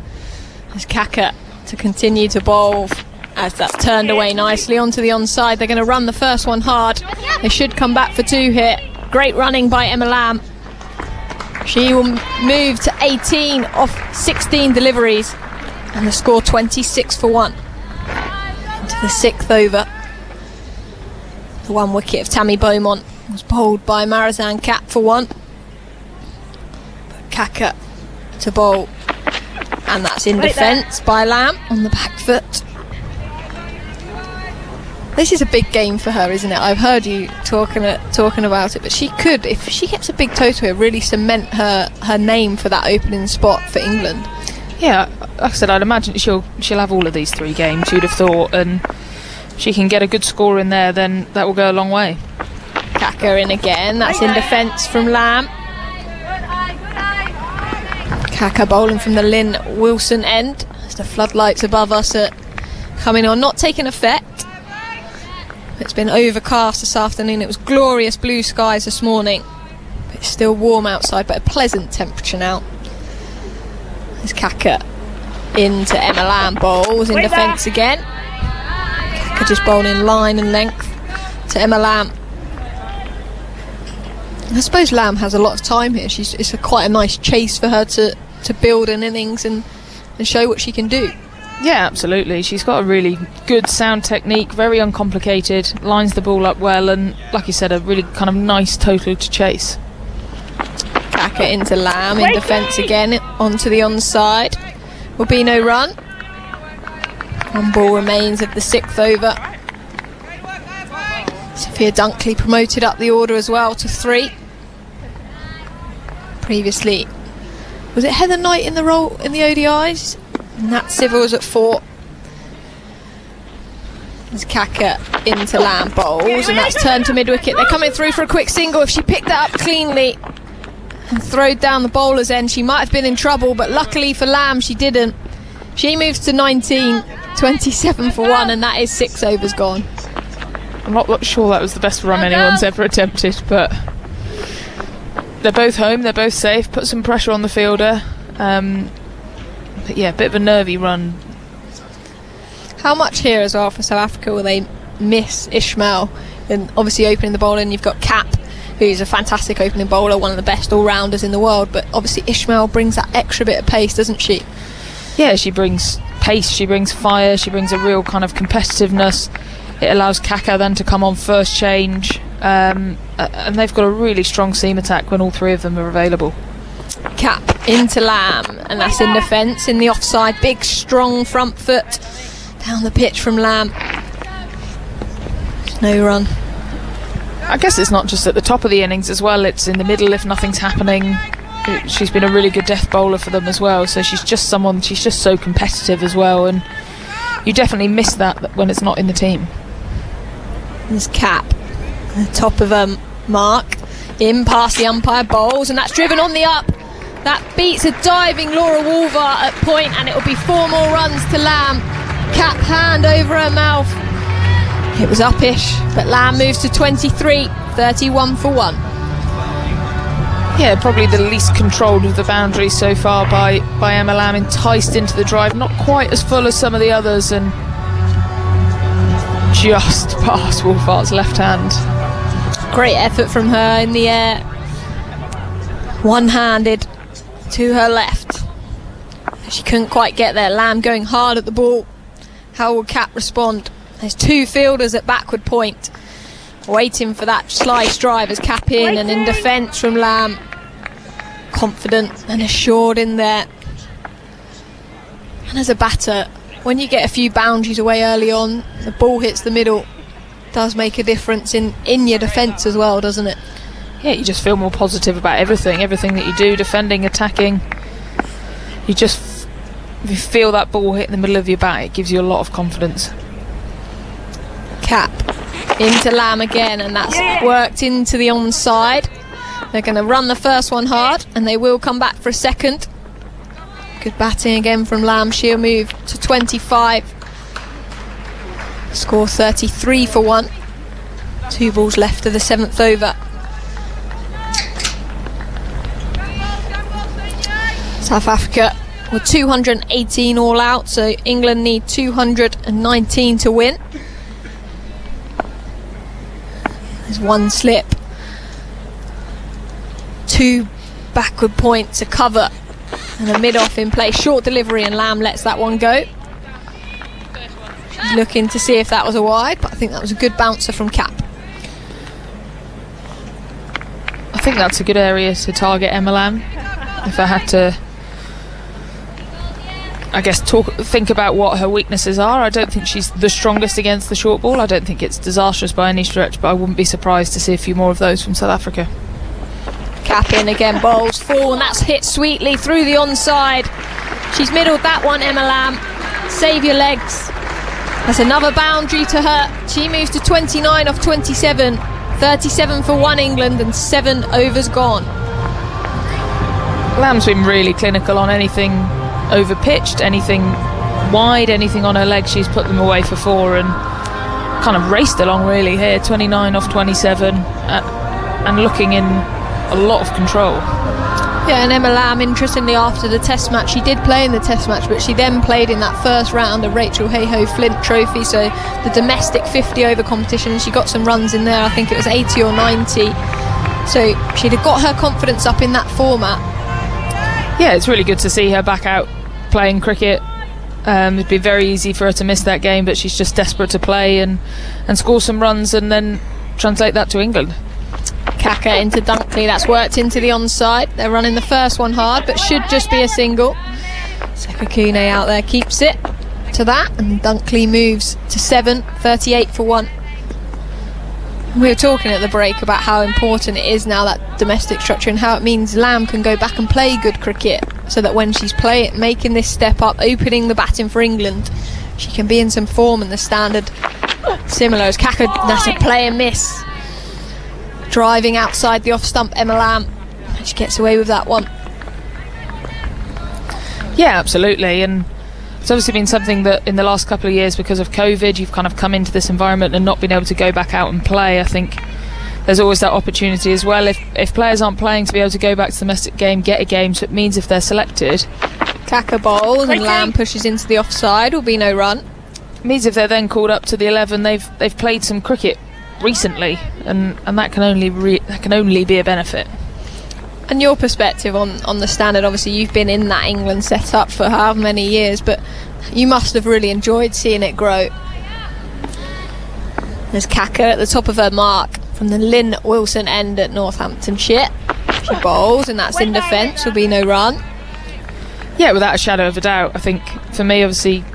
As Kaka to continue to bowl, as that's turned away nicely onto the onside. They're going to run the first one hard. They should come back for 2 here. Great running by Emma Lamb. She will move to 18 off 16 deliveries, and the score 26 for 1 into the 6th over. The 1 wicket of Tammy Beaumont was bowled by Marizan Kapp for 1. But Kaka to bowl, and that's in defence by Lamb on the back foot. This is a big game for her, isn't it? I've heard you talking about it, but she could, if she gets a big total here, really cement her name for that opening spot for England. Yeah, like I said, I'd imagine she'll have all of these 3 games, you'd have thought, and she can get a good score in there, then that will go a long way. Kaka in again, that's in defence from Lamb. Kaka bowling from the Lynn Wilson end as the floodlights above us are coming on, not taking effect. It's been overcast this afternoon. It was glorious blue skies this morning, but it's still warm outside, but a pleasant temperature now. There's Kaka into Emma Lamb, bowls in defence again. Kaka just bowling line and length to Emma Lamb. I suppose Lamb has a lot of time here. It's quite a nice chase for her to build an innings and show what she can do. Yeah, absolutely. She's got a really good sound technique, very uncomplicated, lines the ball up well, and like you said, a really kind of nice total to chase. Kaka into Lamb in defence again, onto the onside. Will be no run. 1 ball remains of the 6th over. Sophia Dunkley promoted up the order as well to 3. Previously, was it Heather Knight in the role in the ODIs? And Nat Civil was at 4. There's Kaka into Lamb, bowls, and that's turned to mid-wicket. They're coming through for a quick single. If she picked that up cleanly and throwed down the bowler's end, she might have been in trouble, but luckily for Lamb, she didn't. She moves to 19, 27 for 1, and that is 6 overs gone. I'm not sure that was the best run anyone's ever attempted, but they're both home, they're both safe, put some pressure on the fielder. But yeah, a bit of a nervy run. How much here as well for South Africa will they miss Ishmael? And obviously opening the bowling, you've got Kapp, who's a fantastic opening bowler, one of the best all-rounders in the world, but obviously Ishmael brings that extra bit of pace, doesn't she? Yeah, she brings pace, she brings fire, she brings a real kind of competitiveness. It allows Kaka then to come on first change, and they've got a really strong seam attack when all 3 of them are available. Kapp into Lamb, and that's in defence in the offside. Big strong front foot down the pitch from Lamb. There's no run. I guess it's not just at the top of the innings as well, it's in the middle if nothing's happening. She's been a really good death bowler for them as well, so she's just so competitive as well, and you definitely miss that when it's not in the team. There's Kapp at the top of a mark, in past the umpire, bowls, and that's driven on the up. That beats a diving Laura Wolver at point, and it will be 4 more runs to Lamb. Kapp hand over her mouth. It was uppish, but Lamb moves to 23, 31 for 1. Yeah, probably the least controlled of the boundaries so far by Emma Lamb, enticed into the drive, not quite as full as some of the others, and just past Wolfart's left hand. Great effort from her in the air, one-handed to her left. She couldn't quite get there. Lamb going hard at the ball. How will Kapp respond? There's 2 fielders at backward point waiting for that slice drive as Kapp in, and in defence from Lamb. Confident and assured in there. And as a batter, when you get a few boundaries away early on, the ball hits the middle, does make a difference in your defence as well, doesn't it? Yeah, you just feel more positive about everything that you do, defending, attacking. You feel that ball hit in the middle of your bat, it gives you a lot of confidence. Kapp into Lamb again, and that's worked into the onside. They're going to run the first one hard, and they will come back for a second. Good batting again from Lamb. She'll move to 25. Score 33 for 1. 2 balls left of the 7th over. South Africa were 218 all out, so England need 219 to win. There's 1 slip. 2 backward points, a cover and a mid-off in play. Short delivery and Lamb lets that one go. She's looking to see if that was a wide, but I think that was a good bouncer from Cap. I think that's a good area to target Emma Lamb. If I had to, I guess, think about what her weaknesses are. I don't think she's the strongest against the short ball. I don't think it's disastrous by any stretch, but I wouldn't be surprised to see a few more of those from South Africa. Cap in again, bowls 4, and that's hit sweetly through the onside. She's middled that one, Emma Lamb. Save your legs. That's another boundary to her. She moves to 29 off 27. 37 for 1 England and 7 overs gone. Lamb's been really clinical on anything over pitched, anything wide, anything on her legs. She's put them away for 4 and kind of raced along really here. 29 off 27 and looking in a lot of control. Yeah, and Emma Lamb, interestingly, after the test match, she did play in the test match, but she then played in that first round of Rachel Hayhoe Flint Trophy, so the domestic 50 over competition. She got some runs in there. I think it was 80 or 90, so she'd have got her confidence up in that format. Yeah, it's really good to see her back out playing cricket. It'd be very easy for her to miss that game, but she's just desperate to play and score some runs and then translate that to England. Kaka into Dunkley, that's worked into the onside. They're running the first one hard, but should just be a single. Sekakune out there keeps it to that, and Dunkley moves to 7, 38 for 1. We were talking at the break about how important it is now, that domestic structure, and how it means Lamb can go back and play good cricket, so that when she's making this step up, opening the batting for England, she can be in some form, and the standard similar as Kaka. That's a play and miss. Driving outside the off stump, Emma Lamb. She gets away with that one. Yeah, absolutely. And it's obviously been something that in the last couple of years, because of COVID, you've kind of come into this environment and not been able to go back out and play. I think there's always that opportunity as well. If players aren't playing, to be able to go back to the domestic game, get a game, so it means if they're selected. Kaka bowls and Lamb pushes into the offside, will be no run. It means if they're then called up to the 11, they've played some cricket recently, and that can only be a benefit. And your perspective on the standard, obviously you've been in that England setup for however many years, but you must have really enjoyed seeing it grow. There's Kaka at the top of her mark from the Lynn Wilson end at Northamptonshire. She bowls and that's in defence, will be no run. Yeah, without a shadow of a doubt. I think for me, obviously,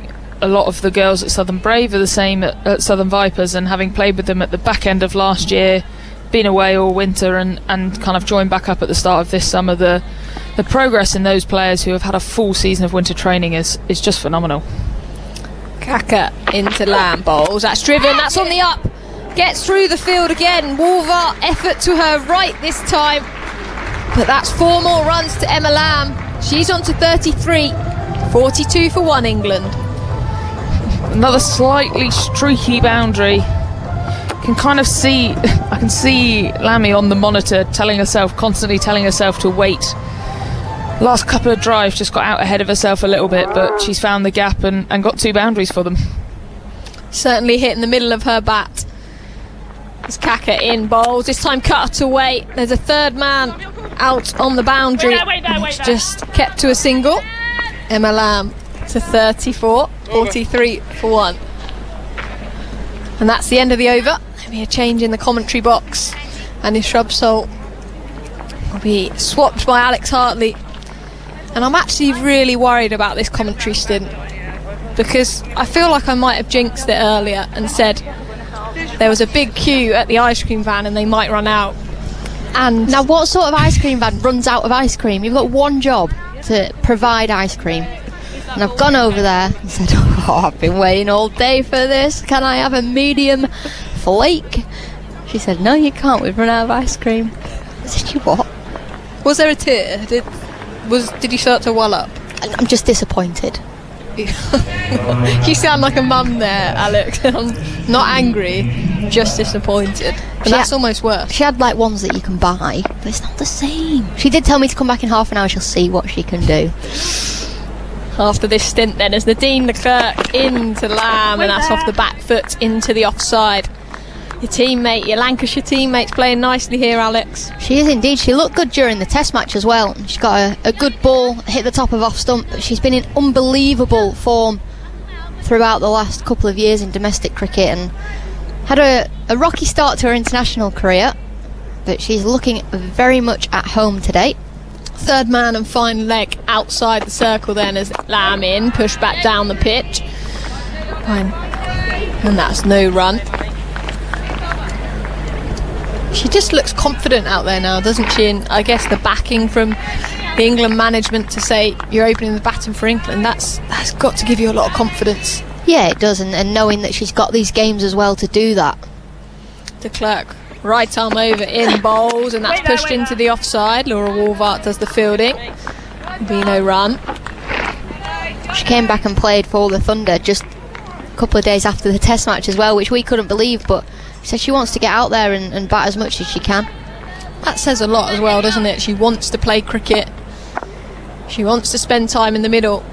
a lot of the girls at Southern Brave are the same at Southern Vipers, and having played with them at the back end of last year, been away all winter and kind of joined back up at the start of this summer, the progress in those players who have had a full season of winter training is just phenomenal. Kaka into Lamb, bowls, that's driven, that's on the up, gets through the field again. Wolvar effort to her right this time, but that's 4 more runs to Emma Lamb. She's on to 33, 42 for 1 England. Another slightly streaky boundary. I can see Lammy on the monitor constantly telling herself to wait. Last couple of drives just got out ahead of herself a little bit, but she's found the gap and got 2 boundaries for them. Certainly hit in the middle of her bat. There's Kaka in, bowls, this time cut away. There's a third man out on the boundary. It's just kept to a single. Emma Lamb to 34, 43 for 1. And that's the end of the over. There'll be a change in the commentary box, and his Shrubsole will be swapped by Alex Hartley. And I'm actually really worried about this commentary stint, because I feel like I might have jinxed it earlier and said there was a big queue at the ice cream van and they might run out. And now, what sort of ice cream van runs out of ice cream? You've got one job, to provide ice cream. And I've gone over there and said, oh, I've been waiting all day for this. Can I have a medium flake? She said, no, you can't. We've run out of ice cream. I said, you what? Was there a tear? Did you start to well up? I'm just disappointed. You sound like a mum there, Alex. I'm not angry, just disappointed. And that's almost worse. She had like ones that you can buy, but it's not the same. She did tell me to come back in half an hour. She'll see what she can do. After this stint then, as Nadine Leclerc into Lamb, and that's off the back foot into the offside. Your Lancashire teammate's playing nicely here, Alex. She is indeed. She looked good during the test match as well. She's got a good ball, hit the top of off stump. She's been in unbelievable form throughout the last couple of years in domestic cricket, and had a rocky start to her international career, but she's looking very much at home today. Third man and fine leg outside the circle then as Lamb in, pushed back down the pitch. Fine. And that's no run. She just looks confident out there now, doesn't she? And I guess the backing from the England management to say you're opening the baton for England, that's got to give you a lot of confidence. Yeah, it does, and knowing that she's got these games as well to do that. De Klerk, right arm over in bowls, and that's pushed into the offside. Laura Wolvart does the fielding. Be no run. She came back and played for the Thunder just a couple of days after the test match as well, which we couldn't believe, but she said she wants to get out there and bat as much as she can. That says a lot as well, doesn't it? She wants to play cricket. She wants to spend time in the middle.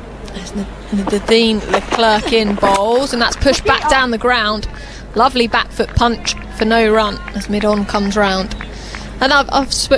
Nadine Leclerc in bowls, and that's pushed back down the ground. Lovely back foot punch for no run as mid-on comes round. And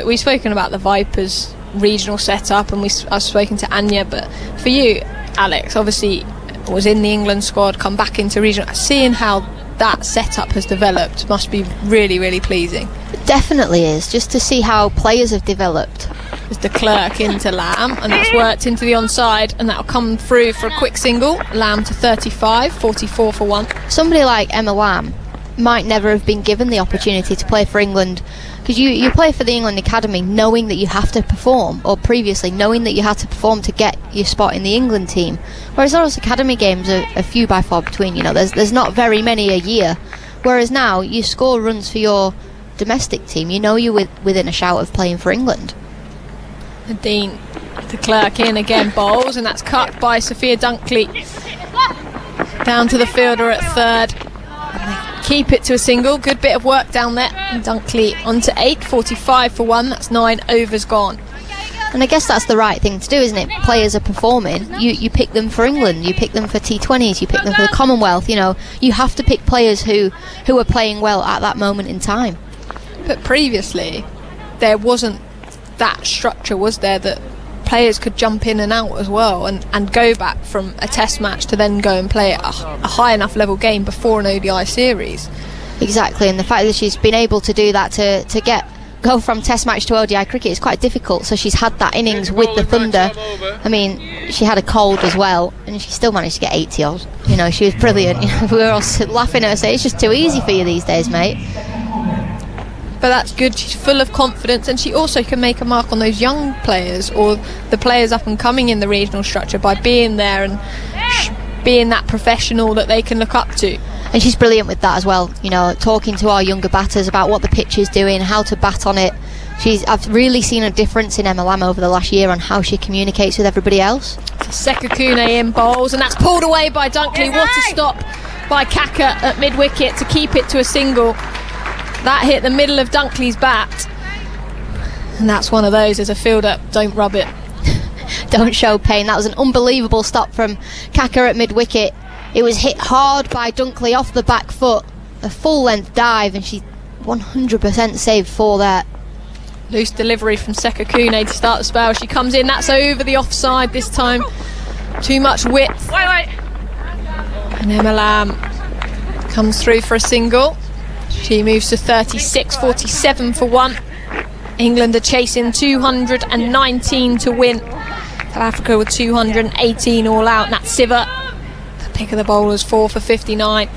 we've spoken about the Vipers regional setup, and I've spoken to Anya, but for you, Alex, obviously was in the England squad, come back into regional, seeing how that setup has developed must be really, really pleasing. It definitely is, just to see how players have developed. There's De Klerk into Lamb, and that's worked into the onside, and that'll come through for a quick single. Lamb to 35, 44 for one. Somebody like Emma Lamb might never have been given the opportunity to play for England, because you play for the England Academy knowing that you have to perform, or previously knowing that you had to perform to get your spot in the England team, whereas those academy games are a few by far between. There's not very many a year, whereas now you score runs for your domestic team, you know you're within a shout of playing for England. Nadine De Klerk in again, bowls, and that's cut by Sophia Dunkley down to the fielder at third. Keep it to a single. Good bit of work down there. And Dunkley onto 8, 45 for one. That's 9 overs gone. And I guess that's the right thing to do, isn't it? Players are performing. You pick them for England. You pick them for T20s. You pick them for the Commonwealth. You have to pick players who are playing well at that moment in time. But previously, there wasn't that structure, was there, that players could jump in and out as well, and go back from a test match to then go and play a high enough level game before an ODI series. Exactly, and the fact that she's been able to do that to go from test match to ODI cricket is quite difficult. So she's had that innings with the Thunder. I mean, she had a cold as well, and she still managed to get 80 odd. She was brilliant. We were all laughing at her saying, it's just too easy for you these days, mate. But that's good. She's full of confidence, and she also can make a mark on those young players or the players up and coming in the regional structure by being there and being that professional that they can look up to. And she's brilliant with that as well, talking to our younger batters about what the pitch is doing, how to bat on it. I've really seen a difference in Emma Lamb over the last year on how she communicates with everybody else. Sekakune in bowls, and that's pulled away by Dunkley. What a stop by Kaka at mid-wicket to keep it to a single. That hit the middle of Dunkley's bat, and that's one of those as a fielder, don't rub it. Don't show pain. That was an unbelievable stop from Kaka at mid-wicket. It was hit hard by Dunkley off the back foot, a full length dive, and she 100% saved 4 there. Loose delivery from Sekakune to start the spell. She comes in, that's over the offside this time. Too much width. And Emma Lamb comes through for a single. She moves to 36, 47 for one. England are chasing 219 to win. South Africa with 218 all out. Nat Siver, the pick of the bowlers, 4 for 59.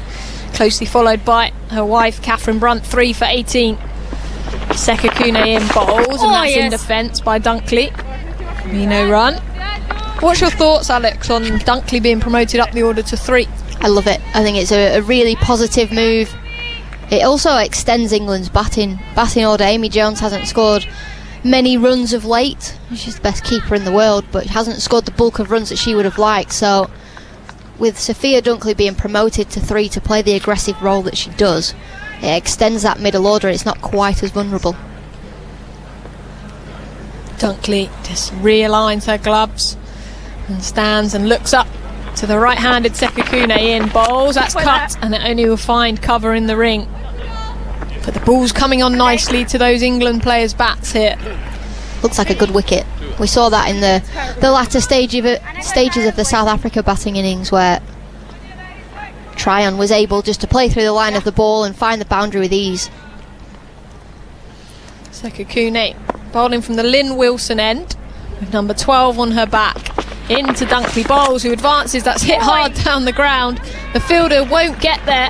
Closely followed by her wife, Catherine Brunt, 3 for 18. Sekakune in bowls, and that's in defence by Dunkley. No run. What's your thoughts, Alex, on Dunkley being promoted up the order to 3? I love it. I think it's a really positive move. It also extends England's batting order. Amy Jones hasn't scored many runs of late. She's the best keeper in the world, but hasn't scored the bulk of runs that she would have liked. So with Sophia Dunkley being promoted to 3 to play the aggressive role that she does, it extends that middle order. It's not quite as vulnerable. Dunkley just realigns her gloves and stands and looks up to the right-handed Sekakune in. Bowls, that's cut, and it only will find cover in the ring. But the ball's coming on nicely to those England players' bats here. Looks like a good wicket. We saw that in the latter stages of the South Africa batting innings, where Tryon was able just to play through the line of the ball and find the boundary with ease. Sekakune bowling from the Lynn Wilson end with number 12 on her back. Into Dunkley. Bowles, who advances. That's hit hard down the ground. The fielder won't get there.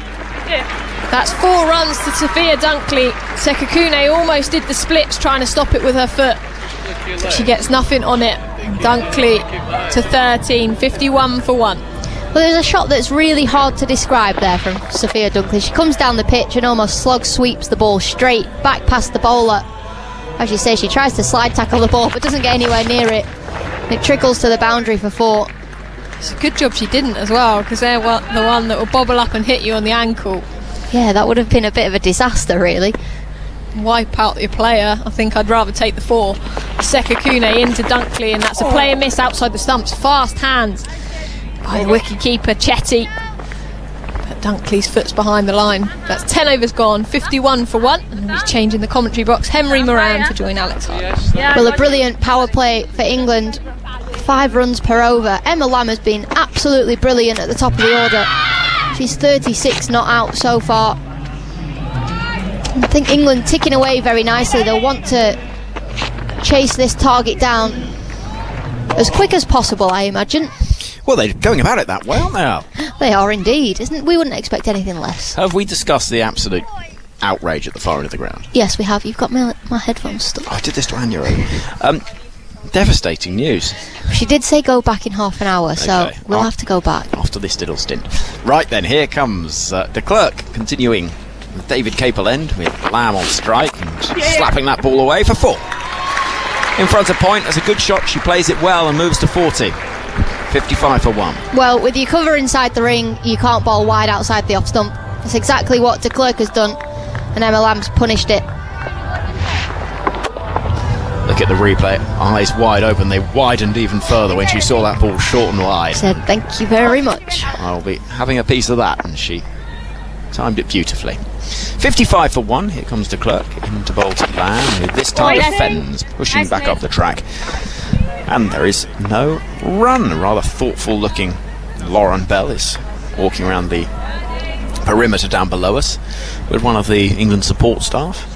That's 4 runs to Sophia Dunkley. Sekakune almost did the splits trying to stop it with her foot, but she gets nothing on it. Dunkley to 13, 51 for 1. Well, there's a shot that's really hard to describe there from Sophia Dunkley. She comes down the pitch and almost slog sweeps the ball straight back past the bowler. As you say, she tries to slide tackle the ball but doesn't get anywhere near it. It trickles to the boundary for 4. It's a good job she didn't as well, because they're the one that will bobble up and hit you on the ankle. Yeah, that would have been a bit of a disaster, really. Wipe out your player. I think I'd rather take the 4. Sekakune into Dunkley, and that's a player miss outside the stumps. Fast hands by the wicket-keeper Chetty. But Dunkley's foot's behind the line. That's 10 overs gone, 51 for 1. And he's changing the commentary box. Henry Moran to join Alex Hart. Well, a brilliant power play for England. 5 runs per over. Emma Lamb has been absolutely brilliant at the top of the order. She's 36 not out so far. I think England ticking away very nicely. They'll want to chase this target down as quick as possible, I imagine. Well, they're going about it that way, aren't they? They are indeed. We wouldn't expect anything less. Have we discussed the absolute outrage at the far end of the ground? Yes, we have. You've got my headphones stuck. I did this to Anya. Devastating news. She did say go back in half an hour, so we'll have to go back. After this little stint. Right then, here comes de Klerk continuing with David Capel end with Lamb on strike and slapping that ball away for 4. In front of point, as a good shot, she plays it well and moves to 40. 55 for 1. Well, with your cover inside the ring, you can't bowl wide outside the off stump. That's exactly what de Klerk has done, and Emma Lamb's punished it. Look at the replay, eyes wide open. They widened even further when she saw that ball short and wide. Said thank you very much. I'll be having a piece of that, and she timed it beautifully. 55 for 1. Here comes de Klerk into bowl to Lamb, who this time defends, pushing back up the track. And there is no run. A rather thoughtful looking Lauren Bell is walking around the perimeter down below us with one of the England support staff.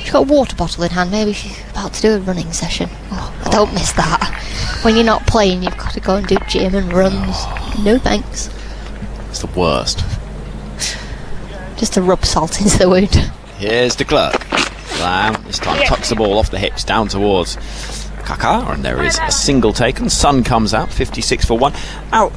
She's got a water bottle in hand. Maybe she's about to do a running session. I don't miss that. When you're not playing, you've got to go and do gym and runs. No thanks. It's the worst. Just to rub salt into the wound. Here's de Klerk. Lamb this time tucks the ball off the hips down towards Kaka, and there is a single taken. Sun comes out, 56 for 1. Now,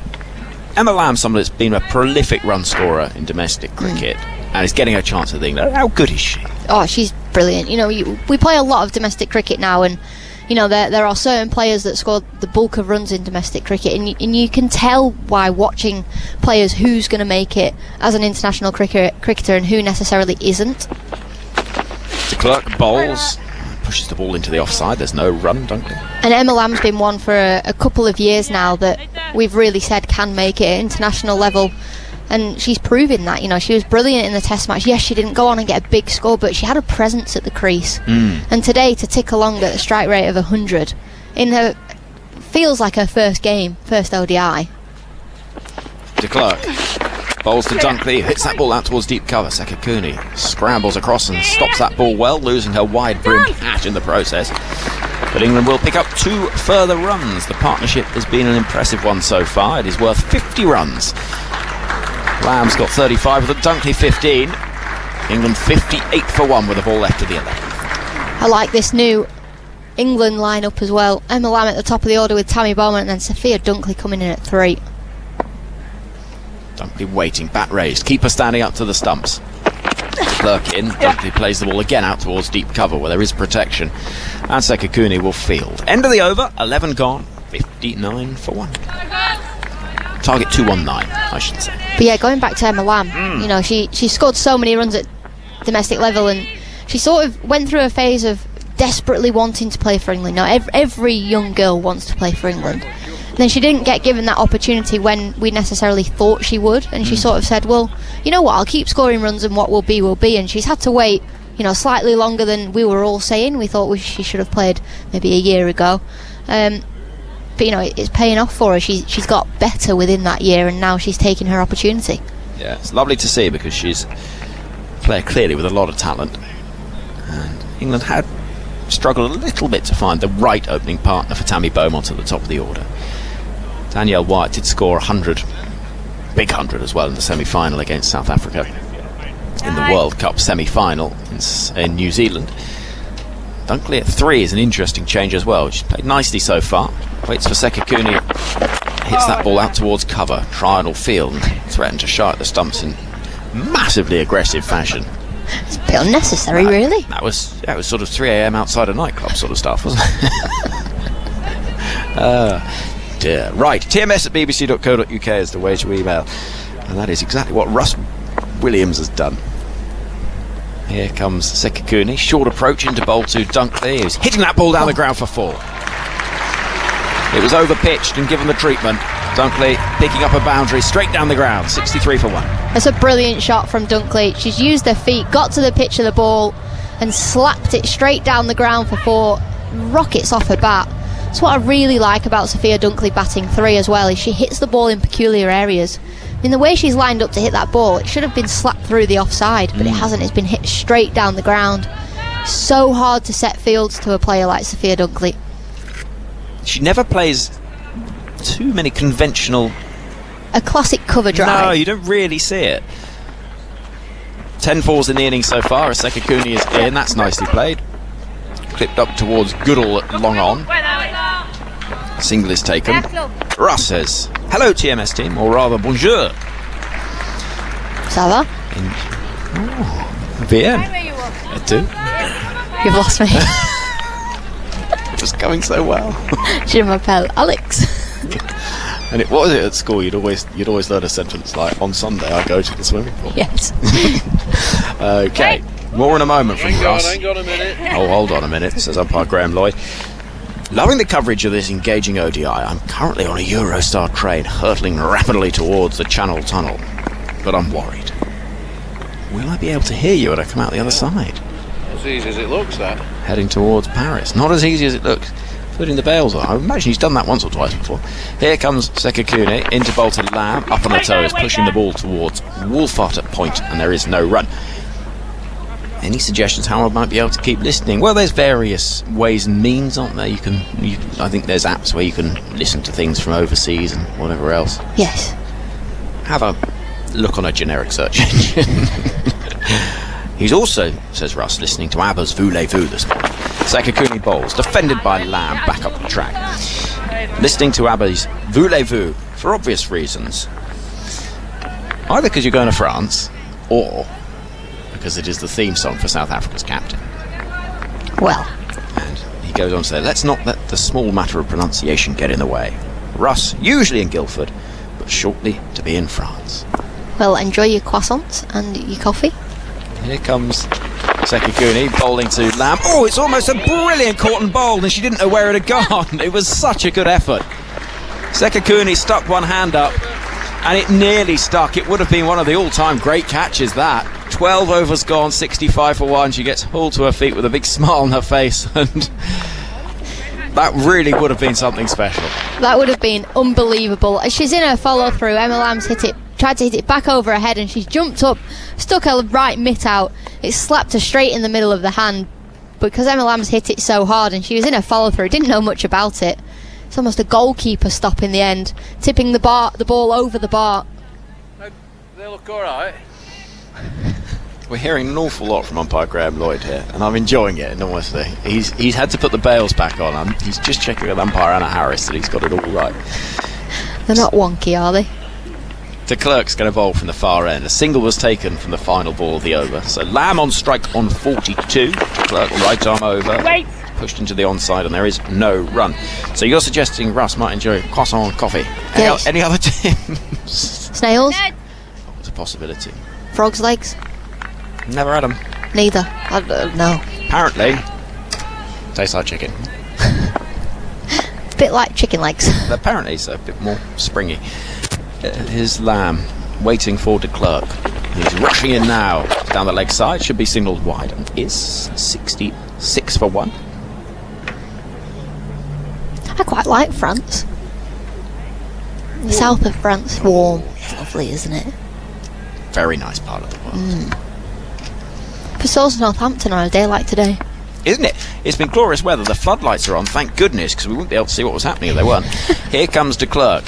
Emma Lamb, someone that's been a prolific run scorer in domestic cricket and is getting a chance at England. How good is she? Oh, she's brilliant. You know, we play a lot of domestic cricket now, and you know there are certain players that score the bulk of runs in domestic cricket, and you can tell by watching players who's going to make it as an international cricketer and who necessarily isn't. De Klerk bowls, pushes the ball into the offside. There's no run, Dunkley. And Emma Lamb's been one for a couple of years now that we've really said can make it at international level. And she's proving that. You know, she was brilliant in the test match. Yes, she didn't go on and get a big score, but she had a presence at the crease. And today, to tick along at a strike rate of 100 in her, feels like her first game, first ODI. De Klerk bowls to Dunkley, hits that ball out towards deep cover. Sekakune scrambles across and stops that ball well, losing her wide-brimmed hat in the process. But England will pick up 2 further runs. The partnership has been an impressive one so far. It is worth 50 runs. Lamb's got 35 with a Dunkley 15. England 58 for 1 with the ball left to the 11th. I like this new England lineup as well. Emma Lamb at the top of the order with Tammy Bowman, and then Sophia Dunkley coming in at 3. Dunkley waiting, bat raised, keeper standing up to the stumps. Lurk in. Dunkley plays the ball again out towards deep cover where there is protection. And Sekakuni will field. End of the over, 11 gone, 59 for 1. Target 219, I should say. But yeah, going back to Emma Lamb, you know, she scored so many runs at domestic level, and she sort of went through a phase of desperately wanting to play for England. Now, every young girl wants to play for England. And then she didn't get given that opportunity when we necessarily thought she would, and she sort of said, well, you know what, I'll keep scoring runs and what will be will be. And she's had to wait, you know, slightly longer than we were all saying. We thought she should have played maybe a year ago. But, you know, it's paying off for her. She's got better within that year, and now she's taking her opportunity. Yeah, it's lovely to see because she's a player clearly with a lot of talent. And England had struggled a little bit to find the right opening partner for Tammy Beaumont at the top of the order. Danielle White did score 100, big 100 as well in the semi-final against South Africa in the World Cup semi-final in New Zealand. Dunkley at 3 is an interesting change as well. She's played nicely so far. Waits for Sekakuni, hits that ball out towards cover, trial field, and threatened to shy at the stumps in massively aggressive fashion. It's a bit unnecessary, really. That was sort of 3 a.m. outside a nightclub sort of stuff, wasn't it? Dear. Right, TMS at bbc.co.uk is the way to email, and that is exactly what Russ Williams has done. Here comes Sekakuni, short approach into bowl to Dunkley, who's hitting that ball down the ground for 4. It was over-pitched and given the treatment. Dunkley picking up a boundary straight down the ground, 63 for 1. That's a brilliant shot from Dunkley. She's used her feet, got to the pitch of the ball and slapped it straight down the ground for 4. Rockets off her bat. That's what I really like about Sophia Dunkley batting 3 as well, is she hits the ball in peculiar areas. I mean, the way she's lined up to hit that ball, it should have been slapped through the offside, but it hasn't. It's been hit straight down the ground. So hard to set fields to a player like Sophia Dunkley. She never plays too many conventional... A classic cover drive. No, you don't really see it. 10 falls in the innings so far as Sekakuni is in. That's nicely played. Clipped up towards Goodall at long on. Single is taken. Russ says, hello TMS team, or rather bonjour. Ça va? Bien. I do. You've lost me. It was going so well. Je m'appelle Alex. And what was it at school? You'd always learn a sentence like, on Sunday I go to the swimming pool. Yes. Okay. More in a moment from Russ. Hang on a minute. Oh, hold on a minute, says umpire Graham Lloyd. Loving the coverage of this engaging ODI. I'm currently on a Eurostar train hurtling rapidly towards the Channel Tunnel. But I'm worried. Will I be able to hear you when I come out the other side? As easy as it looks, that. Heading towards Paris. Not as easy as it looks. Putting the bails on. I imagine he's done that once or twice before. Here comes Sekakuni into Bolton Lamb. Up on her toes, pushing the ball towards Wolfart at point, and there is no run. Any suggestions how I might be able to keep listening? Well, there's various ways and means, aren't there? I think there's apps where you can listen to things from overseas and whatever else. Yes. Have a look on a generic search engine. He's also, says Russ, listening to ABBA's Voulez-Vous this morning. Sekakuni bowls, defended by Lamb, back up the track. Listening to ABBA's Voulez-Vous for obvious reasons. Either because you're going to France, or because it is the theme song for South Africa's captain. Well. And he goes on to say, let's not let the small matter of pronunciation get in the way. Russ, usually in Guildford, but shortly to be in France. Well, enjoy your croissants and your coffee. Here comes Sekakuni bowling to Lamb. Oh, it's almost a brilliant caught and bowled, and she didn't know where it had gone. It was such a good effort. Sekakuni stuck one hand up, and it nearly stuck. It would have been one of the all-time great catches, that. 12 overs gone, 65 for 1. She gets hauled to her feet with a big smile on her face, and that really would have been something special. That would have been unbelievable. As she's in her follow-through, Emma Lamb's tried to hit it back over her head, and she's jumped up, stuck her right mitt out. It slapped her straight in the middle of the hand, because Emma Lamb's hit it so hard, and she was in her follow-through, didn't know much about it. It's almost a goalkeeper stop in the end, tipping the ball over the bar. They look all right. We're hearing an awful lot from umpire Graham Lloyd here, and I'm enjoying it enormously. He's had to put the bails back on. He's just checking with umpire Anna Harris that he's got it all right. They're not wonky, are they? De Klerk's going to bowl from the far end. A single was taken from the final ball of the over. So Lamb on strike on 42. De Klerk right arm over. Wait. Pushed into the onside, and there is no run. So you're suggesting Russ might enjoy croissant and coffee. Yes. Any other teams? Snails? It's a possibility. Frog's legs? Never had them. Neither. No. Apparently, tastes like chicken. A bit like chicken legs. Apparently, it's a bit more springy. Here's Lamb waiting for De Klerk. He's rushing in now down the leg side. Should be signalled wide and is 66 for 1. I quite like France. The south of France, warm. It's lovely, isn't it? Very nice part of the world. For so's Northampton on a day like today. Isn't it? It's been glorious weather. The floodlights are on, thank goodness, because we wouldn't be able to see what was happening if they weren't. Here comes De Klerk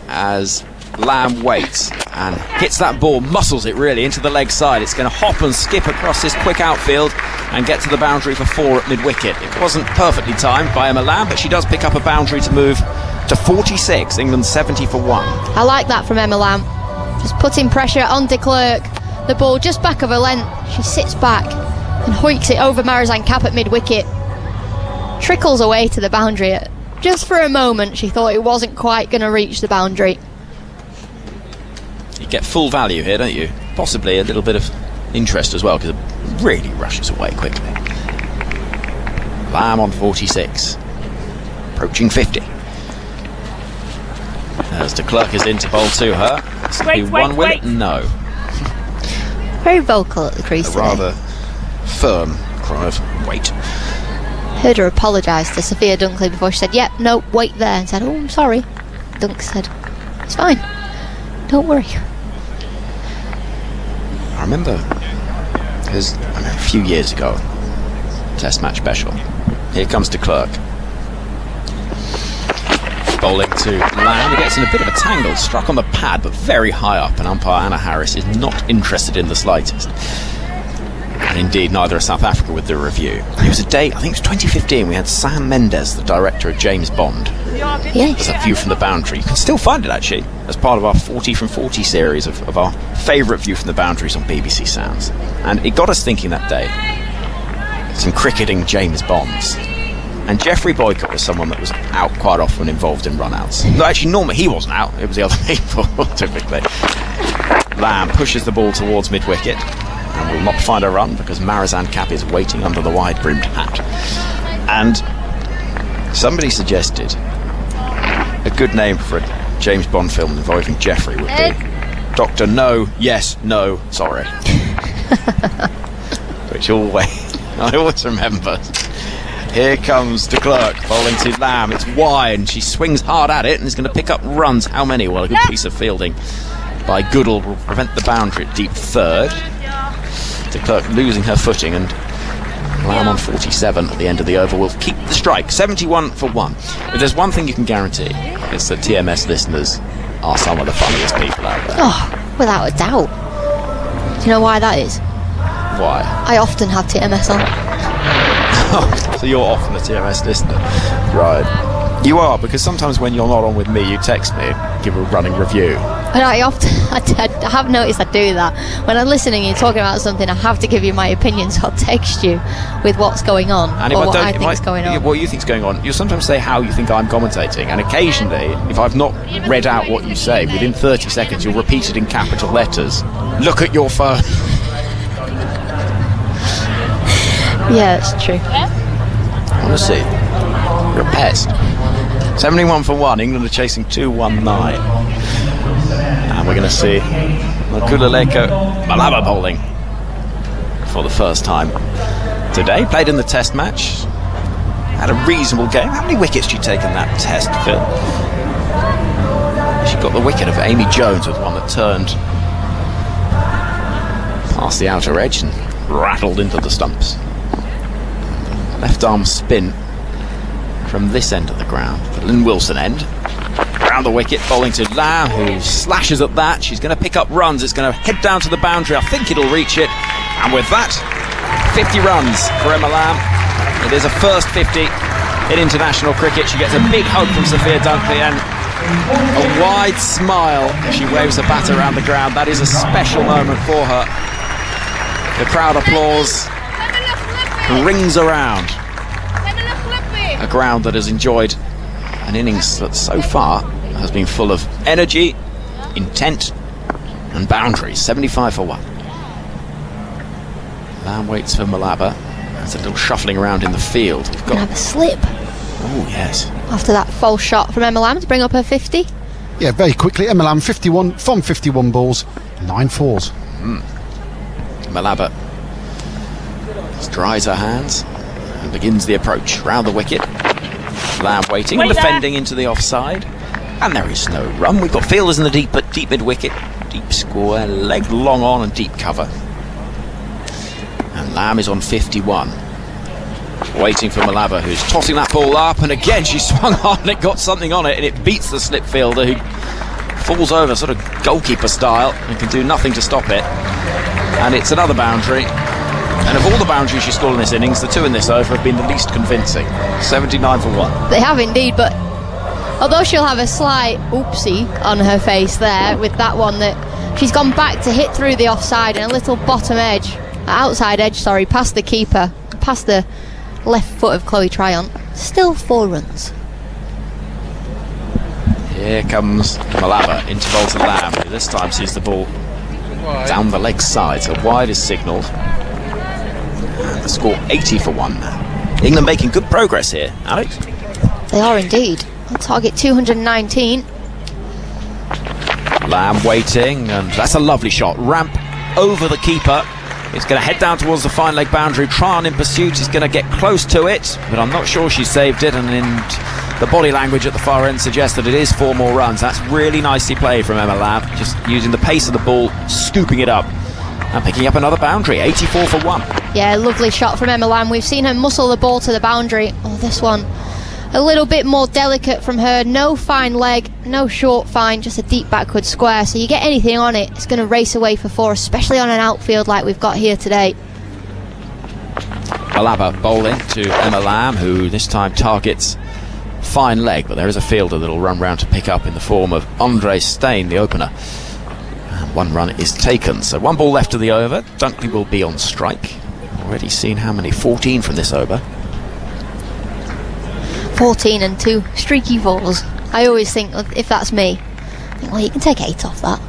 as Lamb waits and hits that ball, muscles it really into the leg side. It's going to hop and skip across this quick outfield and get to the boundary for 4 at mid-wicket. It wasn't perfectly timed by Emma Lamb, but she does pick up a boundary to move to 46. England 70 for 1. I like that from Emma Lamb. Just putting pressure on De Klerk. The ball just back of her length. She sits back and hoiks it over Marizanne Kapp at mid-wicket. Trickles away to the boundary. Just for a moment, she thought it wasn't quite going to reach the boundary. You get full value here, don't you? Possibly a little bit of interest as well, because it really rushes away quickly. Lamb on 46. Approaching 50. As De Klerk is in to bowl to her. It's going to be one will it? No. Very vocal at the crease A today. rather firm cry of wait. Heard her apologise to Sophia Dunkley before she said, yep, no, wait there, and said, oh, I'm sorry. Dunk said, it's fine, don't worry. I remember, because a few years ago, Test match special. Here comes De Klerk. Bowling to Lamb. He gets in a bit of a tangle, struck on the pad, but very high up, and umpire Anna Harris is not interested in the slightest. And indeed, neither are South Africa with the review. It was a day, I think it was 2015, we had Sam Mendes, the director of James Bond. Yes. There's a view from the boundary. You can still find it, actually, as part of our 40 from 40 series of our favourite view from the boundaries on BBC Sounds. And it got us thinking that day, some cricketing James Bonds. And Geoffrey Boycott was someone that was out quite often involved in run-outs. No, actually, normally he wasn't out, it was the other people, typically. Lamb pushes the ball towards mid-wicket and will not find a run because Marizanne Kapp is waiting under the wide-brimmed hat. And somebody suggested a good name for a James Bond film involving Geoffrey would be Dr. No, Yes, No, Sorry. Which I always remember. Here comes De Klerk bowling to Lamb. It's wide and she swings hard at it and is going to pick up runs. How many? Well, a good piece of fielding by Goodall will prevent the boundary at deep third. De Klerk losing her footing, and Lamb on 47 at the end of the over will keep the strike. 71 for 1. If there's one thing you can guarantee, it's that TMS listeners are some of the funniest people out there. Oh, without a doubt. Do you know why that is? Why? I often have TMS on. So you're often a TMS listener. Right. You are, because sometimes when you're not on with me, you text me, give a running review. But I have noticed I do that. When I'm listening and you're talking about something, I have to give you my opinion, so I'll text you with what's going on, and or what I think's going on. What you think's going on, you'll sometimes say how you think I'm commentating, and occasionally, if I've not read out what you say, within 30 seconds you'll repeat it in capital letters. Look at your phone. Yeah, that's true. Honestly, you're a pest. 71 for 1. England are chasing 219. And we're going to see Makululeko Malaba bowling for the first time today. Played in the Test match. Had a reasonable game. How many wickets did you take in that Test, Phil? She got the wicket of Amy Jones with one that turned past the outer edge and rattled into the stumps. Left arm spin from this end of the ground, the Lynn Wilson end. Round the wicket, bowling to Lamb, who slashes at that. She's going to pick up runs. It's going to head down to the boundary. I think it'll reach it. And with that, 50 runs for Emma Lamb. It is a first 50 in international cricket. She gets a big hug from Sophia Dunkley, and A wide smile as she waves the bat around the ground. That is a special moment for her. The crowd applause rings around a ground that has enjoyed an innings that so far has been full of energy, intent and boundaries. 75 for 1. Lamb waits for Malaba. There's a little shuffling around in the field. We've got Have a slip oh yes, after that false shot from Emma Lamb to bring up her 50. Yeah, very quickly. Emma Lamb, 51 from 51 balls, 9 fours. Malaba dries her hands and begins the approach round the wicket. Lamb waiting and defending into the offside, and there is no run. We've got fielders in the deep mid wicket, deep square, leg long on and deep cover. And Lamb is on 51, waiting for Malaba, who's tossing that ball up, and again she swung on and it got something on it, and it beats the slip fielder, who falls over sort of goalkeeper style and can do nothing to stop it. And it's another boundary. And of all the boundaries she scored in this innings, the 2 in this over have been the least convincing. 79 for 1. They have indeed, but although she'll have a slight oopsie on her face there with that one, that she's gone back to hit through the offside and a little outside edge, past the keeper, past the left foot of Chloe Tryon. Still 4 runs. Here comes Malaba into bowl to Lamb, who this time sees the ball down the leg side, so wide is signalled. And the score 80 for 1 now. England making good progress here, Alex. They are indeed. On target 219. Lamb waiting, and that's a lovely shot. Ramp over the keeper. It's going to head down towards the fine leg boundary. Tryon in pursuit is going to get close to it, but I'm not sure she saved it, and the body language at the far end suggests that it is 4 more runs. That's really nicely played from Emma Lamb, just using the pace of the ball, scooping it up and picking up another boundary. 84 for 1. Yeah, lovely shot from Emma Lamb. We've seen her muscle the ball to the boundary. Oh, this one a little bit more delicate from her. No fine leg, no short fine, just a deep backward square, so you get anything on it, it's going to race away for 4, especially on an outfield like we've got here today. Malaba bowling to Emma Lamb, who this time targets fine leg, but there is a fielder that'll run round to pick up in the form of Andre Steyn, the opener. And 1 run is taken, so 1 ball left of the over. Dunkley will be on strike. Already seen how many? 14 from this over. 14 and 2 streaky 4s. I always think, if that's me, I think, well, you can take 8 off that.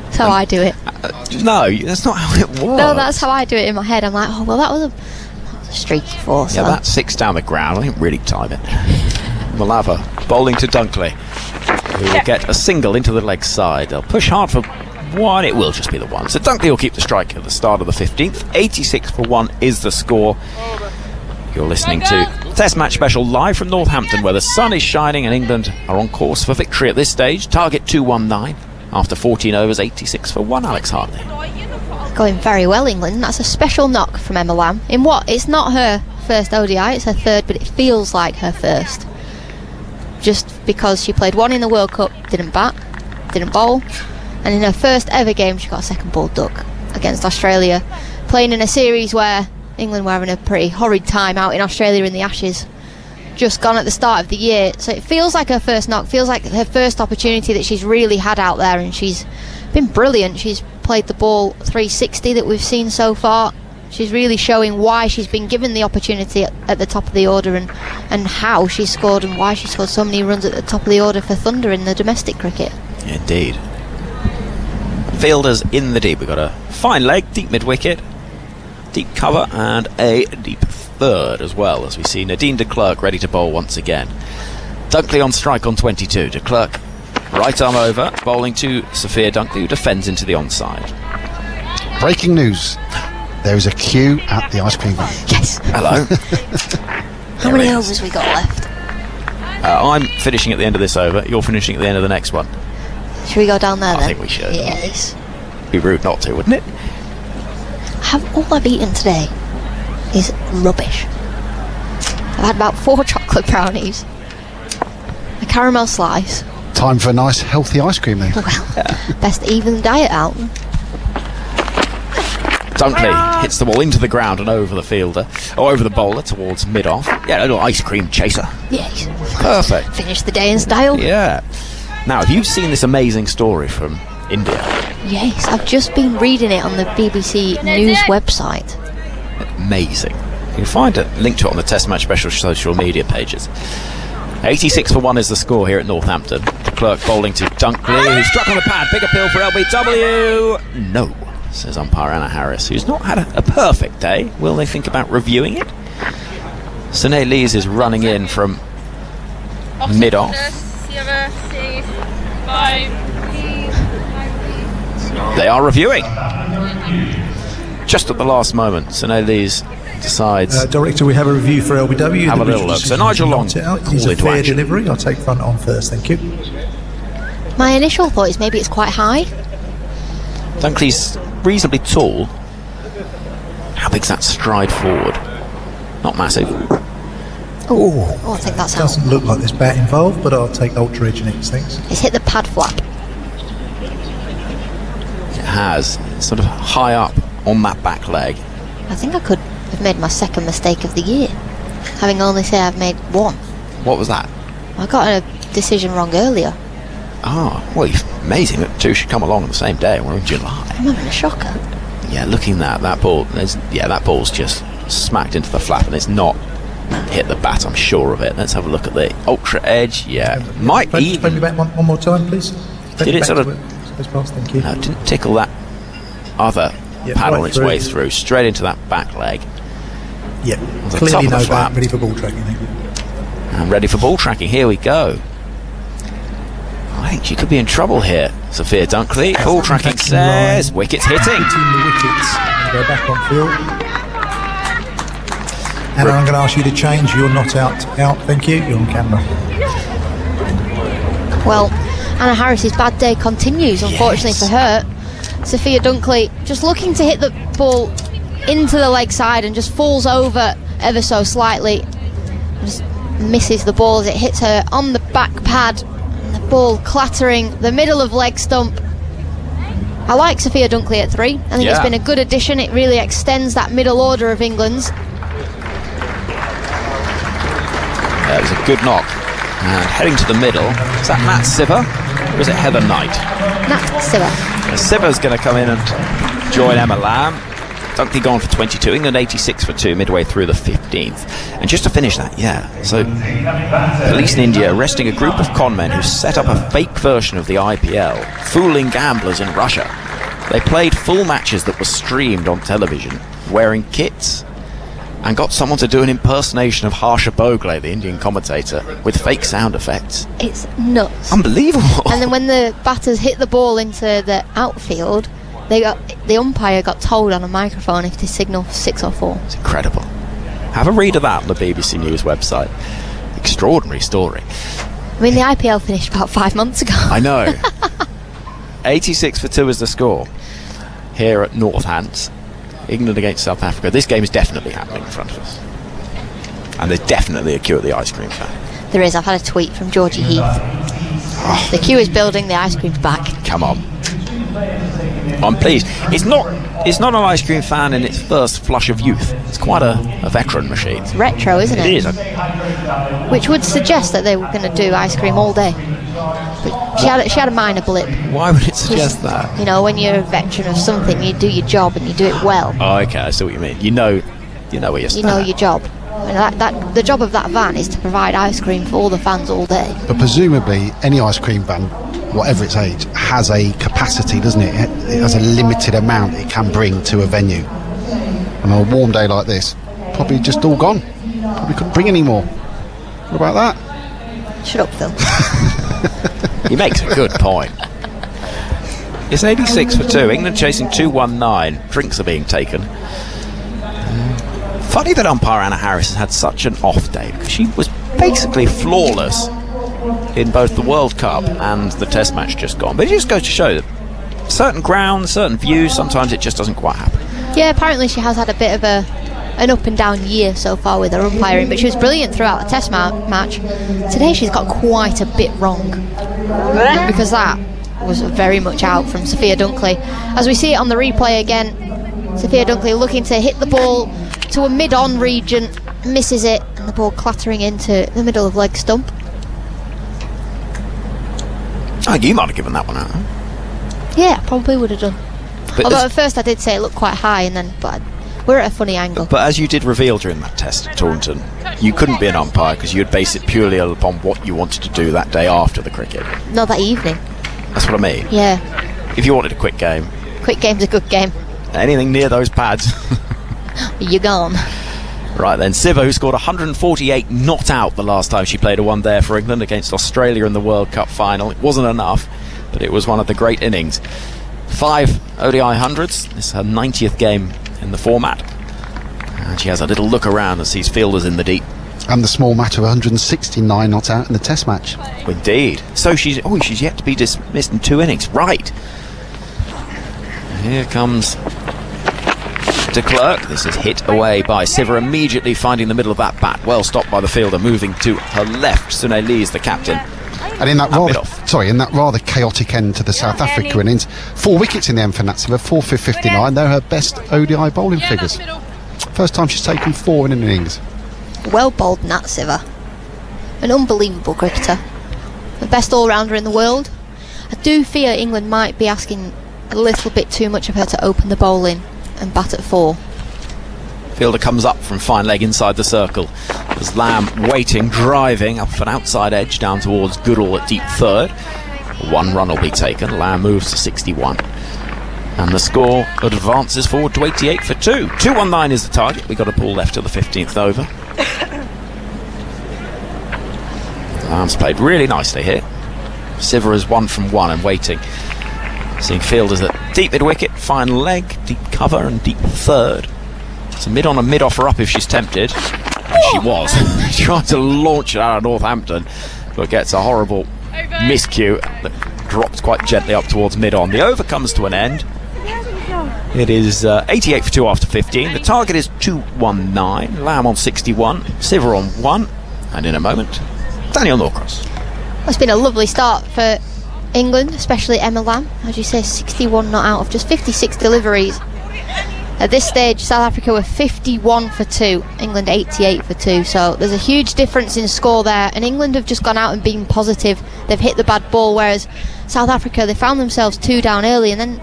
That's how I do it. No, that's not how it works. No, that's how I do it in my head. I'm like, oh, well, that was a streaky 4. So. Yeah, that's 6 down the ground. I didn't really time it. Malava bowling to Dunkley, who will get a single into the leg side. They'll push hard for 1. It will just be the 1. So Dunkley will keep the strike at the start of the 15th. 86 for 1 is the score. You're listening to Test Match Special live from Northampton, where the sun is shining and England are on course for victory at this stage. Target 219 after 14 overs. 86 for 1. Alex Hartley. Going very well, England. That's a special knock from Emma Lamb. In what? It's not her first ODI, it's her 3rd, but it feels like her first. Just because she played 1 in the World Cup, didn't bat, didn't bowl, and in her first ever game she got a 2nd ball duck against Australia, playing in a series where England were having a pretty horrid time out in Australia in the Ashes, just gone at the start of the year. So it feels like her first knock, feels like her first opportunity that she's really had out there, and she's been brilliant. She's played the ball 360 that we've seen so far. She's really showing why she's been given the opportunity at the top of the order, and how she scored and why she scored so many runs at the top of the order for Thunder in the domestic cricket. Indeed. Fielders in the deep. We've got a fine leg, deep mid-wicket, deep cover and a deep 3rd as well, as we see Nadine de Klerk ready to bowl once again. Dunkley on strike on 22. De Klerk right arm over, bowling to Sophia Dunkley, who defends into the onside. Breaking news. There is a queue at the ice cream van. Yes. Hello. How many overs we got left? I'm finishing at the end of this over. You're finishing at the end of the next one. Should we go down there then? I think we should. Yes. Be rude not to, wouldn't it? All I've eaten today is rubbish. I've had about 4 chocolate brownies, a caramel slice. Time for a nice healthy ice cream then. Well, best to even the diet out. Dunkley hits the ball into the ground and over the fielder, or over the bowler towards mid-off. Yeah, a little ice cream chaser. Yes. Perfect. Finish the day in style. Yeah. Now, have you seen this amazing story from India? Yes, I've just been reading it on the BBC News website. Amazing. You can find a link to it on the Test Match Special social media pages. 86 for 1 is the score here at Northampton. Clerk bowling to Dunkley, who struck on the pad. Big appeal for LBW. No, says umpire Anna Harris, who's not had a perfect day. Will they think about reviewing it? Sunay Lees is running in from mid-off. They are reviewing. Just at the last moment, Sunay Lees decides. Director, we have a review for LBW. Have a little look. So Nigel Long It's a called into fair action. delivery. I'll take front on first, thank you. My initial thought is maybe it's quite high. Dunkley's reasonably tall. How big's that stride forward? Not massive. Oh, I think that's out. Doesn't look like there's bat involved, but I'll take Ultra Edge next, thanks. It's hit the pad flap. It has. It's sort of high up on that back leg. I think I could have made my second mistake of the year, having only said I've made one. What was that? I got a decision wrong earlier. Oh, well, amazing that two should come along on the same day. We're in July. I'm having a shocker. Yeah, looking at that ball, that ball's just smacked into the flap and it's not hit the bat, I'm sure of it. Let's have a look at the Ultra Edge. Yeah, might Play even. me back one more time, please. Take Did me it back sort to of- Goes past, thank you. No, it didn't tickle that other Yeah, pad right on its through. way through, straight into that back leg. Yeah, the clearly top of the no flap. bat, ready for ball tracking, thank you. And ready for ball tracking. Here we go. I think she could be in trouble here. Sophia Dunkley. Ball tracking says wickets hitting. Hitting the wickets. Go back on field. And I'm going to ask you to change. You're not out. Thank you. You're on camera. Well, Anna Harris's bad day continues, unfortunately Yes. for her. Sophia Dunkley just looking to hit the ball into the leg side and just falls over ever so slightly. Just misses the ball as it hits her on the back pad. And the ball clattering the middle of leg stump. I like Sophia Dunkley at 3. I think it's been a good addition. It really extends that middle order of England's. It was a good knock. And heading to the middle. Is that Matt Siver? Or is it Heather Knight? Nat Siver. Siver's going to come in and join Emma Lamb. Dunkley gone for 22. England 86 for 2 midway through the 15th. And just to finish that, so police in India arresting a group of conmen who set up a fake version of the IPL, fooling gamblers in Russia. They played full matches that were streamed on television, wearing kits, and got someone to do an impersonation of Harsha Bogle, the Indian commentator, with fake sound effects. It's nuts. Unbelievable. And then when the batters hit the ball into the outfield, the umpire got told on a microphone if to signal 6 or 4. It's incredible. Have a read of that on the BBC News website. Extraordinary story. I mean, the IPL finished about 5 months ago. I know. 86 for 2 is the score here at Northants. England against South Africa. This game is definitely happening in front of us. And there's definitely a queue at the ice cream fan. There is. I've had a tweet from Georgie Heath. The queue is building, the ice cream's back. Come on. I'm pleased. It's not an ice cream fan in its first flush of youth. It's quite a veteran machine. It's retro, isn't it? It is. Which would suggest that they were going to do ice cream all day. But she had a minor blip. Why would it suggest that? You know, when you're a veteran of something, you do your job and you do it well. Oh, okay, I see what you mean. You know where you stand. You know your job. And the job of that van is to provide ice cream for all the fans all day. But presumably, any ice cream van, whatever its age, has a capacity, doesn't it? It has a limited amount it can bring to a venue. And on a warm day like this, probably just all gone. Probably couldn't bring any more. What about that? Shut up, Phil. He makes a good point. It's 86 for 2. England chasing 219. Drinks are being taken. Funny that umpire Anna Harris has had such an off day, because she was basically flawless in both the World Cup and the Test match just gone. But it just goes to show that certain grounds, certain views, sometimes it just doesn't quite happen. Yeah, apparently she has had a bit of an up and down year so far with her umpiring, but she was brilliant throughout the Test match. Today she's got quite a bit wrong, because that was very much out from Sophia Dunkley. As we see it on the replay again, Sophia Dunkley looking to hit the ball to a mid-on region, misses it, and the ball clattering into the middle of leg stump. I think you might have given that one out. Huh? Yeah, probably would have done. But Although at first I did say it looked quite high, and then we're at a funny angle. But as you did reveal during that test at Taunton, you couldn't be an umpire because you'd base it purely upon what you wanted to do that day after the cricket. Not that evening. That's what I mean. Yeah. If you wanted a quick game. Quick game's a good game. Anything near those pads. You're gone. Right then, Siva, who scored 148 not out the last time she played a one there for England against Australia in the World Cup final. It wasn't enough, but it was one of the great innings. 5 ODI hundreds. This is her 90th game in the format. And she has a little look around and sees fielders in the deep. And the small matter of 169 not out in the test match. Indeed. So she's yet to be dismissed in 2 innings. Right. Here comes de Klerk. This is hit away by Siva, immediately finding the middle of that bat. Well stopped by the fielder, moving to her left. Sune Lee is the captain. And in that rather chaotic end to the South Africa innings, 4 wickets in the end for Natsiva, 4 for 59. They're her best ODI bowling figures. First time she's taken 4 in an innings. Well bowled, Natsiva. An unbelievable cricketer. The best all-rounder in the world. I do fear England might be asking a little bit too much of her to open the bowling and bat at 4. Fielder comes up from fine leg inside the circle. There's Lamb waiting, driving up an outside edge down towards Goodall at deep third. 1 run will be taken. Lamb moves to 61. And the score advances forward to 88 for 2. 219 is the target. We've got a pull left to the 15th over. Lamb's played really nicely here. Siva is 1 from 1 and waiting. Seeing fielders at deep mid-wicket, fine leg, deep cover and deep third. It's a mid-on and mid-offer up if she's tempted. She was. She tried to launch it out of Northampton, but gets a horrible miscue that drops quite gently up towards mid-on. The over comes to an end. It is 88 for 2 after 15. The target is 219. Lamb on 61. Siva on 1. And in a moment, Daniel Norcross. It's been a lovely start for England, especially Emma Lamb. As you say, 61 not out of just 56 deliveries. At this stage, South Africa were 51 for 2, England 88 for 2. So there's a huge difference in score there. And England have just gone out and been positive. They've hit the bad ball, whereas South Africa, they found themselves 2 down early, and then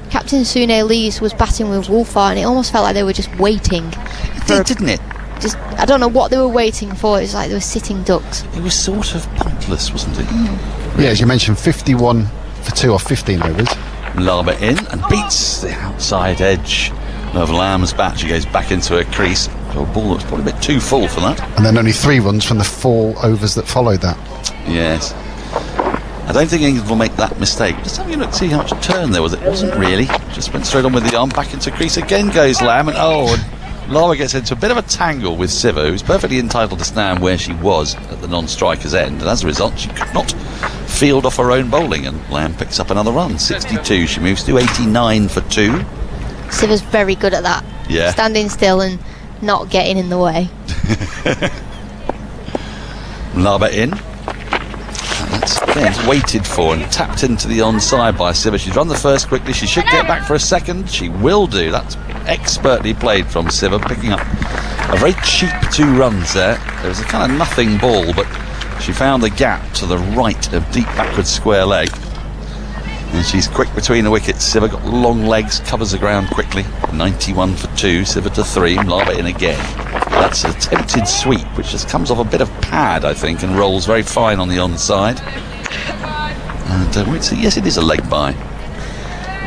Captain Sune Lees was batting with Wolfart, and it almost felt like they were just waiting. It did, didn't it? Just, I don't know what they were waiting for. It was like they were sitting ducks. It was sort of pointless, wasn't it? Yeah, as you mentioned, 51 for 2 off 15 overs. Laba in and beats the outside edge of Lamb's bat. She goes back into her crease. A ball that was probably a bit too full for that. And then only 3 runs from the 4 overs that followed that. Yes. I don't think England will make that mistake. Just having a look to see how much turn there was. It wasn't really. Just went straight on with the arm, back into crease. Again goes Lamb, and Lara gets into a bit of a tangle with Siva, who's perfectly entitled to stand where she was at the non-striker's end, and as a result she could not field off her own bowling, and Lamb picks up another run. 62, she moves to 89 for 2. Siva's very good at that. Yeah. Standing still and not getting in the way. Laba in. That's again waited for and tapped into the onside by Siva. She's run the first quickly. She should get back for a second. She will do. That's expertly played from Siva, picking up a very cheap 2 runs there. There was a kind of nothing ball, but she found the gap to the right of deep backward square leg. And she's quick between the wickets. Siva got long legs, covers the ground quickly. 91 for 2, Siva to 3, Laba in again. That's an attempted sweep, which just comes off a bit of pad, I think, and rolls very fine on the onside. And yes, it is a leg by.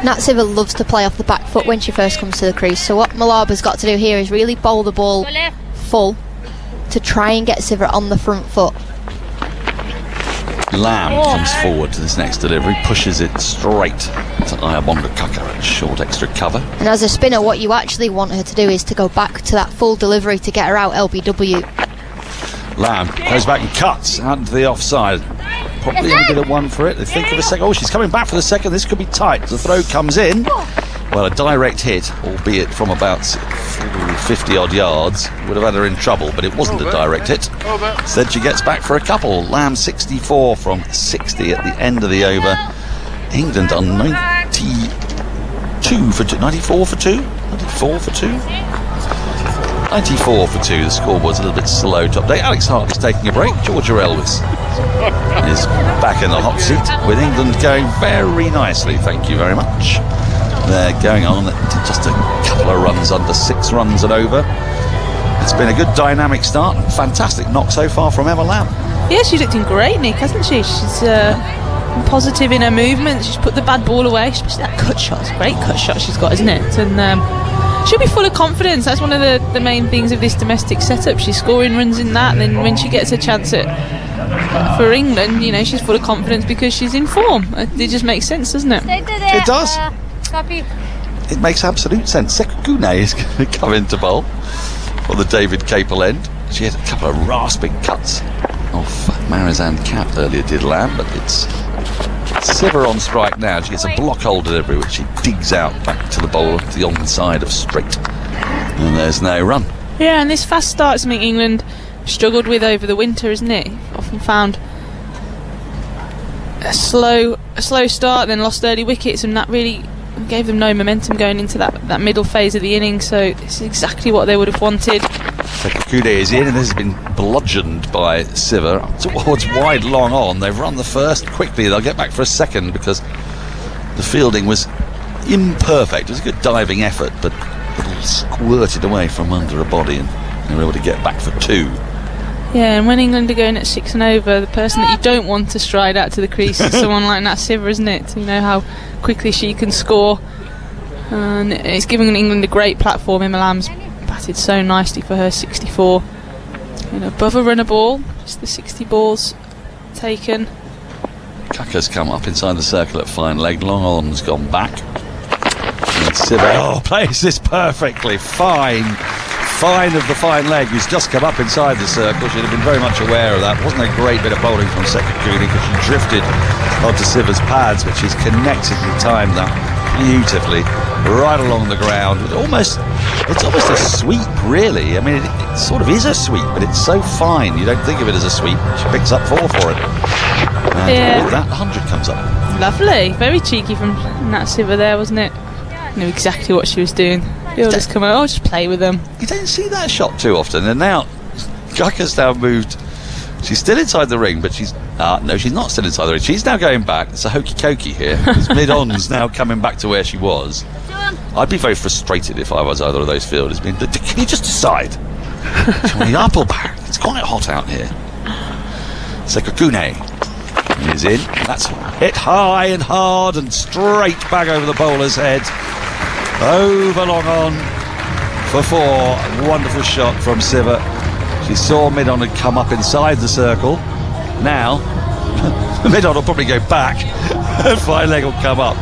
Nat Siva loves to play off the back foot when she first comes to the crease. So what Malaba's got to do here is really bowl the ball full to try and get Siva on the front foot. Lamb comes forward to this next delivery, pushes it straight to Ayabonga Kaka at short extra cover. And as a spinner, what you actually want her to do is to go back to that full delivery to get her out LBW. Lamb goes back and cuts out into the offside. Probably a bit of one for it. They think of a second. Oh, she's coming back for the second. This could be tight. The throw comes in. Well, a direct hit, albeit from about 50 odd yards, would have had her in trouble, but it wasn't a direct hit. Instead she gets back for a couple. Lamb 64 from 60 at the end of the over. England on 92 for 2, 94 for 2, 94 for 2. 94 for 2, the scoreboard's a little bit slow top day. Alex Hartley's taking a break. Georgia Elvis is back in the hot seat with England going very nicely, thank you very much. They're going on at just a couple of runs under, 6 runs and over. It's been a good dynamic start. Fantastic knock so far from Emma Lamb. Yeah, she's looked in great nick, hasn't she? She's positive in her movements. She's put the bad ball away, especially that cut shot. It's a great cut shot she's got, isn't it? And she'll be full of confidence. That's one of the main things of this domestic setup. She's scoring runs in that, and then when she gets a chance for England, you know, she's full of confidence because she's in form. It just makes sense, doesn't it? It does. It makes absolute sense. Sekukune is going to come into bowl for the David Capel end. She had a couple of rasping cuts off Marizanne Cap earlier, did Lamb, but it's Siver on strike now. She gets a block hold delivery, which she digs out back to the bowler to the onside of straight. And there's no run. Yeah, and this fast start is something England struggled with over the winter, isn't it? Often found a slow start, then lost early wickets, and that really gave them no momentum going into that middle phase of the innings. So this is exactly what they would have wanted. Sekukune is in, and this has been bludgeoned by Siver towards wide long on. They've run the first quickly. They'll get back for a second because the fielding was imperfect. It was a good diving effort, but it all squirted away from under a body, and they were able to get back for 2. Yeah, and when England are going at 6 and over, the person that you don't want to stride out to the crease is someone like Nat Siver, isn't it? You know how quickly she can score, and it's giving England a great platform. Emma Lamb's batted so nicely for her 64, and above a runner ball, just the 60 balls taken. Kaka's come up inside the circle at fine leg. Long on's gone back, and Siver plays this perfectly. Fine of the fine leg, who's just come up inside the circle. She'd have been very much aware of that. Wasn't a great bit of bowling from Sekukune because she drifted onto Siver's pads, but she's connected and timed that beautifully right along the ground. It's almost a sweep, really. I mean, it sort of is a sweep, but it's so fine you don't think of it as a sweep. She picks up 4 for it. And with that, 100 comes up. Lovely, very cheeky from Nat Siver there, wasn't it? Knew exactly what she was doing. He'll just come out, just play with them. You don't see that shot too often. And now Kaka's now moved. She's still inside the ring, but she's no, she's not still inside the ring. She's now going back. It's a hokey cokey here. Mid-on's now coming back to where she was. I'd be very frustrated if I was either of those fielders. Can you just decide? Can we up or back? It's quite hot out here. Sekukune is in. That's hit high and hard and straight back over the bowler's head. Over long on for 4. Wonderful shot from Siver. She saw mid-on had come up inside the circle. Now mid-on will probably go back and fine leg will come up.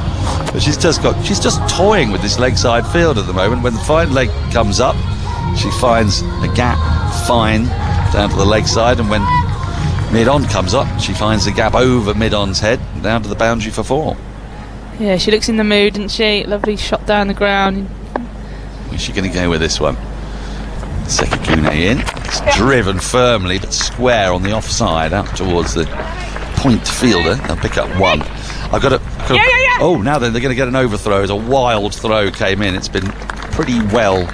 But she's just toying with this leg side field at the moment. When the fine leg comes up, she finds a gap fine down to the leg side, and when mid-on comes up, she finds the gap over mid-on's head down to the boundary for 4. Yeah, she looks in the mood, doesn't she? Lovely shot down the ground. Where's she going to go with this one? Sekukune in. It's driven firmly but square on the offside out towards the point fielder. They'll pick up 1. Oh, now then they're going to get an overthrow as a wild throw came in. It's been pretty well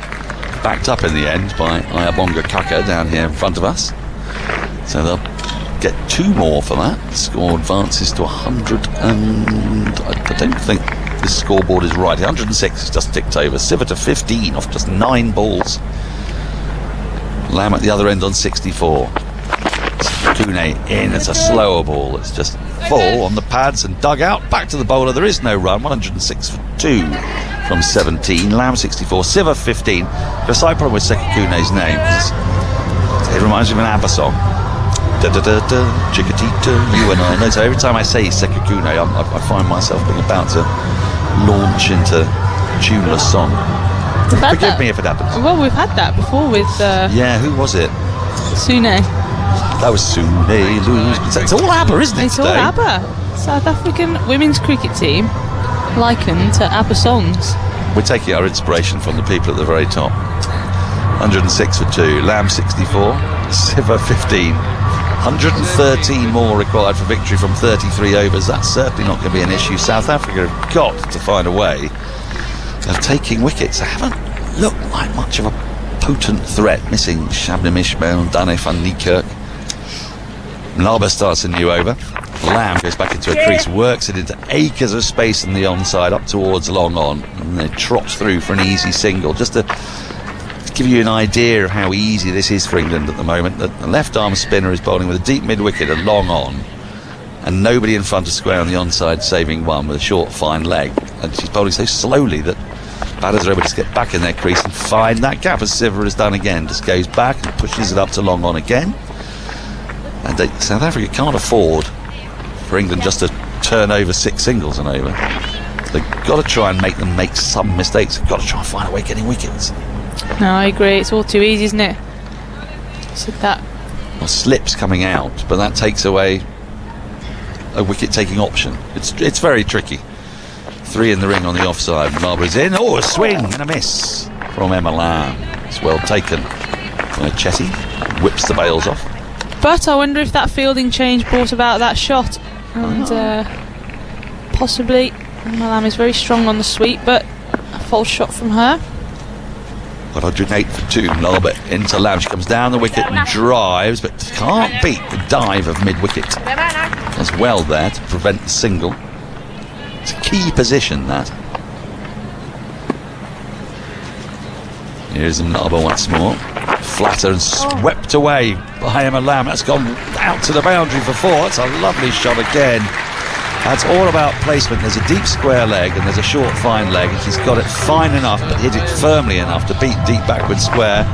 backed up in the end by Ayabonga Kaka down here in front of us. So they'll get 2 more for that. The score advances to 100, and I don't think this scoreboard is right. 106 is just ticked over. Siver to 15 off just 9 balls. Lamb at the other end on 64. Sekukune in. It's a slower ball. It's just full on the pads and dug out. Back to the bowler. There is no run. 106 for 2 from 17. Lamb 64. Siver 15. The side problem with Sekukune's name is it reminds me of an ABBA song. Da-da-da-da, Chickatita, you and I. No, so every time I say Sekukune, I find myself being about to launch into a tuneless song. Forgive me if it happens. Well, we've had that before with... who was it? Sune. That was Sune. It's all ABBA, isn't it? It's all ABBA. South African women's cricket team likened to ABBA songs. We're taking our inspiration from the people at the very top. 106 for 2. Lamb 64. Siver 15. 113 more required for victory from 33 overs. That's certainly not going to be an issue. South Africa have got to find a way of taking wickets. They haven't looked like much of a potent threat, missing Shabnim Ismail, Dane van Niekerk. Mlaba starts a new over. Lamb goes back into a crease, works it into acres of space in the onside, up towards long on, and they trot through for an easy single. Just to give you an idea of how easy this is for England at the moment, the left arm spinner is bowling with a deep mid wicket and long on, and nobody in front of square on the onside, saving one with a short fine leg, and she's bowling so slowly that batters are able to get back in their crease and find that gap, as Siva has done again. Just goes back and pushes it up to long on again. And South Africa can't afford for England just to turn over 6 singles and over. They've got to try and make them make some mistakes. They've got to try and find a way getting wickets. No, I agree. It's all too easy, isn't it? Said that. Well, slips coming out, but that takes away a wicket-taking option. It's very tricky. 3 in the ring on the offside. Marlborough's in. Oh, a swing and a miss from Emma Lamb. It's well taken by Chetty. Whips the bails off. But I wonder if that fielding change brought about that shot. And possibly Emma Lamb is very strong on the sweep, but a false shot from her. 108 for 2. Mlaba into Lamb. She comes down the wicket and drives, but can't beat the dive of mid-wicket. Does well there to prevent the single. It's a key position, that. Here's Mlaba once more. Flatter and swept away by Emma Lamb. That's gone out to the boundary for 4. That's a lovely shot again. That's all about placement. There's a deep square leg and there's a short fine leg, and she's got it fine enough but hit it firmly enough to beat deep backward square.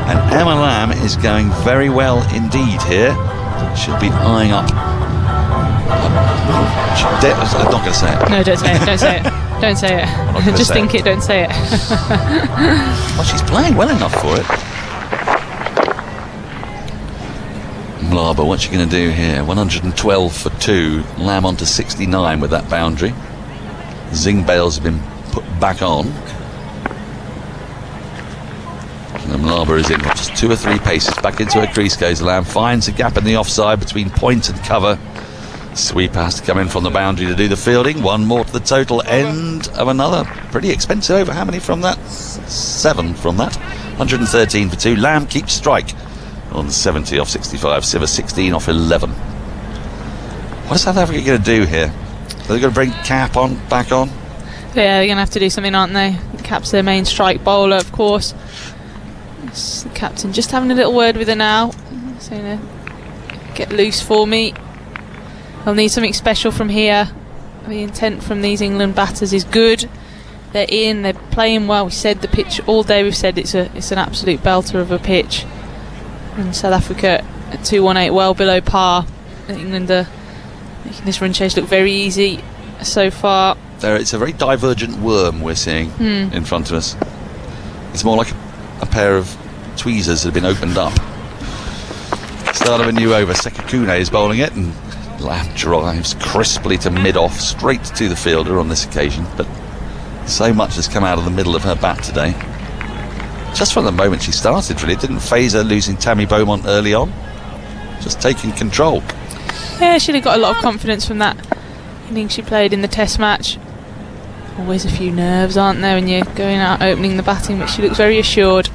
And Emma Lamb is going very well indeed here. She'll be eyeing up. I'm not going to say it. No, don't say it. Don't say it. Don't say it. Just think it. Don't say it. Well, she's playing well enough for it. Mlaba, what's she going to do here? 112 for 2. Lamb on to 69 with that boundary. Zing bails have been put back on. And Mlaba is in just 2 or 3 paces. Back into her crease goes Lamb. Finds a gap in the offside between point and cover. Sweeper has to come in from the boundary to do the fielding. 1 more to the total. End of another pretty expensive over. How many from that? 7 from that. 113 for 2. Lamb keeps strike on 70 off 65. Siva 16 off 11. What is South Africa going to do here? Are they going to bring Cap on, back on? Yeah, they're going to have to do something, aren't they? Cap's their main strike bowler, of course. It's the captain just having a little word with her now, saying, get loose for me. They'll need something special from here. The intent from these England batters is good. They're in, they're playing well. We said the pitch all day, we've said it's an absolute belter of a pitch. And South Africa at 218, well below par. England are making this run chase look very easy so far. It's a very divergent worm we're seeing in front of us. It's more like a pair of tweezers that have been opened up. Start of a new over. Sekakune is bowling it, and Lamb drives crisply to mid-off, straight to the fielder on this occasion, but so much has come out of the middle of her bat today. Just from the moment she started, really. It didn't faze her losing Tammy Beaumont early on. Just taking control. Yeah, she'd have got a lot of confidence from that inning she played in the test match. Always a few nerves, aren't there, when you're going out opening the batting, but she looks very assured.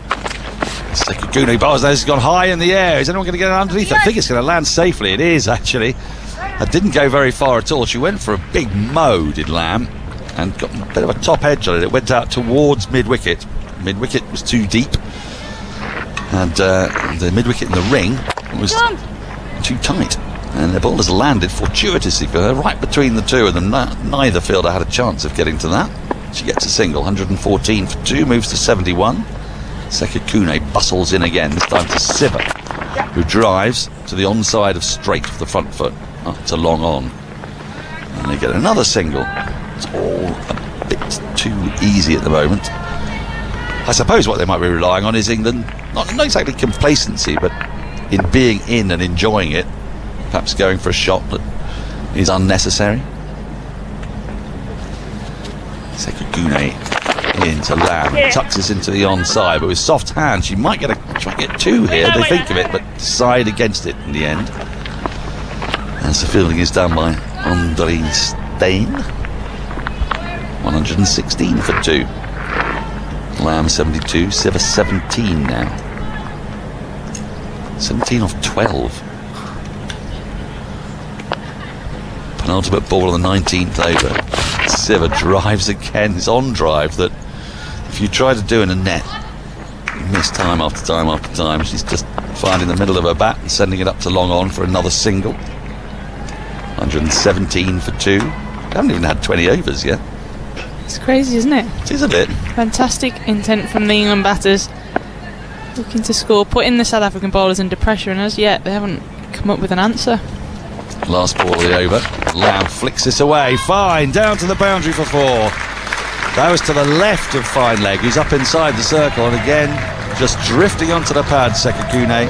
Sekakune bars there, has gone high in the air. Is anyone going to get it underneath? I think it's going to land safely. It is, actually. It didn't go very far at all. She went for a big mow, did Lamb, and got a bit of a top edge on it. It went out towards mid-wicket. Mid-wicket was too deep, and the mid-wicket in the ring was too tight, and the ball has landed fortuitously for her right between the two, and neither fielder had a chance of getting to that. She gets a single. 114 for 2, moves to 71. Sekakune bustles in again, this time to Siva, who drives to the onside of straight with the front foot up to long on, and they get another single. It's all a bit too easy at the moment. I suppose what they might be relying on is England, not exactly complacency, but in being in and enjoying it, perhaps going for a shot that is unnecessary. Sekakune into Lamb, tucks us into the onside, but with soft hands she might get a try and get 2 here. They think of it, but decide against it in the end. As the fielding is done by Andre Stein. 116 for 2. Lamb 72, Siver 17 now. 17 off 12. Penultimate ball on the 19th over. Siver drives again. It's on drive that if you try to do in a net, you miss time after time after time. She's just finding the middle of her bat and sending it up to long on for another single. 117 for 2. Haven't even had 20 overs yet. It's crazy, isn't it? It is a bit. Fantastic intent from the England batters. Looking to score, putting the South African bowlers under pressure, and as yet they haven't come up with an answer. Last ball of the over. Lamb flicks this away. Fine, down to the boundary for 4. That was to the left of Fine Leg, who's up inside the circle, and again, just drifting onto the pad, Sekakune.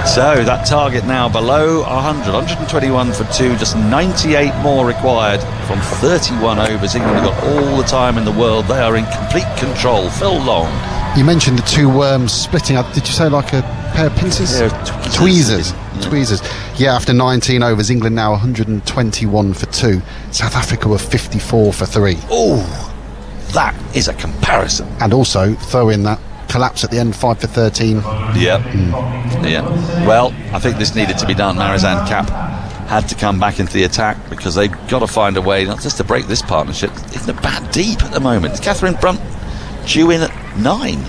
So that target now below 100, 121 for 2, just 98 more required from 31 overs. England have got all the time in the world. They are in complete control. Phil Long. You mentioned the 2 worms splitting. Did you say like a pair of pincers? Yeah, tweezers. Tweezers. Yeah, after 19 overs, England now 121 for 2. South Africa were 54 for 3. Oh, that is a comparison. And also throw in that collapse at the end, 5 for 13. Yeah. Yeah. Well, I think this needed to be done. Marizanne Kapp had to come back into the attack because they've got to find a way not just to break this partnership. Isn't it bad deep at the moment? Is Catherine Brunt due in at 9,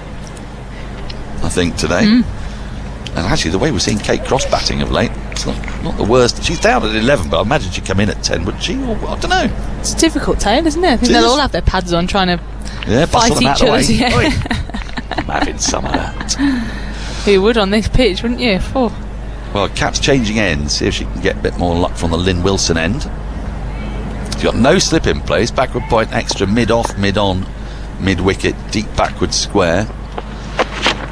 I think, today? And actually, the way we're seeing Kate Cross batting of late, it's not the worst. She's down at 11, but I imagine she'd come in at 10, would she? Or, I don't know. It's a difficult tale, isn't it? I think they'll all have their pads on trying to fight each other. Yeah. I'm having some of that. Who would on this pitch, wouldn't you? Oh. Well, Cap's changing ends. See if she can get a bit more luck from the Lynn Wilson end. She's got no slip in place. Backward point extra, mid-off, mid-on, mid-wicket, deep backward square.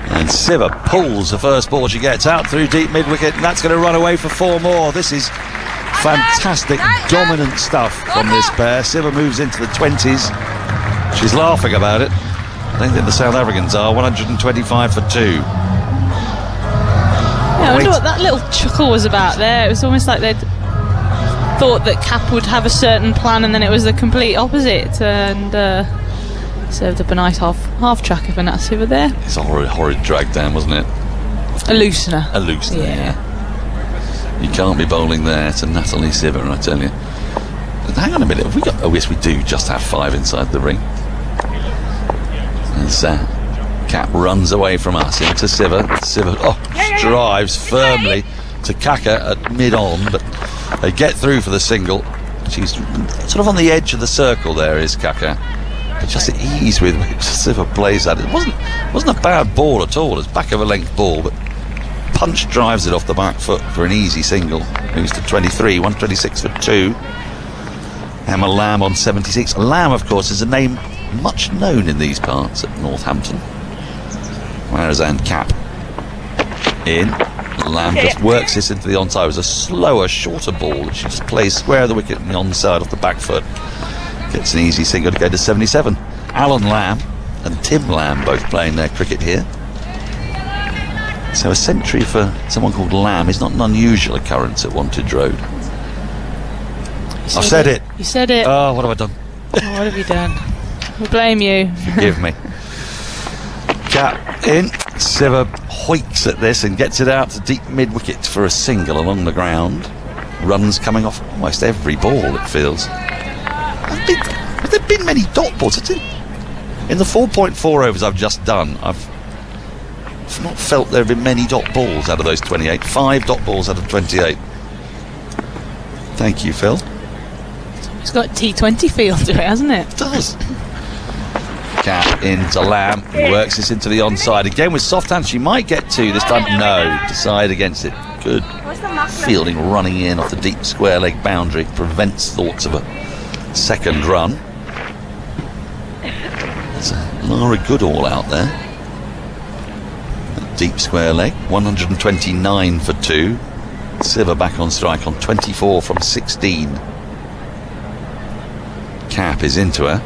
And Siver pulls the first ball she gets out through deep mid-wicket, and that's going to run away for 4 more. This is fantastic, dominant stuff from this pair. Siver moves into the 20s. She's laughing about it. I don't think the South Africans are. 125 for 2. Yeah, I wonder what that little chuckle was about there. It was almost like they'd thought that Cap would have a certain plan, and then it was the complete opposite, and served up a nice half tracker for Nat Siver there. It's a horrid drag down, wasn't it? A loosener. Yeah. You can't be bowling there to Natalie Siver, I tell you. Hang on a minute, have we got... Oh yes, we do just have 5 inside the ring. As Cap runs away from us into Siver. Siver drives firmly to Kaka at mid-on, but they get through for the single. She's sort of on the edge of the circle there is Kaka. But just the ease with which Siver plays that. It wasn't a bad ball at all. It's back of a length ball, but Punch drives it off the back foot for an easy single. Moves to 23, 126 for 2. Emma Lamb on 76. Lamb, of course, is a name much known in these parts at Northampton. Marizanne Kapp in. Lamb just works this into the onside. It was a slower, shorter ball. She just plays square of the wicket on the onside off the back foot. Gets an easy single to go to 77. Alan Lamb and Tim Lamb both playing their cricket here. So a century for someone called Lamb is not an unusual occurrence at Wantage Road. I've said it. You said it. Oh, what have I done? Oh, what have you done? We blame you. Forgive me. Cap in. Siver hoiks at this and gets it out to deep mid-wicket for a single along the ground. Runs coming off almost every ball, it feels. Have there been many dot balls? In the 4.4 overs I've just done, I've not felt there have been many dot balls out of those 28. 5 dot balls out of 28. Thank you, Phil. It's got a T20 feel to it, hasn't it? It does. Cap into Lamb, who works this into the onside again with soft hands. She might get 2 this time. No, decide against it. Good fielding, running in off the deep square leg boundary, prevents thoughts of a second run. There's a Lara Goodall out there. Deep square leg, 129 for 2. Siver back on strike on 24 from 16. Cap is into her.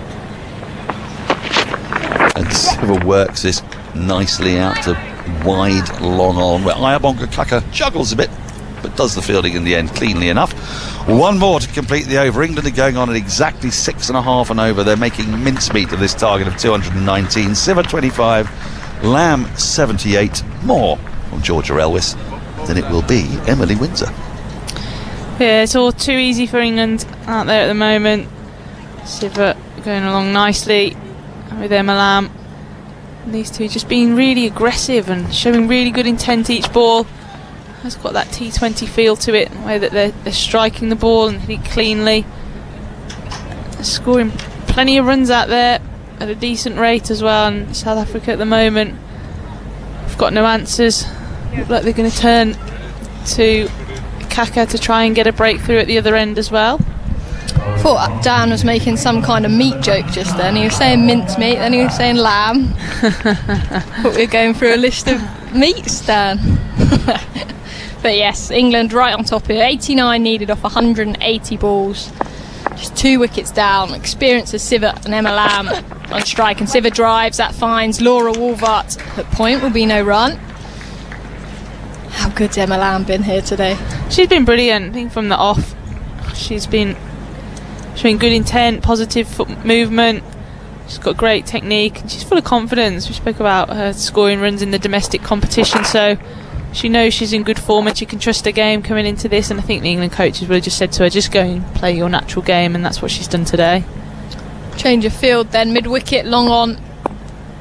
And Siver works this nicely out to wide long on, where Ayabonga Kaka juggles a bit, but does the fielding in the end cleanly enough. One more to complete the over. England are going on at exactly 6.5 and over. They're making mincemeat of this target of 219. Siva 25, Lamb 78. More from Georgia Elwis than it will be Emily Windsor. Yeah, it's all too easy for England out there at the moment. Siva going along nicely with Emma Lamb. And these two just being really aggressive and showing really good intent each ball. Has got that T20 feel to it, the way that they're striking the ball and hitting it cleanly. They're scoring plenty of runs out there at a decent rate as well. And South Africa at the moment have got no answers. Look like they're going to turn to Kaka to try and get a breakthrough at the other end as well. I thought Dan was making some kind of meat joke just then. He was saying mincemeat, then he was saying lamb. But we're going through a list of meats, Dan. But yes, England right on top here. 89 needed off 180 balls. Just 2 wickets down. Experience of Siva and Emma Lamb on strike. And Siva drives, that finds Laura Wolvart. At point will be no run. How good's Emma Lamb been here today? She's been brilliant, I think, from the off. She's been showing good intent, positive foot movement. She's got great technique and she's full of confidence. We spoke about her scoring runs in the domestic competition, so she knows she's in good form and she can trust her game coming into this. And I think the England coaches would have just said to her, just go and play your natural game, and that's what she's done today. Change of field then, mid-wicket, long on,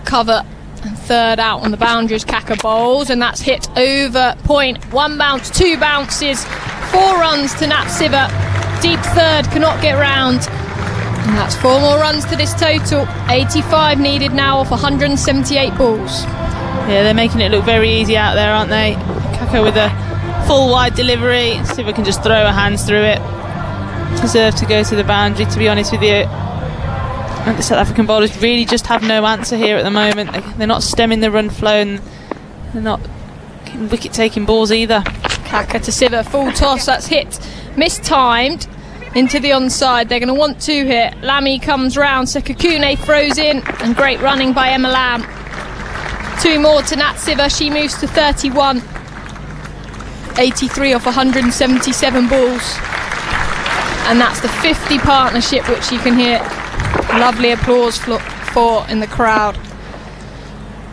cover, and third out on the boundaries. Kaka bowls, and that's hit over point. 1 bounce, 2 bounces, 4 runs to Nat Siva. Deep third, cannot get round. And that's 4 more runs to this total. 85 needed now off 178 balls. Yeah, they're making it look very easy out there, aren't they? Kaka with a full wide delivery. Siva can just throw her hands through it. Deserve to go to the boundary, to be honest with you. And the South African bowlers really just have no answer here at the moment. They're not stemming the run flow and they're not getting wicket taking balls either. Kaka to Siva, full toss, that's hit. Mistimed into the onside. They're going to want 2 here. Lammy comes round, Sekakune throws in, and great running by Emma Lamb. 2 more to Nat Siva, she moves to 31. 83 off 177 balls. And that's the 50 partnership, which you can hear lovely applause for in the crowd.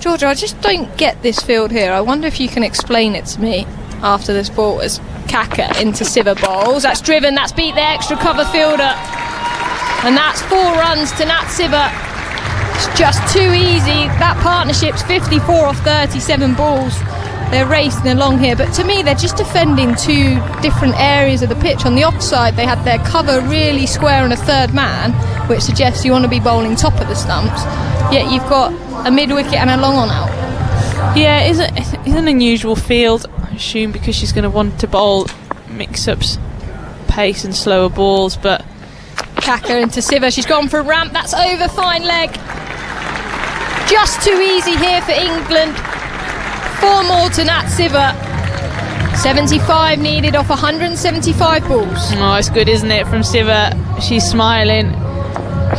Georgia, I just don't get this field here. I wonder if you can explain it to me after this ball as Kaka into Siva bowls. That's driven, that's beat the extra cover fielder. And that's 4 runs to Nat Siva. It's just too easy. That partnership's 54 off 37 balls. They're racing along here, but to me they're just defending 2 different areas of the pitch. On the offside they had their cover really square on a third man, which suggests you want to be bowling top of the stumps, yet you've got a mid-wicket and a long on out. Yeah, it's an unusual field, I assume, because she's going to want to bowl mix-ups, pace and slower balls. But Kaka into Siva, she's gone for a ramp, that's over, fine leg. Just too easy here for England. 4 more to Nat Siva. 75 needed off 175 balls. Oh, it's good, isn't it, from Siva? She's smiling.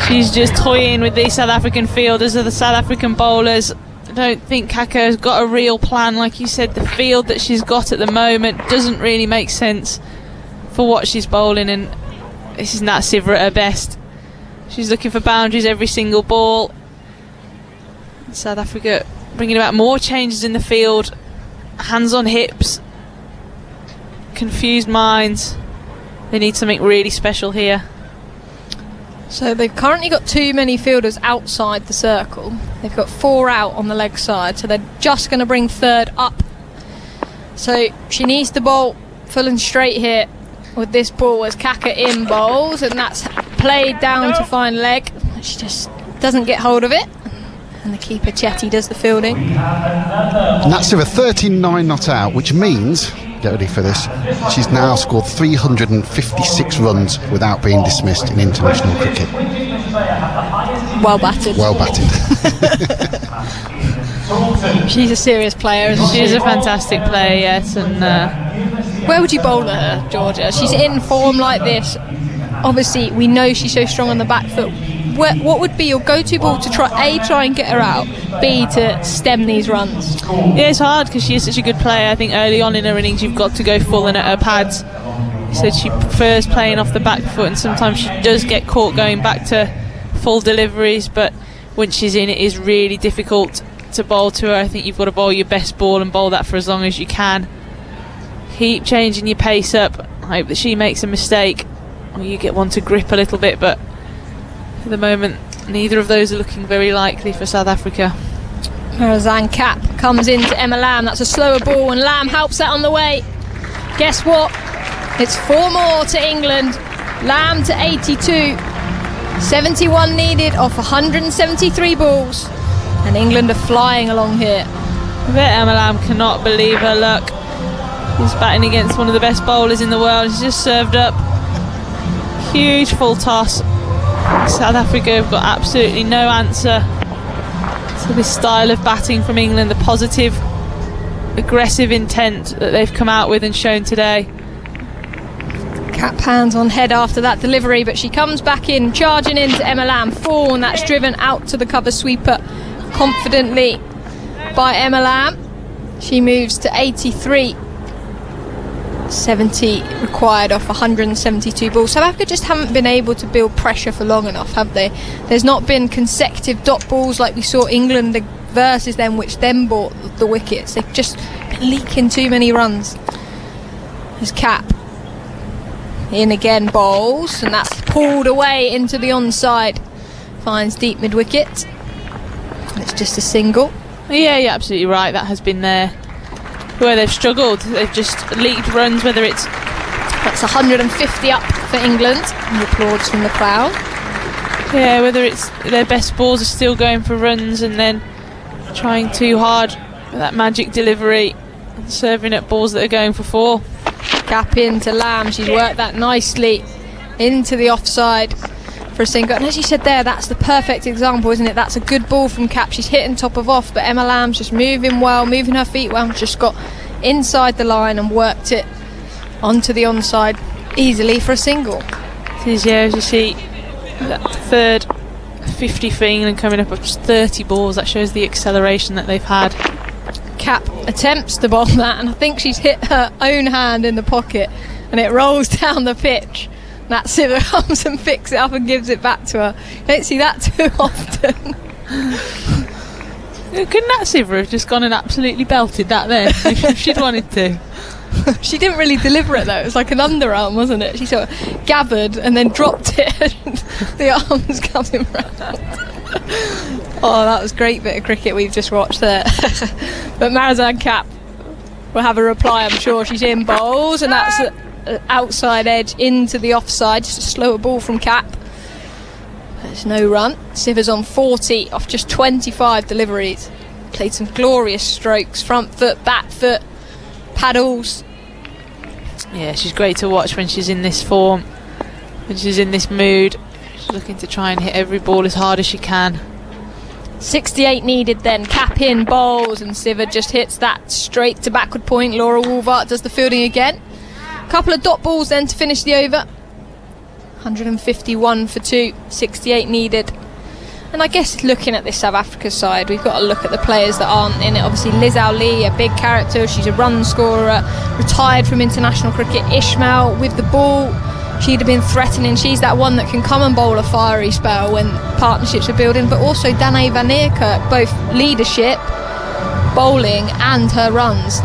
She's just toying with these South African fielders or the South African bowlers. I don't think Kaka has got a real plan. Like you said, the field that she's got at the moment doesn't really make sense for what she's bowling, and this is Nat Siva at her best. She's looking for boundaries every single ball. South Africa bringing about more changes in the field, hands on hips, confused minds. They need something really special here. So they've currently got too many fielders outside the circle. They've got 4 out on the leg side, so they're just going to bring third up. So she needs to bowl full and straight here with this ball as Kaka in bowls, and that's played down to fine leg. She just doesn't get hold of it. And the keeper, Chetty, does the fielding. Nat Siva 39 not out, which means, get ready for this, she's now scored 356 runs without being dismissed in international cricket. Well batted. Well batted. She's a serious player, isn't she? She's a fantastic player, yes. And where would you bowl her, Georgia? She's in form like this. Obviously, we know she's so strong on the back foot. what would be your go-to ball to try and get her out, B, to stem these runs? Yeah, it's hard because she is such a good player. I think early on in her innings you've got to go full in at her pads. She said she prefers playing off the back foot, and sometimes she does get caught going back to full deliveries, but once she's in, it is really difficult to bowl to her. I think you've got to bowl your best ball and bowl that for as long as you can. Keep changing your pace up. I hope that she makes a mistake or you get one to grip a little bit, but at the moment neither of those are looking very likely for South Africa. Marizanne Kapp comes into Emma Lamb. That's a slower ball, and Lamb helps that on the way. Guess what? It's 4 more to England. Lamb to 82. 71 needed off 173 balls, and England are flying along here. I bet Emma Lamb cannot believe her luck. She's batting against one of the best bowlers in the world. She's just served up. Huge full toss. South Africa have got absolutely no answer to this style of batting from England, the positive, aggressive intent that they've come out with and shown today. Kapp hands on head after that delivery, but she comes back in, charging into Emma Lamb. 4, and that's driven out to the cover sweeper confidently by Emma Lamb. She moves to 83. 70 required off 172 balls. South Africa just haven't been able to build pressure for long enough, have they? There's not been consecutive dot balls like we saw England versus them, which then bought the wickets. They've just been leaking too many runs. There's Kapp in again, bowls, and that's pulled away into the onside. Finds deep mid wicket, and it's just a single. Yeah, you're absolutely right. That has been where they've struggled. They've just leaked runs, whether it's... That's 150 up for England, and applause from the crowd. Yeah, whether it's their best balls are still going for runs and then trying too hard with that magic delivery and serving at balls that are going for 4. Kapp into Lamb. She's worked that nicely into the offside for a single. And as you said there, that's the perfect example, isn't it? That's a good ball from Kapp. She's hitting top of off, but Emma Lamb's just moving well, moving her feet well, just got inside the line and worked it onto the onside easily for a single. This is, yeah, as you see, that third 50 for England coming up with just 30 balls. That shows the acceleration that they've had. Kapp attempts to bowl that, and I think she's hit her own hand in the pocket, and it rolls down the pitch. Nat Siver comes and picks it up and gives it back to her. You don't see that too often. Couldn't Nat Siver have just gone and absolutely belted that then if she'd wanted to? She didn't really deliver it though. It was like an underarm, wasn't it? She sort of gathered and then dropped it, and the arms coming round. Oh, that was a great bit of cricket we've just watched there. But Marizanne Kapp will have a reply, I'm sure. She's in bowls, and that's an outside edge into the offside. Just a slower ball from Kapp. There's no run. Siver's on 40 off just 25 deliveries. Played some glorious strokes, front foot, back foot, paddles. Yeah, she's great to watch when she's in this form, when she's in this mood. She's looking to try and hit every ball as hard as she can. 68 needed then. Kapp in, bowls, and Siver just hits that straight to backward point. Laura Wolvart does the fielding again. Couple of dot balls then to finish the over. 151 for 2, 68 needed. And I guess looking at this South Africa side, we've got to look at the players that aren't in it. Obviously Liz Ali, a big character, she's a run scorer, retired from international cricket. Ishmael with the ball, she'd have been threatening. She's that one that can come and bowl a fiery spell when partnerships are building. But also Danae van Niekerk, both leadership, bowling and her runs.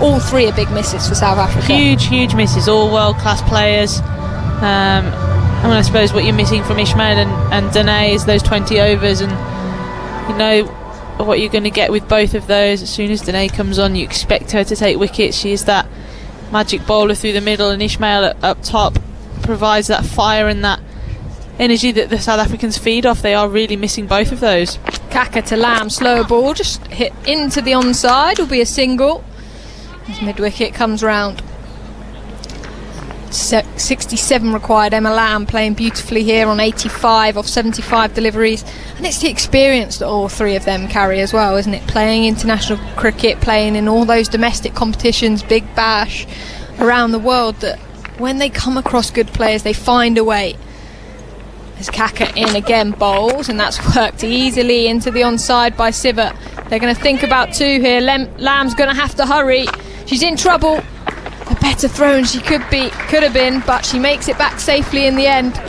All 3 are big misses for South Africa. Huge misses, all world-class players. I suppose what you're missing from Ishmael and Danae is those 20 overs, and you know what you're going to get with both of those. As soon as Danae comes on, you expect her to take wickets. She is that magic bowler through the middle, and Ishmael up top provides that fire and that energy that the South Africans feed off. They are really missing both of those. Kaka to Lamb, slower ball, just hit into the onside, will be a single as mid wicket comes round. 67 required. Emma Lamb playing beautifully here on 85 off 75 deliveries, and it's the experience that all 3 of them carry as well, isn't it? Playing international cricket, playing in all those domestic competitions, Big Bash around the world, that when they come across good players they find a way. There's Kaka in again, bowls, and that's worked easily into the onside by Siva. They're going to think about two here. Lamb's going to have to hurry. She's in trouble. A better throw than she could have been, but she makes it back safely in the end.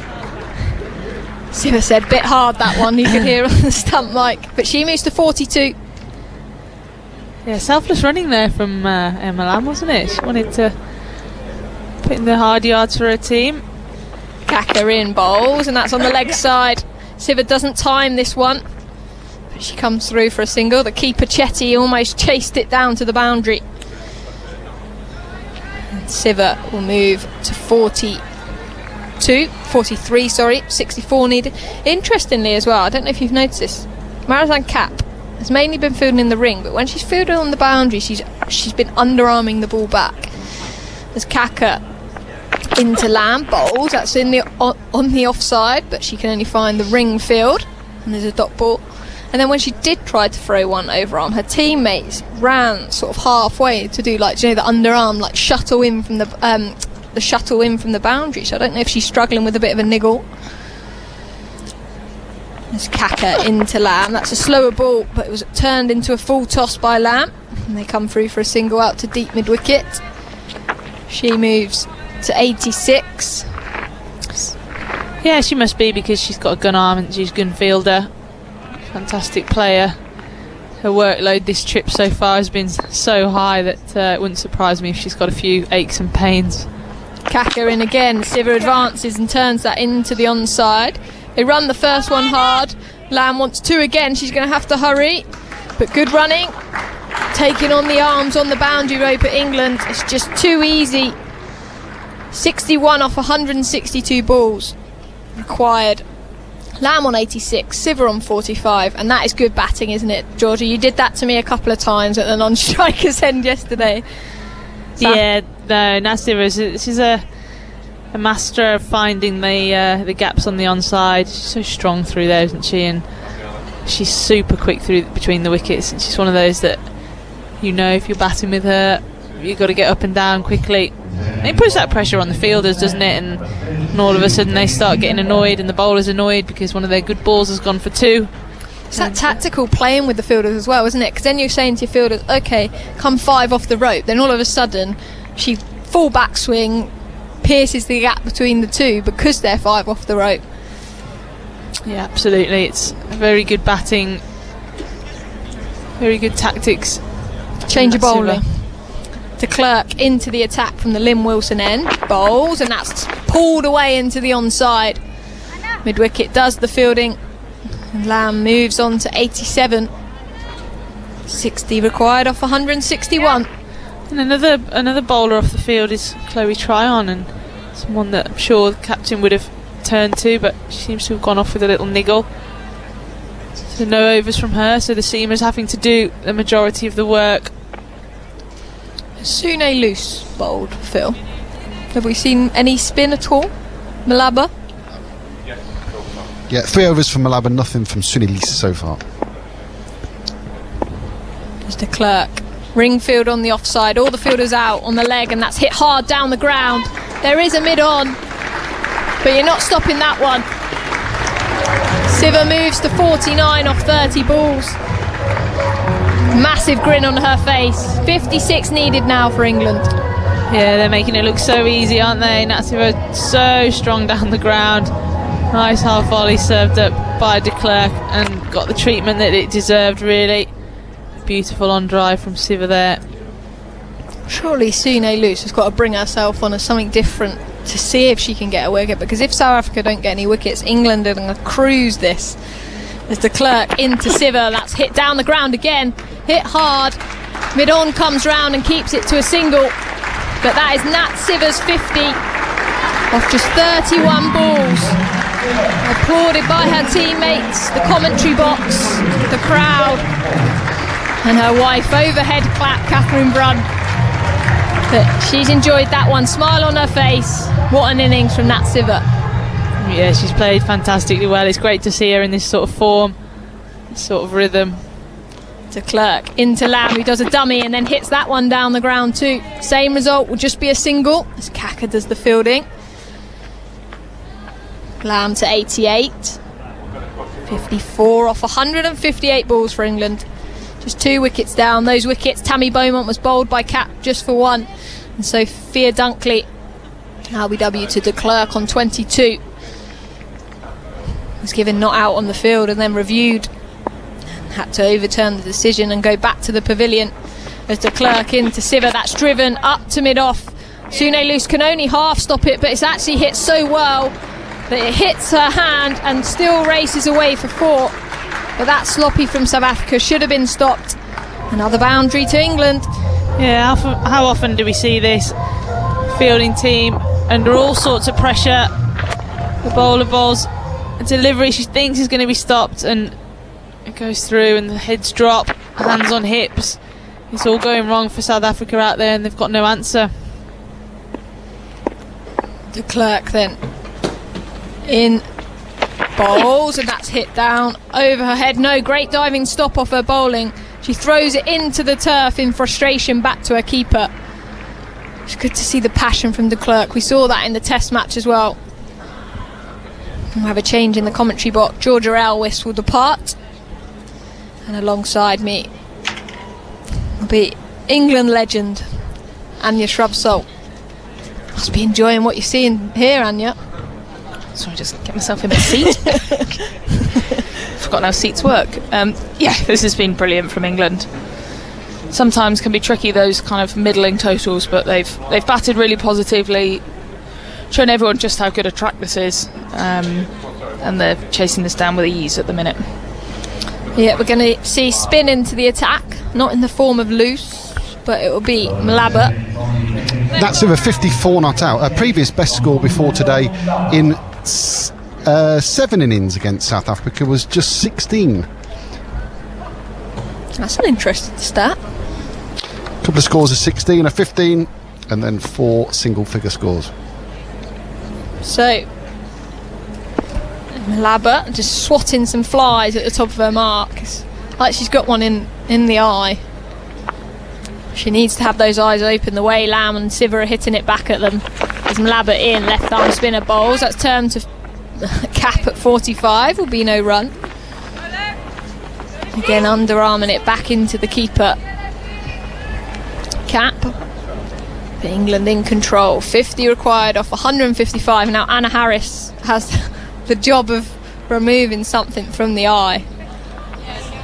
Siva said, bit hard that one, you could hear on the stump mic, but she moves to 42. Yeah, selfless running there from Emma Lamb, wasn't it? She wanted to put in the hard yards for her team. Kaka in, bowls, and that's on the leg side. Siva doesn't time this one, but she comes through for a single. The keeper Chetty almost chased it down to the boundary. And Siva will move to 43, 64 needed. Interestingly as well, I don't know if you've noticed this, Marizanne Kapp has mainly been fielding in the ring, but when she's fielding on the boundary, she's been underarming the ball back. There's Kaka into Lamb, bowls, that's on the offside, but she can only find the ring field, and there's a dot ball. And then when she did try to throw one overarm, her teammates ran sort of halfway to do, like, the underarm, like, shuttle in from the shuttle in from the boundary. So I don't know if she's struggling with a bit of a niggle. There's Kaka into Lamb. That's a slower ball, but it was turned into a full toss by Lamb, and they come through for a single out to deep mid wicket. She moves to 86. Yeah, she must be, because she's got a gun arm and she's a gun fielder. Fantastic player. Her workload this trip so far has been so high that it wouldn't surprise me if she's got a few aches and pains. Kaka in again. Siva advances and turns that into the onside. They run the first one hard. Lamb wants two again. She's going to have to hurry, but good running. Taking on the arms on the boundary rope at England. It's just too easy. 61 off 162 balls required. Lamb on 86, Siva on 45, and that is good batting, isn't it, Georgia? You did that to me a couple of times at the non-strikers end yesterday. Yeah, no, Nasira, she's a master of finding the gaps on the onside. She's so strong through there, isn't she? And she's super quick through between the wickets, and she's one of those that, you know, if you're batting with her, you've got to get up and down quickly. And it puts that pressure on the fielders, doesn't it? And all of a sudden they start getting annoyed, and the bowler's annoyed because one of their good balls has gone for two. It's that tactical playing with the fielders as well, isn't it? Because then you're saying to your fielders, okay, come 5 off the rope. Then all of a sudden, she full backswing, pierces the gap between the two because they're 5 off the rope. Yeah, absolutely. It's very good batting, very good tactics. Change of bowling. De Klerk into the attack from the Lynn Wilson end, bowls, and that's pulled away into the onside. Mid wicket does the fielding, and Lamb moves on to 87. 60 required off 161. And another bowler off the field is Chloe Tryon, and someone that I'm sure the captain would have turned to, but she seems to have gone off with a little niggle. So no overs from her, so the seamer's having to do the majority of the work. Sune loose bowled, Phil. Have we seen any spin at all? Malaba? Yeah, 3 overs from Malaba, nothing from Sunilisa so far. There's De Klerk. Ringfield on the offside, all the fielders out on the leg, and that's hit hard down the ground. There is a mid-on, but you're not stopping that one. Siva moves to 49 off 30 balls. Massive grin on her face. 56 needed now for England. Yeah, they're making it look so easy, aren't they? Natsiva so strong down the ground. Nice half volley served up by De Klerk and got the treatment that it deserved, really. Beautiful on drive from Siva there. Surely Sune Luce has got to bring herself on as something different to see if she can get a wicket, because if South Africa don't get any wickets, England are going to cruise this. There's De Klerk into Siva, that's hit down the ground again, hit hard. Mid-on comes round and keeps it to a single, but that is Nat Siva's 50 off just 31 balls. Applauded by her teammates, the commentary box, the crowd, and her wife. Overhead clap, Catherine Brunn. But she's enjoyed that one, smile on her face. What an innings from Nat Siva. Yeah, she's played fantastically well. It's great to see her in this sort of form, this sort of rhythm. De Klerk into Lamb, who does a dummy and then hits that one down the ground too. Same result, will just be a single as Kaka does the fielding. Lamb to 88. 54 off 158 balls for England. Just 2 wickets down. Those wickets, Tammy Beaumont was bowled by Cap just for 1. And Sophia Dunkley, LBW to de Klerk on 22. Was given not out on the field and then reviewed. Had to overturn the decision and go back to the pavilion as de Klerk into Siva. That's driven up to mid-off. Sune Luce can only half stop it, but it's actually hit so well that it hits her hand and still races away for 4. But that sloppy from South Africa should have been stopped. Another boundary to England. Yeah, how often do we see this fielding team under all sorts of pressure? The bowler bowls a delivery she thinks is going to be stopped, and it goes through and the heads drop, hands on hips. It's all going wrong for South Africa out there, and they've got no answer. De Klerk then in bowls, and that's hit down over her head. No, great diving stop off her bowling. She throws it into the turf in frustration back to her keeper. It's good to see the passion from de Klerk. We saw that in the test match as well. We'll have a change in the commentary box. Georgia Elwis will depart, and alongside me will be England legend Anya Shrubsole. Must be enjoying what you're seeing here, Anya. Sorry, just get myself in my seat. Forgotten how seats work. Yeah, this has been brilliant from England. Sometimes can be tricky, those kind of middling totals, but they've batted really positively, shown everyone just how good a track this is, and they're chasing this down with ease at the minute. Yeah, we're going to see spin into the attack, not in the form of loose, but it will be Malaba. That's with a 54 not out. A previous best score before today in 7 innings against South Africa was just 16. That's an interesting stat. A couple of scores of 16, a 15, and then 4 single-figure scores. So Malaba just swatting some flies at the top of her mark. It's like she's got one in the eye. She needs to have those eyes open the way Lamb and Siva are hitting it back at them. There's Malaba in, left arm spinner bowls. That's turned to Cap at 45, will be no run. Again, underarming it back into the keeper. Cap. But England in control. 50 required off 155. Now Anna Harris has the job of removing something from the eye.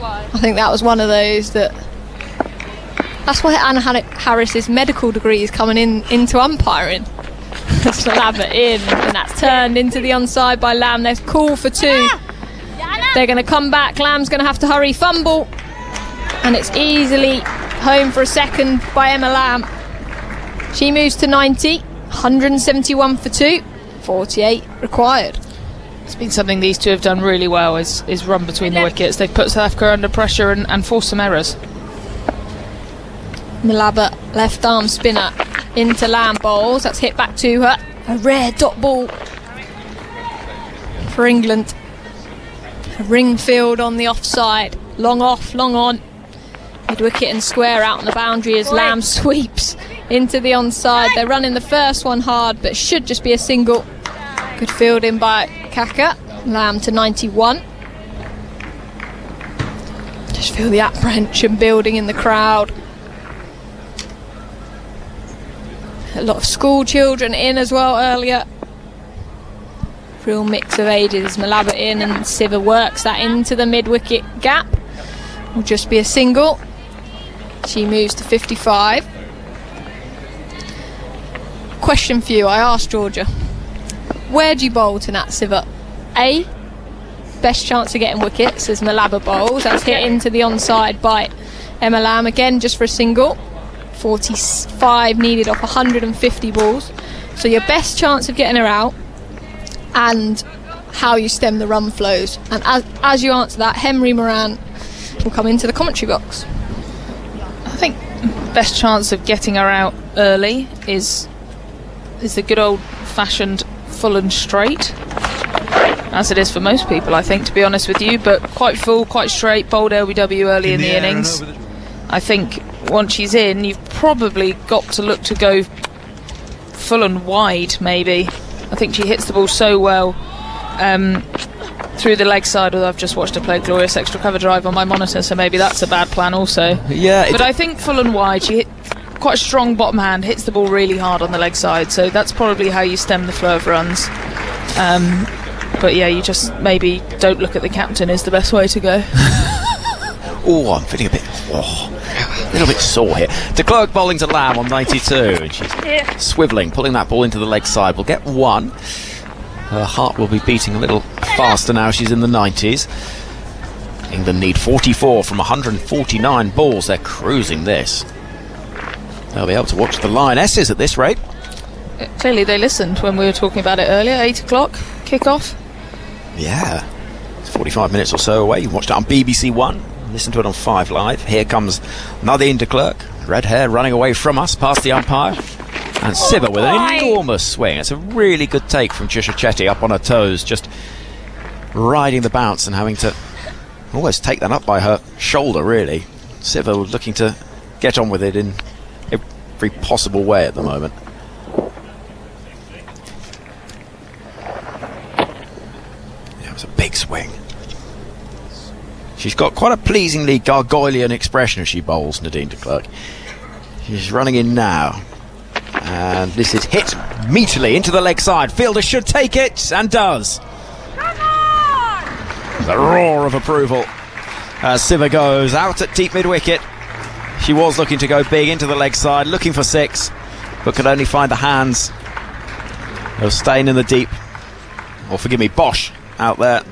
I think that was one of those that's why Anna Harris's medical degree is coming into umpiring. Malaba in, and that's turned into the onside by Lamb. There's call for 2. They're going to come back. Lamb's going to have to hurry, fumble, and it's easily home for a second by Emma Lamb. She moves to 90, 171 for 2, 48 required. It's been something these two have done really well, is run between the wickets. They've put South Africa under pressure and forced some errors. Malaba, left arm spinner into Lamb bowls. That's hit back to her. A rare dot ball for England. A ring field on the offside. Long off, long on. Mid wicket and square out on the boundary as Lamb sweeps into the onside. They're running the first one hard, but should just be a single. Good fielding by Kaka. Lamb to 91. Just feel the apprehension building in the crowd. A lot of school children in as well earlier. Real mix of ages. Malaba in, and Siva works that into the mid-wicket gap. Will just be a single. She moves to 55. Question for you. I asked Georgia, where do you bowl to Nat Siva? A, best chance of getting wickets as Malaba bowls. That's hit into the onside by Emma Lamb again, just for a single. 45 needed off 150 balls. So your best chance of getting her out, and how you stem the run flows. And as you answer that, Henry Moran will come into the commentary box. I think best chance of getting her out early is the good old-fashioned full and straight, as it is for most people, I think, to be honest with you, but quite full, quite straight, bold LBW early in the innings. I think once she's in, you've probably got to look to go full and wide, maybe. I think she hits the ball so well through the leg side, although I've just watched her play a glorious extra cover drive on my monitor, so maybe that's a bad plan also. Yeah, but I think full and wide, she hit quite a strong bottom hand, hits the ball really hard on the leg side, so that's probably how you stem the flow of runs. But yeah, you just maybe don't look at the captain is the best way to go. Oh, I'm feeling a little bit sore here. De Klerk bowling to Lamb on 92, and she's swivelling, pulling that ball into the leg side. Will get one. Her heart will be beating a little faster now. She's in the 90s. England need 44 from 149 balls. They're cruising this. They'll be able to watch the Lionesses at this rate. Clearly they listened when we were talking about it earlier. 8 o'clock, kick-off. Yeah, it's 45 minutes or so away. You watched it on BBC One. Listen to it on 5 Live. Here comes Nadine de Klerk. Red hair running away from us past the umpire. And Siva with an enormous swing. It's a really good take from Trisha Chetty up on her toes, just riding the bounce and having to almost take that up by her shoulder, really. Siva looking to get on with it in every possible way at the moment. Yeah, it was a big swing. She's got quite a pleasingly gargoylean expression as she bowls, Nadine de Klerk. She's running in now. And this is hit meatilely into the leg side. Fielder should take it, and does. The roar of approval as Siva goes out at deep mid-wicket. She was looking to go big into the leg side, looking for 6, but could only find the hands of staying in the deep. Or forgive me, Bosch out there.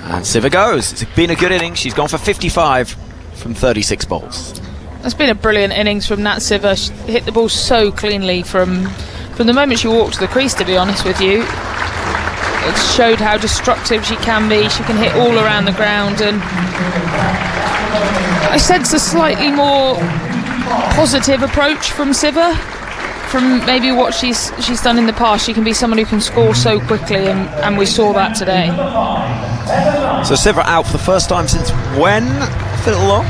And Siva goes. It's been a good innings. She's gone for 55 from 36 balls. It's been a brilliant innings from Nat Siva. She hit the ball so cleanly from the moment she walked to the crease, to be honest with you. It showed how destructive she can be. She can hit all around the ground, and I sense a slightly more positive approach from Siva from maybe what she's done in the past. She can be someone who can score so quickly, and we saw that today. So Siva out for the first time since when, Phil Long?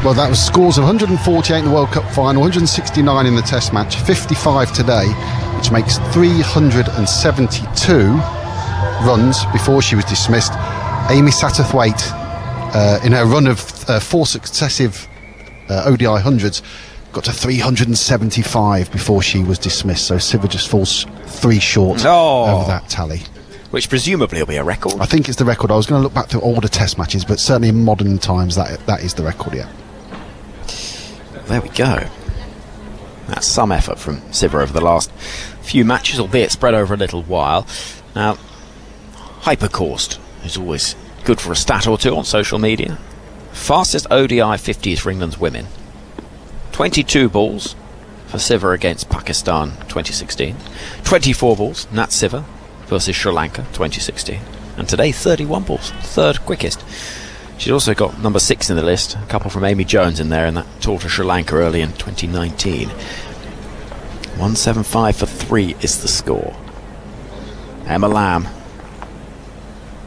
Well, that was scores of 148 in the World Cup final, 169 in the Test match, 55 today, which makes 372 runs before she was dismissed. Amy Satterthwaite, in her run of 4 successive ODI hundreds, got to 375 before she was dismissed. So Siva just falls 3 short over that tally. Which presumably will be a record. I think it's the record. I was going to look back through older Test matches, but certainly in modern times that is the record, yeah. There we go. That's some effort from Siva over the last few matches, albeit spread over a little while. Now, Hypercoursed is always good for a stat or two on social media. Fastest ODI 50s for England's women. 22 balls for Siva against Pakistan 2016. 24 balls, Nat Siva versus Sri Lanka 2016. And today 31 balls, 3rd quickest. She's also got number 6 in the list, a couple from Amy Jones in there in that tour to Sri Lanka early in 2019. 175 for 3 is the score. Emma Lamb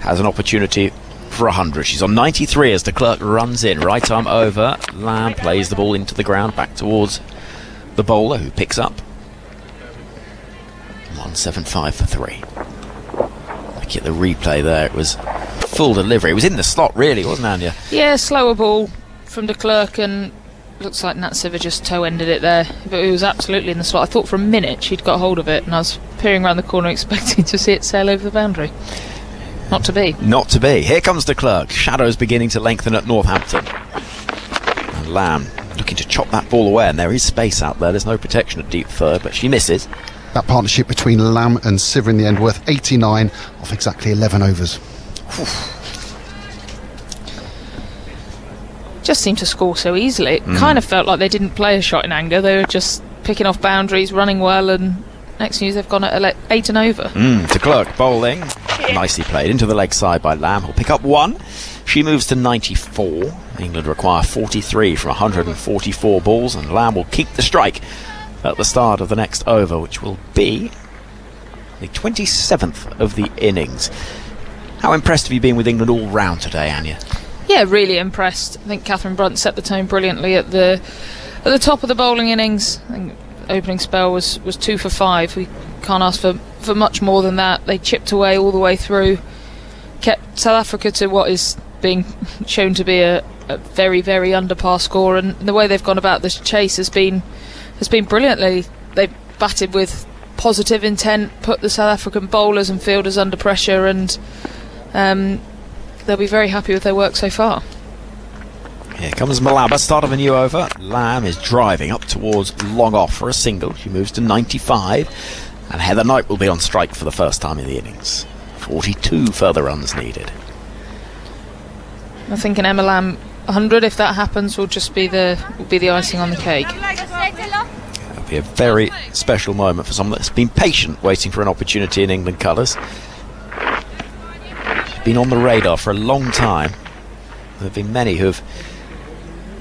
has an opportunity for 100. She's on 93 as de Klerk runs in. Right arm over. Lamb plays the ball into the ground back towards the bowler, who picks up. 175 for 3. Look at the replay there. It was full delivery. It was in the slot, really, wasn't it, Anya? Yeah, slower ball from de Klerk, and looks like Nat Siva just toe-ended it there. But it was absolutely in the slot. I thought for a minute she'd got hold of it, and I was peering around the corner expecting to see it sail over the boundary. Not to be. Not to be. Here comes de Klerk. Shadows beginning to lengthen at Northampton. And Lamb looking to chop that ball away, and there is space out there. There's no protection at deep third, but she misses. That partnership between Lamb and Siva in the end worth 89 off exactly 11 overs. Just seemed to score so easily. It kind of felt like they didn't play a shot in anger. They were just picking off boundaries, running well, and next news they've gone at 8 and over. De Klerk bowling. Nicely played into the leg side by Lamb, who'll pick up 1. She moves to 94. England require 43 from 144 balls, and Lamb will keep the strike at the start of the next over, which will be the 27th of the innings. How impressed have you been with England all round today, Anya? Yeah, really impressed. I think Catherine Brunt set the tone brilliantly at the top of the bowling innings. I think opening spell was 2 for 5. We can't ask for much more than that. They chipped away all the way through, kept South Africa to what is being shown to be a very, very under par score, and the way they've gone about this chase has been brilliantly. They've batted with positive intent, put the South African bowlers and fielders under pressure, and they'll be very happy with their work so far. Here comes Malaba, start of a new over. Lamb is driving up towards long off for a single. She moves to 95, and Heather Knight will be on strike for the first time in the innings. 42 further runs needed. I think an Emma Lamb 100, if that happens, will just be the icing on the cake. It'll be a very special moment for someone that's been patient waiting for an opportunity in England colours. She's been on the radar for a long time. There have been many who have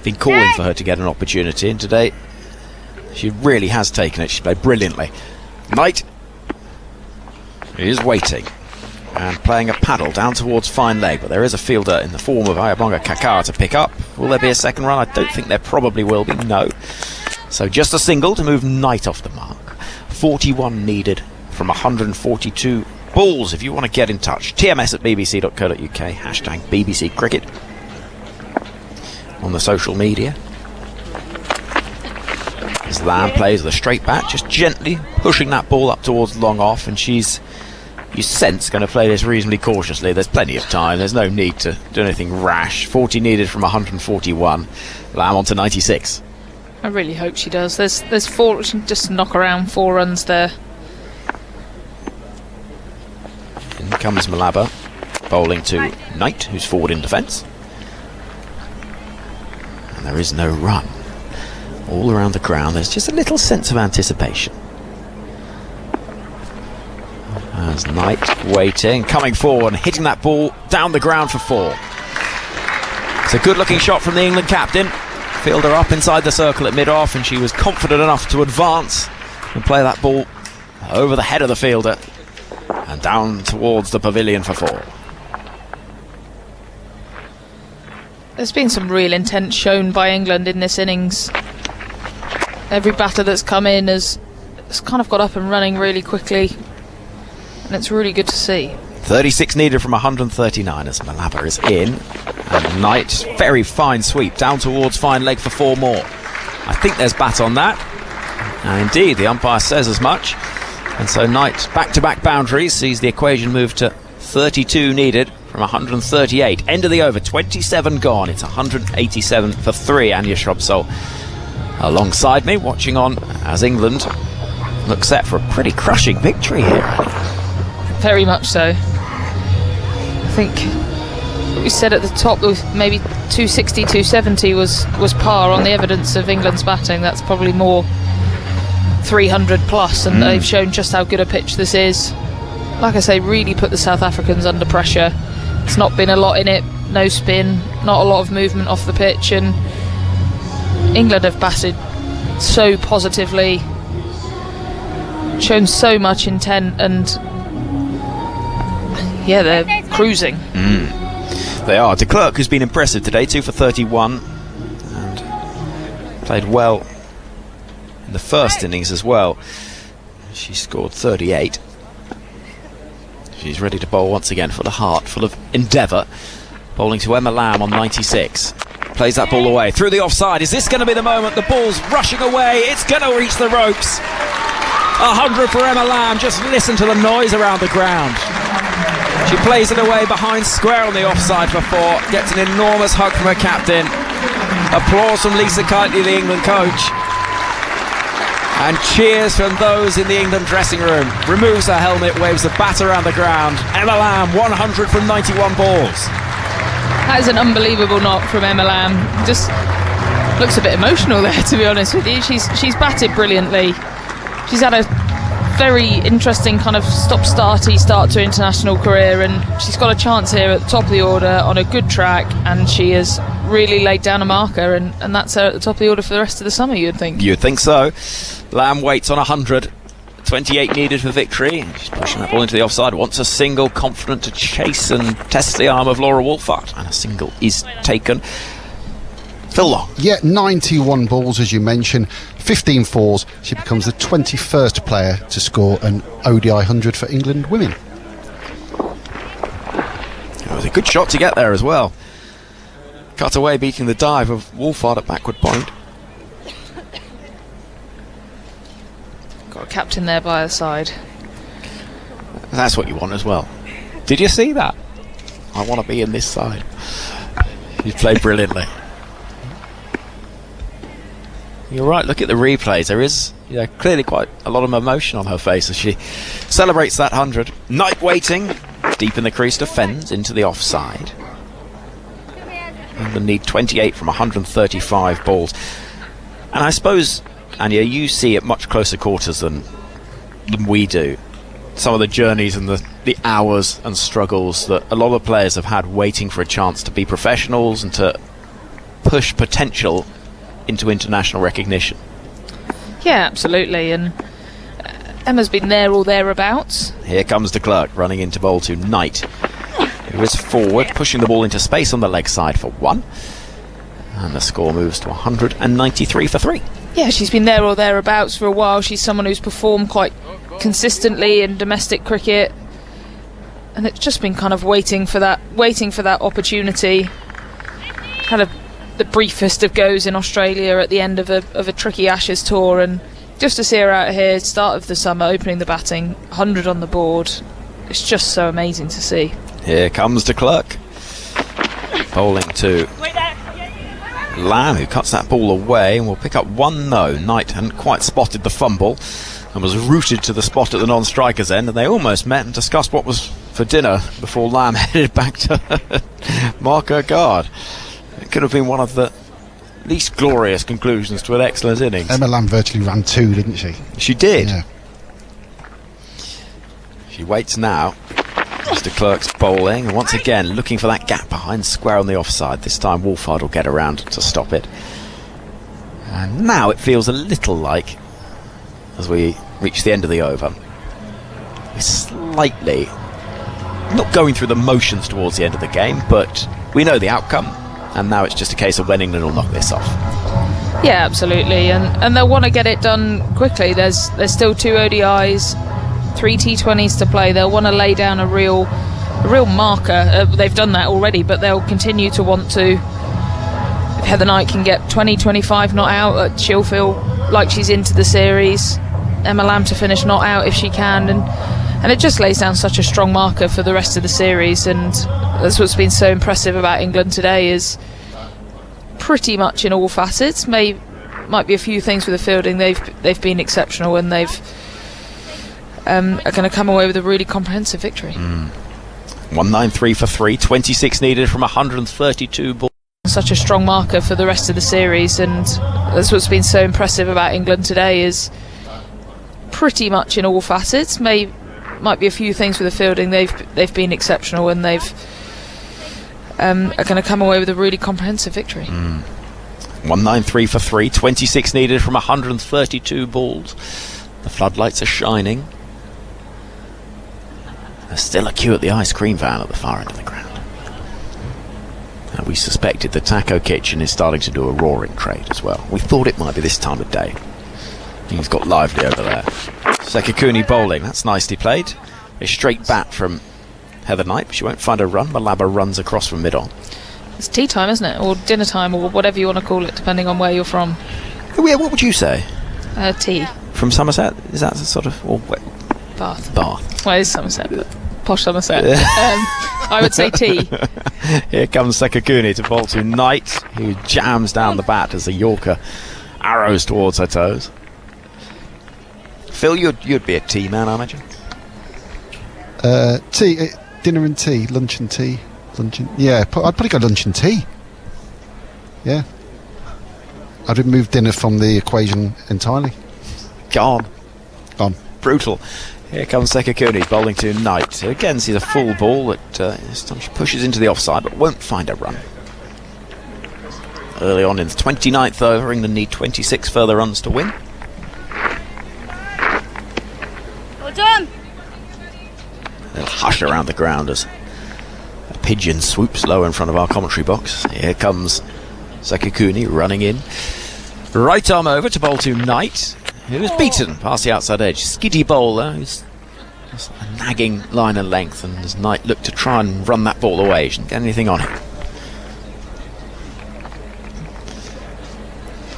been calling for her to get an opportunity, and today she really has taken it. She's played brilliantly. Knight is waiting and playing a paddle down towards fine leg, but there is a fielder in the form of Ayabonga Kakara to pick up. Will there be a second run? I don't think there probably will be, no. So just a single to move Knight off the mark. 41 needed from 142 balls. If you want to get in touch, tms@bbc.co.uk, hashtag BBC Cricket on the social media. As Lamb plays with a straight bat, just gently pushing that ball up towards long off, and she's, you sense, going to play this reasonably cautiously. There's plenty of time, there's no need to do anything rash. 40 needed from 141. Lamb on to 96. I really hope she does. There's 4, just knock around 4 runs there. In comes Malaba, bowling to Knight, who's forward in defence. And there is no run. All around the ground there's just a little sense of anticipation. As Knight waiting, coming forward and hitting that ball down the ground for 4. It's a good looking shot from the England captain. Fielder up inside the circle at mid-off, and she was confident enough to advance and play that ball over the head of the fielder and down towards the pavilion for 4. There's been some real intent shown by England in this innings. Every batter that's come in has kind of got up and running really quickly, and it's really good to see. 36 needed from 139 as Malaba is in, and Knight, very fine sweep down towards fine leg for 4 more. I think there's bat on that, and indeed the umpire says as much, and so Knight back-to-back boundaries sees the equation move to 32 needed from 138. End of the over, 27 gone. It's 187 for 3. Anya Shrubsole alongside me, watching on as England look set for a pretty crushing victory here. Very much so. I think we said at the top maybe 260, 270 was par on the evidence of England's batting. That's probably more 300 plus, and they've shown just how good a pitch this is. Like I say, really put the South Africans under pressure. It's not been a lot in it, no spin, not a lot of movement off the pitch, and England have batted so positively, shown so much intent, and yeah, they're cruising. They are. De Klerk, who's been impressive today, 2 for 31, and played well in the first innings as well. She scored 38. She's ready to bowl once again, full of heart, full of endeavour. Bowling to Emma Lamb on 96. Plays that ball away through the offside. Is this going to be the moment? The ball's rushing away. It's going to reach the ropes. 100 for Emma Lamb. Just listen to the noise around the ground. She plays it away behind square on the offside for 4. Gets an enormous hug from her captain. Applause from Lisa Keightley, the England coach. And cheers from those in the England dressing room. Removes her helmet, waves the bat around the ground. Emma Lamb, 100 from 91 balls. That is an unbelievable knock from Emma Lamb. Just looks a bit emotional there, to be honest with you. She's batted brilliantly. She's had a very interesting kind of stop-starty start to her international career, and she's got a chance here at the top of the order on a good track, and she has really laid down a marker, and that's her at the top of the order for the rest of the summer, you'd think. You'd think so. Lamb waits on 100. 28 needed for victory. She's pushing that ball into the offside. Wants a single, confident to chase and test the arm of Laura Wolfart. And a single is taken. Phil Long. Yeah, 91 balls, as you mentioned, 15 fours. She becomes the 21st player to score an ODI 100 for England women. It was a good shot to get there as well. Cut away, beating the dive of Wolfhard at backward point. Got a captain there by her side. That's what you want as well. Did you see that? I want to be in this side. You played brilliantly. You're right, look at the replays. There is clearly quite a lot of emotion on her face as she celebrates that 100. Knight waiting, deep in the crease, defends into the offside. England need 28 from 135 balls. And I suppose, Anya, you see it much closer quarters than we do. Some of the journeys and the hours and struggles that a lot of players have had waiting for a chance to be professionals and to push potential into international recognition. Yeah, absolutely. And Emma's been there or thereabouts. Here comes de Klerk running into bowl to Knight, who is forward, pushing the ball into space on the leg side for 1. And the score moves to 193 for 3. Yeah, she's been there or thereabouts for a while. She's someone who's performed quite consistently in domestic cricket, and it's just been kind of waiting for that opportunity. Kind of the briefest of goes in Australia at the end of a tricky Ashes tour, and just to see her out here, start of the summer, opening the batting, 100 on the board, it's just so amazing to see. Here comes de Klerk, bowling to Lamb, who cuts that ball away and will pick up 1 no. Knight hadn't quite spotted the fumble and was rooted to the spot at the non-striker's end, and they almost met and discussed what was for dinner before Lamb headed back to mark her guard. It could have been one of the least glorious conclusions to an excellent innings. Emma Lamb virtually ran 2, didn't she? She did. Yeah. She waits now. Mr. Klerk's bowling, and once again looking for that gap behind square on the offside. This time Wolfhard will get around to stop it. And now it feels a little like, as we reach the end of the over, we're slightly not going through the motions towards the end of the game, but we know the outcome, and now it's just a case of when England will knock this off. Yeah, absolutely, and they'll want to get it done quickly. There's still 2 ODIs, 3 T20s to play. They'll want to lay down a real marker. They've done that already, but they'll continue to want to. If Heather Knight can get 20-25 not out, she'll feel like she's into the series. Emma Lamb to finish not out if she can, and it just lays down such a strong marker for the rest of the series. And that's what's been so impressive about England today, is pretty much in all facets. Might be a few things with the fielding. They've been exceptional, and they've are going to come away with a really comprehensive victory. 193 for 3, 26 needed from 132 balls. Such a strong marker for the rest of the series, and that's what's been so impressive about England today, is pretty much in all facets. Might be a few things with the fielding. They've been exceptional, and they've are going to come away with a really comprehensive victory. 193 for 3, 26 needed from 132 balls. The floodlights are shining. There's still a queue at the ice cream van at the far end of the ground. And we suspected the taco kitchen is starting to do a roaring trade as well. We thought it might be this time of day. Things got lively over there. Sekakuni bowling, that's nicely played. A straight bat from Heather Knight, but she won't find a run. Malaba runs across from mid-on. It's tea time, isn't it? Or dinner time, or whatever you want to call it, depending on where you're from. Oh, yeah, what would you say? Tea. From Somerset? Is that sort of... Or Bath. Well, it is Somerset, but posh Somerset. I would say tea. Here comes Sekakuni to bowl to Knight, who jams down the bat as the Yorker arrows towards her toes. Phil, you'd be a tea man, I imagine. Tea, dinner and tea, lunch and tea, yeah. I'd probably go lunch and tea. Yeah, I'd remove dinner from the equation entirely. Gone. brutal. Here comes Sekakuni bowling to Knight, who again sees a full ball that this time she pushes into the offside but won't find a run. Early on in the 29th over, England need 26 further runs to win. Well done. They'll hush around the ground as a pigeon swoops low in front of our commentary box. Here comes Sekikuni running in. Right arm over to bowl to Knight, who is beaten past the outside edge. Skiddy bowler, who's just a nagging line and length, and as Knight looked to try and run that ball away, she didn't get anything on it.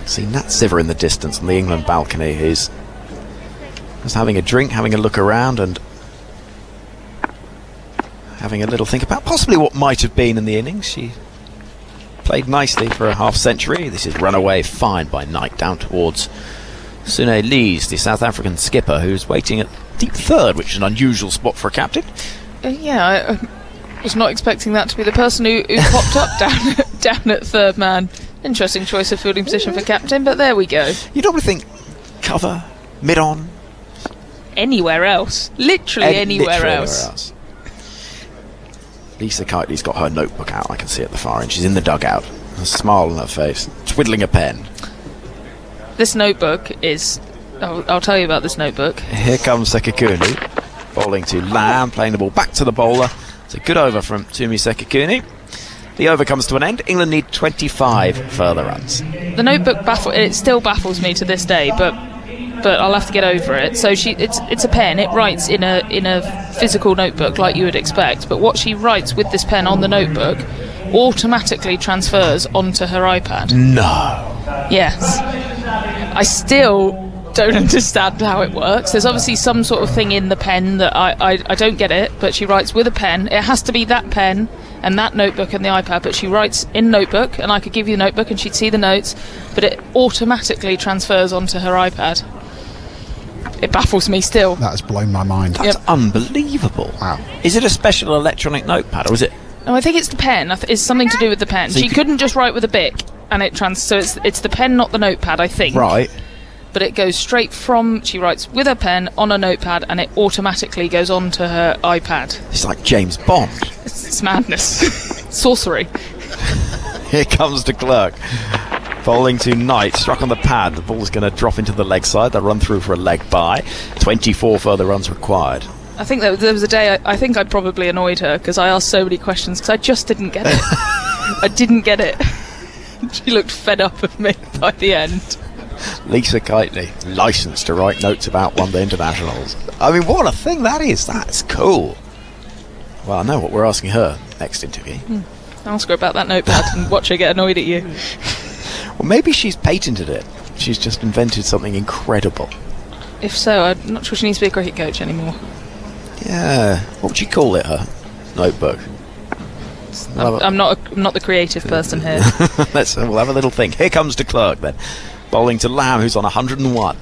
See Nat Siver in the distance on the England balcony, who's just having a drink, having a look around, and having a little think about possibly what might have been in the innings. She played nicely for a half century. This is run away fine by Knight down towards Sune Lees, the South African skipper, who's waiting at deep third, which is an unusual spot for a captain. I was not expecting that to be the person who popped up down at third man. Interesting choice of fielding position for captain, but there we go. You normally think cover, mid-on. Anywhere else. Literally anywhere else. Lisa Kitely's got her notebook out, I can see at the far end. She's in the dugout, a smile on her face, twiddling a pen. This notebook is... I'll tell you about this notebook. Here comes Sekikuni, bowling to Lamb, playing the ball back to the bowler. It's a good over from Tumi Sekikuni. The over comes to an end. England need 25 further runs. The notebook it still baffles me to this day, but I'll have to get over it. So it's a pen. It writes in a physical notebook like you would expect, but what she writes with this pen on the notebook automatically transfers onto her iPad. No. Yes. I still don't understand how it works. There's obviously some sort of thing in the pen that I don't get it, but she writes with a pen. It has to be that pen and that notebook and the iPad, but she writes in notebook, and I could give you the notebook and she'd see the notes, but it automatically transfers onto her iPad. It baffles me still. That has blown my mind. That's unbelievable. Wow. Is it a special electronic notepad, or is it... No, I think it's the pen. It's something to do with the pen. So she couldn't just write with a Bic, and so it's the pen, not the notepad, I think. Right. But it goes straight from... She writes with a pen on a notepad, and it automatically goes onto her iPad. It's like James Bond. It's madness. Sorcery. Here comes de Klerk. Bowling to Knight, struck on the pad. The ball's going to drop into the leg side. They'll run through for a leg bye. 24 further runs required. I think there was a day I think I probably annoyed her because I asked so many questions because I just didn't get it. I didn't get it. She looked fed up of me by the end. Lisa Kitely, licensed to write notes about one-day internationals. I mean, what a thing that is. That's cool. Well, I know what we're asking her next interview. Ask her about that notepad and watch her get annoyed at you. Well, maybe she's patented it. She's just invented something incredible. If so, I'm not sure she needs to be a cricket coach anymore. Yeah. What would you call it, her notebook? I'm not the creative person here. We'll have a little think. Here comes de Klerk then. Bowling to Lamb, who's on 101.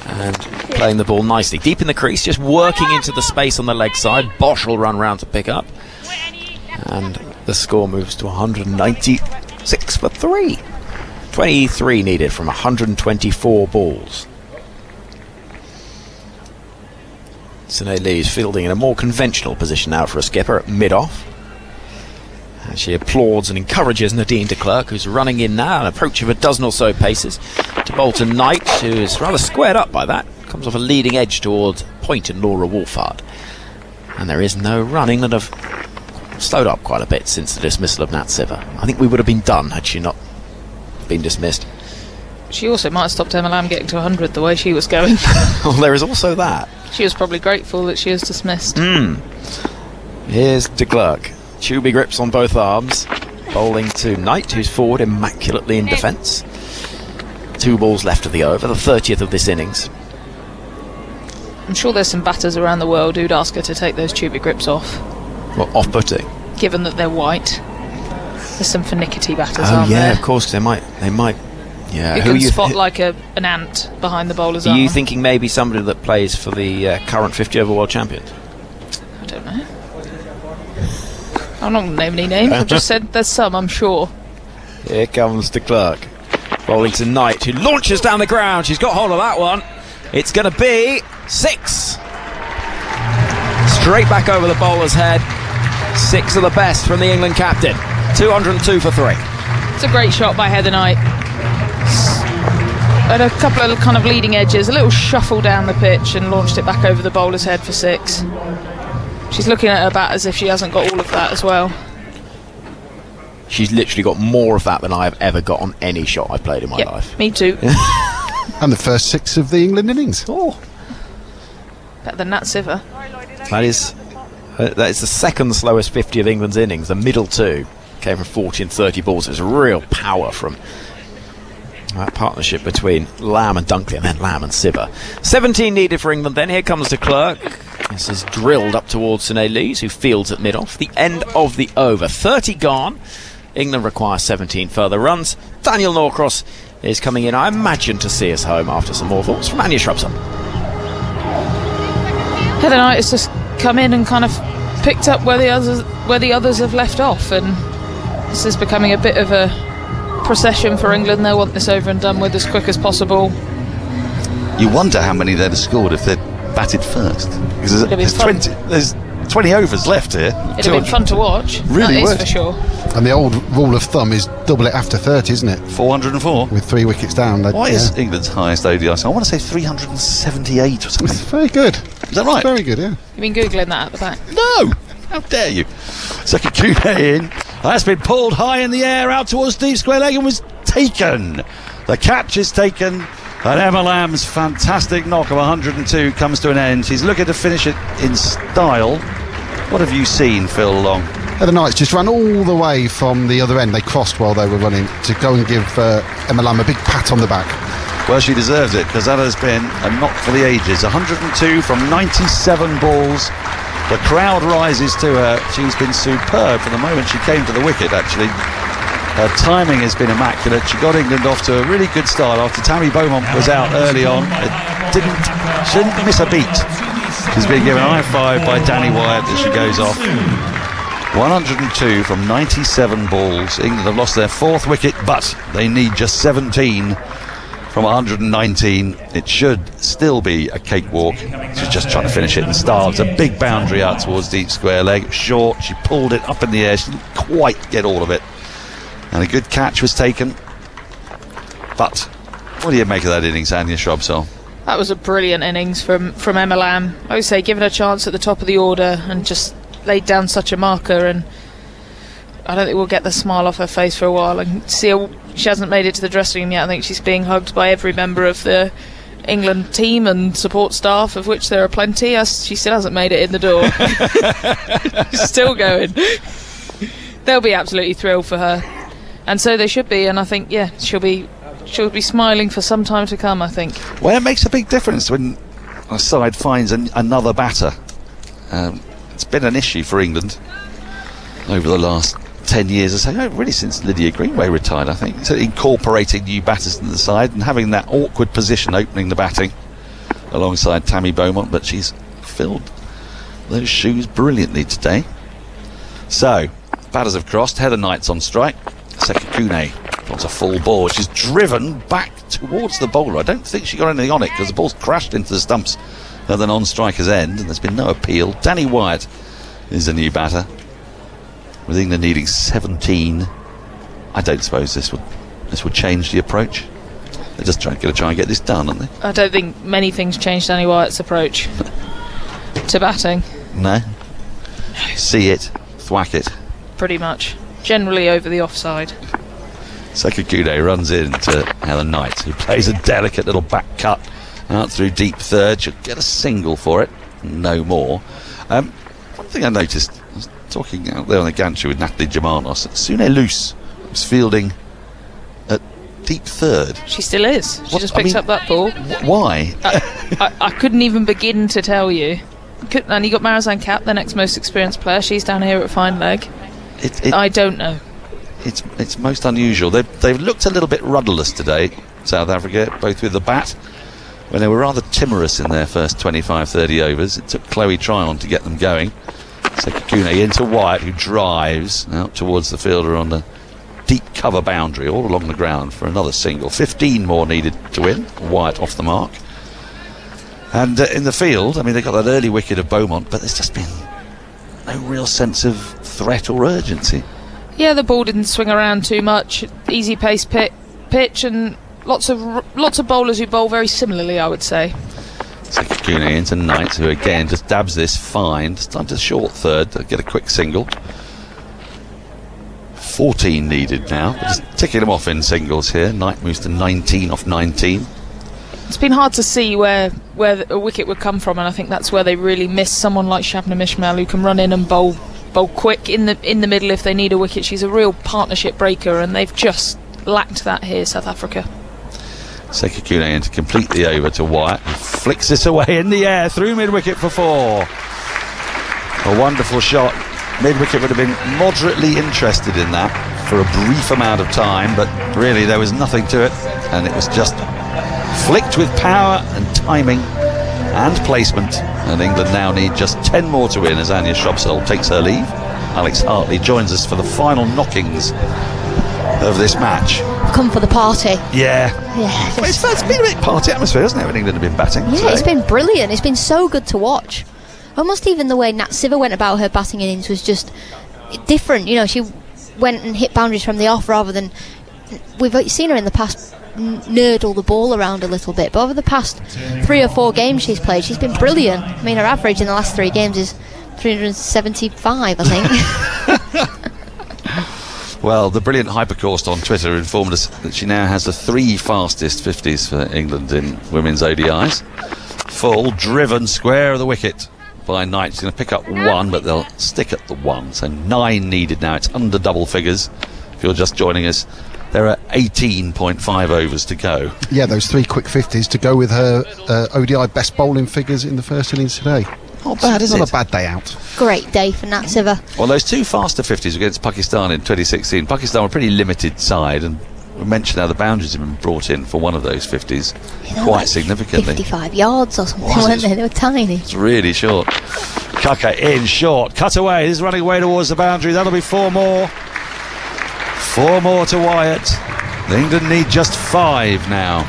And playing the ball nicely. Deep in the crease, just working into the space on the leg side. Bosch will run round to pick up. And the score moves to 196 for 3. 23 needed from 124 balls. Sune Lee is fielding in a more conventional position now for a skipper at mid-off. And she applauds and encourages Nadine de Klerk, who's running in now, an approach of a dozen or so paces, to Bolton Knight, who is rather squared up by that. Comes off a leading edge towards Point and Laura Wolfhard. And there is no run. England have slowed up quite a bit since the dismissal of Nat Siver. I think we would have been done had she not been dismissed. She also might have stopped Emma Lamb getting to 100 the way she was going. Well, there is also that. She was probably grateful that she was dismissed. Here's de Klerk. Tubey grips on both arms. Bowling to Knight, who's forward immaculately in defence. 2 balls left of the over, the 30th of this innings. I'm sure there's some batters around the world who'd ask her to take those Tubey grips off. Well, off-putting? Given that they're white. There's some finickety batters, aren't there? Oh, yeah, of course, they might. Yeah. You can spot like an ant behind the bowler's arm. Are you thinking maybe somebody that plays for the current 50-over world champions? I don't know. I'm not going to name any names. I've just said there's some, I'm sure. Here comes de Klerk. Bowling to Knight, who launches down the ground. She's got hold of that one. It's going to be 6. Straight back over the bowler's head. 6 of the best from the England captain. 202 for 3. It's a great shot by Heather Knight. At a couple of kind of leading edges, a little shuffle down the pitch and launched it back over the bowler's head for 6. She's looking at her bat as if she hasn't got all of that as well. She's literally got more of that than I have ever got on any shot I've played in my life. Me too. And the first 6 of the England innings. Oh, Better than Nat Siver. that is the second slowest 50 of England's innings. The middle 2 came from 40 and 30 balls. There's real power from that partnership between Lamb and Dunkley, and then Lamb and Siver. 17 needed for England then. Here comes de Klerk. This is drilled up towards Sinead Lees, who fields at mid-off. The end of the over. 30 gone. England require 17 further runs. Daniel Norcross is coming in, I imagine, to see us home after some more thoughts from Anya Shrubson. Heather Knight has just come in and kind of picked up where the others have left off, and this is becoming a bit of a procession for England. They'll want this over and done with as quick as possible. You wonder how many they'd have scored if they'd batted first. Because there's 20 overs left here. It'd have been fun to watch. Really that would. is for sure. And the old rule of thumb is double it after 30, isn't it? 404. With 3 wickets down. Why is England's highest ODI score? I want to say 378 or something. It's very good. Is that right? It's very good, yeah. You've been Googling that at the back. No! How dare you? Sekikune in. That's been pulled high in the air out towards deep square leg and was taken. The catch is taken. And Emma Lamb's fantastic knock of 102 comes to an end. She's looking to finish it in style. What have you seen, Phil Long? The Knights just ran all the way from the other end. They crossed while they were running to go and give Emma Lamb a big pat on the back. Well, she deserves it, because that has been a knock for the ages. 102 from 97 balls. The crowd rises to her. She's been superb from the moment she came to the wicket, actually. Her timing has been immaculate. She got England off to a really good start after Tammy Beaumont was out early on. She didn't miss a beat. She's been given a high five by Danny Wyatt as she goes off. 102 from 97 balls. England have lost their 4th wicket, but they need just 17 from 119. It should still be a cakewalk. She's just trying to finish it in style. It's a big boundary out towards deep square leg. Short, she pulled it up in the air. She didn't quite get all of it. And a good catch was taken. But what do you make of that innings, Anya Shrubsole? That was a brilliant innings from Emma Lamb. I would say given a chance at the top of the order and just laid down such a marker, and I don't think we'll get the smile off her face for a while. I can see her, she hasn't made it to the dressing room yet. I think she's being hugged by every member of the England team and support staff, of which there are plenty. She still hasn't made it in the door. She's still going. They'll be absolutely thrilled for her, and so they should be. And I think, yeah, she'll be smiling for some time to come, I think. Well, it makes a big difference when a side finds another batter. It's been an issue for England over the last 10 years or so, really since Lydia Greenway retired, I think. So incorporating new batters into the side and having that awkward position opening the batting alongside Tammy Beaumont, but she's filled those shoes brilliantly today. So, batters have crossed. Heather Knight's on strike. Sekikune wants a full ball. She's driven back towards the bowler. I don't think she got anything on it because the ball's crashed into the stumps at the non-striker's end, and there's been no appeal. Danny Wyatt is the new batter, with England needing 17. I don't suppose this would change the approach. They're just going to try and get this done, aren't they? I don't think many things change Danny Wyatt's approach to batting. No. See it, thwack it. Pretty much. Generally over the offside. Sekikune runs into Heather Knight, who plays a delicate little back cut out through deep third. She'll get a single for it, no more. One thing I noticed, I was talking out there on the gantry with Natalie Germanos, Sune Luce was fielding at deep third. She still is. She just picked up that ball. Why? I couldn't even begin to tell you. And you got Marizanne Kapp, the next most experienced player. She's down here at fine leg. I don't know. It's most unusual. They've looked a little bit rudderless today, South Africa, both with the bat. When they were rather timorous in their first 25-30 overs, it took Chloe Tryon to get them going. Sekikune into Wyatt, who drives out towards the fielder on the deep cover boundary all along the ground for another single. 15 more needed to win. Wyatt off the mark. And in the field, I mean, they got that early wicket of Beaumont, but there's just been no real sense of threat or urgency. Yeah, the ball didn't swing around too much. Easy pace pitch, and lots of bowlers who bowl very similarly, I would say. Sekikune into Knight, who again just dabs this fine. Just time to short third to get a quick single. 14 needed now. They're just ticking them off in singles here. Knight moves to 19 off 19. It's been hard to see where a wicket would come from, and I think that's where they really miss someone like Shabnam Ismail, who can run in and bowl quick in the middle if they need a wicket. She's a real partnership breaker, and they've just lacked that here, South Africa. Sekikune in to complete the over to Wyatt, who flicks it away in the air through mid-wicket for 4. A wonderful shot. Mid-wicket would have been moderately interested in that for a brief amount of time, but really there was nothing to it, and it was just flicked with power and timing and placement, and England now need just 10 more to win as Anya Shrubsole takes her leave. Alex Hartley joins us for the final knockings of this match. Come for the party. Yeah. Yeah. It's been a bit party atmosphere, hasn't it, when England have been batting? Yeah, so. it's been brilliant. It's been so good to watch. Almost even the way Nat Siver went about her batting innings was just different. You know, she went and hit boundaries from the off rather than... We've seen her in the past nerdle the ball around a little bit, but over the past 3 or 4 games she's played, she's been brilliant. I mean, her average in the last 3 games is 375, I think. Well, the brilliant Hypercourse on Twitter informed us that she now has the 3 fastest 50s for England in women's ODIs. Full, driven, square of the wicket by Knight. She's going to pick up 1, but they'll stick at the 1. So 9 needed now. It's under double figures. If you're just joining us, there are 18.5 overs to go. Yeah, those 3 quick 50s to go with her ODI best bowling figures in the first innings today. Not bad, is it? Not a bad day out. Great day for Nat Siver. Well, those 2 faster 50s against Pakistan in 2016. Pakistan were a pretty limited side, and we mentioned how the boundaries have been brought in for one of those 50s quite like significantly. 55 yards or something, weren't they? They were tiny. It's really short. Kaka in short, cut away. This is running away towards the boundary. That'll be 4 more. 4 more to Wyatt. England need just 5 now.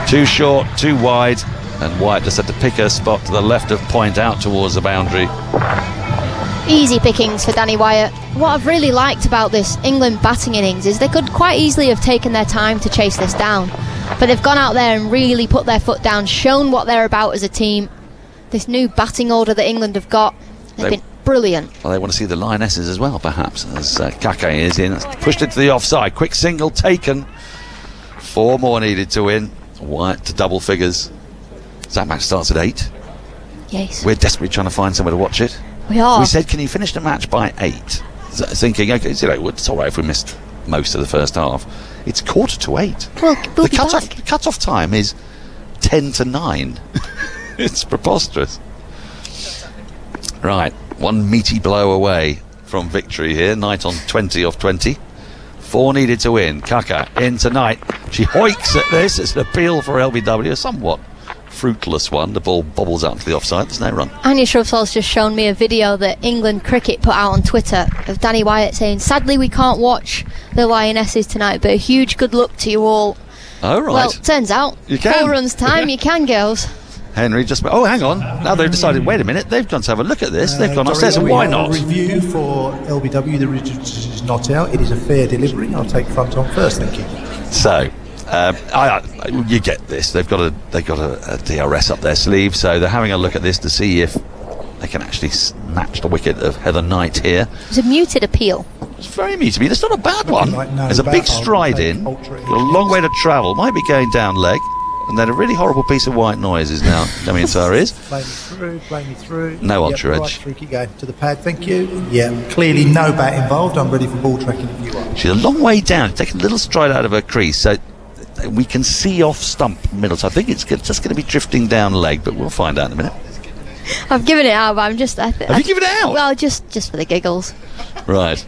2 short, 2 wide, and Wyatt just had to pick her spot to the left of point out towards the boundary. Easy pickings for Danny Wyatt. What I've really liked about this England batting innings is they could quite easily have taken their time to chase this down, but they've gone out there and really put their foot down, shown what they're about as a team. This new batting order that England have got, they've been brilliant. Well, they want to see the Lionesses as well, perhaps, as Kake is in. Pushed into the offside. Quick single taken. 4 more needed to win. Wyatt to double figures. That match starts at 8. Yes. We're desperately trying to find somewhere to watch it. We are. We said, can you finish the match by 8? Thinking, okay, you know, it's all right if we missed most of the first half. It's 7:45. Well, we'll The cut-off time is 10 to 9. It's preposterous. Right, 1 meaty blow away from victory here. Knight on 20 off 20. 4 needed to win. Kaka in tonight. She hoiks at this. It's an appeal for LBW. A somewhat fruitless one. The ball bobbles out to the offside. There's no run. Anya Shrubsole's just shown me a video that England Cricket put out on Twitter of Danny Wyatt saying, sadly we can't watch the Lionesses tonight, but a huge good luck to you all. Oh, right. Well, turns out, You can. 4 runs time, you can, girls. Henry just... Oh, hang on. Now they've decided, wait a minute, they've gone to have a look at this. They've gone upstairs, and why not? Review for LBW, the decision is not out. It is a fair delivery. I'll take front on first, thank you. So, you get this. They've got a DRS up their sleeve, so they're having a look at this to see if they can actually match the wicket of Heather Knight here. It's a muted appeal. It's very muted. It's not a bad one. Like no There's a big bat, I'll stride take in. ultra Got a long way to travel. Might be going down leg. And then a really horrible piece of white noise is now coming into our ears. Play me through. No ultra edge. Right through, keep going to the pad, thank you. Yeah, clearly no bat involved. I'm ready for ball tracking if you are. She's a long way down, taking a little stride out of her crease, so we can see off stump middle. So I think it's just going to be drifting down leg, but we'll find out in a minute. I've given it out, but I'm just... Have you given it out? Well, just for the giggles. Right.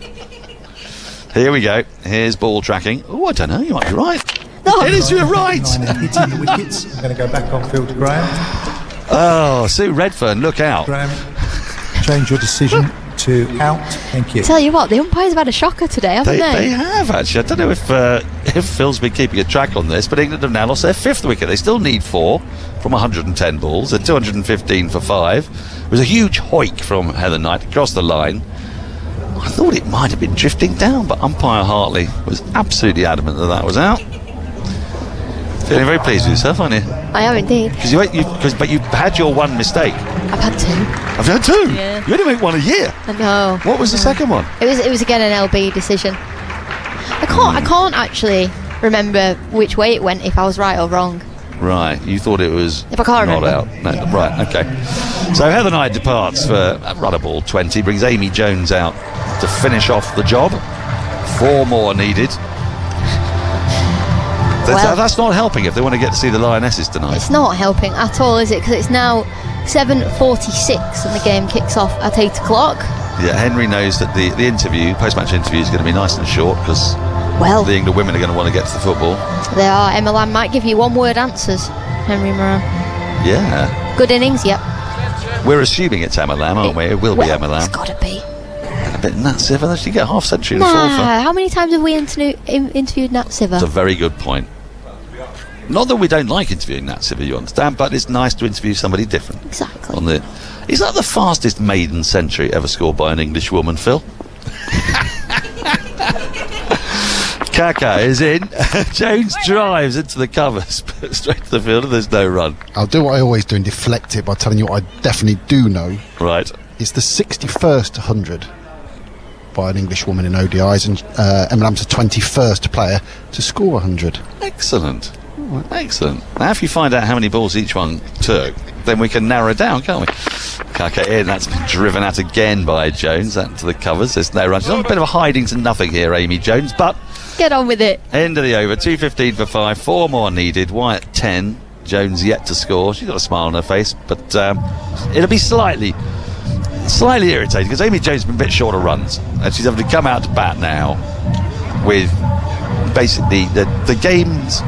Here we go. Here's ball tracking. Oh, I don't know, you might be right. No. It is, you're right. Hitting the wickets. I'm going to go back on field to Graham. Oh, Sue Redfern, look out. Graham, change your decision to out. Thank you. Tell you what, the umpires have had a shocker today, haven't they? They have, actually. I don't know if Phil's been keeping a track on this, but England have now lost their 5th wicket. They still need 4 from 110 balls. They're 215 for 5. It was a huge hoik from Heather Knight across the line. I thought it might have been drifting down, but umpire Hartley was absolutely adamant that was out. Feeling very pleased with yourself, aren't you? I am indeed. But you had your one mistake. I've had two. I've had two? Yeah. You only make one a year. I know. What was the second one? It was again an LB decision. I can't actually remember which way it went, if I was right or wrong. Right, you thought it was If I can't not remember. out. No, right, okay. So Heather Knight departs for rudder ball 20, brings Amy Jones out to finish off the job. 4 more needed. That's not helping if they want to get to see the Lionesses tonight. It's not helping at all, is it? Because it's now 7:46 and the game kicks off at 8 o'clock. Yeah, Henry knows that the interview, post-match interview, is going to be nice and short because the England women are going to want to get to the football. They are. Emma Lamb might give you one-word answers, Henry Moran. Yeah. Good innings, yep. We're assuming it's Emma Lamb, aren't we? It will be Emma Lamb. It's got to be. And a bit Nat Siver. She get half century in the fourth. How many times have we interviewed Nat Siver? That's a very good point. Not that we don't like interviewing Nat Siver, you understand, but it's nice to interview somebody different. Exactly. Is that the fastest maiden century ever scored by an English woman, Phil? Kaka is in. Jones drives into the covers, straight to the field, and there's no run. I'll do what I always do and deflect it by telling you what I definitely do know. Right. It's the 61st 100 by an English woman in ODIs, and Emma Lamb's the 21st player to score 100. Excellent. Excellent. Now, if you find out how many balls each one took, then we can narrow down, can't we? Kaka in, that's been driven out again by Jones, out to the covers. There's no run. She's on a bit of a hiding to nothing here, Amy Jones, but get on with it. End of the over, 2:15 for 5, 4 more needed. Wyatt 10, Jones yet to score. She's got a smile on her face, but it'll be slightly irritating because Amy Jones has been a bit short of runs, and she's having to come out to bat now with basically the game's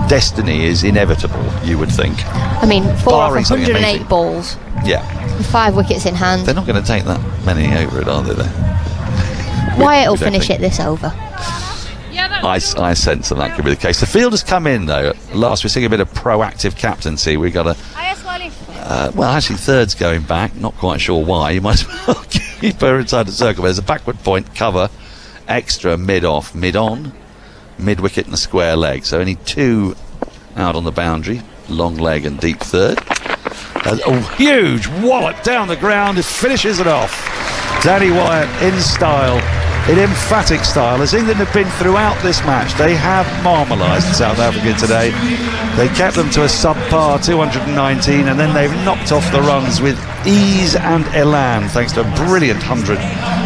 destiny is inevitable, you would think. I mean, 4 off 108 balls. Yeah. With 5 wickets in hand. They're not going to take that many over it, are they? Wyatt will finish it this over. I sense that could be the case. The field has come in, though. At last, we're seeing a bit of proactive captaincy. We've got actually, third's going back. Not quite sure why. You might as well keep her inside the circle. There's a backward point cover, extra mid-off, mid-on, mid-wicket and a square leg. So only 2 out on the boundary. Long leg and deep third. A huge wallop down the ground. It finishes it off. Danny Wyatt in style, in emphatic style, as England have been throughout this match. They have marmalised South Africa today. They kept them to a subpar 219, and then they've knocked off the runs with ease and elan, thanks to a brilliant 100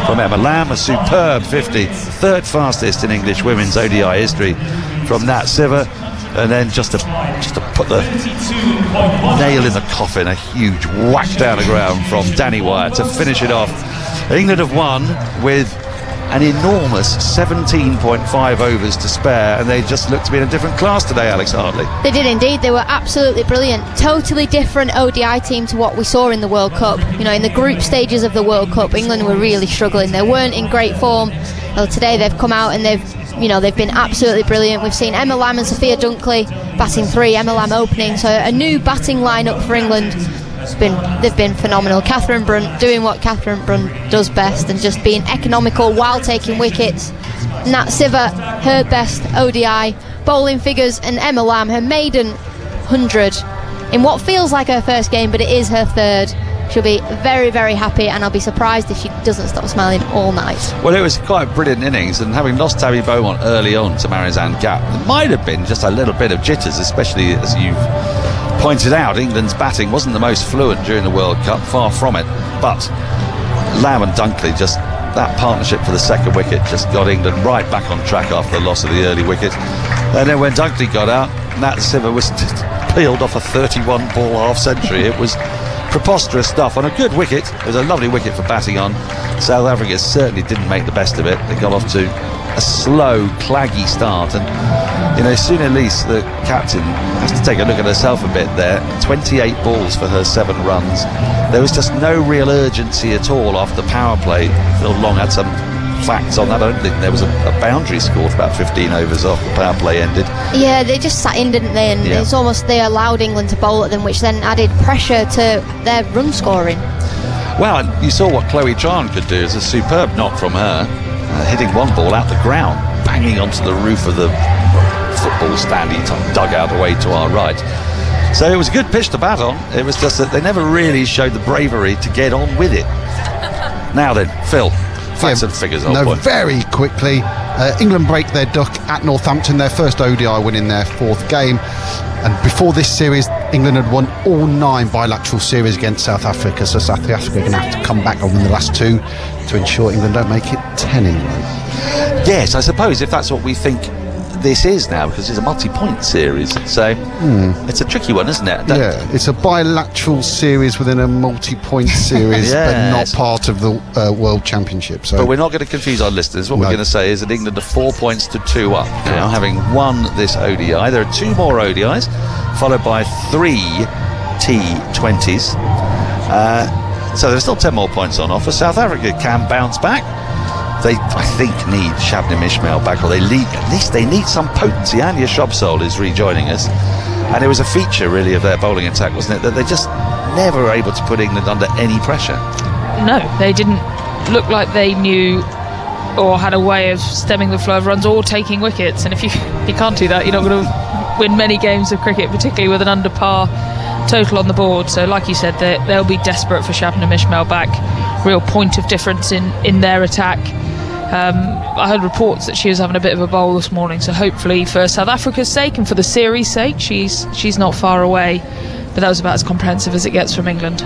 from Emma Lamb, a superb 50, third fastest in English women's ODI history from Nat Siver. And then just to put the nail in the coffin, a huge whack down the ground from Danny Wyatt to finish it off. England have won with an enormous 17.5 overs to spare, and they just look to be in a different class today, Alex Hartley. They did indeed. They were absolutely brilliant. Totally different ODI team to what we saw in the World Cup. You know, in the group stages of the World Cup, England were really struggling. They weren't in great form. Well, today they've come out and they've been absolutely brilliant. We've seen Emma Lamb and Sophia Dunkley batting 3, Emma Lamb opening, so a new batting lineup for England. They've been phenomenal. Catherine Brunt doing what Catherine Brunt does best and just being economical while taking wickets. Nat Siver, her best ODI bowling figures, and Emma Lamb, her maiden 100 in what feels like her first game, but it is her third. She'll be very, very happy, and I'll be surprised if she doesn't stop smiling all night. Well, it was quite a brilliant innings, and having lost Tabby Beaumont early on to Marizanne Gap, there might have been just a little bit of jitters, especially as you've pointed out. England's batting wasn't the most fluent during the World Cup, far from it, but Lamb and Dunkley, just that partnership for the second wicket just got England right back on track after the loss of the early wicket. And then when Dunkley got out, Nat Siver was peeled off a 31 ball half century. It was preposterous stuff on a good wicket. It was a lovely wicket for batting on. South Africa certainly didn't make the best of it. They got off to a slow, claggy start, and Suna Elise, the captain, has to take a look at herself a bit there. 28 balls for her 7 runs. There was just no real urgency at all after the power play. Phil Long had some facts on that. I don't think there was a boundary scored for about 15 overs after the power play ended. Yeah, they just sat in, didn't they? And it's almost they allowed England to bowl at them, which then added pressure to their run scoring. Well, and you saw what Chloe Tran could do. It's a superb knock from her, hitting one ball out the ground, banging onto the roof of the football standy type dugout away to our right. So it was a good pitch to bat on. It was just that they never really showed the bravery to get on with it. Now then, Phil, facts and figures. Very quickly, England break their duck at Northampton, their first ODI win in their fourth game. And before this series, England had won all 9 bilateral series against South Africa. So South Africa are going to have to come back and win the last 2 to ensure England don't make it 10 in a row. Yes, I suppose if that's what we think this is now, because it's a multi-point series, so it's a tricky one, isn't it? It's a bilateral series within a multi-point series, but not part of the World Championship. So. But we're not going to confuse our listeners. What we're going to say is that England are 4 points to 2 up now, having won this ODI. There are 2 more ODIs, followed by 3 T20s. So there's still 10 more points on offer. South Africa can bounce back. They, I think, need Shabnim Ismail back, or at least they need some potency. Anya Shobsol is rejoining us, and it was a feature really of their bowling attack, wasn't it, that they just never were able to put England under any pressure. No, they didn't look like they knew or had a way of stemming the flow of runs or taking wickets, and if you can't do that, you're not going to win many games of cricket, particularly with an under par total on the board. So like you said, they'll be desperate for Shabnim Ismail back. Real point of difference in their attack. I heard reports that she was having a bit of a bowl this morning, so hopefully for South Africa's sake and for the series' sake, she's not far away. But that was about as comprehensive as it gets from England.